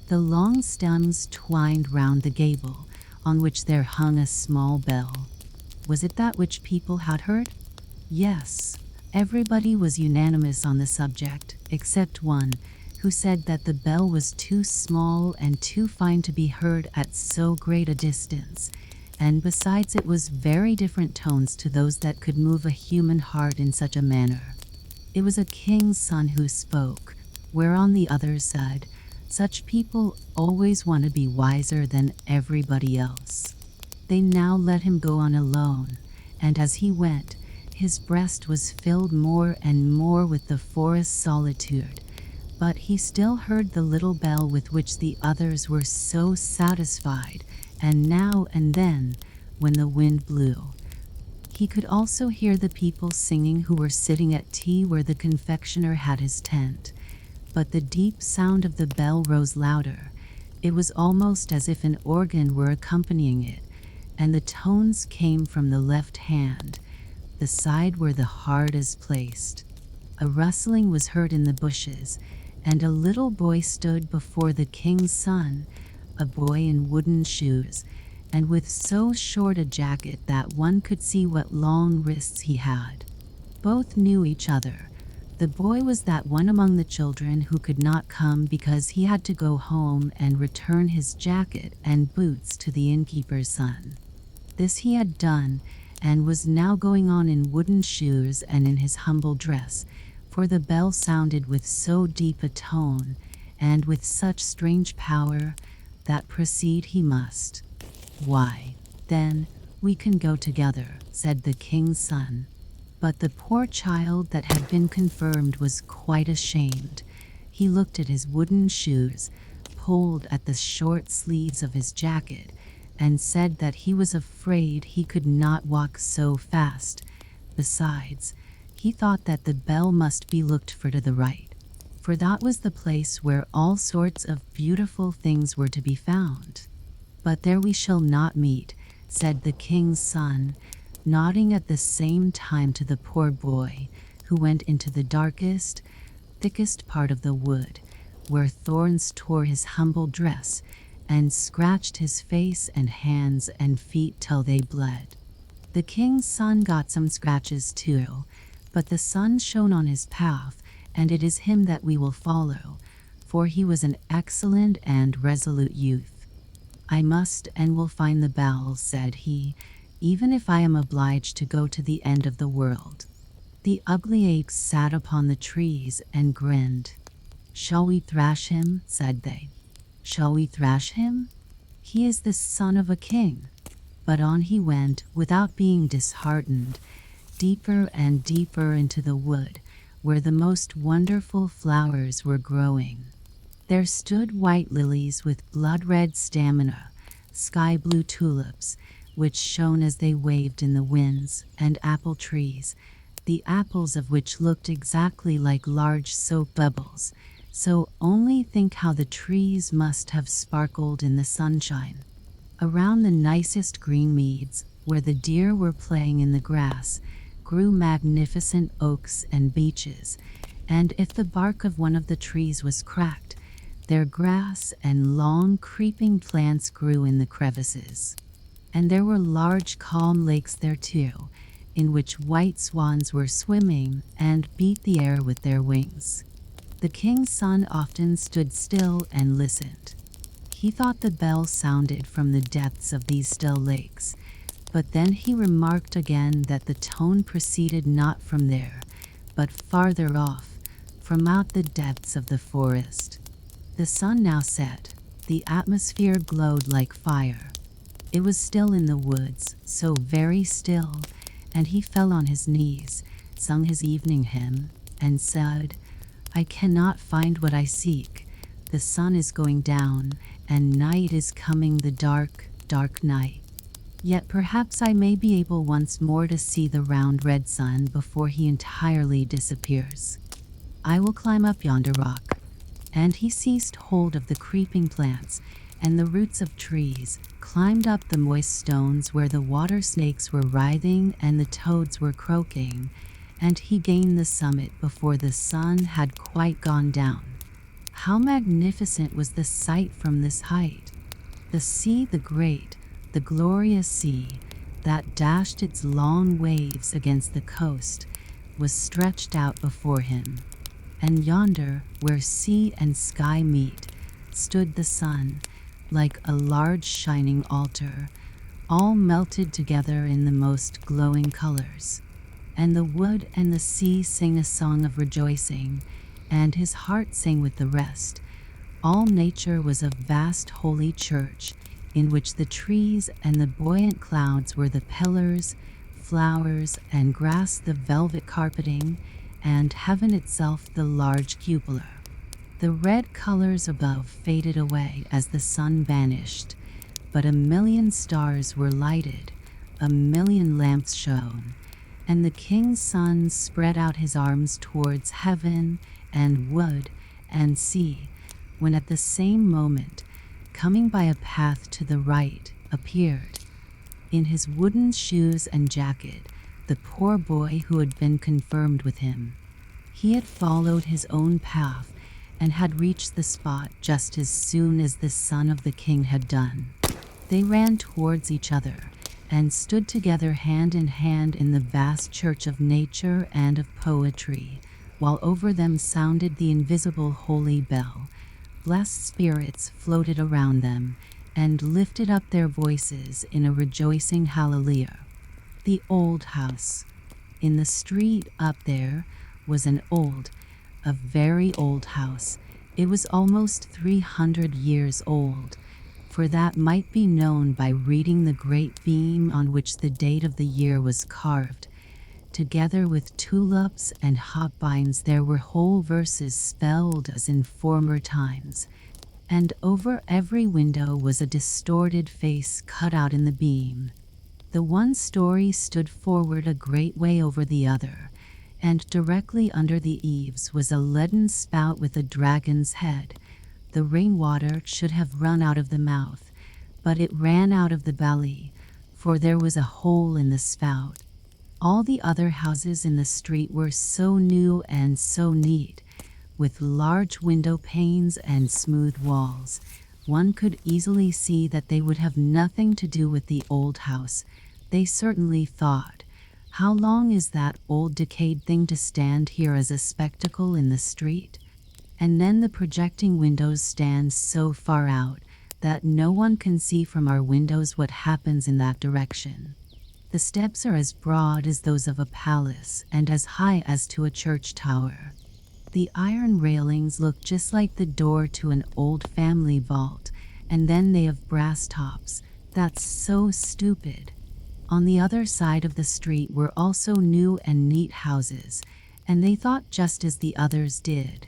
The long stems twined round the gable, on which there hung a small bell. Was it that which people had heard? Yes. Everybody was unanimous on the subject, except one, who said that the bell was too small and too fine to be heard at so great a distance, and besides it was very different tones to those that could move a human heart in such a manner. It was a king's son who spoke, whereon the others said, "Such people always want to be wiser than everybody else." They now let him go on alone, and as he went, his breast was filled more and more with the forest solitude, but he still heard the little bell with which the others were so satisfied, and now and then, when the wind blew, he could also hear the people singing who were sitting at tea where the confectioner had his tent. But the deep sound of the bell rose louder. It was almost as if an organ were accompanying it, and the tones came from the left hand, the side where the heart is placed. A rustling was heard in the bushes, and a little boy stood before the king's son, a boy in wooden shoes, and with so short a jacket that one could see what long wrists he had. Both knew each other. The boy was that one among the children who could not come because he had to go home and return his jacket and boots to the innkeeper's son. This he had done, and was now going on in wooden shoes and in his humble dress, for the bell sounded with so deep a tone, and with such strange power, that proceed he must. "Why, then, we can go together," said the king's son. But the poor child that had been confirmed was quite ashamed. He looked at his wooden shoes, pulled at the short sleeves of his jacket, and said that he was afraid he could not walk so fast. Besides, he thought that the bell must be looked for to the right, for that was the place where all sorts of beautiful things were to be found. "But there we shall not meet," said the king's son, nodding at the same time to the poor boy, who went into the darkest, thickest part of the wood, where thorns tore his humble dress, and scratched his face and hands and feet till they bled. The king's son got some scratches too, but the sun shone on his path, and it is him that we will follow, for he was an excellent and resolute youth. "I must and will find the bell," said he, "even if I am obliged to go to the end of the world." The ugly apes sat upon the trees and grinned. "Shall we thrash him?" said they. "Shall we thrash him? He is the son of a king." But on he went, without being disheartened, deeper and deeper into the wood, where the most wonderful flowers were growing. There stood white lilies with blood-red stamina, sky-blue tulips, which shone as they waved in the winds, and apple trees, the apples of which looked exactly like large soap bubbles, so only think how the trees must have sparkled in the sunshine. Around the nicest green meads, where the deer were playing in the grass, grew magnificent oaks and beeches, and if the bark of one of the trees was cracked, their grass and long creeping plants grew in the crevices. And there were large calm lakes there too, in which white swans were swimming and beat the air with their wings. The king's son often stood still and listened. He thought the bell sounded from the depths of these still lakes, but then he remarked again that the tone proceeded not from there, but farther off, from out the depths of the forest. The sun now set. The atmosphere glowed like fire. It was still in the woods, so very still, and he fell on his knees, sung his evening hymn, and said, "I cannot find what I seek. The sun is going down, and night is coming, the dark, dark night. Yet perhaps I may be able once more to see the round red sun before he entirely disappears. I will climb up yonder rock." And he seized hold of the creeping plants and the roots of trees, climbed up the moist stones where the water snakes were writhing and the toads were croaking, and he gained the summit before the sun had quite gone down. How magnificent was the sight from this height! The sea, the great, the glorious sea, that dashed its long waves against the coast, was stretched out before him. And yonder, where sea and sky meet, stood the sun, like a large shining altar, all melted together in the most glowing colors. And the wood and the sea sang a song of rejoicing, and his heart sang with the rest. All nature was a vast holy church, in which the trees and the buoyant clouds were the pillars, flowers and grass the velvet carpeting, and heaven itself the large cupola. The red colors above faded away as the sun vanished, but 1,000,000 stars were lighted, 1,000,000 lamps shone, and the king's son spread out his arms towards heaven and wood and sea, when at the same moment, coming by a path to the right, appeared, in his wooden shoes and jacket, the poor boy who had been confirmed with him. He had followed his own path and had reached the spot just as soon as the son of the king had done. They ran towards each other and stood together hand in hand in the vast church of nature and of poetry, while over them sounded the invisible holy bell. Blessed spirits floated around them and lifted up their voices in a rejoicing hallelujah. The old house. In the street up there was a very old house. It was almost 300 years old, for that might be known by reading the great beam on which the date of the year was carved. Together with tulips and hopbines there were whole verses spelled as in former times, and over every window was a distorted face cut out in the beam. The one story stood forward a great way over the other, and directly under the eaves was a leaden spout with a dragon's head. The rainwater should have run out of the mouth, but it ran out of the belly, for there was a hole in the spout. All the other houses in the street were so new and so neat, with large window panes and smooth walls. One could easily see that they would have nothing to do with the old house. They certainly thought, "How long is that old decayed thing to stand here as a spectacle in the street?" And then the projecting windows stand so far out that no one can see from our windows what happens in that direction. The steps are as broad as those of a palace and as high as to a church tower. The iron railings look just like the door to an old family vault, and then they have brass tops. That's so stupid. On the other side of the street were also new and neat houses, and they thought just as the others did.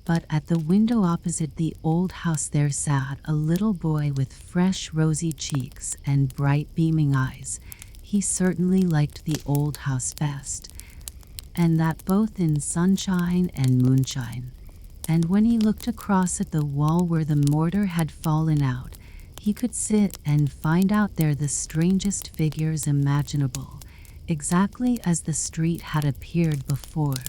But at the window opposite the old house there sat a little boy with fresh rosy cheeks and bright beaming eyes. He certainly liked the old house best, and that both in sunshine and moonshine. And when he looked across at the wall where the mortar had fallen out, he could sit and find out there the strangest figures imaginable, exactly as the street had appeared before,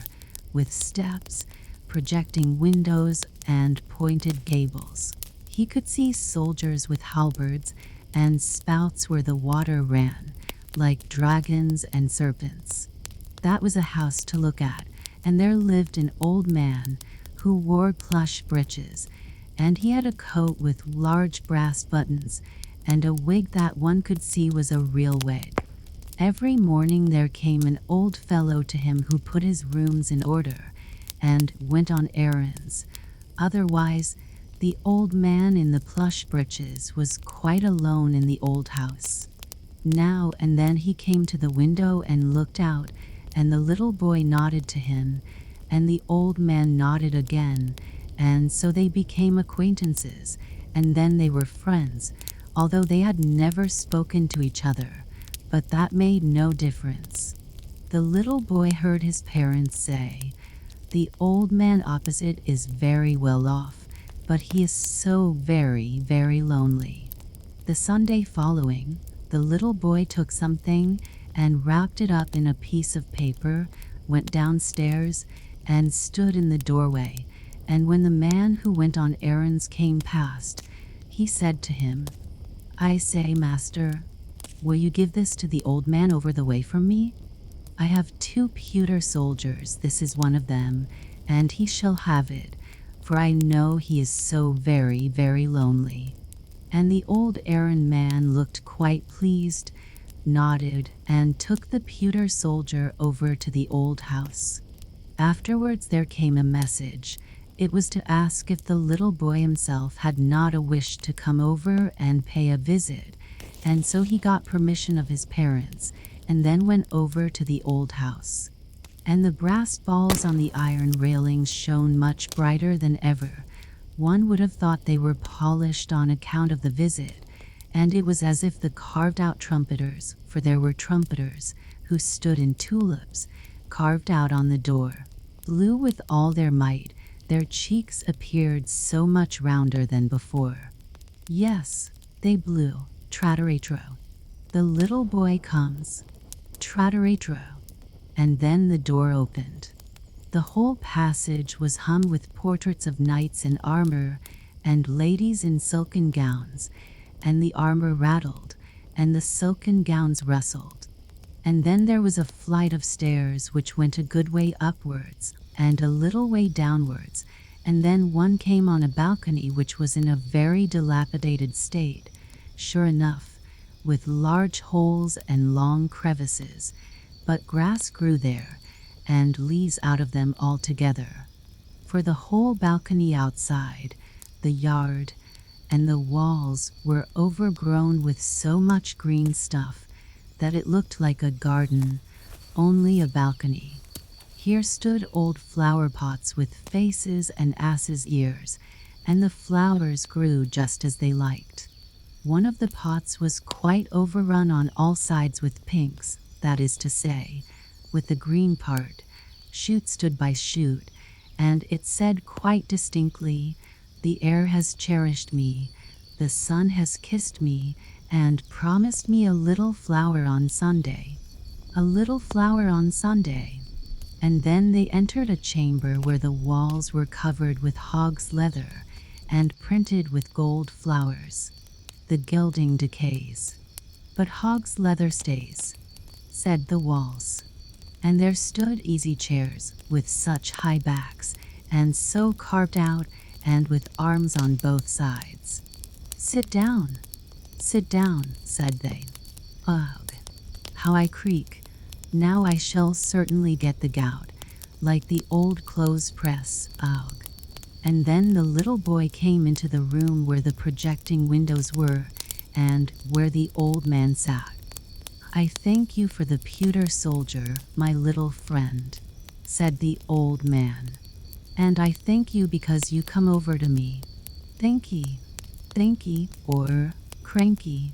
with steps, projecting windows, and pointed gables. He could see soldiers with halberds and spouts where the water ran, like dragons and serpents. That was a house to look at, and there lived an old man who wore plush breeches, and he had a coat with large brass buttons, and a wig that one could see was a real wig. Every morning there came an old fellow to him who put his rooms in order, and went on errands. Otherwise, the old man in the plush breeches was quite alone in the old house. Now and then he came to the window and looked out, and the little boy nodded to him, and the old man nodded again, and so they became acquaintances, and then they were friends, although they had never spoken to each other. But that made no difference. The little boy heard his parents say, "The old man opposite is very well off, but he is so very, very lonely." The Sunday following, the little boy took something and wrapped it up in a piece of paper, went downstairs, and stood in the doorway. And when the man who went on errands came past, he said to him, "I say, master, will you give this to the old man over the way from me? I have 2 pewter soldiers, this is one of them, and he shall have it, for I know he is so very, very lonely." And the old errand man looked quite pleased, nodded, and took the pewter soldier over to the old house. Afterwards there came a message. It was to ask if the little boy himself had not a wish to come over and pay a visit, and so he got permission of his parents, and then went over to the old house. And the brass balls on the iron railings shone much brighter than ever. One would have thought they were polished on account of the visit, and it was as if the carved-out trumpeters, for there were trumpeters, who stood in tulips, carved out on the door, blew with all their might. Their cheeks appeared so much rounder than before. Yes, they blew, tratter-a-tro. The little boy comes, tratter-a-tro, and then the door opened. The whole passage was hung with portraits of knights in armor and ladies in silken gowns, and the armor rattled, and the silken gowns rustled. And then there was a flight of stairs which went a good way upwards, and a little way downwards, and then one came on a balcony which was in a very dilapidated state, sure enough, with large holes and long crevices, but grass grew there, and leaves out of them altogether. For the whole balcony outside, the yard, and the walls were overgrown with so much green stuff that it looked like a garden, only a balcony. Here stood old flower pots with faces and asses' ears, and the flowers grew just as they liked. One of the pots was quite overrun on all sides with pinks, that is to say, with the green part. Shoot stood by shoot, and it said quite distinctly, "The air has cherished me, the sun has kissed me, and promised me a little flower on Sunday. A little flower on Sunday." And then they entered a chamber where the walls were covered with hog's leather, and printed with gold flowers. The gilding decays, but hog's leather stays, said the walls. And there stood easy chairs, with such high backs, and so carved out, and with arms on both sides. Sit down, said they. Ugh, how I creak. Now I shall certainly get the gout, like the old clothes press, ugh. And then the little boy came into the room where the projecting windows were, and where the old man sat. "I thank you for the pewter soldier, my little friend," said the old man. And I thank you because you come over to me. Thanky, or cranky.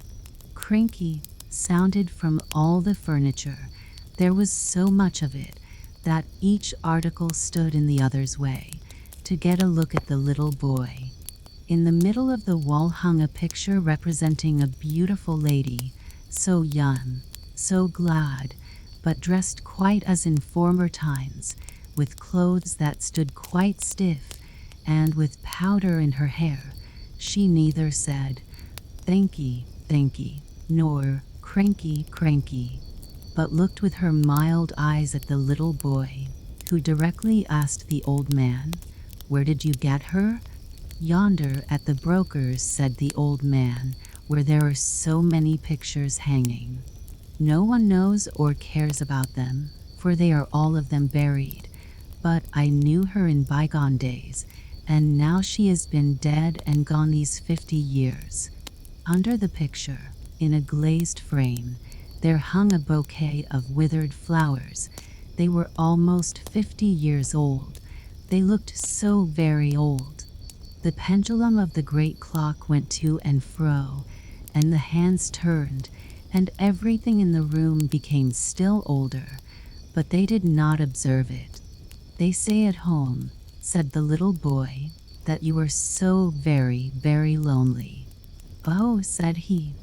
Cranky sounded from all the furniture. There was so much of it that each article stood in the other's way to get a look at the little boy. In the middle of the wall hung a picture representing a beautiful lady, so young, so glad, but dressed quite as in former times, with clothes that stood quite stiff, and with powder in her hair. She neither said, thanky, nor cranky, but looked with her mild eyes at the little boy, who directly asked the old man, "Where did you get her?" "Yonder at the broker's," said the old man, "where there are so many pictures hanging. No one knows or cares about them, for they are all of them buried. But I knew her in bygone days, and now she has been dead and gone these 50 years. Under the picture, in a glazed frame, there hung a bouquet of withered flowers. They were almost 50 years old. They looked so very old. The pendulum of the great clock went to and fro, and the hands turned, and everything in the room became still older, but they did not observe it. "They say at home," said the little boy, "that you are so very, very lonely." "Oh," said he,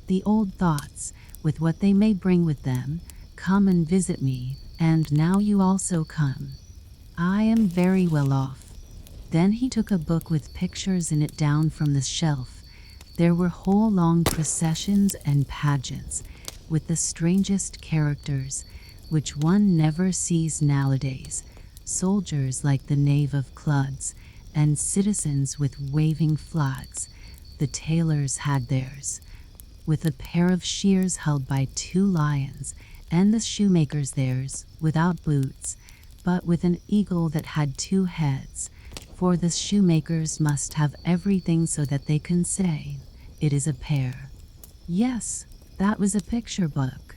"the old thoughts, with what they may bring with them, come and visit me, and now you also come. I am very well off." Then he took a book with pictures in it down from the shelf. There were whole long processions and pageants, with the strangest characters, which one never sees nowadays. Soldiers like the knave of Cluds, and citizens with waving flags. The tailors had theirs, with a pair of shears held by 2 lions, and the shoemakers theirs, without boots, but with an eagle that had 2 heads. For the shoemakers must have everything so that they can say, "It is a pair." Yes, that was a picture book.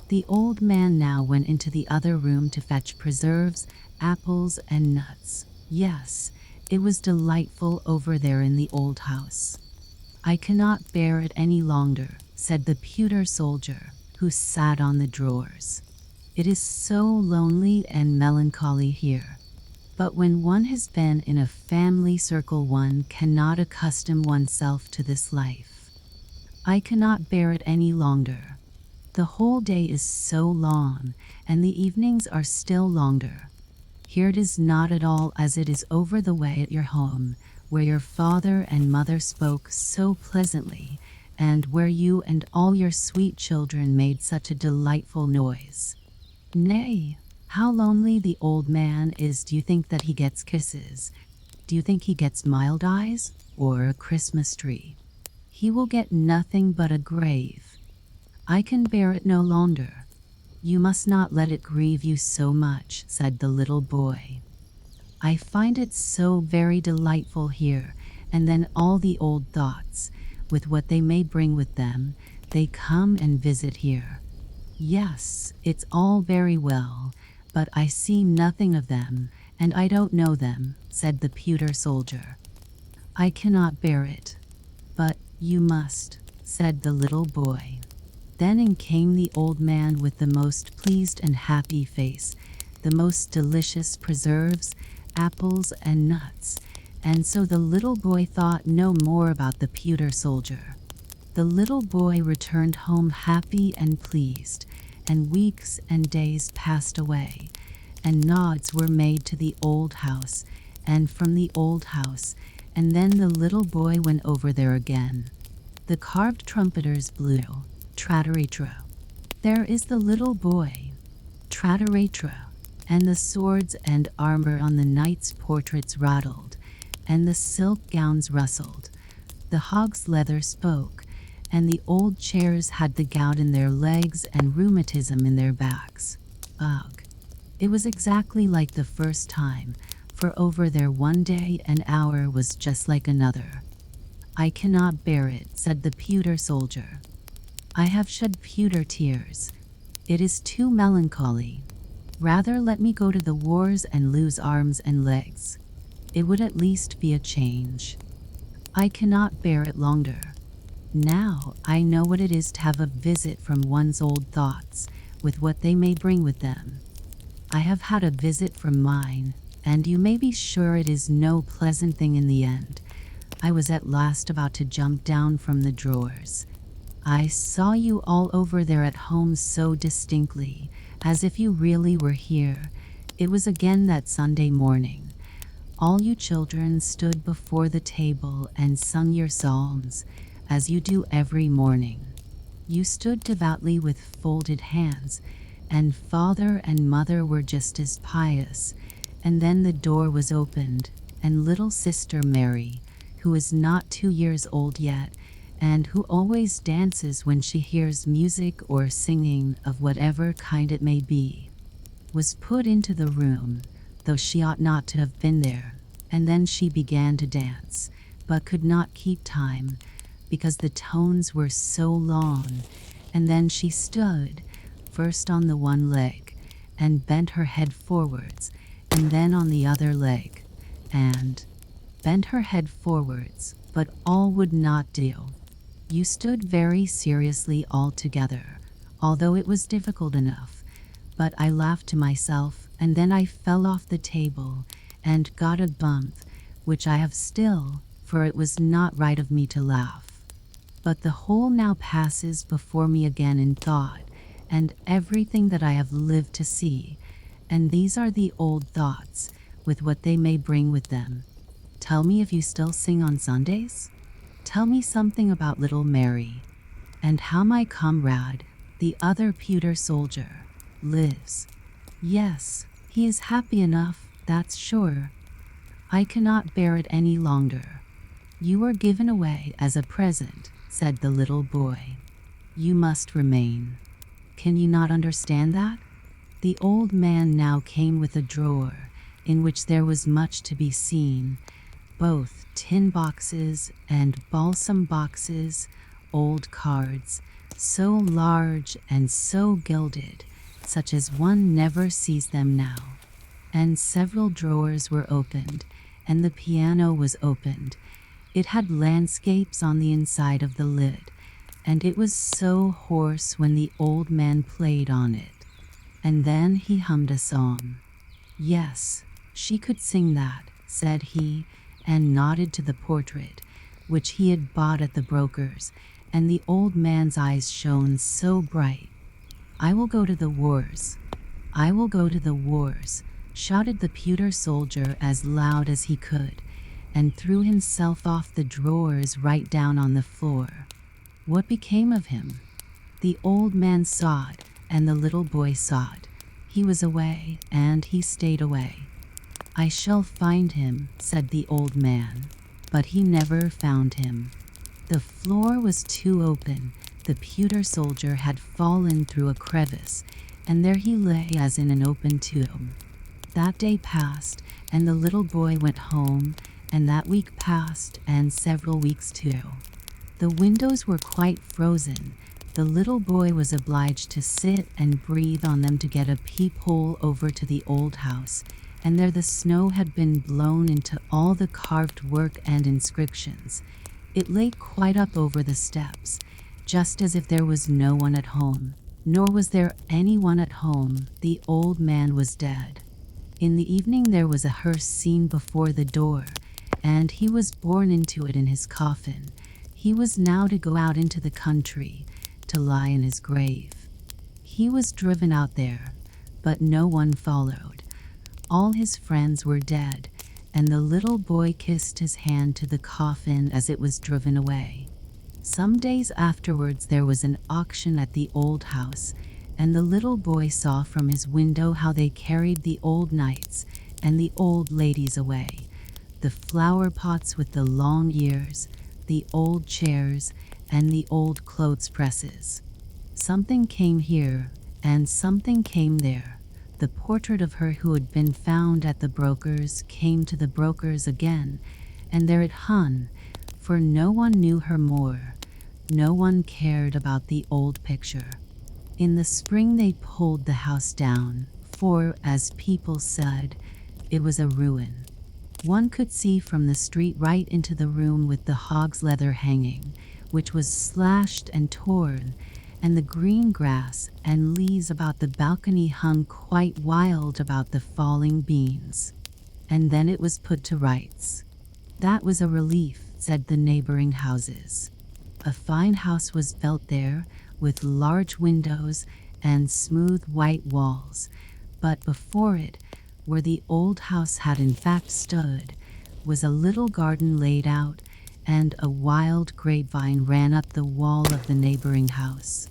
The old man now went into the other room to fetch preserves, apples, and nuts. Yes, it was delightful over there in the old house. "I cannot bear it any longer," said the pewter soldier, who sat on the drawers. "It is so lonely and melancholy here. But when one has been in a family circle, one cannot accustom oneself to this life. I cannot bear it any longer. The whole day is so long, and the evenings are still longer. Here it is not at all as it is over the way at your home, where your father and mother spoke so pleasantly, and where you and all your sweet children made such a delightful noise. Nay, how lonely the old man is. Do you think that he gets kisses? Do you think he gets mild eyes, or a Christmas tree? He will get nothing but a grave. I can bear it no longer." "You must not let it grieve you so much," said the little boy. "I find it so very delightful here, and then all the old thoughts, with what they may bring with them, they come and visit here. Yes, it's all very well, but I see nothing of them, and I don't know them," said the pewter soldier. "I cannot bear it." "But you must," said the little boy. Then in came the old man with the most pleased and happy face, the most delicious preserves, apples, and nuts, and so the little boy thought no more about the pewter soldier. The little boy returned home happy and pleased, and weeks and days passed away, and nods were made to the old house, and from the old house, and then the little boy went over there again. The carved trumpeters blew, trattery-tro. There is the little boy, trattery-tro, and the swords and armor on the knights' portraits rattled, and the silk gowns rustled. The hog's leather spoke, and the old chairs had the gout in their legs and rheumatism in their backs. Ugh! It was exactly like the first time, for over there one day an hour was just like another. "I cannot bear it," said the pewter soldier. "I have shed pewter tears. It is too melancholy. Rather let me go to the wars and lose arms and legs." It would at least be a change. I cannot bear it longer. Now I know what it is to have a visit from one's old thoughts, with what they may bring with them. I have had a visit from mine, and you may be sure it is no pleasant thing in the end. I was at last about to jump down from the drawers. I saw you all over there at home so distinctly, as if you really were here. It was again that Sunday morning. All you children stood before the table and sung your psalms, as you do every morning. You stood devoutly with folded hands, and father and mother were just as pious. And then the door was opened, and little sister Mary, who is not 2 years old yet, and who always dances when she hears music or singing of whatever kind it may be, was put into the room, though she ought not to have been there. And then she began to dance, but could not keep time, because the tones were so long. And then she stood, first on the one leg, and bent her head forwards, and then on the other leg, and bent her head forwards, but all would not do. You stood very seriously all together, although it was difficult enough. But I laughed to myself, and then I fell off the table, and got a bump, which I have still, for it was not right of me to laugh. But the whole now passes before me again in thought, and everything that I have lived to see, and these are the old thoughts, with what they may bring with them. Tell me if you still sing on Sundays? Tell me something about little Mary, and how my comrade, the other pewter soldier, lives. Yes, he is happy enough, that's sure. I cannot bear it any longer. You were given away as a present, said the little boy. You must remain. Can you not understand that? The old man now came with a drawer, in which there was much to be seen, both tin boxes and balsam boxes, old cards, so large and so gilded, such as one never sees them now. And several drawers were opened, and the piano was opened. It had landscapes on the inside of the lid, and it was so hoarse when the old man played on it. And then he hummed a song. Yes, she could sing that, said he, and nodded to the portrait, which he had bought at the broker's, and the old man's eyes shone so bright. I will go to the wars. I will go to the wars, shouted the pewter soldier as loud as he could, and threw himself off the drawers right down on the floor. What became of him? The old man saw it, and the little boy saw it. He was away, and he stayed away. I shall find him, said the old man, but he never found him. The floor was too open. The pewter soldier had fallen through a crevice, and there he lay as in an open tomb. That day passed, and the little boy went home, and that week passed, and several weeks too. The windows were quite frozen. The little boy was obliged to sit and breathe on them to get a peephole over to the old house, and there the snow had been blown into all the carved work and inscriptions. It lay quite up over the steps, just as if there was no one at home. Nor was there anyone at home. The old man was dead. In the evening there was a hearse seen before the door, and he was borne into it in his coffin. He was now to go out into the country, to lie in his grave. He was driven out there, but no one followed. All his friends were dead, and the little boy kissed his hand to the coffin as it was driven away. Some days afterwards there was an auction at the old house, and the little boy saw from his window how they carried the old knights and the old ladies away, the flower pots with the long ears, the old chairs, and the old clothes presses. Something came here, and something came there. The portrait of her who had been found at the broker's came to the broker's again, and there it hung, for no one knew her more. No one cared about the old picture. In the spring they pulled the house down, for, as people said, it was a ruin. One could see from the street right into the room with the hog's leather hanging, which was slashed and torn, and the green grass and leaves about the balcony hung quite wild about the falling beams. And then it was put to rights. That was a relief, said the neighboring houses. A fine house was built there, with large windows and smooth white walls, but before it, where the old house had in fact stood, was a little garden laid out, and a wild grapevine ran up the wall of the neighboring house.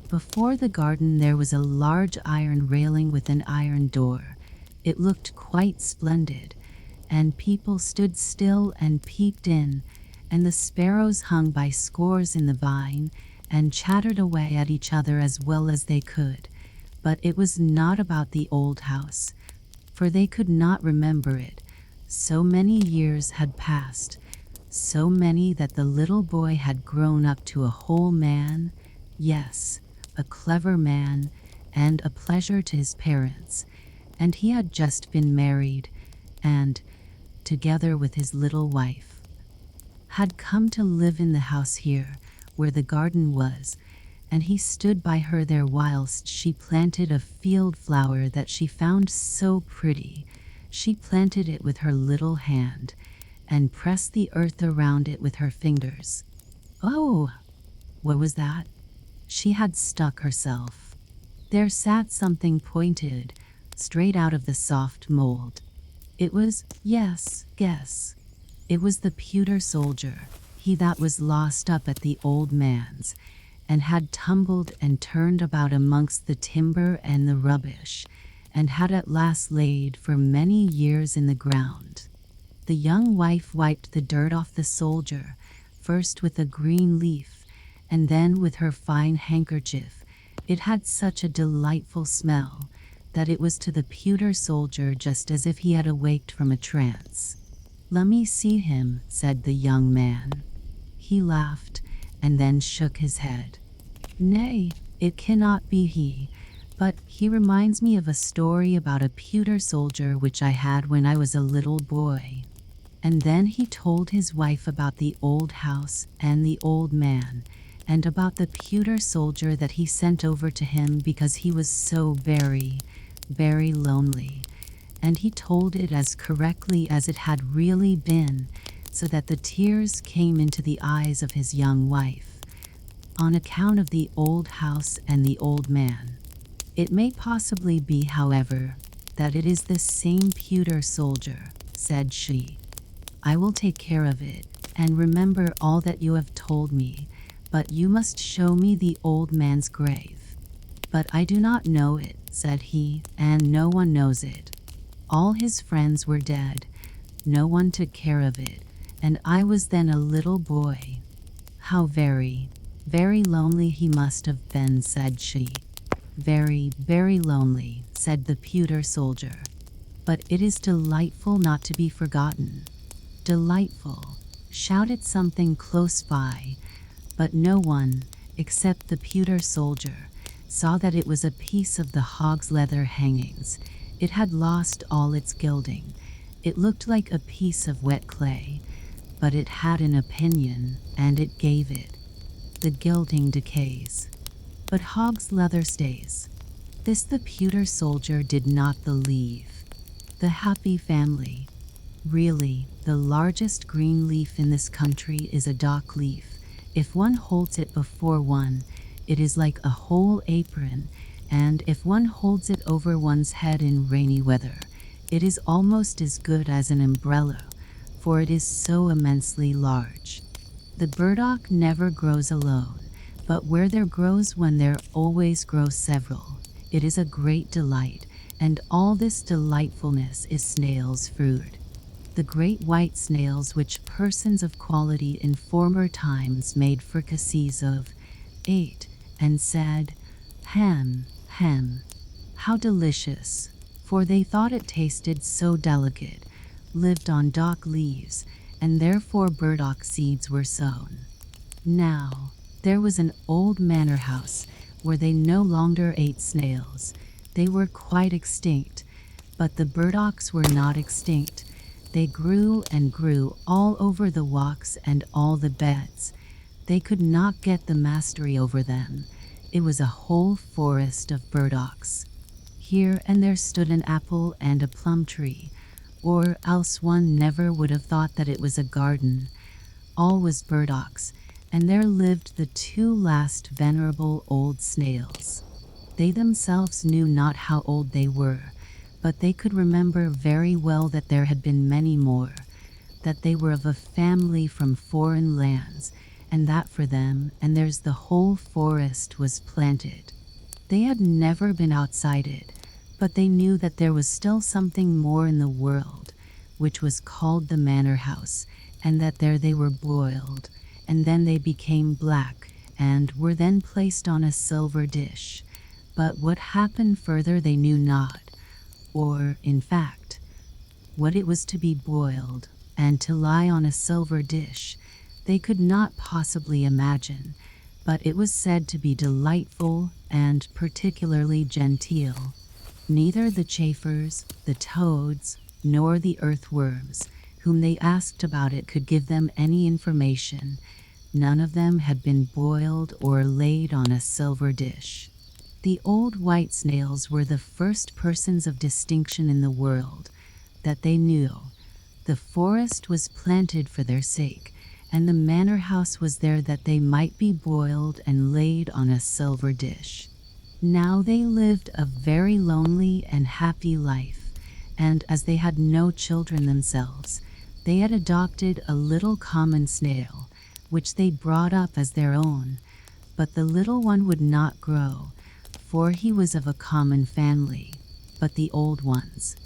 Before the garden there was a large iron railing with an iron door. It looked quite splendid, and people stood still and peeped in, and the sparrows hung by scores in the vine, and chattered away at each other as well as they could. But it was not about the old house, for they could not remember it. So many years had passed, so many that the little boy had grown up to a whole man, yes, a clever man, and a pleasure to his parents, and he had just been married, and, together with his little wife, had come to live in the house here, where the garden was, and he stood by her there whilst she planted a field flower that she found so pretty. She planted it with her little hand, and pressed the earth around it with her fingers. Oh! What was that? She had stuck herself. There sat something pointed, straight out of the soft mold. It was, yes, guess. It was the pewter soldier, he that was lost up at the old man's, and had tumbled and turned about amongst the timber and the rubbish, and had at last laid for many years in the ground. The young wife wiped the dirt off the soldier, first with a green leaf, and then with her fine handkerchief. It had such a delightful smell that it was to the pewter soldier just as if he had awaked from a trance. "Let me see him," said the young man. He laughed, and then shook his head. "Nay, it cannot be he, but he reminds me of a story about a pewter soldier which I had when I was a little boy." And then he told his wife about the old house and the old man, and about the pewter soldier that he sent over to him because he was so very, very lonely. And he told it as correctly as it had really been, so that the tears came into the eyes of his young wife, on account of the old house and the old man. "It may possibly be, however, that it is the same pewter soldier," said she. "I will take care of it, and remember all that you have told me, but you must show me the old man's grave." "But I do not know it," said he, "and no one knows it. All his friends were dead, no one took care of it, and I was then a little boy." "How very, very lonely he must have been," said she. "Very, very lonely," said the pewter soldier. "But it is delightful not to be forgotten. Delightful," shouted something close by, but no one, except the pewter soldier, saw that it was a piece of the hog's leather hangings. It had lost all its gilding. It looked like a piece of wet clay, but it had an opinion, and it gave it. The gilding decays, but hog's leather stays. This the pewter soldier did not believe. The happy family. Really, the largest green leaf in this country is a dock leaf. If one holds it before one, it is like a whole apron, and if one holds it over one's head in rainy weather, it is almost as good as an umbrella, for it is so immensely large. The burdock never grows alone, but where there grows one there always grow several. It is a great delight, and all this delightfulness is snail's food. The great white snails which persons of quality in former times made fricassees of, ate, and said, "Ham, ham, how delicious," for they thought it tasted so delicate, lived on dock leaves, and therefore burdock seeds were sown. Now, there was an old manor house where they no longer ate snails. They were quite extinct, but the burdocks were not extinct. They grew and grew all over the walks and all the beds. They could not get the mastery over them. It was a whole forest of burdocks. Here and there stood an apple and a plum tree, or else one never would have thought that it was a garden. All was burdocks, and there lived the two last venerable old snails. They themselves knew not how old they were, but they could remember very well that there had been many more, that they were of a family from foreign lands, and that for them and theirs the whole forest was planted. They had never been outside it, but they knew that there was still something more in the world, which was called the manor house, and that there they were boiled, and then they became black, and were then placed on a silver dish. But what happened further they knew not, or, in fact, what it was to be boiled, and to lie on a silver dish, they could not possibly imagine, but it was said to be delightful and particularly genteel. Neither the chafers, the toads, nor the earthworms, whom they asked about it, could give them any information. None of them had been boiled or laid on a silver dish. The old white snails were the first persons of distinction in the world, that they knew. The forest was planted for their sake, and the manor house was there that they might be boiled and laid on a silver dish. Now they lived a very lonely and happy life, and as they had no children themselves, they had adopted a little common snail, which they brought up as their own. But the little one would not grow, for he was of a common family. But the old ones,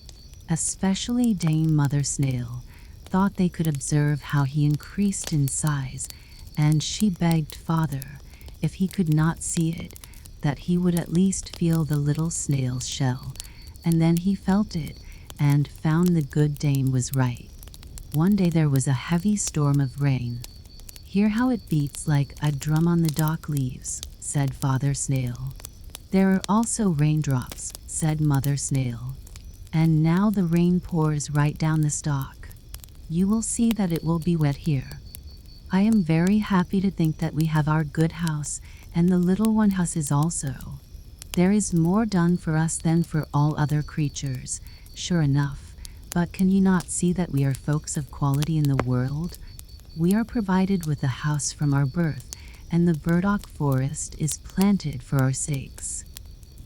especially Dame Mother Snail, thought they could observe how he increased in size, and she begged Father, if he could not see it, that he would at least feel the little snail's shell. And then he felt it, and found the good dame was right. One day there was a heavy storm of rain. "Hear how it beats like a drum on the dock leaves," said Father Snail. "There are also raindrops," said Mother Snail. "And now the rain pours right down the stalk. You will see that it will be wet here. I am very happy to think that we have our good house, and the little one house is also. There is more done for us than for all other creatures, sure enough. But can you not see that we are folks of quality in the world? We are provided with a house from our birth, and the burdock forest is planted for our sakes.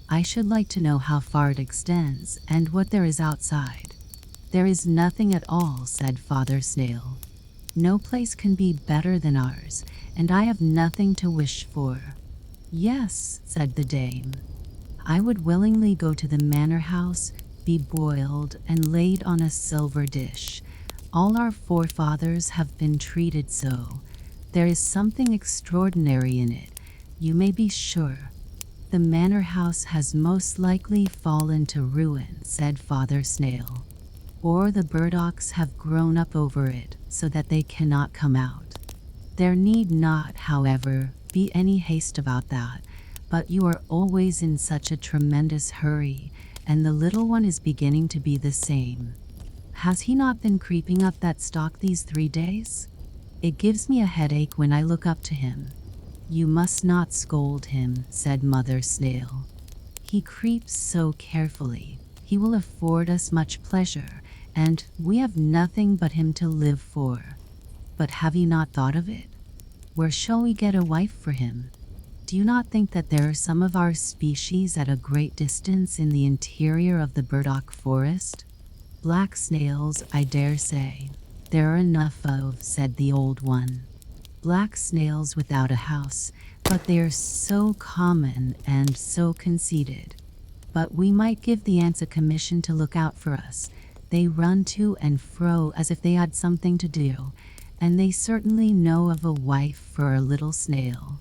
I should like to know how far it extends, and what there is outside." "There is nothing at all," said Father Snail. "No place can be better than ours, and I have nothing to wish for." "Yes," said the dame, "I would willingly go to the manor house, be boiled, and laid on a silver dish. All our forefathers have been treated so. There is something extraordinary in it, you may be sure." "The manor house has most likely fallen to ruin," said Father Snail. "Or the burdocks have grown up over it, so that they cannot come out. There need not, however, be any haste about that, but you are always in such a tremendous hurry, and the little one is beginning to be the same. Has he not been creeping up that stalk these 3 days? It gives me a headache when I look up to him." "You must not scold him," said Mother Snail. "He creeps so carefully. He will afford us much pleasure, and we have nothing but him to live for. But have you not thought of it? Where shall we get a wife for him? Do you not think that there are some of our species at a great distance in the interior of the burdock forest?" "Black snails, I dare say. There are enough of," said the old one. "Black snails without a house, but they are so common and so conceited. But we might give the ants a commission to look out for us. They run to and fro as if they had something to do, and they certainly know of a wife for a little snail."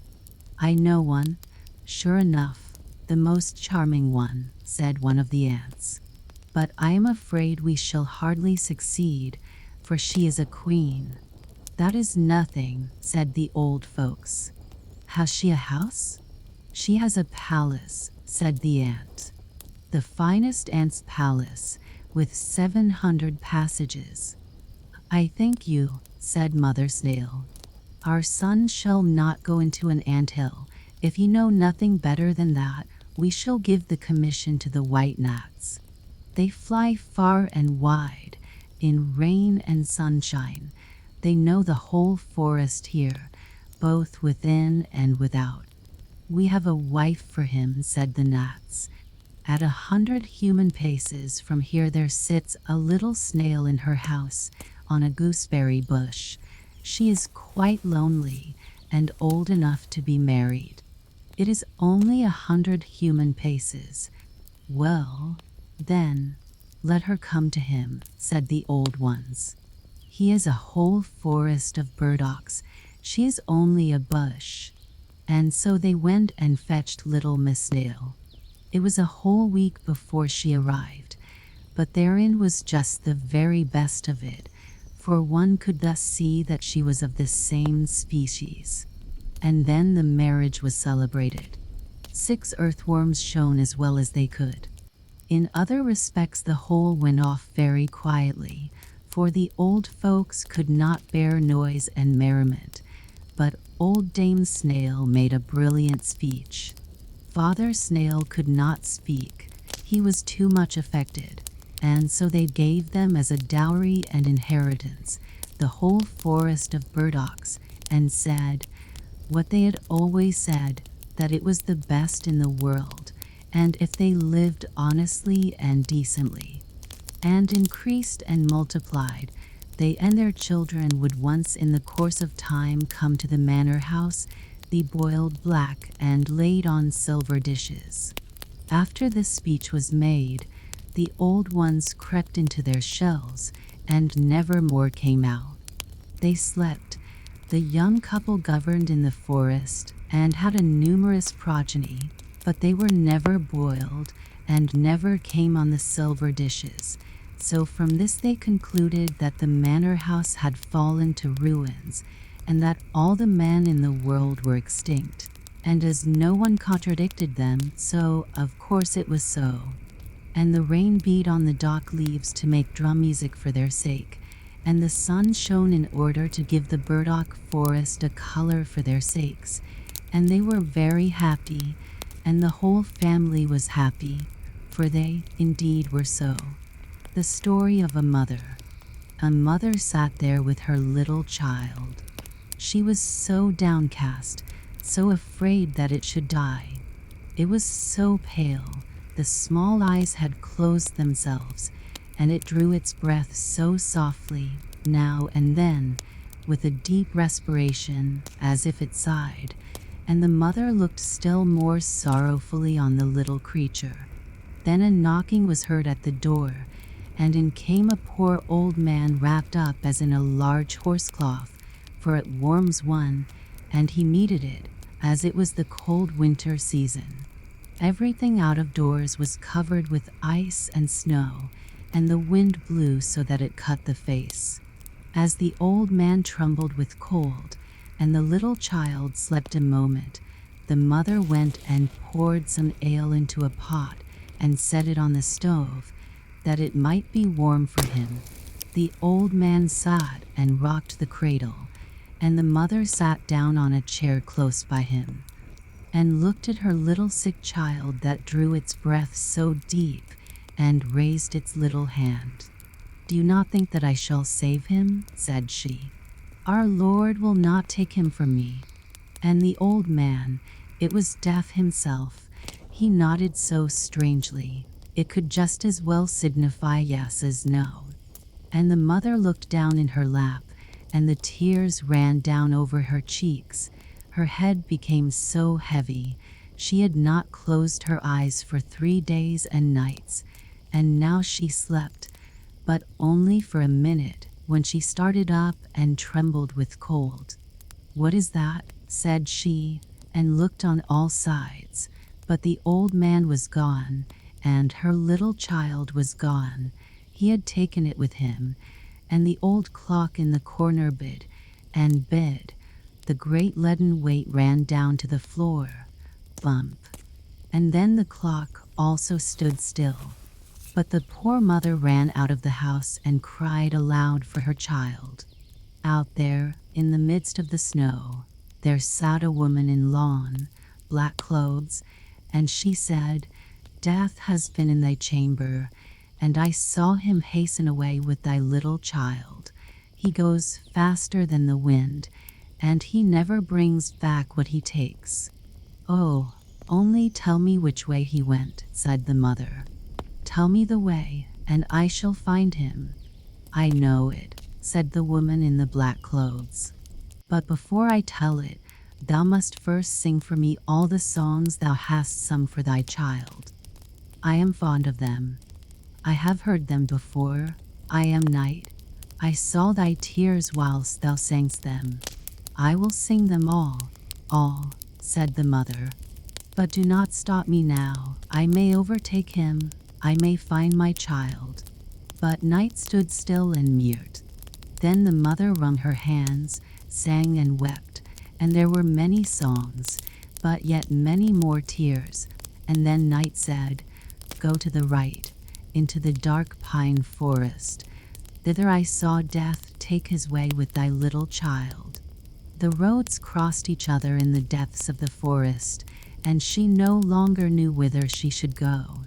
"I know one, sure enough, the most charming one," said one of the ants. "But I am afraid we shall hardly succeed, for she is a queen." "That is nothing," said the old folks. "Has she a house?" "She has a palace," said the ant. "The finest ant's palace, with 700 passages. "I thank you," said Mother Snail. "Our son shall not go into an anthill. If you know nothing better than that, we shall give the commission to the white gnats. They fly far and wide, in rain and sunshine. They know the whole forest here, both within and without." "We have a wife for him," said the gnats. "At 100 human paces from here there sits a little snail in her house on a gooseberry bush. She is quite lonely and old enough to be married. It is only 100 human paces." "Well, then, let her come to him," said the old ones. "He is a whole forest of burdocks. She is only a bush." And so they went and fetched little Miss Snail. It was a whole week before she arrived, but therein was just the very best of it, for one could thus see that she was of the same species. And then the marriage was celebrated. 6 earthworms shone as well as they could. In other respects the whole went off very quietly, for the old folks could not bear noise and merriment, but old Dame Snail made a brilliant speech. Father Snail could not speak, he was too much affected, and so they gave them as a dowry and inheritance the whole forest of burdocks, and said what they had always said, that it was the best in the world, and if they lived honestly and decently, and increased and multiplied, they and their children would once in the course of time come to the manor house, be boiled black and laid on silver dishes. After this speech was made, the old ones crept into their shells and never more came out. They slept. The young couple governed in the forest and had a numerous progeny, but they were never boiled and never came on the silver dishes. So from this they concluded that the manor house had fallen to ruins, and that all the men in the world were extinct. And as no one contradicted them, so of course it was so. And the rain beat on the dock leaves to make drum music for their sake, and the sun shone in order to give the burdock forest a color for their sakes, and they were very happy, and the whole family was happy, for they indeed were so. The story of a mother. A mother sat there with her little child. She was so downcast, so afraid that it should die. It was so pale, the small eyes had closed themselves, and it drew its breath so softly, now and then, with a deep respiration, as if it sighed, and the mother looked still more sorrowfully on the little creature. Then a knocking was heard at the door, and in came a poor old man wrapped up as in a large horsecloth, for it warms one, and he needed it, as it was the cold winter season. Everything out of doors was covered with ice and snow, and the wind blew so that it cut the face. As the old man trembled with cold, and the little child slept a moment, the mother went and poured some ale into a pot, and set it on the stove, that it might be warm for him. The old man sat and rocked the cradle, and the mother sat down on a chair close by him, and looked at her little sick child that drew its breath so deep, and raised its little hand. "Do you not think that I shall save him?" said she. "Our Lord will not take him from me." And the old man, it was deaf himself, he nodded so strangely, it could just as well signify yes as no. And the mother looked down in her lap, and the tears ran down over her cheeks. Her head became so heavy, she had not closed her eyes for 3 days and nights, and now she slept, but only for a minute, when she started up and trembled with cold. "What is that?" said she, and looked on all sides, but the old man was gone, and her little child was gone. He had taken it with him, and the old clock in the corner bid and bid. The great leaden weight ran down to the floor. Bump. And then the clock also stood still. But the poor mother ran out of the house and cried aloud for her child. Out there, in the midst of the snow, there sat a woman in long, black clothes, and she said, "Death has been in thy chamber, and I saw him hasten away with thy little child. He goes faster than the wind, and he never brings back what he takes." "Oh, only tell me which way he went," said the mother. "Tell me the way, and I shall find him." "I know it," said the woman in the black clothes. "But before I tell it, thou must first sing for me all the songs thou hast sung for thy child. I am fond of them. I have heard them before. I am night. I saw thy tears whilst thou sangst them. I will sing them all, said the mother. But do not stop me now. I may overtake him. I may find my child." But Night stood still and mute. Then the mother wrung her hands, sang and wept, and there were many songs, but yet many more tears. And then Night said, "Go to the right, into the dark pine forest. Thither I saw Death take his way with thy little child." The roads crossed each other in the depths of the forest, and she no longer knew whither she should go.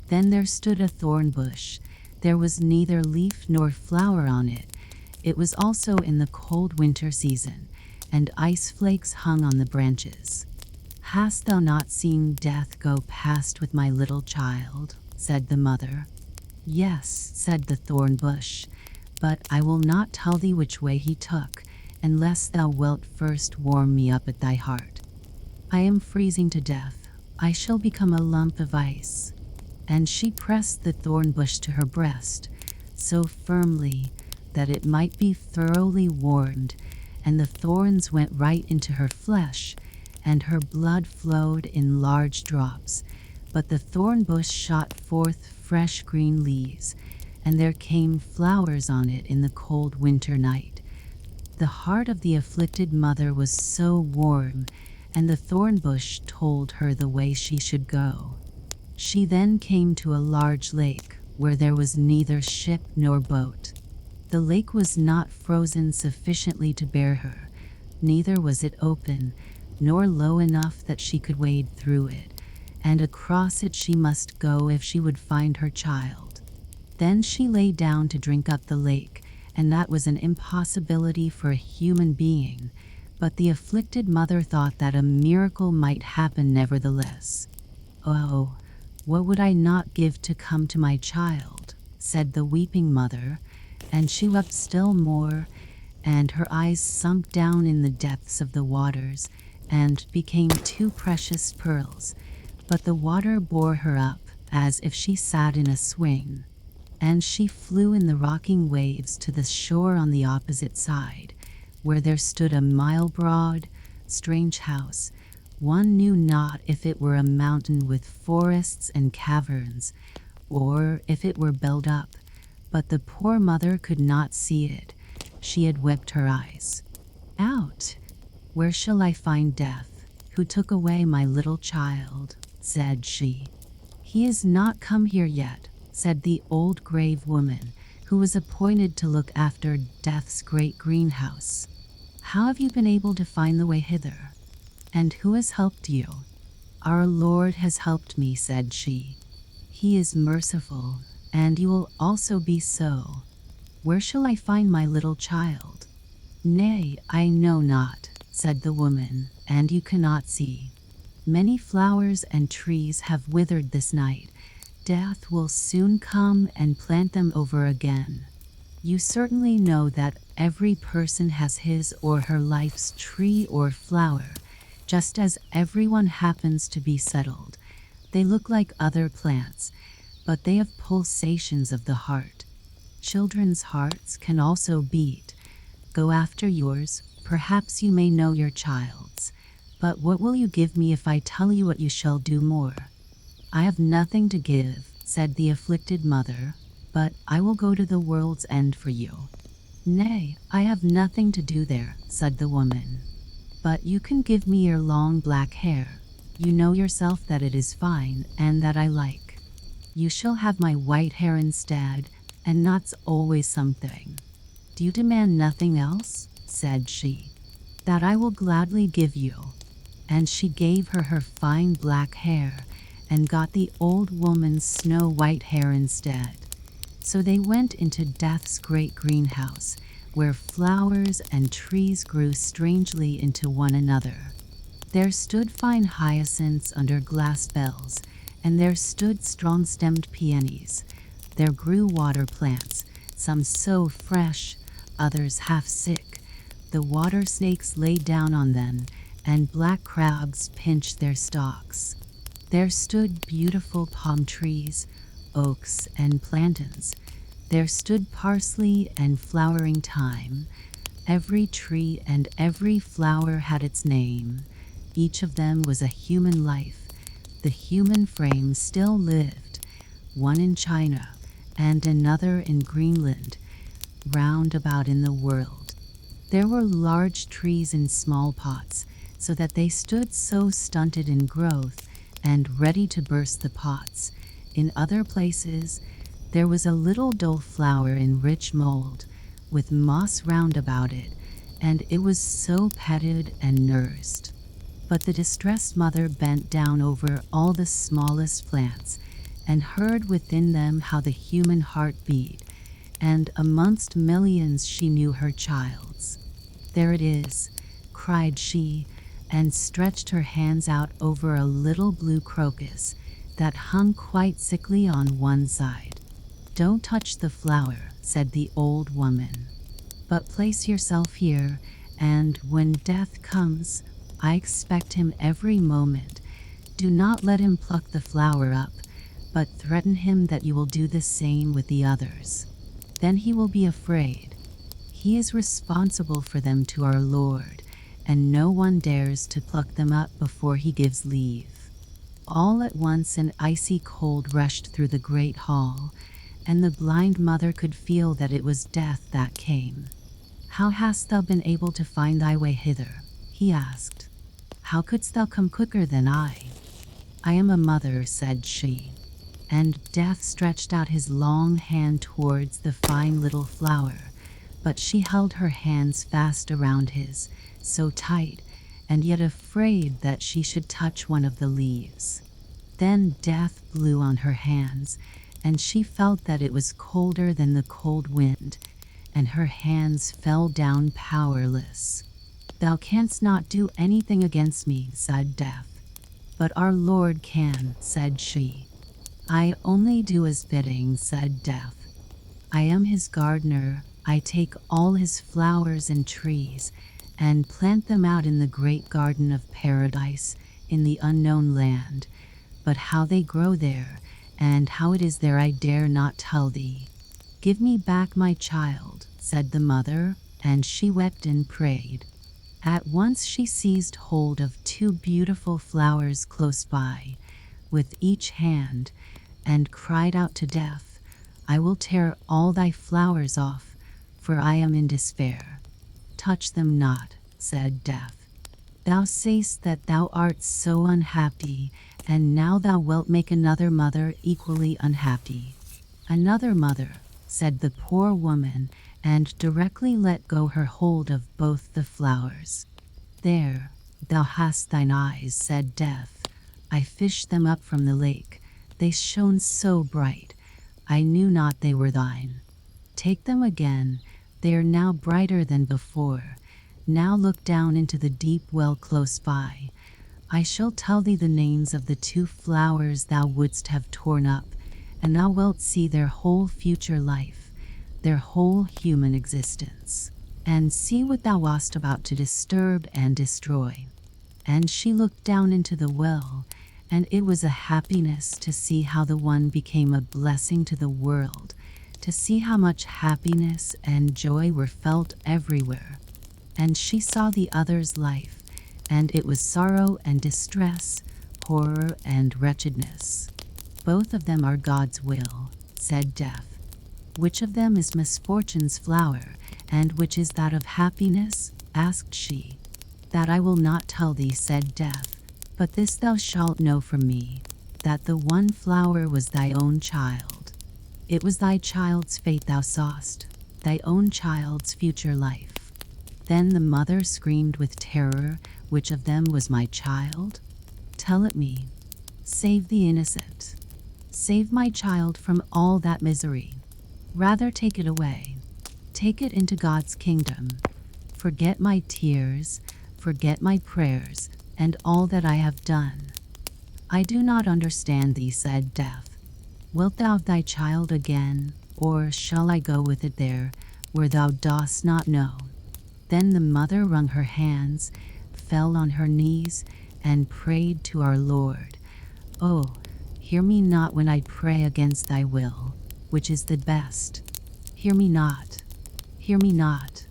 Then there stood a thorn bush. There was neither leaf nor flower on it. It was also in the cold winter season, and ice flakes hung on the branches. "Hast thou not seen Death go past with my little child?" said the mother. "Yes," said the thorn bush, "but I will not tell thee which way he took, unless thou wilt first warm me up at thy heart. I am freezing to death. I shall become a lump of ice." And she pressed the thorn bush to her breast, so firmly that it might be thoroughly warmed, and the thorns went right into her flesh, and her blood flowed in large drops. But the thorn bush shot forth fresh green leaves, and there came flowers on it in the cold winter night. The heart of the afflicted mother was so warm, and the thorn bush told her the way she should go. She then came to a large lake, where there was neither ship nor boat. The lake was not frozen sufficiently to bear her, neither was it open, nor low enough that she could wade through it, and across it she must go if she would find her child. Then she lay down to drink up the lake, and that was an impossibility for a human being, but the afflicted mother thought that a miracle might happen nevertheless. "Oh, what would I not give to come to my child?" said the weeping mother, and she wept still more, and her eyes sunk down in the depths of the waters, and became two precious pearls. But the water bore her up, as if she sat in a swing, and she flew in the rocking waves to the shore on the opposite side, where there stood a mile-broad, strange house. One knew not if it were a mountain with forests and caverns, or if it were built up, but the poor mother could not see it. She had wept her eyes out. "Where shall I find Death, who took away my little child?" said she. "He is not come here yet," said the old grave woman, who was appointed to look after Death's great greenhouse. "How have you been able to find the way hither? And who has helped you?" "Our Lord has helped me," said she. "He is merciful, and you will also be so. Where shall I find my little child?" "Nay, I know not," said the woman, "and you cannot see. Many flowers and trees have withered this night. Death will soon come and plant them over again. You certainly know that every person has his or her life's tree or flower, just as everyone happens to be settled. They look like other plants, but they have pulsations of the heart. Children's hearts can also beat. Go after yours, perhaps you may know your child's. But what will you give me if I tell you what you shall do more?" "I have nothing to give," said the afflicted mother, "but I will go to the world's end for you." "Nay, I have nothing to do there," said the woman. "But you can give me your long black hair. You know yourself that it is fine and that I like." You shall have my white hair instead, and that's always something. Do you demand nothing else? Said she. That I will gladly give you. And she gave her her fine black hair, and got the old woman's snow-white hair instead. So they went into Death's great greenhouse, where flowers and trees grew strangely into one another. There stood fine hyacinths under glass bells, and there stood strong-stemmed peonies. There grew water plants, some so fresh, others half sick. The water snakes lay down on them, and black crabs pinched their stalks. There stood beautiful palm trees, oaks, and plantains. There stood parsley and flowering thyme. Every tree and every flower had its name. Each of them was a human life. The human frame still lived, one in China and another in Greenland, round about in the world. There were large trees in small pots, so that they stood so stunted in growth and ready to burst the pots. In other places, there was a little dull flower in rich mold, with moss round about it, and it was so petted and nursed. But the distressed mother bent down over all the smallest plants, and heard within them how the human heart beat, and amongst millions she knew her child's. There it is, cried she, and stretched her hands out over a little blue crocus that hung quite sickly on one side. Don't touch the flower, said the old woman, but place yourself here, and when death comes, I expect him every moment. Do not let him pluck the flower up, but threaten him that you will do the same with the others. Then he will be afraid. He is responsible for them to our Lord, and no one dares to pluck them up before he gives leave. All at once an icy cold rushed through the great hall, and the blind mother could feel that it was death that came. How hast thou been able to find thy way hither? He asked. How couldst thou come quicker than I? I am a mother, said she. And Death stretched out his long hand towards the fine little flower, but she held her hands fast around his, so tight, and yet afraid that she should touch one of the leaves. Then Death blew on her hands, and she felt that it was colder than the cold wind, and her hands fell down powerless. Thou canst not do anything against me, said Death. But our Lord can, said she. I only do as fitting, said Death. I am his gardener. I take all his flowers and trees, and plant them out in the great garden of paradise, in the unknown land. But how they grow there, and how it is there, I dare not tell thee. Give me back my child, said the mother, and she wept and prayed. At once she seized hold of two beautiful flowers close by, with each hand, and cried out to Death, I will tear all thy flowers off, for I am in despair. Touch them not, said Death. Thou say'st that thou art so unhappy, and now thou wilt make another mother equally unhappy. Another mother, said the poor woman, and directly let go her hold of both the flowers. There, thou hast thine eyes, said Death. I fished them up from the lake. They shone so bright, I knew not they were thine. Take them again, they are now brighter than before. Now look down into the deep well close by. I shall tell thee the names of the two flowers thou wouldst have torn up, and thou wilt see their whole future life, their whole human existence, and see what thou wast about to disturb and destroy. And she looked down into the well, and it was a happiness to see how the one became a blessing to the world, to see how much happiness and joy were felt everywhere. And she saw the other's life, and it was sorrow and distress, horror and wretchedness. Both of them are God's will, said Death. Which of them is misfortune's flower, and which is that of happiness? Asked she. That I will not tell thee, said Death, but this thou shalt know from me, that the one flower was thy own child. It was thy child's fate thou saw'st, thy own child's future life. Then the mother screamed with terror, which of them was my child? Tell it me. Save the innocent. Save my child from all that misery. Rather take it away. Take it into God's kingdom. Forget my tears, forget my prayers, and all that I have done. I do not understand thee, said Death. Wilt thou have thy child again, or shall I go with it there, where thou dost not know? Then the mother wrung her hands, fell on her knees, and prayed to our Lord. Oh, hear me not when I pray against thy will, which is the best. Hear me not, hear me not.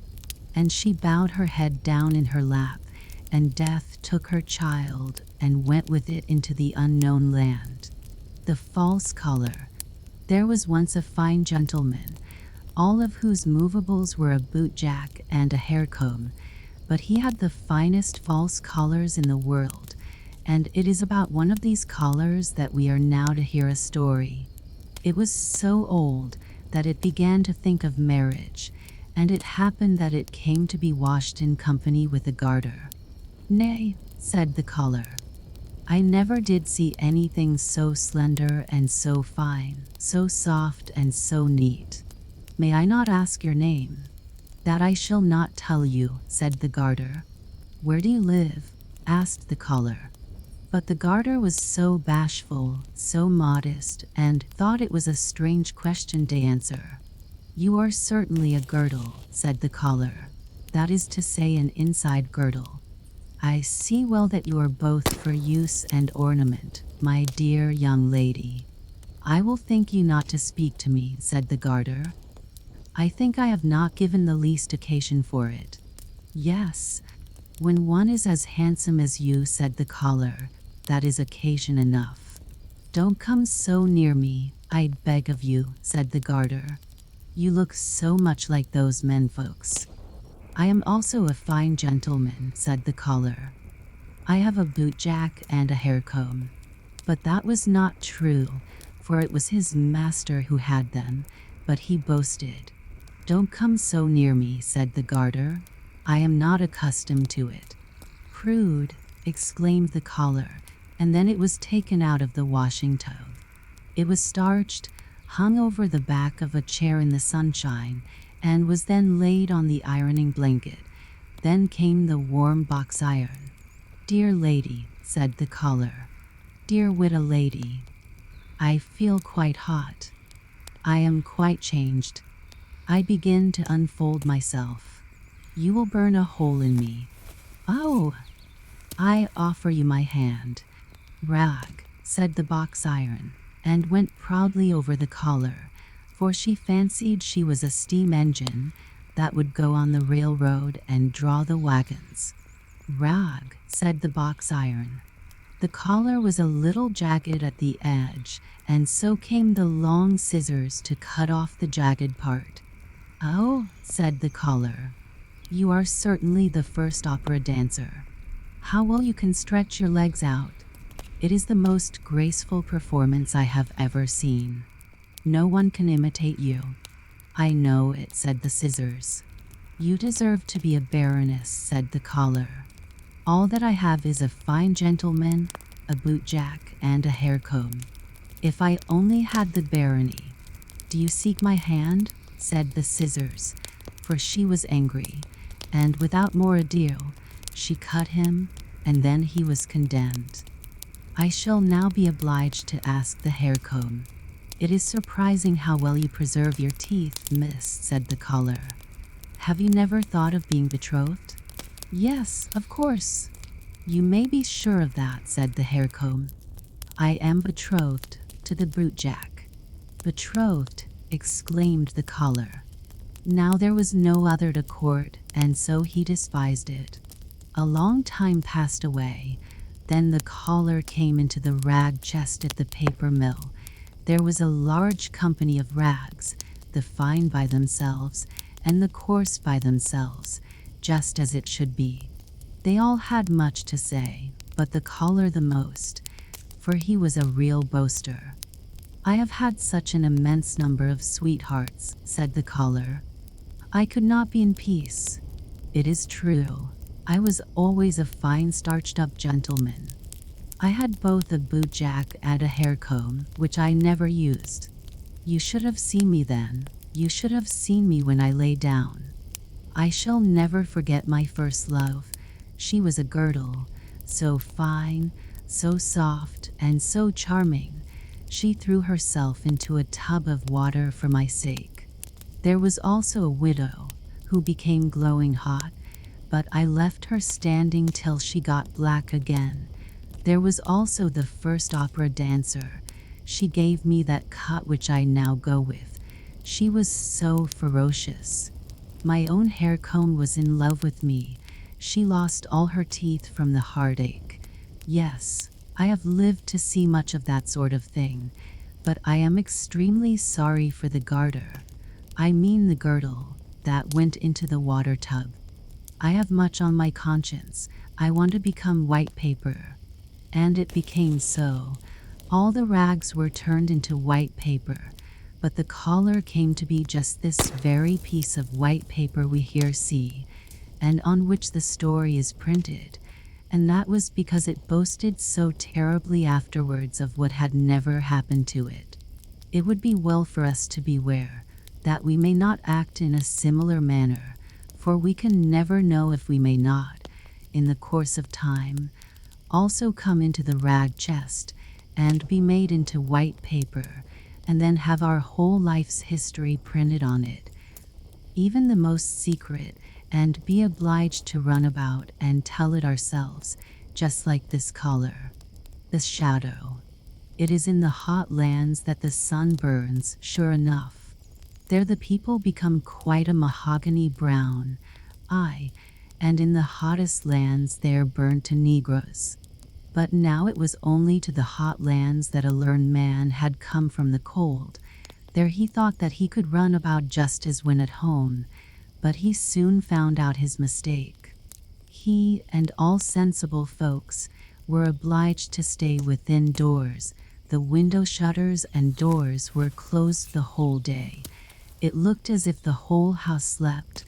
And she bowed her head down in her lap, and Death took her child and went with it into the unknown land. The false color. There was once a fine gentleman, all of whose movables were a bootjack and a hair comb, but he had the finest false collars in the world, and it is about one of these collars that we are now to hear a story. It was so old that it began to think of marriage, and it happened that it came to be washed in company with a garter. Nay, said the collar, I never did see anything so slender and so fine, so soft and so neat. May I not ask your name? That I shall not tell you, said the garter. Where do you live? Asked the collar. But the garter was so bashful, so modest, and thought it was a strange question to answer. You are certainly a girdle, said the collar. That is to say, an inside girdle. I see well that you are both for use and ornament, my dear young lady. I will thank you not to speak to me, said the garter. I think I have not given the least occasion for it. Yes, when one is as handsome as you, said the collar, that is occasion enough. Don't come so near me, I beg of you, said the garter. You look so much like those menfolks. I am also a fine gentleman, said the collar. I have a bootjack and a hair comb. But that was not true, for it was his master who had them, but he boasted. Don't come so near me, said the garter. I am not accustomed to it. Prude, exclaimed the collar, and then it was taken out of the washing tub. It was starched, hung over the back of a chair in the sunshine, and was then laid on the ironing blanket. Then came the warm box iron. Dear lady, said the collar. Dear widow lady. I feel quite hot. I am quite changed. I begin to unfold myself. You will burn a hole in me. Oh! I offer you my hand. Rag, said the box iron, and went proudly over the collar, for she fancied she was a steam engine that would go on the railroad and draw the wagons. Rag, said the box iron. The collar was a little jagged at the edge, and so came the long scissors to cut off the jagged part. Oh, said the collar, you are certainly the first opera dancer. How well you can stretch your legs out. It is the most graceful performance I have ever seen. No one can imitate you. I know it, said the scissors. You deserve to be a baroness, said the collar. All that I have is a fine gentleman, a bootjack, and a hair comb. If I only had the barony. Do you seek my hand? Said the scissors, for she was angry, and without more ado, she cut him, and then he was condemned. I shall now be obliged to ask the hair comb. It is surprising how well you preserve your teeth, miss, said the collar. Have you never thought of being betrothed? Yes, of course. You may be sure of that, said the hair comb. I am betrothed to the bootjack. Betrothed, exclaimed the collar. Now there was no other to court, and so he despised it. A long time passed away. Then the collar came into the rag chest at the paper mill. There was a large company of rags, the fine by themselves, and the coarse by themselves, just as it should be. They all had much to say, but the collar the most, for he was a real boaster. "I have had such an immense number of sweethearts," said the caller. "I could not be in peace. It is true. I was always a fine starched-up gentleman. I had both a bootjack and a hair comb, which I never used. You should have seen me then. You should have seen me when I lay down. I shall never forget my first love. She was a girdle, so fine, so soft, and so charming. She threw herself into a tub of water for my sake. There was also a widow, who became glowing hot, but I left her standing till she got black again. There was also the first opera dancer. She gave me that cut which I now go with. She was so ferocious. My own hair comb was in love with me. She lost all her teeth from the heartache. Yes, I have lived to see much of that sort of thing, but I am extremely sorry for the garter. I mean the girdle that went into the water tub. I have much on my conscience. I want to become white paper." And it became so. All the rags were turned into white paper, but the collar came to be just this very piece of white paper we here see, and on which the story is printed, and that was because it boasted so terribly afterwards of what had never happened to it. It would be well for us to beware, that we may not act in a similar manner, for we can never know if we may not, in the course of time, also come into the rag chest, and be made into white paper, and then have our whole life's history printed on it, even the most secret, and be obliged to run about and tell it ourselves, just like this collar. The shadow. It is in the hot lands that the sun burns, sure enough. There the people become quite a mahogany brown. Aye, and in the hottest lands they are burnt to negroes. But now it was only to the hot lands that a learned man had come from the cold. There he thought that he could run about just as when at home, but he soon found out his mistake. He and all sensible folks were obliged to stay within doors. The window shutters and doors were closed the whole day. It looked as if the whole house slept,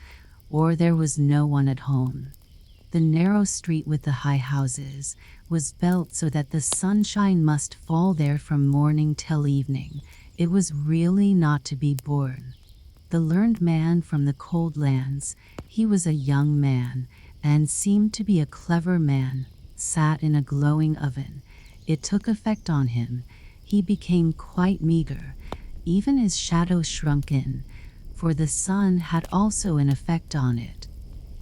or there was no one at home. The narrow street with the high houses was built so that the sunshine must fall there from morning till evening. It was really not to be borne. The learned man from the cold lands, he was a young man, and seemed to be a clever man, sat in a glowing oven. It took effect on him. He became quite meager. Even his shadow shrunk in, for the sun had also an effect on it.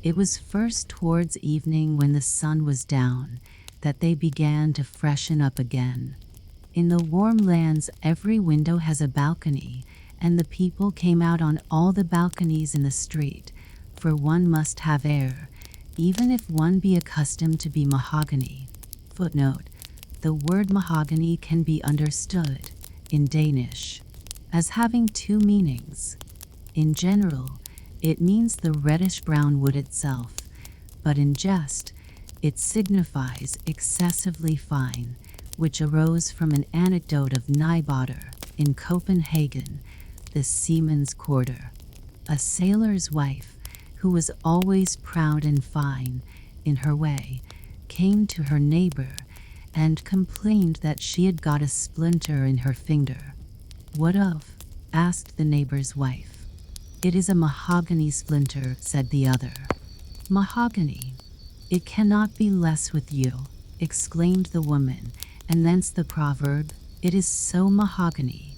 It was first towards evening, when the sun was down, that they began to freshen up again. In the warm lands every window has a balcony, and the people came out on all the balconies in the street, for one must have air, even if one be accustomed to be mahogany. Footnote: the word mahogany can be understood, in Danish, as having two meanings. In general, it means the reddish-brown wood itself, but in jest, it signifies excessively fine, which arose from an anecdote of Nyboder, in Copenhagen, the seaman's quarter. A sailor's wife, who was always proud and fine, in her way, came to her neighbor, and complained that she had got a splinter in her finger. "What of?" asked the neighbor's wife. "It is a mahogany splinter," said the other. "Mahogany? It cannot be less with you," exclaimed the woman, and thence the proverb, "It is so mahogany,"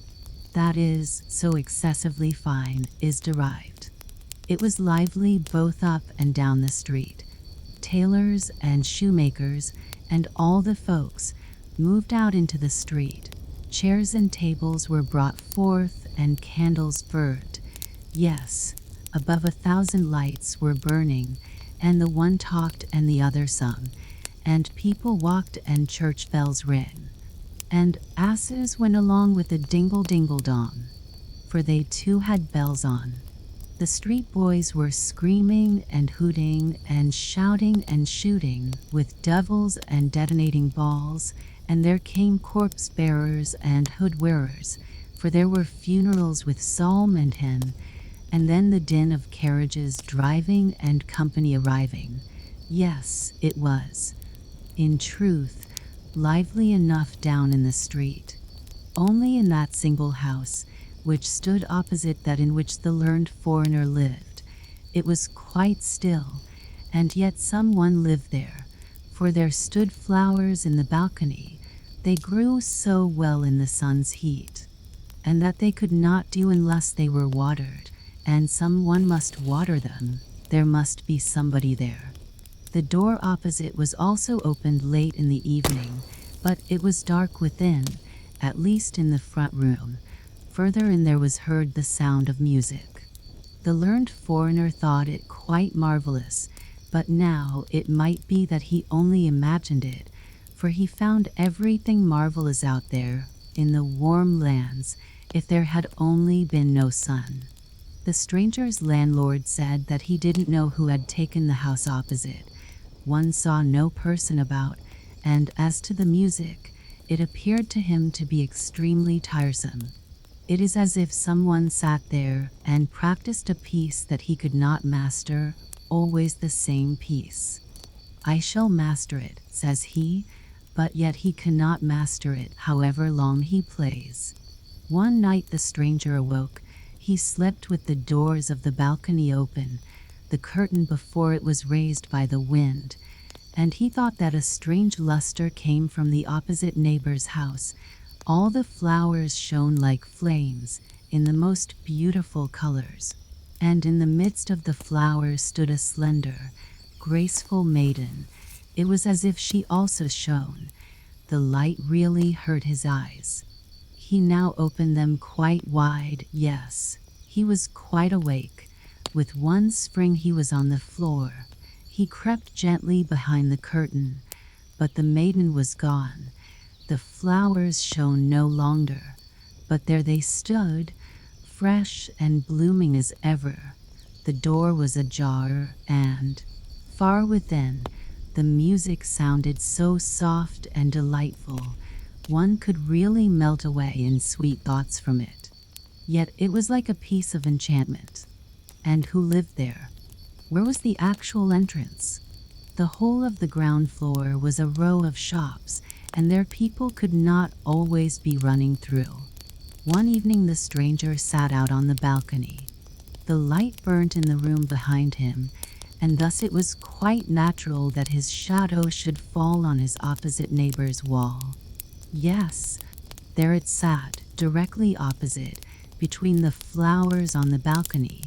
that is, so excessively fine, is derived. It was lively both up and down the street. Tailors and shoemakers and all the folks moved out into the street. Chairs and tables were brought forth and candles burnt. Yes, above 1,000 lights were burning, and the one talked and the other sung, and people walked and church bells rang, and asses went along with the dingle-dingle-dong, for they too had bells on. The street boys were screaming and hooting and shouting and shooting with devils and detonating balls, And there came corpse bearers and hood wearers, for there were funerals with psalm and hymn, and then the din of carriages driving and company arriving. Yes, it was, in truth, lively enough down in the street. Only in that single house, which stood opposite that in which the learned foreigner lived, it was quite still, and yet someone lived there, for there stood flowers in the balcony. They grew so well in the sun's heat, and that they could not do unless they were watered, and someone must water them. There must be somebody there. The door opposite was also opened late in the evening, but it was dark within, at least in the front room. Further in there was heard the sound of music. The learned foreigner thought it quite marvelous, but now it might be that he only imagined it, for he found everything marvelous out there, in the warm lands, if there had only been no sun. The stranger's landlord said that he didn't know who had taken the house opposite. One saw no person about, and as to the music, it appeared to him to be extremely tiresome. It is as if someone sat there and practiced a piece that he could not master, always the same piece. I shall master it, says he, but yet he cannot master it however long he plays. One night the stranger awoke. He slept with the doors of the balcony open, the curtain before it was raised by the wind, and he thought that a strange luster came from the opposite neighbor's house. All the flowers shone like flames, in the most beautiful colors, and in the midst of the flowers stood a slender, graceful maiden. It was as if she also shone. The light really hurt his eyes. He now opened them quite wide. Yes, he was quite awake. With one spring he was on the floor. He crept gently behind the curtain, but the maiden was gone. The flowers shone no longer, but there they stood, fresh and blooming as ever. The door was ajar, and, far within, the music sounded so soft and delightful, one could really melt away in sweet thoughts from it. Yet it was like a piece of enchantment. And who lived there? Where was the actual entrance? The whole of the ground floor was a row of shops, and their people could not always be running through. One evening the stranger sat out on the balcony. The light burnt in the room behind him, and thus it was quite natural that his shadow should fall on his opposite neighbor's wall. Yes, there it sat, directly opposite, between the flowers on the balcony,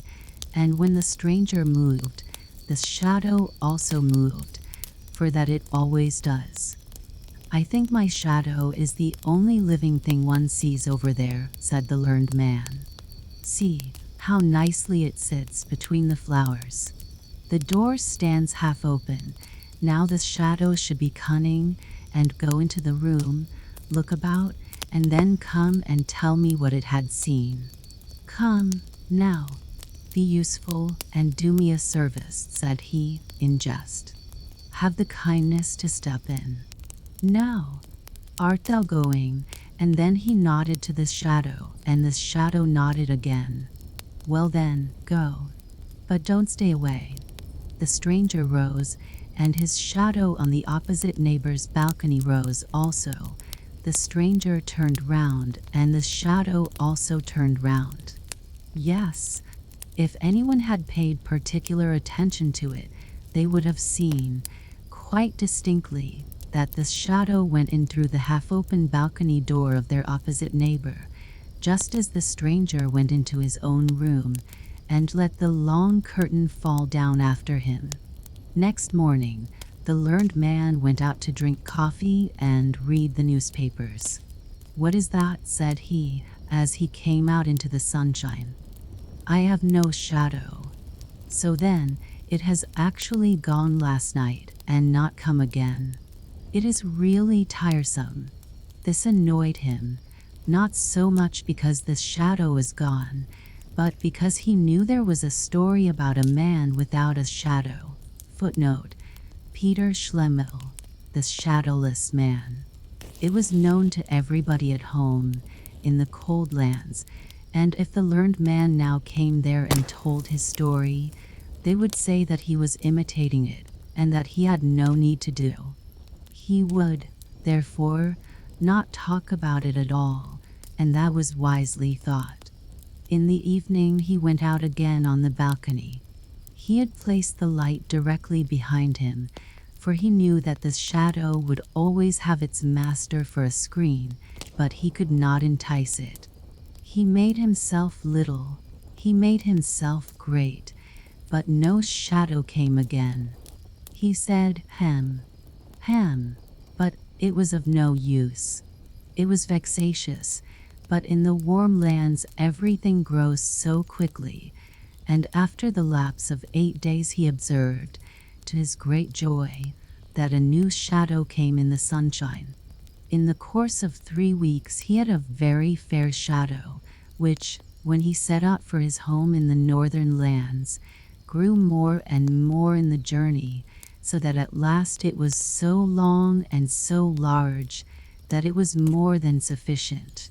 and when the stranger moved, the shadow also moved, for that it always does. I think my shadow is the only living thing one sees over there, said the learned man. See, how nicely it sits between the flowers. The door stands half open. Now the shadow should be cunning and go into the room, look about, and then come and tell me what it had seen. Come, now, be useful and do me a service, said he, in jest. Have the kindness to step in. Now, art thou going? And then he nodded to the shadow, and the shadow nodded again. Well then, go. But don't stay away. The stranger rose, and his shadow on the opposite neighbor's balcony rose also. The stranger turned round, and the shadow also turned round. Yes, if anyone had paid particular attention to it, they would have seen, quite distinctly, that the shadow went in through the half-open balcony door of their opposite neighbor, just as the stranger went into his own room, and let the long curtain fall down after him. Next morning, the learned man went out to drink coffee and read the newspapers. What is that? Said he, as he came out into the sunshine. I have no shadow. So then, it has actually gone last night and not come again. It is really tiresome. This annoyed him, not so much because the shadow is gone, but because he knew there was a story about a man without a shadow. Footnote: Peter Schlemihl, the Shadowless Man. It was known to everybody at home in the cold lands, and if the learned man now came there and told his story, they would say that he was imitating it and that he had no need to do. He would, therefore, not talk about it at all, and that was wisely thought. In the evening he went out again on the balcony. He had placed the light directly behind him, for he knew that the shadow would always have its master for a screen, but he could not entice it. He made himself little, he made himself great, but no shadow came again. He said, "Hem, hem," but it was of no use. It was vexatious, but in the warm lands everything grows so quickly, and after the lapse of 8 days he observed, to his great joy, that a new shadow came in the sunshine. In the course of 3 weeks he had a very fair shadow, which, when he set out for his home in the northern lands, grew more and more in the journey, so that at last it was so long and so large that it was more than sufficient.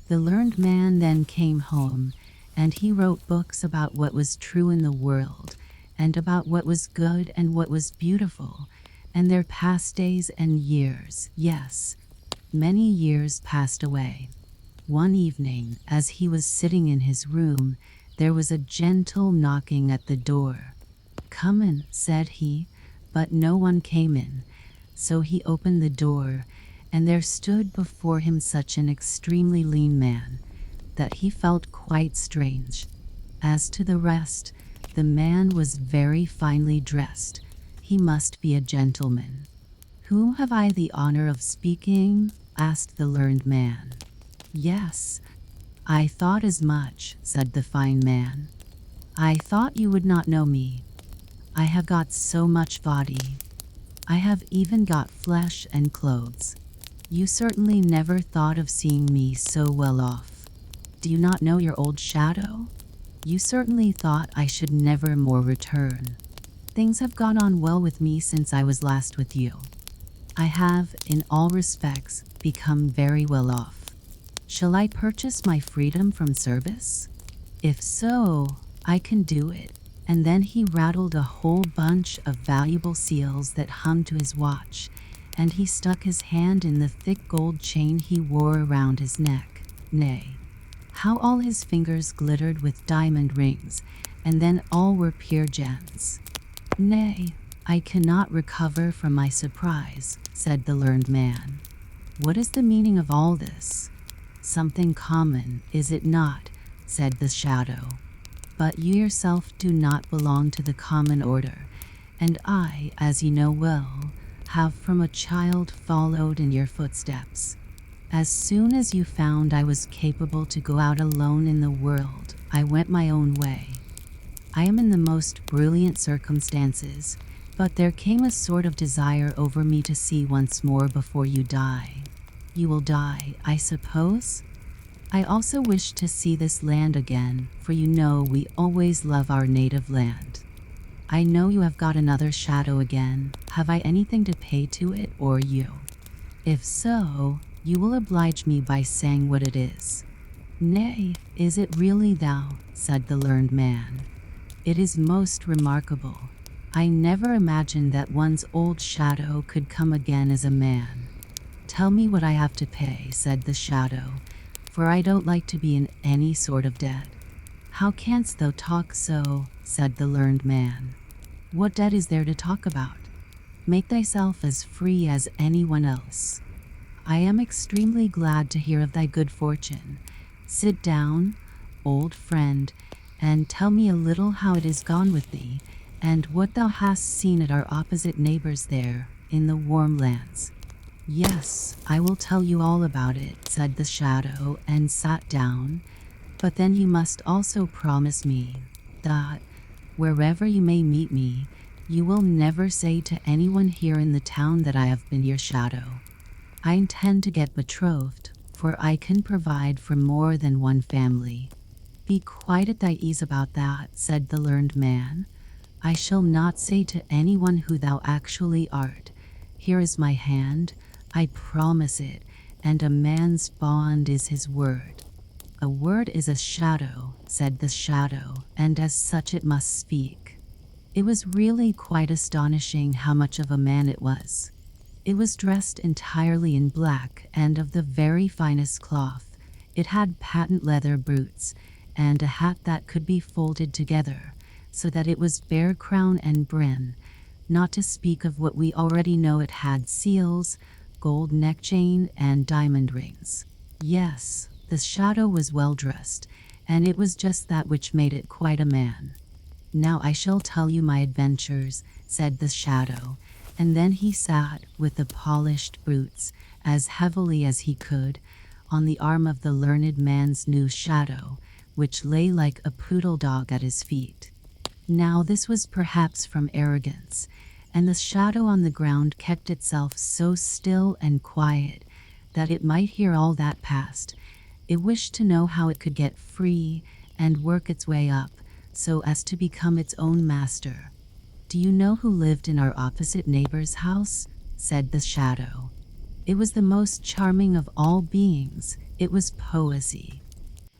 The learned man then came home, and he wrote books about what was true in the world, and about what was good and what was beautiful, and there passed days and years, yes, many years passed away. One evening, as he was sitting in his room, there was a gentle knocking at the door. "Come in," said he, but no one came in, so he opened the door, and there stood before him such an extremely lean man that he felt quite strange. As to the rest, the man was very finely dressed. He must be a gentleman. "Whom have I the honor of speaking?" asked the learned man. "Yes, I thought as much," said the fine man. "I thought you would not know me. I have got so much body. I have even got flesh and clothes. You certainly never thought of seeing me so well off. Do you not know your old shadow? You certainly thought I should never more return. Things have gone on well with me since I was last with you. I have, in all respects, become very well off. Shall I purchase my freedom from service? If so, I can do it." And then he rattled a whole bunch of valuable seals that hung to his watch, and he stuck his hand in the thick gold chain he wore around his neck. Nay, how all his fingers glittered with diamond rings, and then all were pure gems. "Nay, I cannot recover from my surprise," said the learned man. "What is the meaning of all this?" "Something common, is it not?" said the shadow. "But you yourself do not belong to the common order, and I, as you know well, have from a child followed in your footsteps. As soon as you found I was capable to go out alone in the world, I went my own way. I am in the most brilliant circumstances, but there came a sort of desire over me to see once more before you die. You will die, I suppose? I also wish to see this land again, for you know we always love our native land. I know you have got another shadow again. Have I anything to pay to it, or you? If so, you will oblige me by saying what it is." "Nay, is it really thou?" said the learned man. "It is most remarkable. I never imagined that one's old shadow could come again as a man." "Tell me what I have to pay," said the shadow, "for I don't like to be in any sort of debt." "How canst thou talk so?" said the learned man. "What debt is there to talk about? Make thyself as free as anyone else. I am extremely glad to hear of thy good fortune. Sit down, old friend, and tell me a little how it is gone with thee, and what thou hast seen at our opposite neighbors there, in the warm lands." "Yes, I will tell you all about it," said the shadow, and sat down. "But then you must also promise me that, wherever you may meet me, you will never say to anyone here in the town that I have been your shadow. I intend to get betrothed, for I can provide for more than one family." "Be quite at thy ease about that," said the learned man. "I shall not say to anyone who thou actually art. Here is my hand, I promise it, and a man's bond is his word. A word is a shadow, said the shadow, and as such it must speak. It was really quite astonishing how much of a man it was. It was dressed entirely in black and of the very finest cloth. It had patent leather boots and a hat that could be folded together, so that it was bare crown and brim, not to speak of what we already know. It had seals, gold neck chain, and diamond rings. Yes, the shadow was well dressed, and it was just that which made it quite a man. Now I shall tell you my adventures, said the shadow, and then he sat with the polished boots, as heavily as he could, on the arm of the learned man's new shadow, which lay like a poodle dog at his feet. Now this was perhaps from arrogance, and the shadow on the ground kept itself so still and quiet that it might hear all that passed. It wished to know how it could get free and work its way up, so as to become its own master. Do you know who lived in our opposite neighbor's house? Said the shadow. It was the most charming of all beings. It was poesy.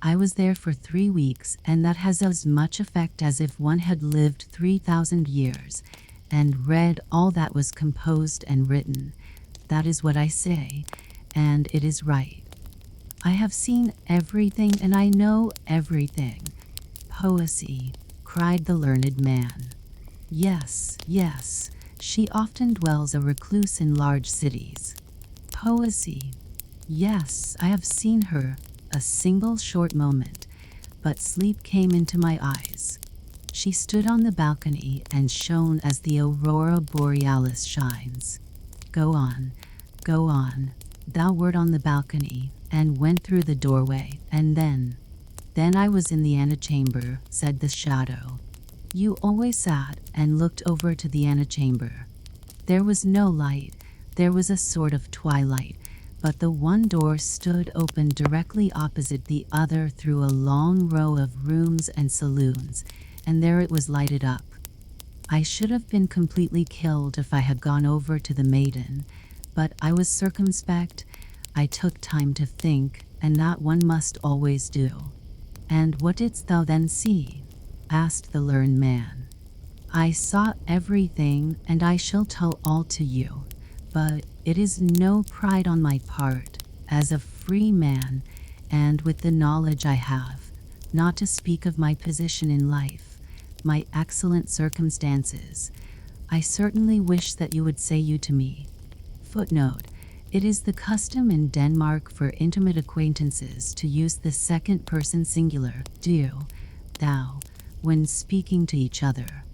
I was there for 3 weeks, and that has as much effect as if one had lived 3,000 years and read all that was composed and written. That is what I say, and it is right. I have seen everything and I know everything. Poesy, cried the learned man. Yes, yes, she often dwells a recluse in large cities. Poesy. Yes, I have seen her a single short moment, but sleep came into my eyes. She stood on the balcony and shone as the aurora borealis shines. Go on, go on. Thou wert on the balcony and went through the doorway, and then I was in the antechamber, said the shadow. You always sat and looked over to the antechamber. There was no light, there was a sort of twilight, but the one door stood open directly opposite the other through a long row of rooms and saloons, and there it was lighted up. I should have been completely killed if I had gone over to the maiden, but I was circumspect. I took time to think, and that one must always do. And what didst thou then see? Asked the learned man. I saw everything, and I shall tell all to you, but it is no pride on my part, as a free man, and with the knowledge I have, not to speak of my position in life, my excellent circumstances. I certainly wish that you would say you to me. Footnote: it is the custom in Denmark for intimate acquaintances to use the second person singular, du, thou, when speaking to each other.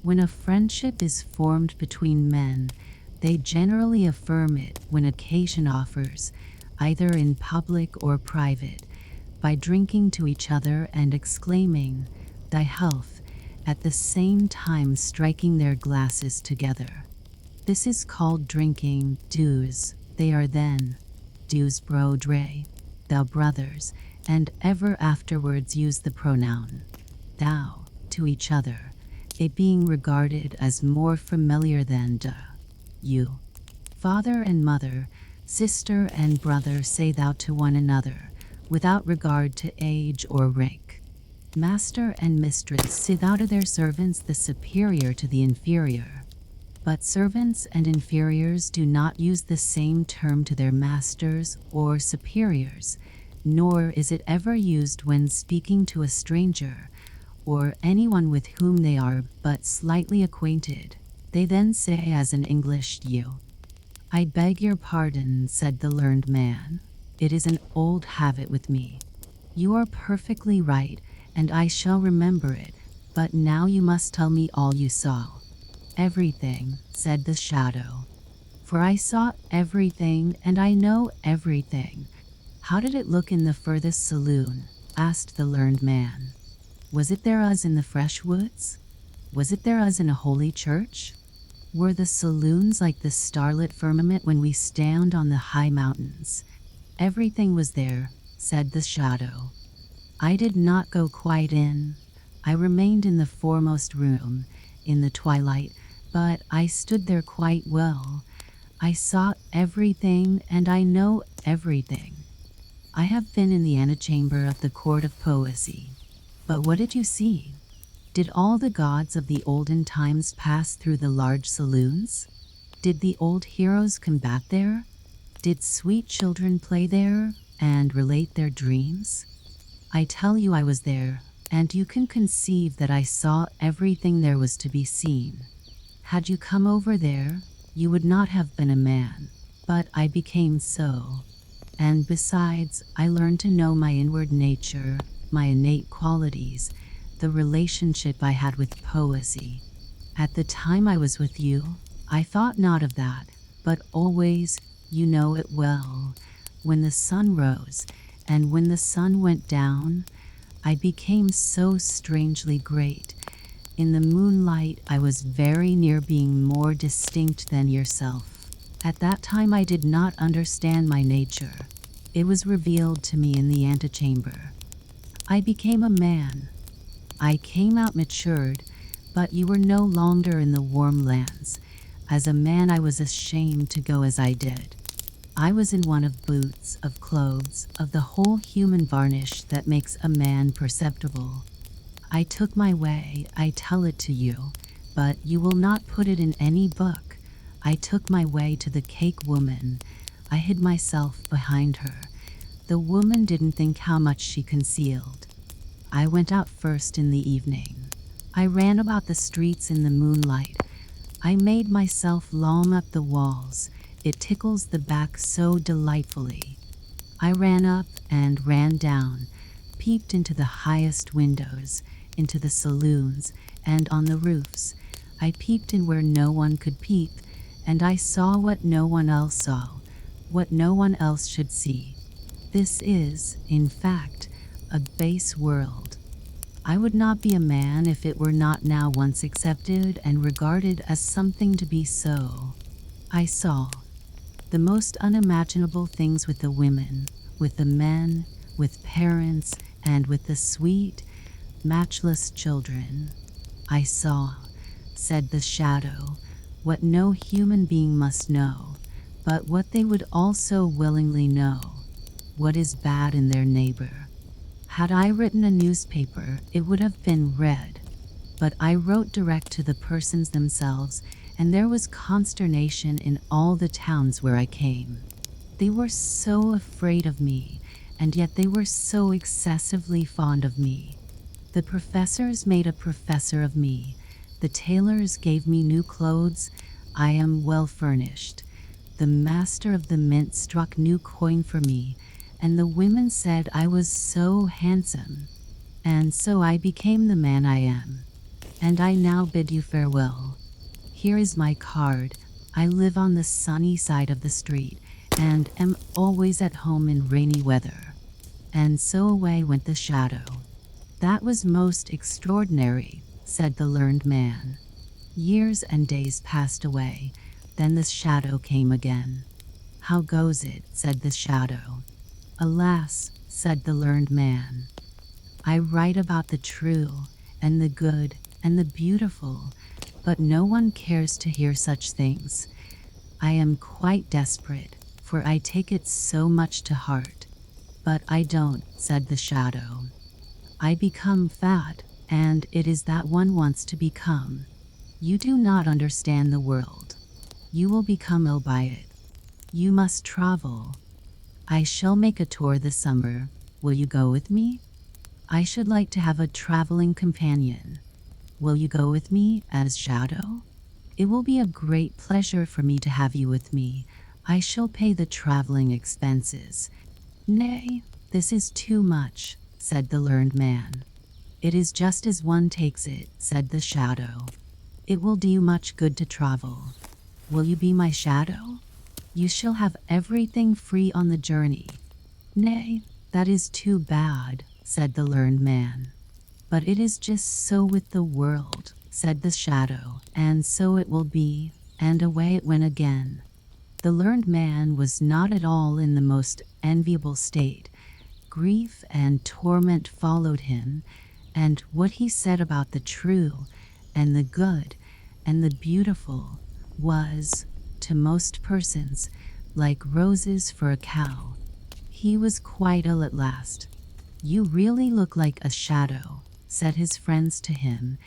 When a friendship is formed between men, they generally affirm it when occasion offers, either in public or private, by drinking to each other and exclaiming, "Thy health," at the same time striking their glasses together. This is called drinking dues. They are then dues brodre, thou brothers, and ever afterwards use the pronoun thou to each other, it being regarded as more familiar than de. You. Father and mother, sister and brother say thou to one another, without regard to age or rank. Master and mistress say thou to their servants, the superior to the inferior. But servants and inferiors do not use the same term to their masters or superiors, nor is it ever used when speaking to a stranger, or anyone with whom they are but slightly acquainted. They then say as in English, you. I beg your pardon, said the learned man. It is an old habit with me. You are perfectly right, and I shall remember it, but now you must tell me all you saw. Everything, said the shadow. For I saw everything, and I know everything. How did it look in the furthest saloon? Asked the learned man. Was it there as in the fresh woods? Was it there as in a holy church? Were the saloons like the starlit firmament when we stand on the high mountains? Everything was there, said the shadow. I did not go quite in. I remained in the foremost room, in the twilight, but I stood there quite well. I saw everything, and I know everything. I have been in the antechamber of the court of poesy. But what did you see? Did all the gods of the olden times pass through the large saloons? Did the old heroes combat there? Did sweet children play there and relate their dreams? I tell you I was there, and you can conceive that I saw everything there was to be seen. Had you come over there, you would not have been a man, but I became so. And besides, I learned to know my inward nature, my innate qualities, the relationship I had with poesy. At the time I was with you, I thought not of that, but always, you know it well, when the sun rose and when the sun went down, I became so strangely great. In the moonlight, I was very near being more distinct than yourself. At that time I did not understand my nature. It was revealed to me in the antechamber. I became a man. I came out matured, but you were no longer in the warm lands. As a man I was ashamed to go as I did. I was in one of boots, of clothes, of the whole human varnish that makes a man perceptible. I took my way, I tell it to you, but you will not put it in any book. I took my way to the cake woman. I hid myself behind her. The woman didn't think how much she concealed. I went out first in the evening. I ran about the streets in the moonlight. I made myself long up the walls. It tickles the back so delightfully. I ran up and ran down, peeped into the highest windows, into the saloons, and on the roofs. I peeped in where no one could peep, and I saw what no one else saw, what no one else should see. This is, in fact, a base world. I would not be a man if it were not now once accepted and regarded as something to be so. I saw the most unimaginable things with the women, with the men, with parents, and with the sweet, matchless children. I saw, said the shadow, what no human being must know, but what they would also willingly know, what is bad in their neighbor. Had I written a newspaper, it would have been read, but I wrote direct to the persons themselves, and there was consternation in all the towns where I came. They were so afraid of me, and yet they were so excessively fond of me. The professors made a professor of me. The tailors gave me new clothes. I am well furnished. The master of the mint struck new coin for me, and the women said I was so handsome. And so I became the man I am. And I now bid you farewell. Here is my card. I live on the sunny side of the street, and am always at home in rainy weather. And so away went the shadow. That was most extraordinary, said the learned man. Years and days passed away, then the shadow came again. How goes it? Said the shadow. Alas, said the learned man. I write about the true, and the good, and the beautiful, but no one cares to hear such things. I am quite desperate, for I take it so much to heart. But I don't, said the shadow. I become fat, and it is that one wants to become. You do not understand the world. You will become ill by it. You must travel. I shall make a tour this summer. Will you go with me? I should like to have a traveling companion. Will you go with me as shadow? It will be a great pleasure for me to have you with me. I shall pay the traveling expenses. Nay, this is too much, said the learned man. It is just as one takes it, said the shadow. It will do you much good to travel. Will you be my shadow? You shall have everything free on the journey. Nay, that is too bad, said the learned man. But it is just so with the world, said the shadow, and so it will be, and away it went again. The learned man was not at all in the most enviable state. Grief and torment followed him, and what he said about the true, and the good, and the beautiful was, to most persons, like roses for a cow. He was quite ill at last. "You really look like a shadow," said his friends to him,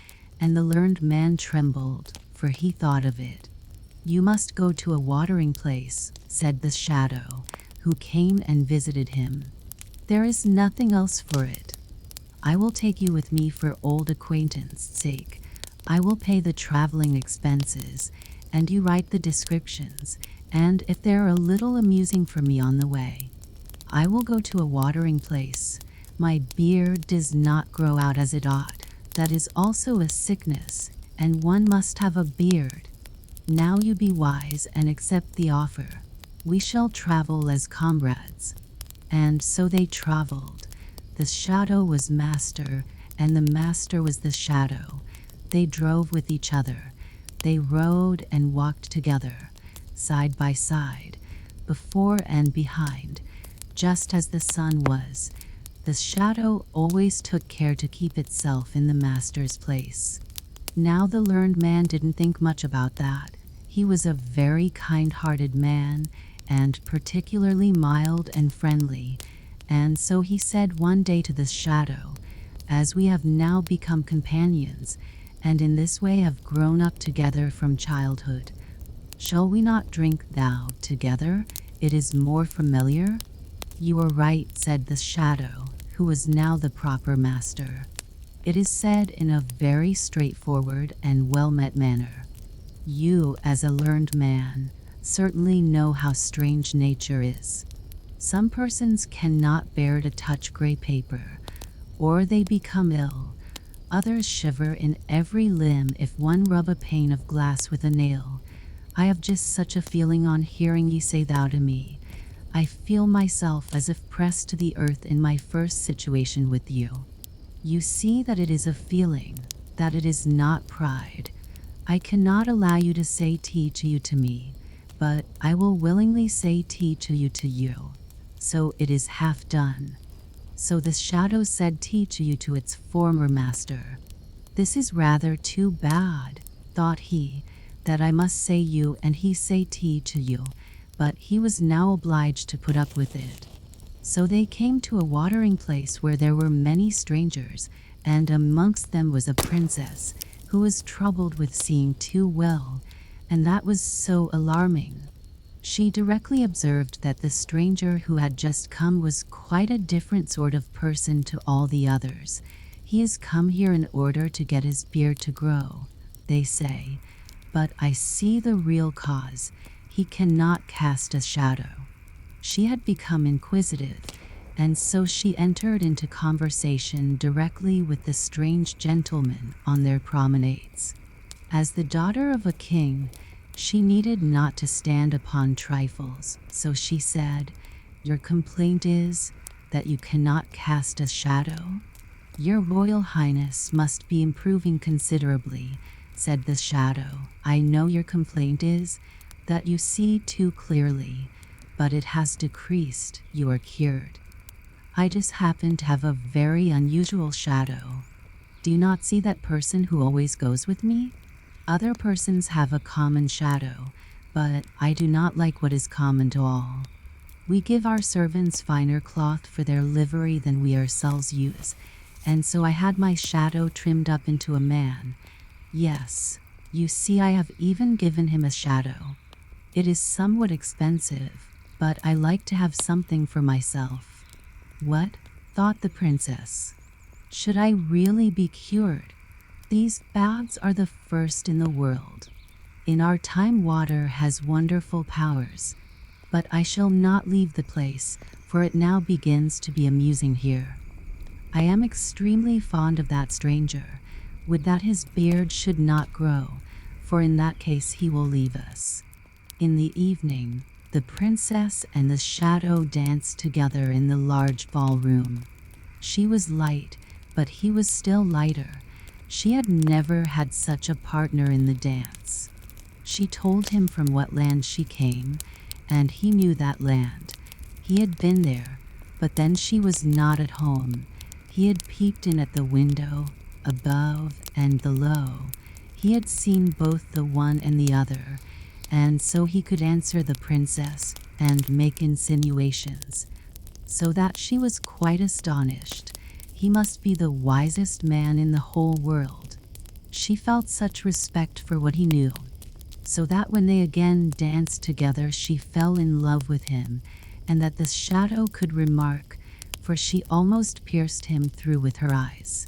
and the learned man trembled, for he thought of it. "You must go to a watering place," said the shadow, who came and visited him. "There is nothing else for it. I will take you with me for old acquaintance' sake. I will pay the traveling expenses, and you write the descriptions, and if they're a little amusing for me on the way. I will go to a watering place. My beard does not grow out as it ought. That is also a sickness, and one must have a beard. Now you be wise and accept the offer. We shall travel as comrades." And so they traveled. The shadow was master, and the master was the shadow. They drove with each other. They rode and walked together, side by side, before and behind, just as the sun was. The shadow always took care to keep itself in the master's place. Now the learned man didn't think much about that. He was a very kind-hearted man, and particularly mild and friendly, and so he said one day to the shadow, "As we have now become companions, and in this way have grown up together from childhood, shall we not drink thou together? It is more familiar." "You are right," said the shadow, who was now the proper master. It is said in a very straightforward and well-met manner. "You, as a learned man, certainly know how strange nature is. Some persons cannot bear to touch gray paper, or they become ill. Others shiver in every limb if one rub a pane of glass with a nail. I have just such a feeling on hearing ye say thou to me. I feel myself as if pressed to the earth in my first situation with you. You see that it is a feeling, that it is not pride. I cannot allow you to say tea to you to me, but I will willingly say tea to you. So it is half done." So the shadow said tea to you to its former master. "This is rather too bad," thought he, "that I must say you and he say tea to you," but he was now obliged to put up with it. So they came to a watering place where there were many strangers, and amongst them was a princess, who was troubled with seeing too well, and that was so alarming. She directly observed that the stranger who had just come was quite a different sort of person to all the others. "He has come here in order to get his beard to grow," they say, "but I see the real cause. He cannot cast a shadow." She had become inquisitive, and so she entered into conversation directly with the strange gentleman on their promenades. As the daughter of a king, she needed not to stand upon trifles, so she said, "Your complaint is that you cannot cast a shadow? Your Royal Highness must be improving considerably," said the shadow. "I know your complaint is that you see too clearly, but it has decreased. You are cured. I just happen to have a very unusual shadow. Do you not see that person who always goes with me? Other persons have a common shadow, but I do not like what is common to all. We give our servants finer cloth for their livery than we ourselves use, and so I had my shadow trimmed up into a man. Yes, you see, I have even given him a shadow. It is somewhat expensive, but I like to have something for myself." "What?" thought the princess. "Should I really be cured? These baths are the first in the world. In our time water has wonderful powers, but I shall not leave the place, for it now begins to be amusing here. I am extremely fond of that stranger. Would that his beard should not grow, for in that case he will leave us." In the evening, the princess and the shadow danced together in the large ballroom. She was light, but he was still lighter. She had never had such a partner in the dance. She told him from what land she came, and he knew that land. He had been there, but then she was not at home. He had peeped in at the window, above and below. He had seen both the one and the other, and so he could answer the princess, and make insinuations, so that she was quite astonished. He must be the wisest man in the whole world. She felt such respect for what he knew, so that when they again danced together she fell in love with him, and that the shadow could remark, for she almost pierced him through with her eyes.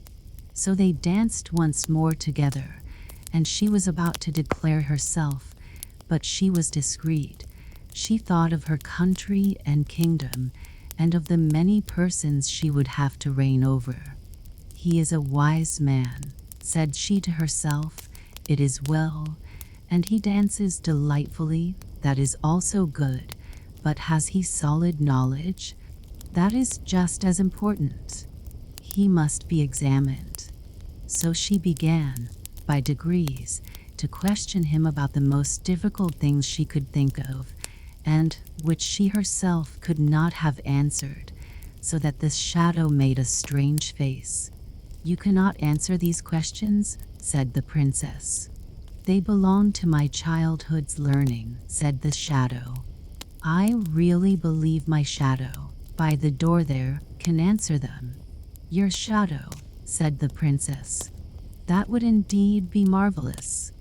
So they danced once more together, and she was about to declare herself, but she was discreet. She thought of her country and kingdom, and of the many persons she would have to reign over. "He is a wise man," said she to herself. "It is well, and he dances delightfully, that is also good, but has he solid knowledge? That is just as important. He must be examined." So she began, by degrees, to question him about the most difficult things she could think of, and which she herself could not have answered, so that the shadow made a strange face. "You cannot answer these questions," said the princess. "They belong to my childhood's learning," said the shadow. "I really believe my shadow, by the door there, can answer them." "Your shadow," said the princess. "That would indeed be marvelous."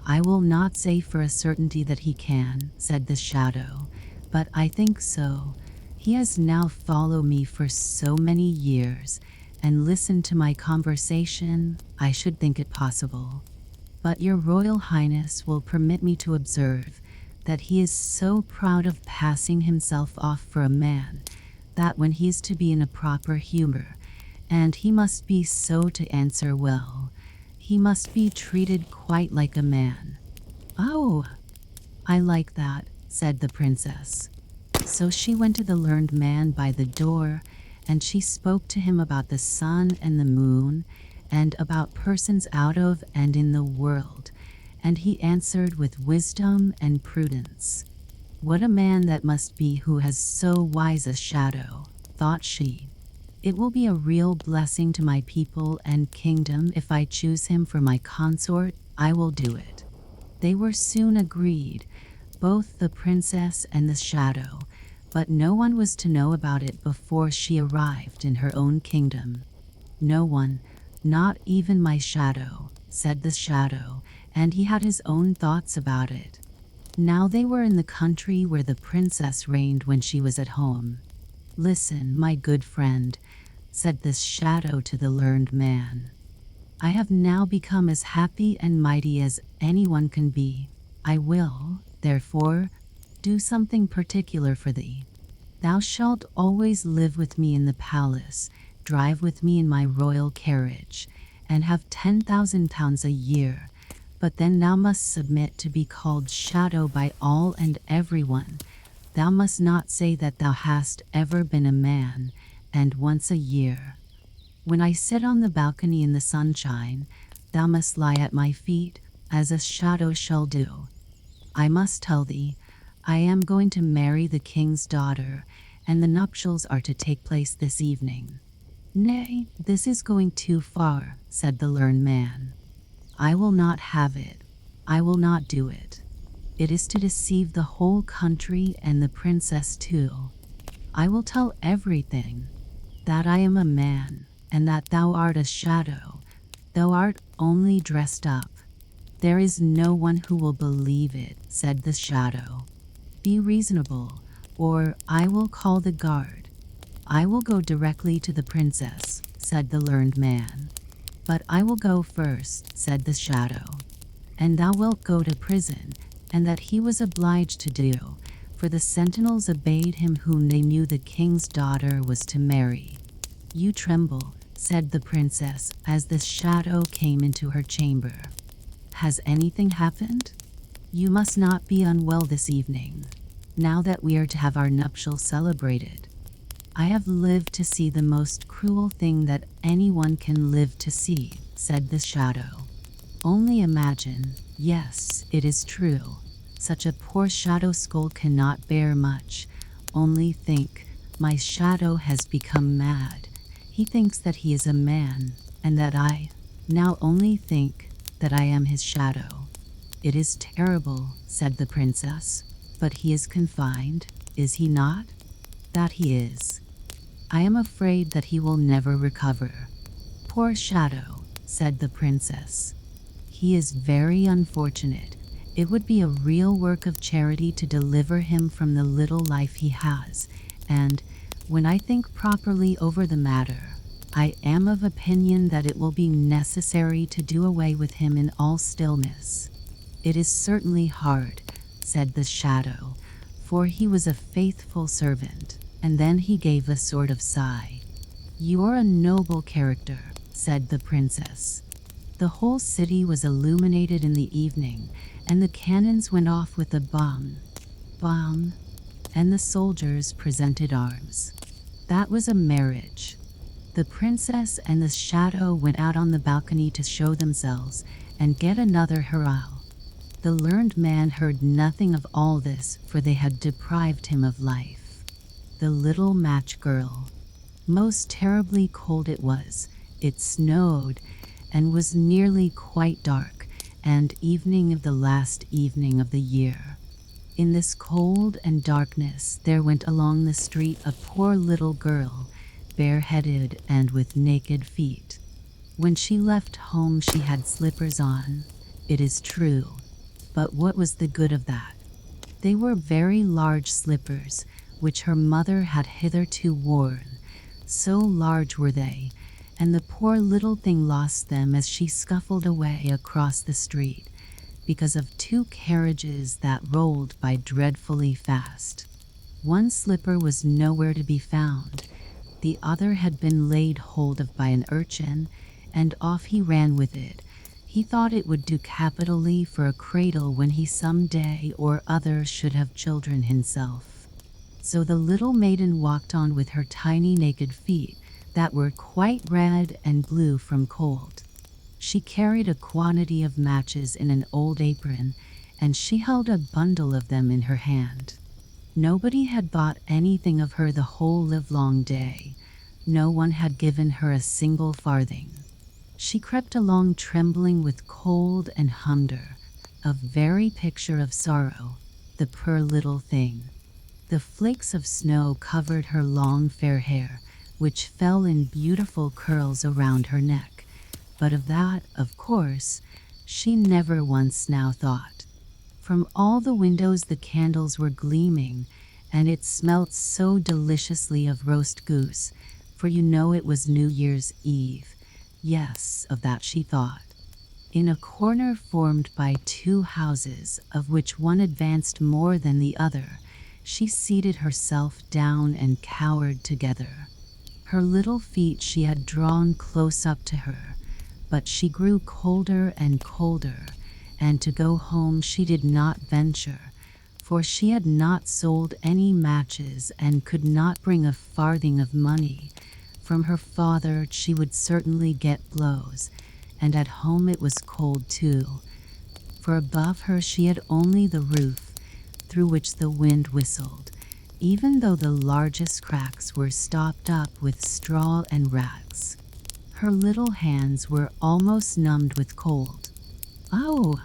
"I will not say for a certainty that he can," said the shadow, "but I think so. He has now followed me for so many years, and listened to my conversation. I should think it possible. But your Royal Highness will permit me to observe that he is so proud of passing himself off for a man, that when he is to be in a proper humor, and he must be so to answer well, he must be treated quite like a man." "Oh, I like that," said the princess. So she went to the learned man by the door, and she spoke to him about the sun and the moon, and about persons out of and in the world, and he answered with wisdom and prudence. "What a man that must be who has so wise a shadow," thought she. "It will be a real blessing to my people and kingdom if I choose him for my consort. I will do it." They were soon agreed, both the princess and the shadow, but no one was to know about it before she arrived in her own kingdom. "No one, not even my shadow," said the shadow, and he had his own thoughts about it. Now they were in the country where the princess reigned when she was at home. "Listen, my good friend," said this shadow to the learned man. "I have now become as happy and mighty as anyone can be. I will, therefore, do something particular for thee. Thou shalt always live with me in the palace, drive with me in my royal carriage, and have 10,000 pounds a year, but then thou must submit to be called shadow by all and everyone. Thou must not say that thou hast ever been a man, and once a year. When I sit on the balcony in the sunshine, thou must lie at my feet, as a shadow shall do. I must tell thee, I am going to marry the king's daughter, and the nuptials are to take place this evening." "Nay, this is going too far," said the learned man. "I will not have it. I will not do it. It is to deceive the whole country and the princess too. I will tell everything, that I am a man, and that thou art a shadow. Thou art only dressed up. There is no one who will believe it," said the shadow. "Be reasonable, or I will call the guard." "I will go directly to the princess," said the learned man. "But I will go first," said the shadow. "And thou wilt go to prison," and that he was obliged to do, for the sentinels obeyed him whom they knew the king's daughter was to marry. "You tremble," said the princess, as the shadow came into her chamber. "Has anything happened? You must not be unwell this evening, now that we are to have our nuptials celebrated. I have lived to see the most cruel thing that anyone can live to see," said the shadow. "Only imagine, yes, it is true. Such a poor shadow skull cannot bear much. Only think, my shadow has become mad. He thinks that he is a man, and that I, now only think, that I am his shadow." "It is terrible," said the princess, "but he is confined." is he not? That he is. I am afraid that he will never recover. Poor shadow, said the princess. He is very unfortunate. It would be a real work of charity to deliver him from the little life he has, and, when I think properly over the matter, I am of opinion that it will be necessary to do away with him in all stillness. It is certainly hard, said the shadow, for he was a faithful servant, and then he gave a sort of sigh. You're a noble character, said the princess. The whole city was illuminated in the evening, and the cannons went off with a bomb, and the soldiers presented arms. That was a marriage. The princess and the shadow went out on the balcony to show themselves and get another hurrah. The learned man heard nothing of all this, for they had deprived him of life. The little match girl. Most terribly cold it was. It snowed, and was nearly quite dark, and evening of the last evening of the year. In this cold and darkness there went along the street a poor little girl, bareheaded and with naked feet. When she left home she had slippers on, it is true, but what was the good of that? They were very large slippers, which her mother had hitherto worn. So large were they, and the poor little thing lost them as she scuffled away across the street, because of two carriages that rolled by dreadfully fast. One slipper was nowhere to be found, the other had been laid hold of by an urchin, and off he ran with it. He thought it would do capitally for a cradle when he some day or other should have children himself. So the little maiden walked on with her tiny naked feet, that were quite red and blue from cold. She carried a quantity of matches in an old apron, and she held a bundle of them in her hand. Nobody had bought anything of her the whole livelong day. No one had given her a single farthing. She crept along trembling with cold and hunger, a very picture of sorrow, the poor little thing. The flakes of snow covered her long fair hair, which fell in beautiful curls around her neck, but of that, of course, she never once now thought. From all the windows the candles were gleaming, and it smelt so deliciously of roast goose, for you know it was New Year's Eve. Yes, of that she thought. In a corner formed by two houses, of which one advanced more than the other, she seated herself down and cowered together. Her little feet she had drawn close up to her, but she grew colder and colder, and to go home she did not venture, for she had not sold any matches and could not bring a farthing of money. From her father she would certainly get blows, and at home it was cold too, for above her she had only the roof, through which the wind whistled, even though the largest cracks were stopped up with straw and rags. Her little hands were almost numbed with cold. Oh!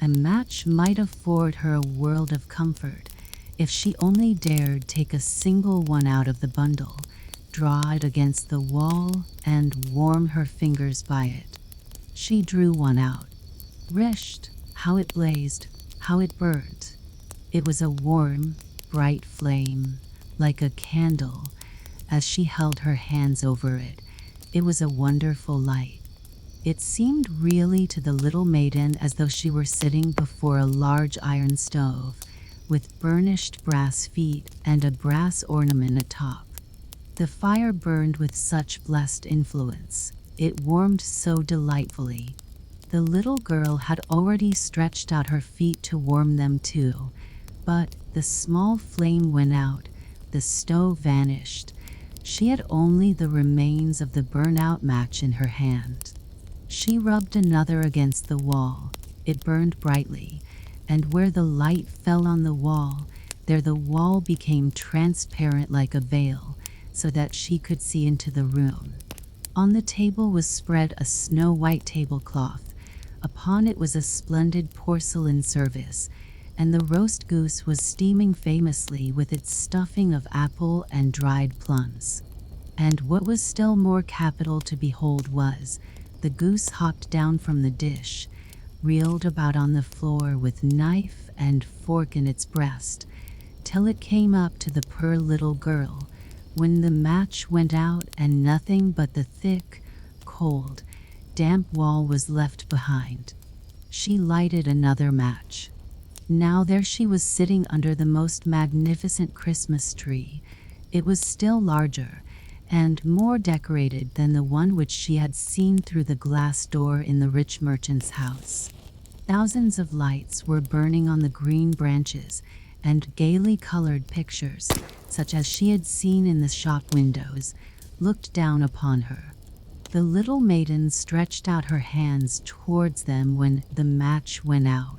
A match might afford her a world of comfort, if she only dared take a single one out of the bundle, draw it against the wall, and warm her fingers by it. She drew one out. Whisht! How it blazed, how it burnt! It was a warm, bright flame, like a candle. As she held her hands over it, it was a wonderful light. It seemed really to the little maiden as though she were sitting before a large iron stove, with burnished brass feet and a brass ornament atop. The fire burned with such blessed influence. It warmed so delightfully. The little girl had already stretched out her feet to warm them too, but the small flame went out, the stove vanished. She had only the remains of the burnt-out match in her hand. She rubbed another against the wall. It burned brightly, and where the light fell on the wall, there the wall became transparent like a veil, so that she could see into the room. On the table was spread a snow-white tablecloth. Upon it was a splendid porcelain service, and the roast goose was steaming famously with its stuffing of apple and dried plums. And what was still more capital to behold was, the goose hopped down from the dish, reeled about on the floor with knife and fork in its breast, till it came up to the poor little girl, when the match went out and nothing but the thick, cold, damp wall was left behind. She lighted another match. Now there she was sitting under the most magnificent Christmas tree. It was still larger and more decorated than the one which she had seen through the glass door in the rich merchant's house. Thousands of lights were burning on the green branches, and gaily colored pictures, such as she had seen in the shop windows, looked down upon her. The little maiden stretched out her hands towards them when the match went out.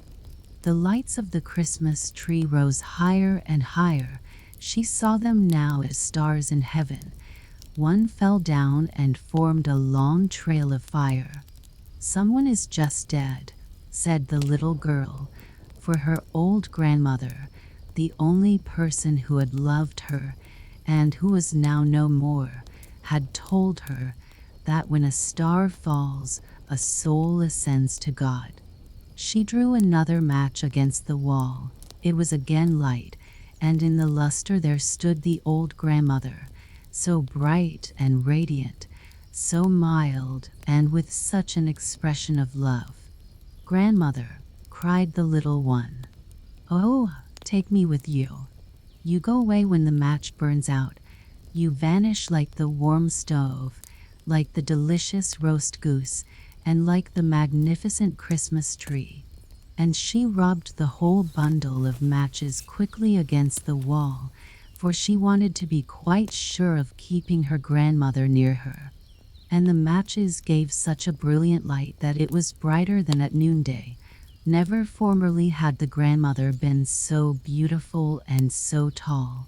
The lights of the Christmas tree rose higher and higher. She saw them now as stars in heaven. One fell down and formed a long trail of fire. "Someone is just dead," said the little girl, for her old grandmother, the only person who had loved her and who was now no more, had told her that when a star falls, a soul ascends to God. She drew another match against the wall. It was again light, and in the luster there stood the old grandmother, so bright and radiant, so mild, and with such an expression of love. "Grandmother," cried the little one, "oh, take me with you. You go away when the match burns out. You vanish like the warm stove, like the delicious roast goose, and like the magnificent Christmas tree." And she rubbed the whole bundle of matches quickly against the wall, for she wanted to be quite sure of keeping her grandmother near her. And the matches gave such a brilliant light that it was brighter than at noonday. Never formerly had the grandmother been so beautiful and so tall.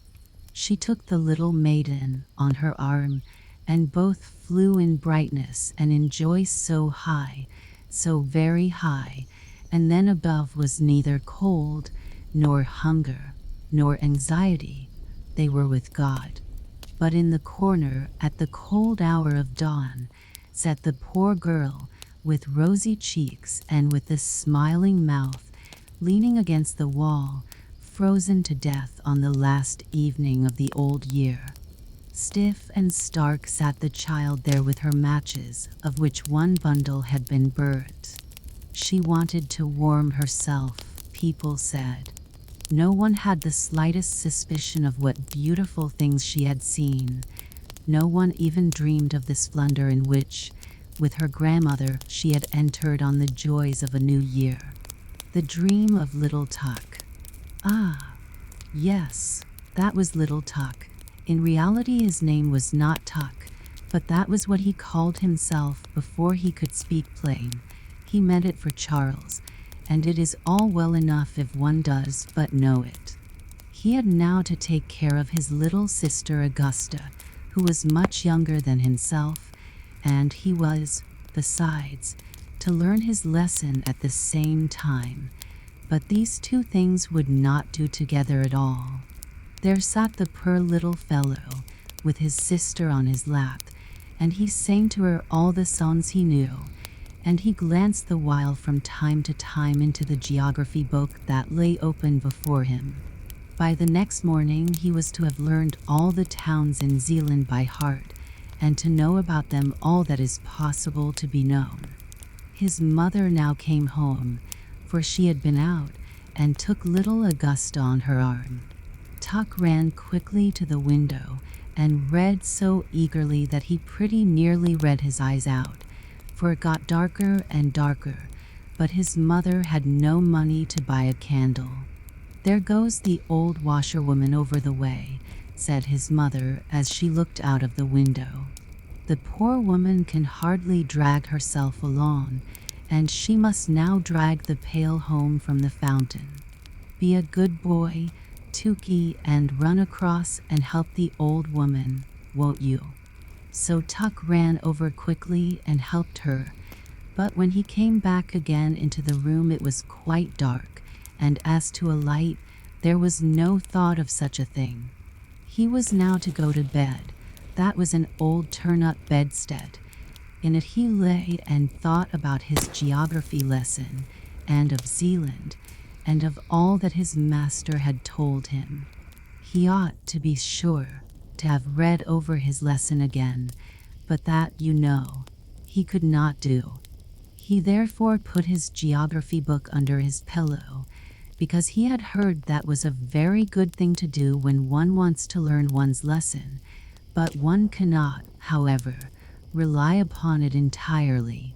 She took the little maiden on her arm, and both flew in brightness and in joy so high, so very high, and then above was neither cold, nor hunger, nor anxiety. They were with God. But in the corner, at the cold hour of dawn, sat the poor girl, with rosy cheeks and with a smiling mouth, leaning against the wall, frozen to death on the last evening of the old year. Stiff and stark sat the child there with her matches, of which one bundle had been burnt. She wanted to warm herself, people said. No one had the slightest suspicion of what beautiful things she had seen. No one even dreamed of the splendor in which, with her grandmother, she had entered on the joys of a new year. The dream of little Tuck. Ah, yes, that was little Tuck. In reality his name was not Tuck, but that was what he called himself before he could speak plain. He meant it for Charles, and it is all well enough if one does but know it. He had now to take care of his little sister Augusta, who was much younger than himself, and he was, besides, to learn his lesson at the same time. But these two things would not do together at all. There sat the poor little fellow, with his sister on his lap, and he sang to her all the songs he knew, and he glanced the while from time to time into the geography book that lay open before him. By the next morning he was to have learned all the towns in Zealand by heart, and to know about them all that is possible to be known. His mother now came home, for she had been out, and took little Augusta on her arm. Tuck ran quickly to the window, and read so eagerly that he pretty nearly read his eyes out, for it got darker and darker, but his mother had no money to buy a candle. "There goes the old washerwoman over the way," said his mother as she looked out of the window. "The poor woman can hardly drag herself along, and she must now drag the pail home from the fountain. Be a good boy, Tukey, and run across and help the old woman, won't you?" So Tuck ran over quickly and helped her, but when he came back again into the room it was quite dark, and as to a light, there was no thought of such a thing. He was now to go to bed. That was an old turn-up bedstead. In it he lay and thought about his geography lesson, and of Zealand, and of all that his master had told him. He ought, to be sure, to have read over his lesson again, but that, you know, he could not do. He therefore put his geography book under his pillow, because he had heard that was a very good thing to do when one wants to learn one's lesson, but one cannot, however, rely upon it entirely.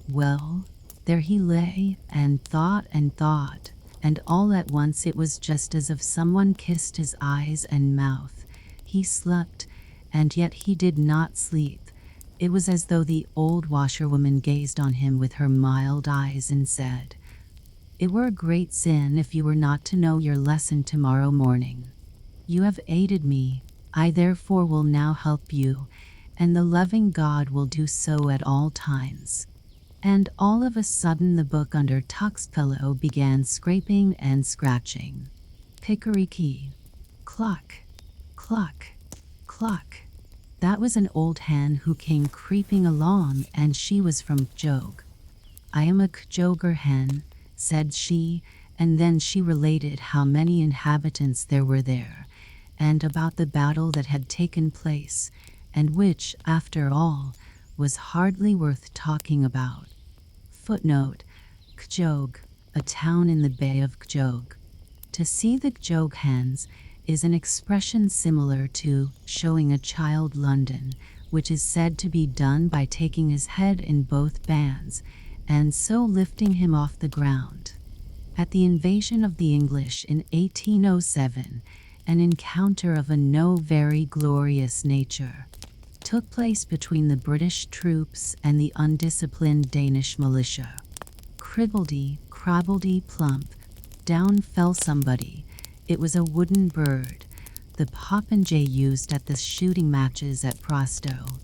Well, there he lay and thought, and all at once it was just as if someone kissed his eyes and mouth. He slept, and yet he did not sleep. It was as though the old washerwoman gazed on him with her mild eyes and said, "It were a great sin if you were not to know your lesson tomorrow morning. You have aided me, I therefore will now help you, and the loving God will do so at all times." And all of a sudden the book under Tuck's pillow began scraping and scratching. Pickericky, cluck, cluck, cluck. That was an old hen who came creeping along, and she was from Jog. "I am a Kjoger hen," said she, and then she related how many inhabitants there were there, and about the battle that had taken place, and which, after all, was hardly worth talking about. Footnote: Kjog, a town in the Bay of Kjog. To see the Kjog hens is an expression similar to showing a child London, which is said to be done by taking his head in both bands, and so lifting him off the ground. At the invasion of the English in 1807, an encounter of a no very glorious nature took place between the British troops and the undisciplined Danish militia. Cribbledy, crabbledy, plump, down fell somebody. It was a wooden bird, the popinjay used at the shooting matches at Prosto.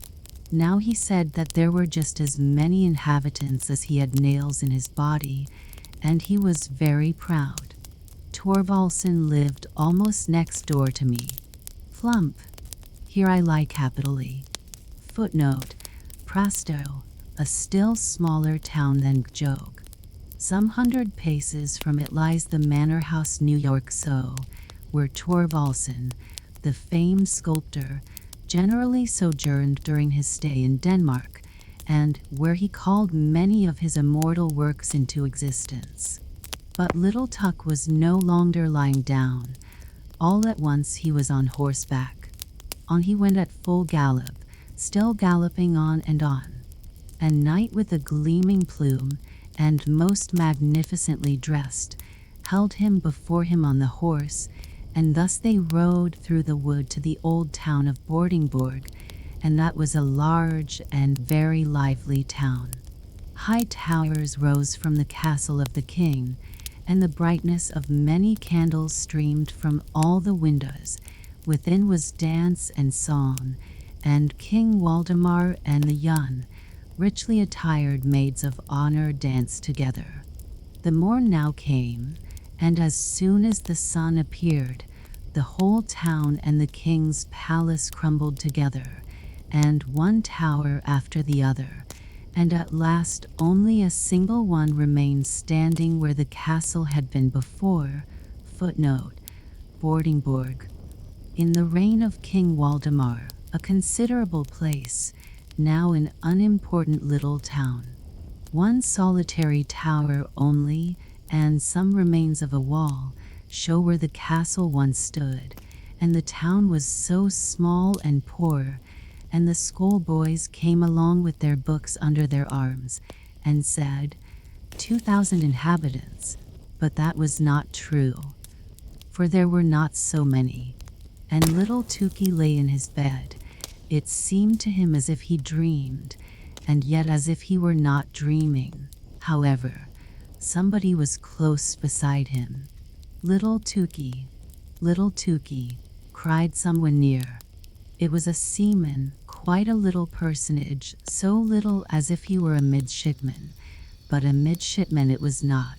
Now he said that there were just as many inhabitants as he had nails in his body, and he was very proud. Torvaldsen lived almost next door to me. Plump. Here I lie capitally. Footnote: Prasto, a still smaller town than Gjog. Some 100 paces from it lies the manor house New York So, where Torvaldsen, the famed sculptor, generally sojourned during his stay in Denmark, and where he called many of his immortal works into existence. But little Tuck was no longer lying down. All at once he was on horseback. On he went at full gallop, still galloping on. And Knight with a gleaming plume, and most magnificently dressed, held him before him on the horse, and thus they rode through the wood to the old town of Bordingborg, and that was a large and very lively town. High towers rose from the castle of the king, and the brightness of many candles streamed from all the windows. Within was dance and song, and King Waldemar and the young, richly attired maids of honor danced together. The morn now came, and as soon as the sun appeared, the whole town and the king's palace crumbled together, and one tower after the other, and at last only a single one remained standing where the castle had been before. Footnote: Bordingborg. In the reign of King Waldemar, a considerable place, now an unimportant little town. One solitary tower only, and some remains of a wall, show where the castle once stood, and the town was so small and poor, and the schoolboys came along with their books under their arms, and said, 2,000 inhabitants, but that was not true, for there were not so many. And little Tukey lay in his bed. It seemed to him as if he dreamed, and yet as if he were not dreaming. However, somebody was close beside him. Little Tukey, cried someone near. It was a seaman, quite a little personage, so little as if he were a midshipman, but a midshipman it was not.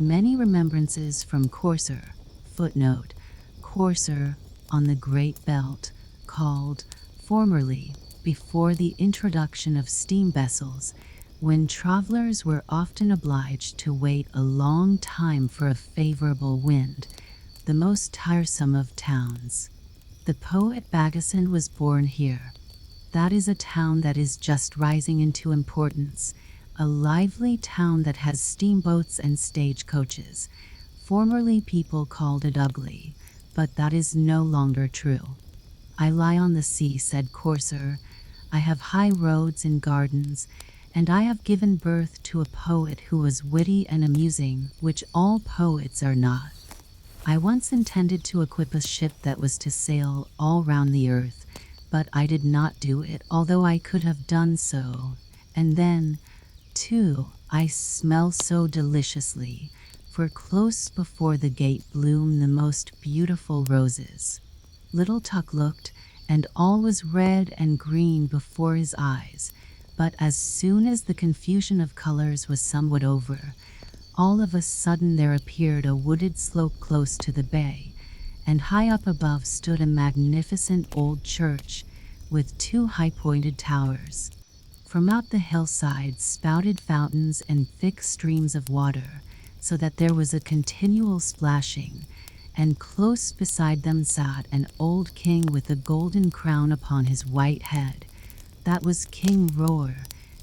Many remembrances from courser, footnote, courser on the Great Belt, called formerly, before the introduction of steam vessels, when travelers were often obliged to wait a long time for a favorable wind, the most tiresome of towns. The poet Bagason was born here. That is a town that is just rising into importance, a lively town that has steamboats and stagecoaches. Formerly people called it ugly, but that is no longer true. I lie on the sea, said Courser. I have high roads and gardens, and I have given birth to a poet who was witty and amusing, which all poets are not. I once intended to equip a ship that was to sail all round the earth, but I did not do it, although I could have done so. And then, too, I smell so deliciously, for close before the gate bloom the most beautiful roses. Little Tuck looked, and all was red and green before his eyes, but as soon as the confusion of colors was somewhat over, all of a sudden there appeared a wooded slope close to the bay, and high up above stood a magnificent old church with 2 high-pointed towers. From out the hillside spouted fountains and thick streams of water, so that there was a continual splashing, and close beside them sat an old king with a golden crown upon his white head. That was King Roar,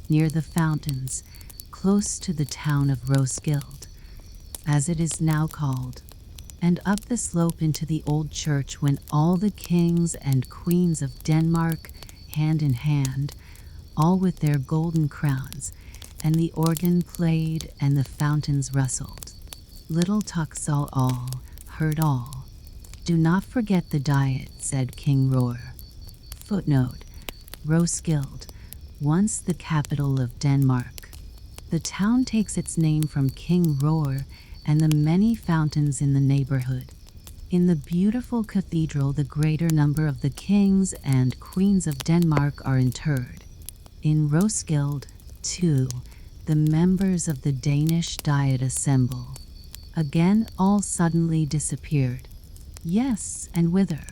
near the fountains, close to the town of Roskilde, as it is now called. And up the slope into the old church went all the kings and queens of Denmark, hand in hand, all with their golden crowns, and the organ played and the fountains rustled. Little Tuck saw all, heard all. Do not forget the diet, said King Roar. Footnote, Roskilde, once the capital of Denmark. The town takes its name from King Roar and the many fountains in the neighborhood. In the beautiful cathedral the greater number of the kings and queens of Denmark are interred. In Roskilde, too, the members of the Danish Diet assemble. Again all suddenly disappeared. Yes, and whither?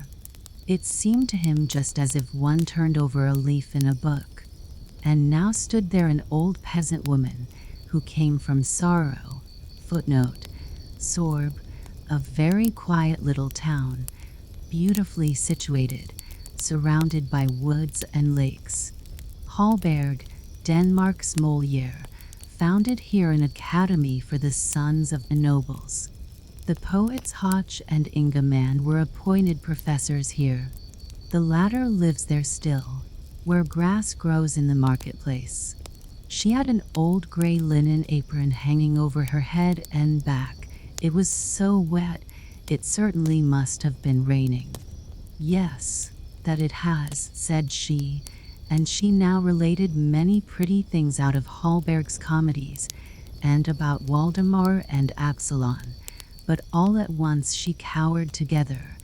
It seemed to him just as if one turned over a leaf in a book. And now stood there an old peasant woman who came from Sorrow. Footnote, Sorb, a very quiet little town, beautifully situated, surrounded by woods and lakes. Hallberg, Denmark's Molière, founded here an academy for the sons of the nobles. The poets Hotch and Ingemann were appointed professors here. The latter lives there still, where grass grows in the marketplace. She had an old gray linen apron hanging over her head and back. It was so wet, it certainly must have been raining. Yes, that it has, said she, and she now related many pretty things out of Hallberg's comedies, and about Waldemar and Absalon, but all at once she cowered together,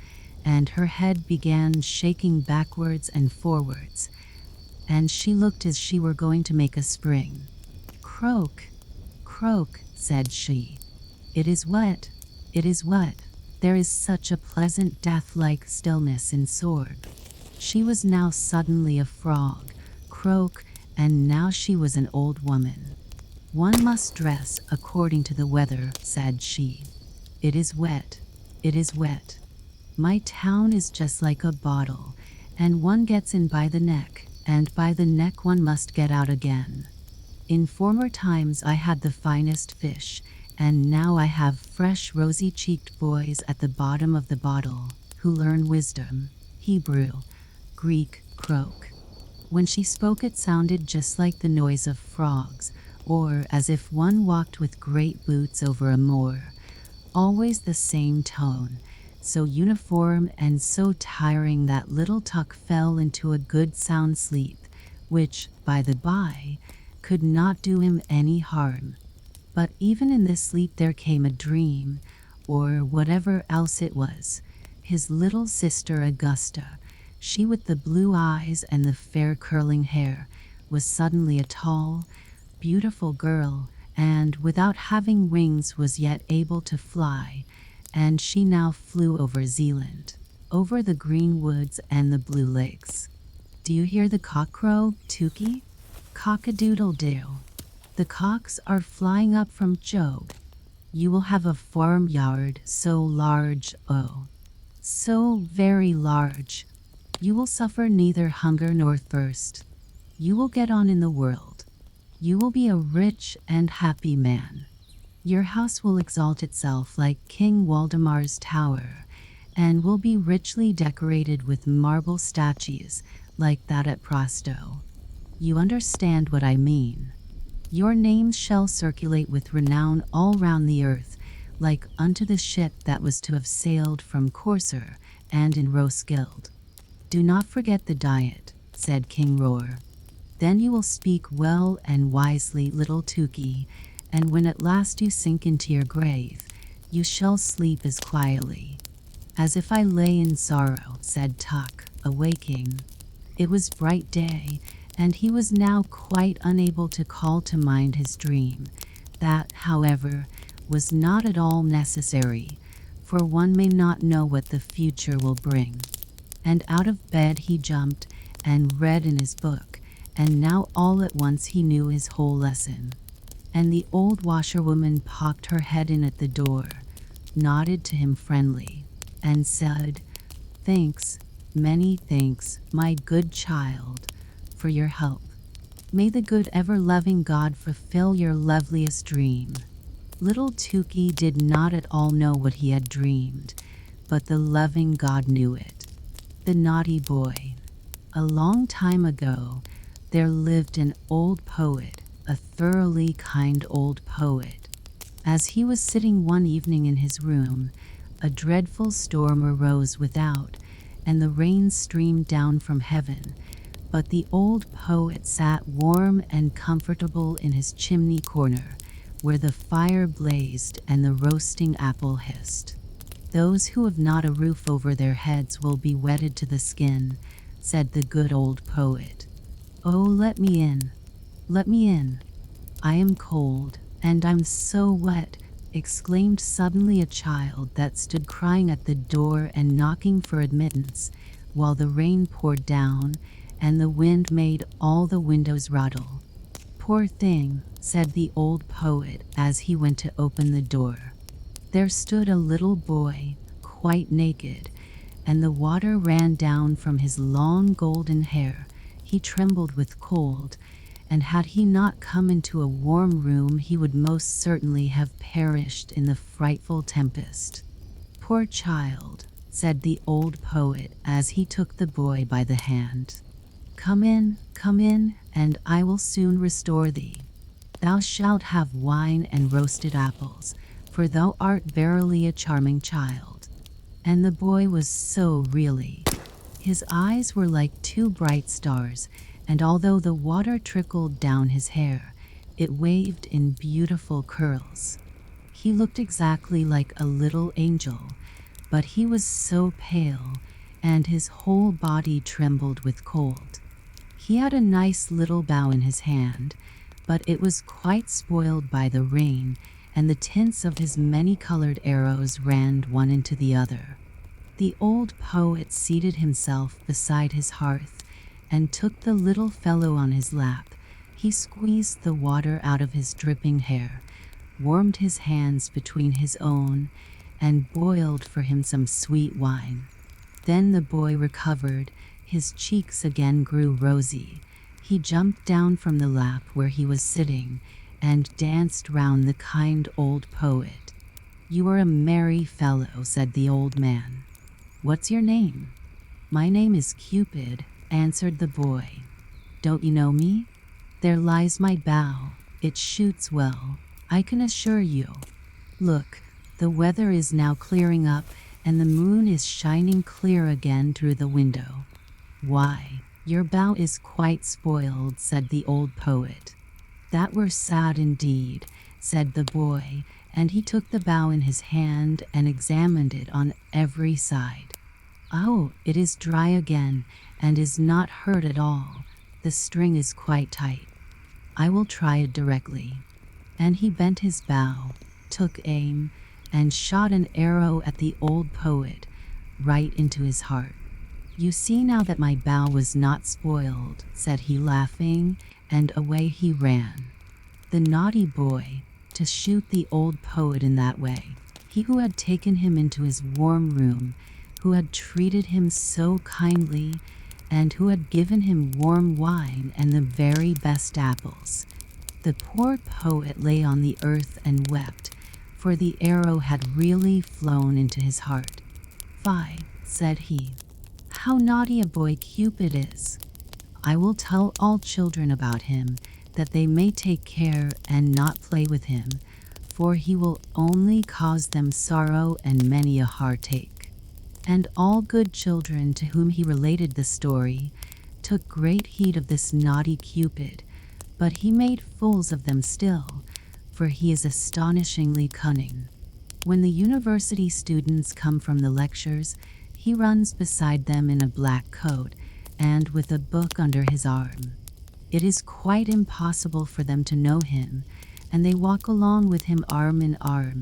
and her head began shaking backwards and forwards, and she looked as she were going to make a spring. Croak, croak, said she. It is wet, it is wet. There is such a pleasant death-like stillness in Sorb. She was now suddenly a frog, croak, and now she was an old woman. One must dress according to the weather, said she. It is wet, it is wet. My town is just like a bottle, and one gets in by the neck, and by the neck one must get out again. In former times I had the finest fish, and now I have fresh rosy-cheeked boys at the bottom of the bottle, who learn wisdom, Hebrew, Greek, croak. When she spoke it sounded just like the noise of frogs, or as if one walked with great boots over a moor. Always the same tone, so uniform and so tiring that little Tuck fell into a good sound sleep, which, by the by, could not do him any harm. But even in this sleep there came a dream, or whatever else it was. His little sister Augusta, she with the blue eyes and the fair curling hair, was suddenly a tall, beautiful girl, and without having wings was yet able to fly, and she now flew over Zealand, over the green woods and the blue lakes. Do you hear the cock crow, Tukey? Cock-a-doodle-doo. The cocks are flying up from Job. You will have a farmyard so large, oh, so very large. You will suffer neither hunger nor thirst. You will get on in the world. You will be a rich and happy man. Your house will exalt itself like King Waldemar's tower, and will be richly decorated with marble statues like that at Prasto. You understand what I mean. Your names shall circulate with renown all round the earth, like unto the ship that was to have sailed from Corsair and in Roskilde. Do not forget the diet, said King Roar. Then you will speak well and wisely, little Tukey, and when at last you sink into your grave, you shall sleep as quietly as if I lay in sorrow, said Tuck, awaking. It was bright day, and he was now quite unable to call to mind his dream. That, however, was not at all necessary, for one may not know what the future will bring. And out of bed he jumped and read in his book, and now all at once he knew his whole lesson. And the old washerwoman poked her head in at the door, nodded to him friendly, and said, "Thanks, many thanks, my good child, for your help. May the good ever-loving God fulfill your loveliest dream." Little Tukey did not at all know what he had dreamed, but the loving God knew it. The naughty boy. A long time ago, there lived an old poet, a thoroughly kind old poet. As he was sitting one evening in his room, a dreadful storm arose without, and the rain streamed down from heaven, but the old poet sat warm and comfortable in his chimney corner, where the fire blazed and the roasting apple hissed. "Those who have not a roof over their heads will be wetted to the skin," said the good old poet. "Oh, let me in. Let me in. I am cold, and I'm so wet," exclaimed suddenly a child that stood crying at the door and knocking for admittance, while the rain poured down, and the wind made all the windows rattle. "Poor thing," said the old poet as he went to open the door. There stood a little boy, quite naked, and the water ran down from his long golden hair. He trembled with cold, and had he not come into a warm room he would most certainly have perished in the frightful tempest. "Poor child," said the old poet as he took the boy by the hand. Come in, and I will soon restore thee. Thou shalt have wine and roasted apples, for thou art verily a charming child." And the boy was so really. His eyes were like two bright stars, and although the water trickled down his hair, it waved in beautiful curls. He looked exactly like a little angel, but he was so pale, and his whole body trembled with cold. He had a nice little bow in his hand, but it was quite spoiled by the rain, and the tints of his many-colored arrows ran one into the other. The old poet seated himself beside his hearth, and took the little fellow on his lap. He squeezed the water out of his dripping hair, warmed his hands between his own, and boiled for him some sweet wine. Then the boy recovered, his cheeks again grew rosy. He jumped down from the lap where he was sitting, and danced round the kind old poet. "You are a merry fellow," said the old man. "What's your name?" "My name is Cupid," answered the boy. "Don't you know me? There lies my bow. It shoots well, I can assure you. Look, the weather is now clearing up, and the moon is shining clear again through the window." "Why, your bow is quite spoiled," said the old poet. "That were sad indeed," said the boy, and he took the bow in his hand and examined it on every side. "Oh, it is dry again, and is not hurt at all. The string is quite tight. I will try it directly." And he bent his bow, took aim, and shot an arrow at the old poet, right into his heart. "You see now that my bow was not spoiled," said he, laughing, and away he ran. The naughty boy, to shoot the old poet in that way. He who had taken him into his warm room, who had treated him so kindly, and who had given him warm wine and the very best apples. The poor poet lay on the earth and wept, for the arrow had really flown into his heart. "Fie," said he, "how naughty a boy Cupid is. I will tell all children about him, that they may take care and not play with him, for he will only cause them sorrow and many a heartache." And all good children to whom he related the story took great heed of this naughty Cupid, but he made fools of them still, for he is astonishingly cunning. When the university students come from the lectures, he runs beside them in a black coat and with a book under his arm. It is quite impossible for them to know him, and they walk along with him arm in arm,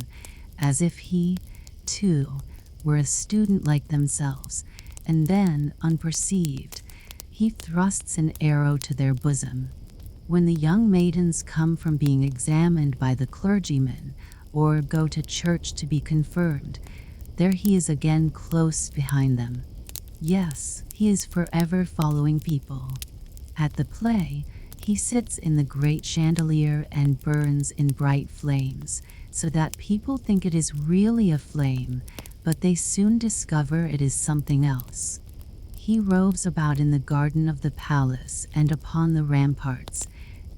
as if he, too, were a student like themselves, and then, unperceived, he thrusts an arrow to their bosom. When the young maidens come from being examined by the clergyman, or go to church to be confirmed, there he is again close behind them. Yes, he is forever following people. At the play, he sits in the great chandelier and burns in bright flames, so that people think it is really a flame, but they soon discover it is something else. He roves about in the garden of the palace and upon the ramparts.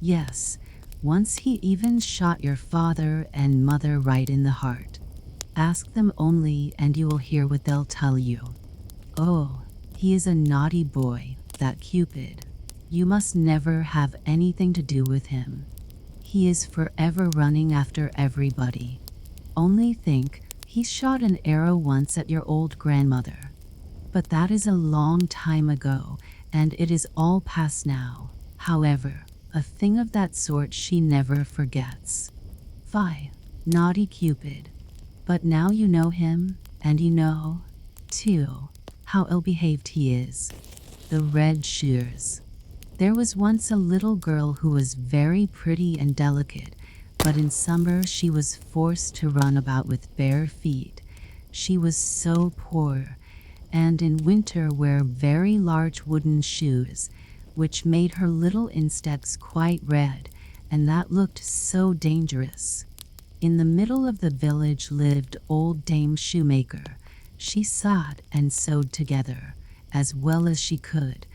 Yes, once he even shot your father and mother right in the heart. Ask them only, and you will hear what they'll tell you. Oh, he is a naughty boy, that Cupid. You must never have anything to do with him. He is forever running after everybody. Only think, he shot an arrow once at your old grandmother. But that is a long time ago, and it is all past now. However, a thing of that sort she never forgets. Fie, naughty Cupid. But now you know him, and you know, too, how ill-behaved he is. The red shoes. There was once a little girl who was very pretty and delicate, but in summer she was forced to run about with bare feet. She was so poor, and in winter wear very large wooden shoes, which made her little insteps quite red, and that looked so dangerous. In the middle of the village lived old Dame Shoemaker. She sat and sewed together, as well as she could,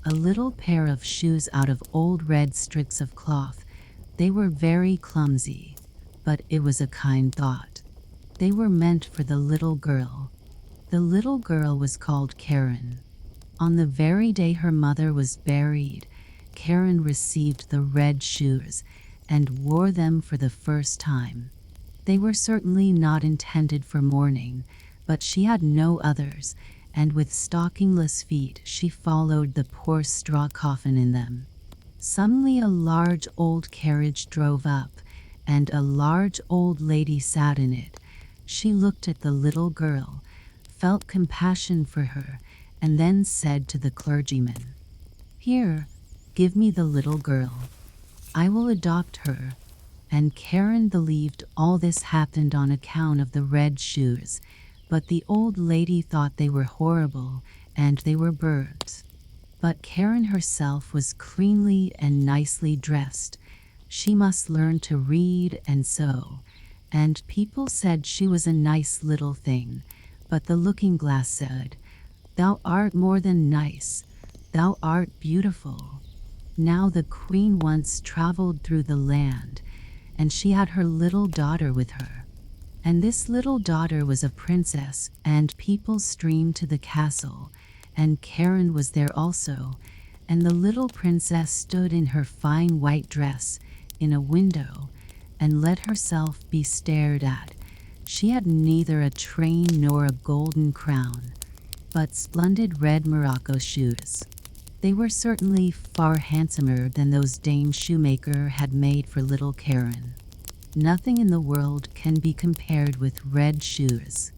a little pair of shoes out of old red strips of cloth. They were very clumsy, but it was a kind thought. They were meant for the little girl. The little girl was called Karen. On the very day her mother was buried, Karen received the red shoes and wore them for the first time. They were certainly not intended for mourning, but she had no others, and with stockingless feet she followed the poor straw coffin in them. Suddenly a large old carriage drove up, and a large old lady sat in it. She looked at the little girl, felt compassion for her, and then said to the clergyman, "Here, give me the little girl. I will adopt her." And Karen believed all this happened on account of the red shoes, but the old lady thought they were horrible, and they were birds. But Karen herself was cleanly and nicely dressed. She must learn to read and sew, and people said she was a nice little thing, but the looking-glass said, "Thou art more than nice, thou art beautiful." Now the queen once traveled through the land, and she had her little daughter with her. And this little daughter was a princess, and people streamed to the castle, and Karen was there also, and the little princess stood in her fine white dress in a window, and let herself be stared at. She had neither a train nor a golden crown, but splendid red morocco shoes. They were certainly far handsomer than those Dame Shoemaker had made for little Karen. Nothing in the world can be compared with red shoes.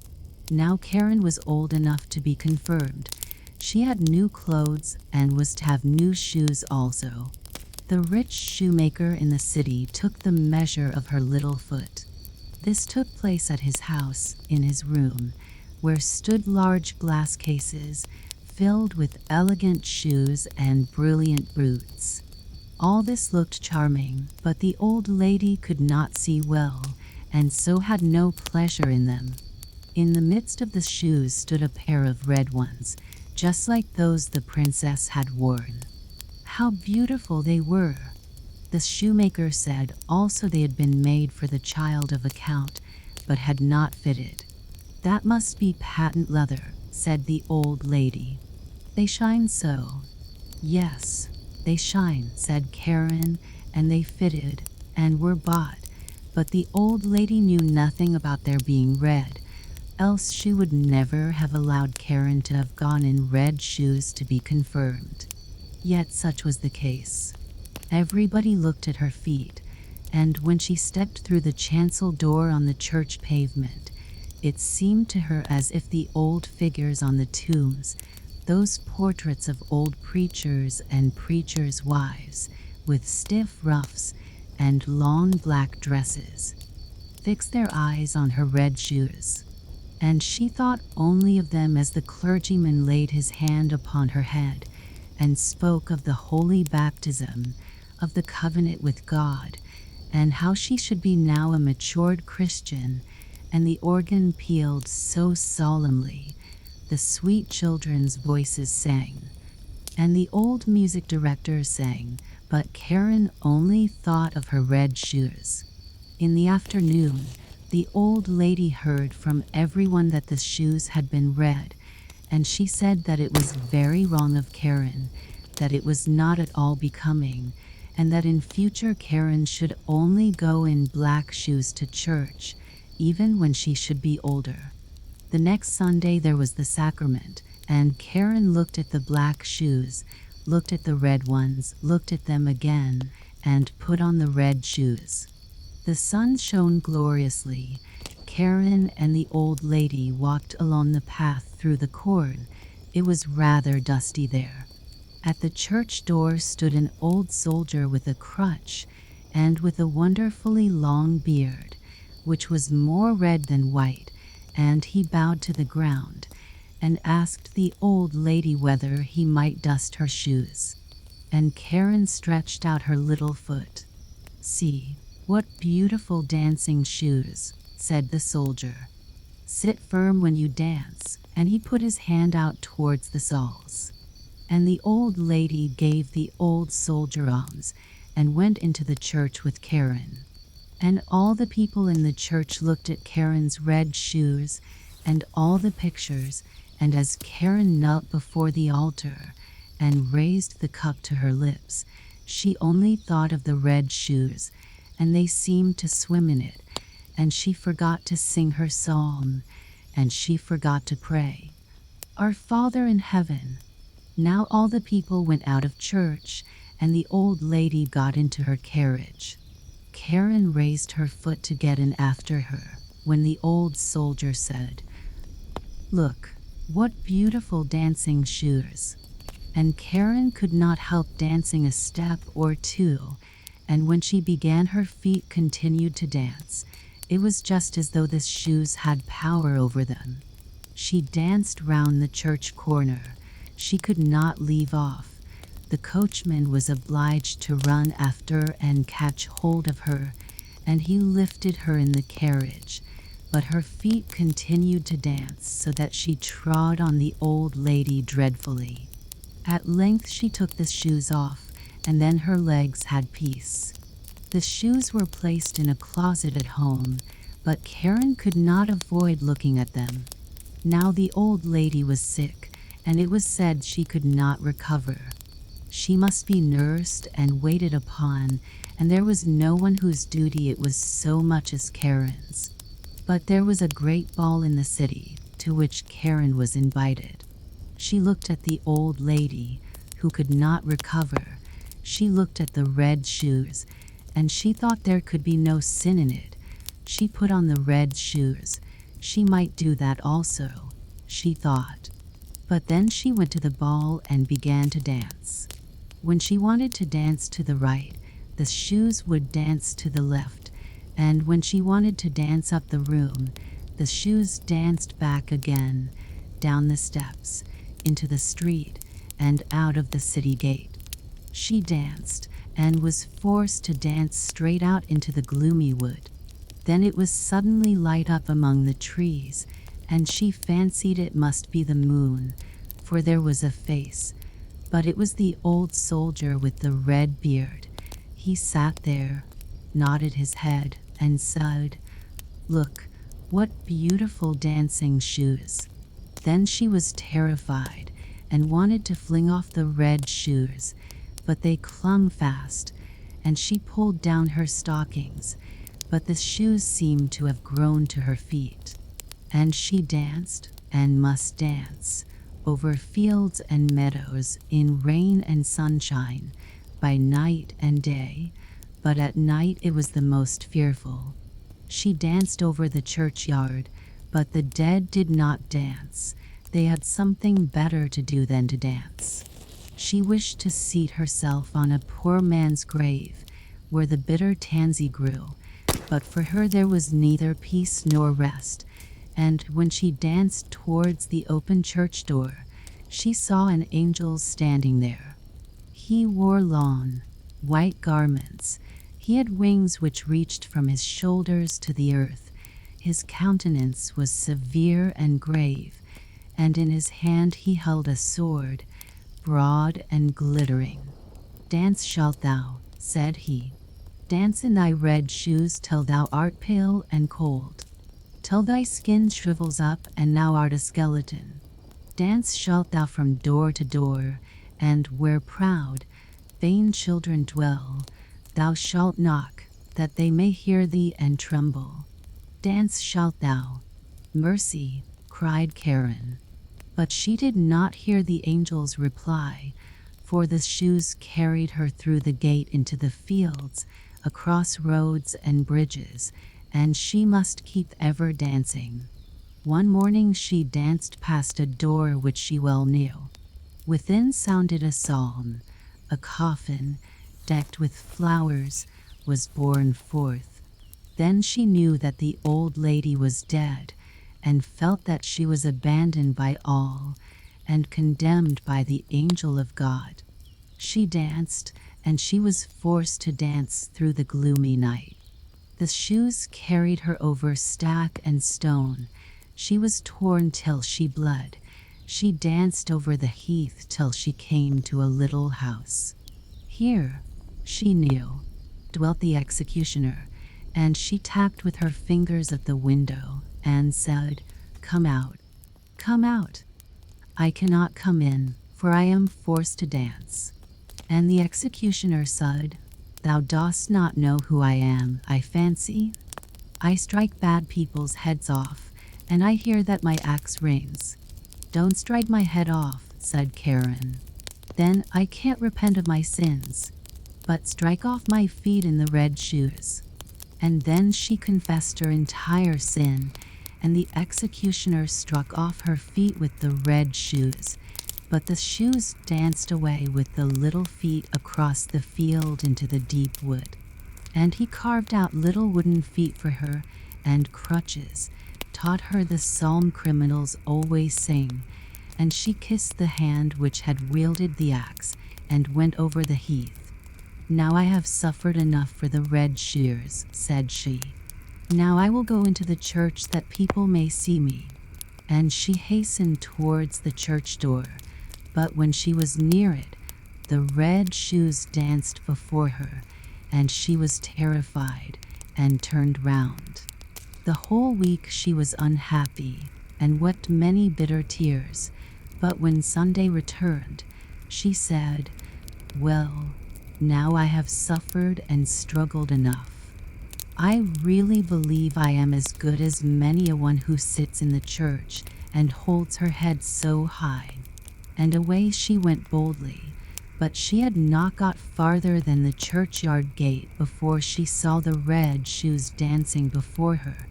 Now Karen was old enough to be confirmed. She had new clothes and was to have new shoes also. The rich shoemaker in the city took the measure of her little foot. This took place at his house, in his room, where stood large glass cases filled with elegant shoes and brilliant boots. All this looked charming, but the old lady could not see well, and so had no pleasure in them. In the midst of the shoes stood a pair of red ones, just like those the princess had worn. How beautiful they were! The shoemaker said also they had been made for the child of a count, but had not fitted. That must be patent leather, said the old lady. They shine so. Yes, they shine, said Karen, and they fitted, and were bought, but the old lady knew nothing about their being red, else she would never have allowed Karen to have gone in red shoes to be confirmed. Yet such was the case. Everybody looked at her feet, and when she stepped through the chancel door on the church pavement, it seemed to her as if the old figures on the tombs, those portraits of old preachers and preachers' wives, with stiff ruffs and long black dresses, fixed their eyes on her red shoes. And she thought only of them as the clergyman laid his hand upon her head and spoke of the holy baptism, of the covenant with God, and how she should be now a matured Christian, and the organ pealed so solemnly, the sweet children's voices sang, and the old music director sang, but Karen only thought of her red shoes. In the afternoon, the old lady heard from everyone that the shoes had been red, and she said that it was very wrong of Karen, that it was not at all becoming, and that in future Karen should only go in black shoes to church, even when she should be older. The next Sunday there was the sacrament, and Karen looked at the black shoes, looked at the red ones, looked at them again, and put on the red shoes. The sun shone gloriously. Karen and the old lady walked along the path through the corn. It was rather dusty there. At the church door stood an old soldier with a crutch and with a wonderfully long beard, which was more red than white, and he bowed to the ground and asked the old lady whether he might dust her shoes. And Karen stretched out her little foot. "See, what beautiful dancing shoes," said the soldier. "Sit firm when you dance," and he put his hand out towards the soles. And the old lady gave the old soldier alms and went into the church with Karen. And all the people in the church looked at Karen's red shoes and all the pictures, and as Karen knelt before the altar and raised the cup to her lips, she only thought of the red shoes, and they seemed to swim in it, and she forgot to sing her psalm, and she forgot to pray. "Our Father in heaven." Now all the people went out of church, and the old lady got into her carriage. Karen raised her foot to get in after her, when the old soldier said, "Look, what beautiful dancing shoes." And Karen could not help dancing a step or two, and when she began her feet continued to dance. It was just as though the shoes had power over them. She danced round the church corner. She could not leave off. The coachman was obliged to run after and catch hold of her, and he lifted her in the carriage, but her feet continued to dance so that she trod on the old lady dreadfully. At length she took the shoes off, and then her legs had peace. The shoes were placed in a closet at home, but Karen could not avoid looking at them. Now the old lady was sick, and it was said she could not recover. She must be nursed and waited upon, and there was no one whose duty it was so much as Karen's. But there was a great ball in the city, to which Karen was invited. She looked at the old lady, who could not recover. She looked at the red shoes, and she thought there could be no sin in it. She put on the red shoes. She might do that also, she thought. But then she went to the ball and began to dance. When she wanted to dance to the right, the shoes would dance to the left, and when she wanted to dance up the room, the shoes danced back again, down the steps, into the street, and out of the city gate. She danced, and was forced to dance straight out into the gloomy wood. Then it was suddenly light up among the trees, and she fancied it must be the moon, for there was a face, but it was the old soldier with the red beard. He sat there, nodded his head, and said, "Look, what beautiful dancing shoes." Then she was terrified and wanted to fling off the red shoes, but they clung fast, and she pulled down her stockings, but the shoes seemed to have grown to her feet. And she danced, and must dance, over fields and meadows, in rain and sunshine, by night and day, but at night it was the most fearful. She danced over the churchyard, but the dead did not dance. They had something better to do than to dance. She wished to seat herself on a poor man's grave, where the bitter tansy grew, but for her there was neither peace nor rest, and when she danced towards the open church door, she saw an angel standing there. He wore long, white garments. He had wings which reached from his shoulders to the earth. His countenance was severe and grave, and in his hand he held a sword, broad and glittering. "Dance shalt thou," said he. "Dance in thy red shoes till thou art pale and cold, till thy skin shrivels up and thou art a skeleton. Dance shalt thou from door to door, and where proud, vain children dwell, thou shalt knock, that they may hear thee and tremble. Dance shalt thou." "Mercy," cried Karen. But she did not hear the angel's reply, for the shoes carried her through the gate into the fields, across roads and bridges, and she must keep ever dancing. One morning she danced past a door which she well knew. Within sounded a psalm. A coffin, decked with flowers, was borne forth. Then she knew that the old lady was dead, and felt that she was abandoned by all, and condemned by the angel of God. She danced, and she was forced to dance through the gloomy night. The shoes carried her over stack and stone. She was torn till she bled. She danced over the heath till she came to a little house. Here, she knew, dwelt the executioner, and she tapped with her fingers at the window and said, "Come out, come out." "I cannot come in, for I am forced to dance." And the executioner said, "Thou dost not know who I am, I fancy? I strike bad people's heads off, and I hear that my axe rings." "Don't strike my head off," said Karen. "Then I can't repent of my sins. But strike off my feet in the red shoes." And then she confessed her entire sin, and the executioner struck off her feet with the red shoes. But the shoes danced away with the little feet across the field into the deep wood. And he carved out little wooden feet for her, and crutches, taught her the psalm criminals always sing, and she kissed the hand which had wielded the axe, and went over the heath. "Now I have suffered enough for the red shears," said she. "Now I will go into the church that people may see me." And she hastened towards the church door, but when she was near it, the red shoes danced before her, and she was terrified and turned round. The whole week she was unhappy and wept many bitter tears, but when Sunday returned, she said, "Well, now I have suffered and struggled enough. I really believe I am as good as many a one who sits in the church and holds her head so high." And away she went boldly, But she had not got farther than the churchyard gate before she saw the red shoes dancing before her,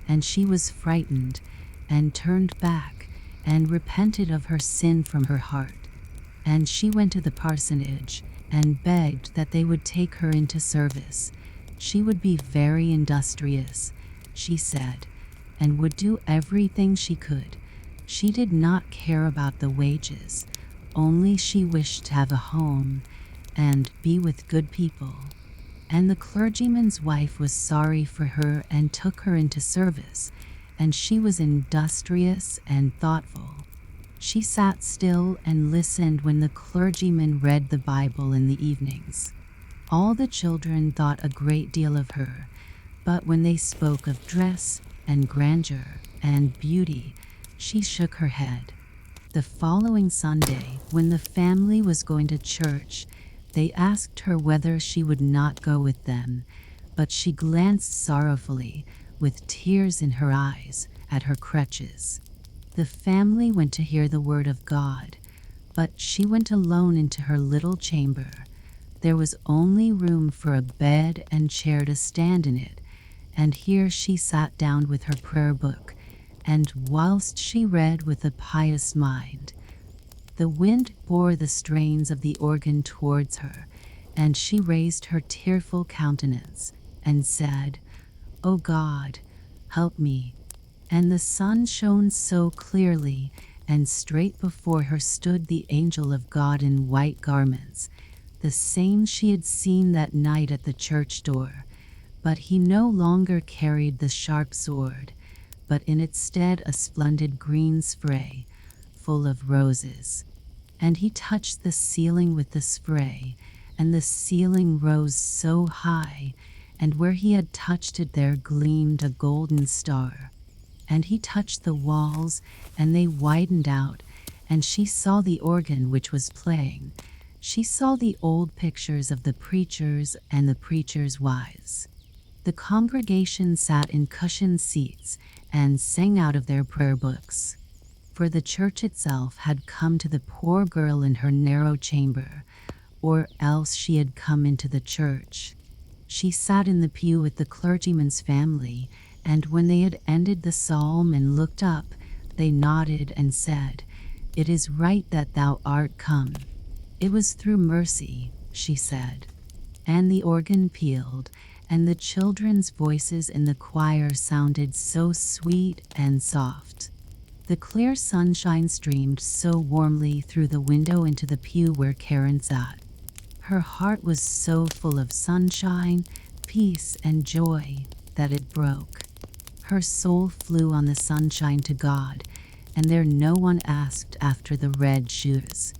and she was frightened and turned back and repented of her sin from her heart. And she went to the parsonage and begged that they would take her into service. She would be very industrious, she said, and would do everything she could. She did not care about the wages, only she wished to have a home and be with good people. And the clergyman's wife was sorry for her and took her into service, and she was industrious and thoughtful. She sat still and listened when the clergyman read the Bible in the evenings. All the children thought a great deal of her, but when they spoke of dress and grandeur and beauty, she shook her head. The following Sunday, when the family was going to church, they asked her whether she would not go with them, but she glanced sorrowfully, with tears in her eyes, at her crutches. The family went to hear the word of God, but she went alone into her little chamber. There was only room for a bed and chair to stand in it, and here she sat down with her prayer book, and whilst she read with a pious mind, the wind bore the strains of the organ towards her, and she raised her tearful countenance and said, "O God, help me." And the sun shone so clearly, and straight before her stood the angel of God in white garments, the same she had seen that night at the church door. But he no longer carried the sharp sword, but in its stead a splendid green spray, full of roses. And he touched the ceiling with the spray, and the ceiling rose so high, and where he had touched it there gleamed a golden star. And he touched the walls, and they widened out, and she saw the organ which was playing. She saw the old pictures of the preachers and the preachers' wives. The congregation sat in cushioned seats and sang out of their prayer books. For the church itself had come to the poor girl in her narrow chamber, or else she had come into the church. She sat in the pew with the clergyman's family, and when they had ended the psalm and looked up, they nodded and said, "It is right that thou art come." "It was through mercy," she said. And the organ pealed, and the children's voices in the choir sounded so sweet and soft. The clear sunshine streamed so warmly through the window into the pew where Karen sat. Her heart was so full of sunshine, peace, and joy that it broke. Her soul flew on the sunshine to God, and there no one asked after the red shoes.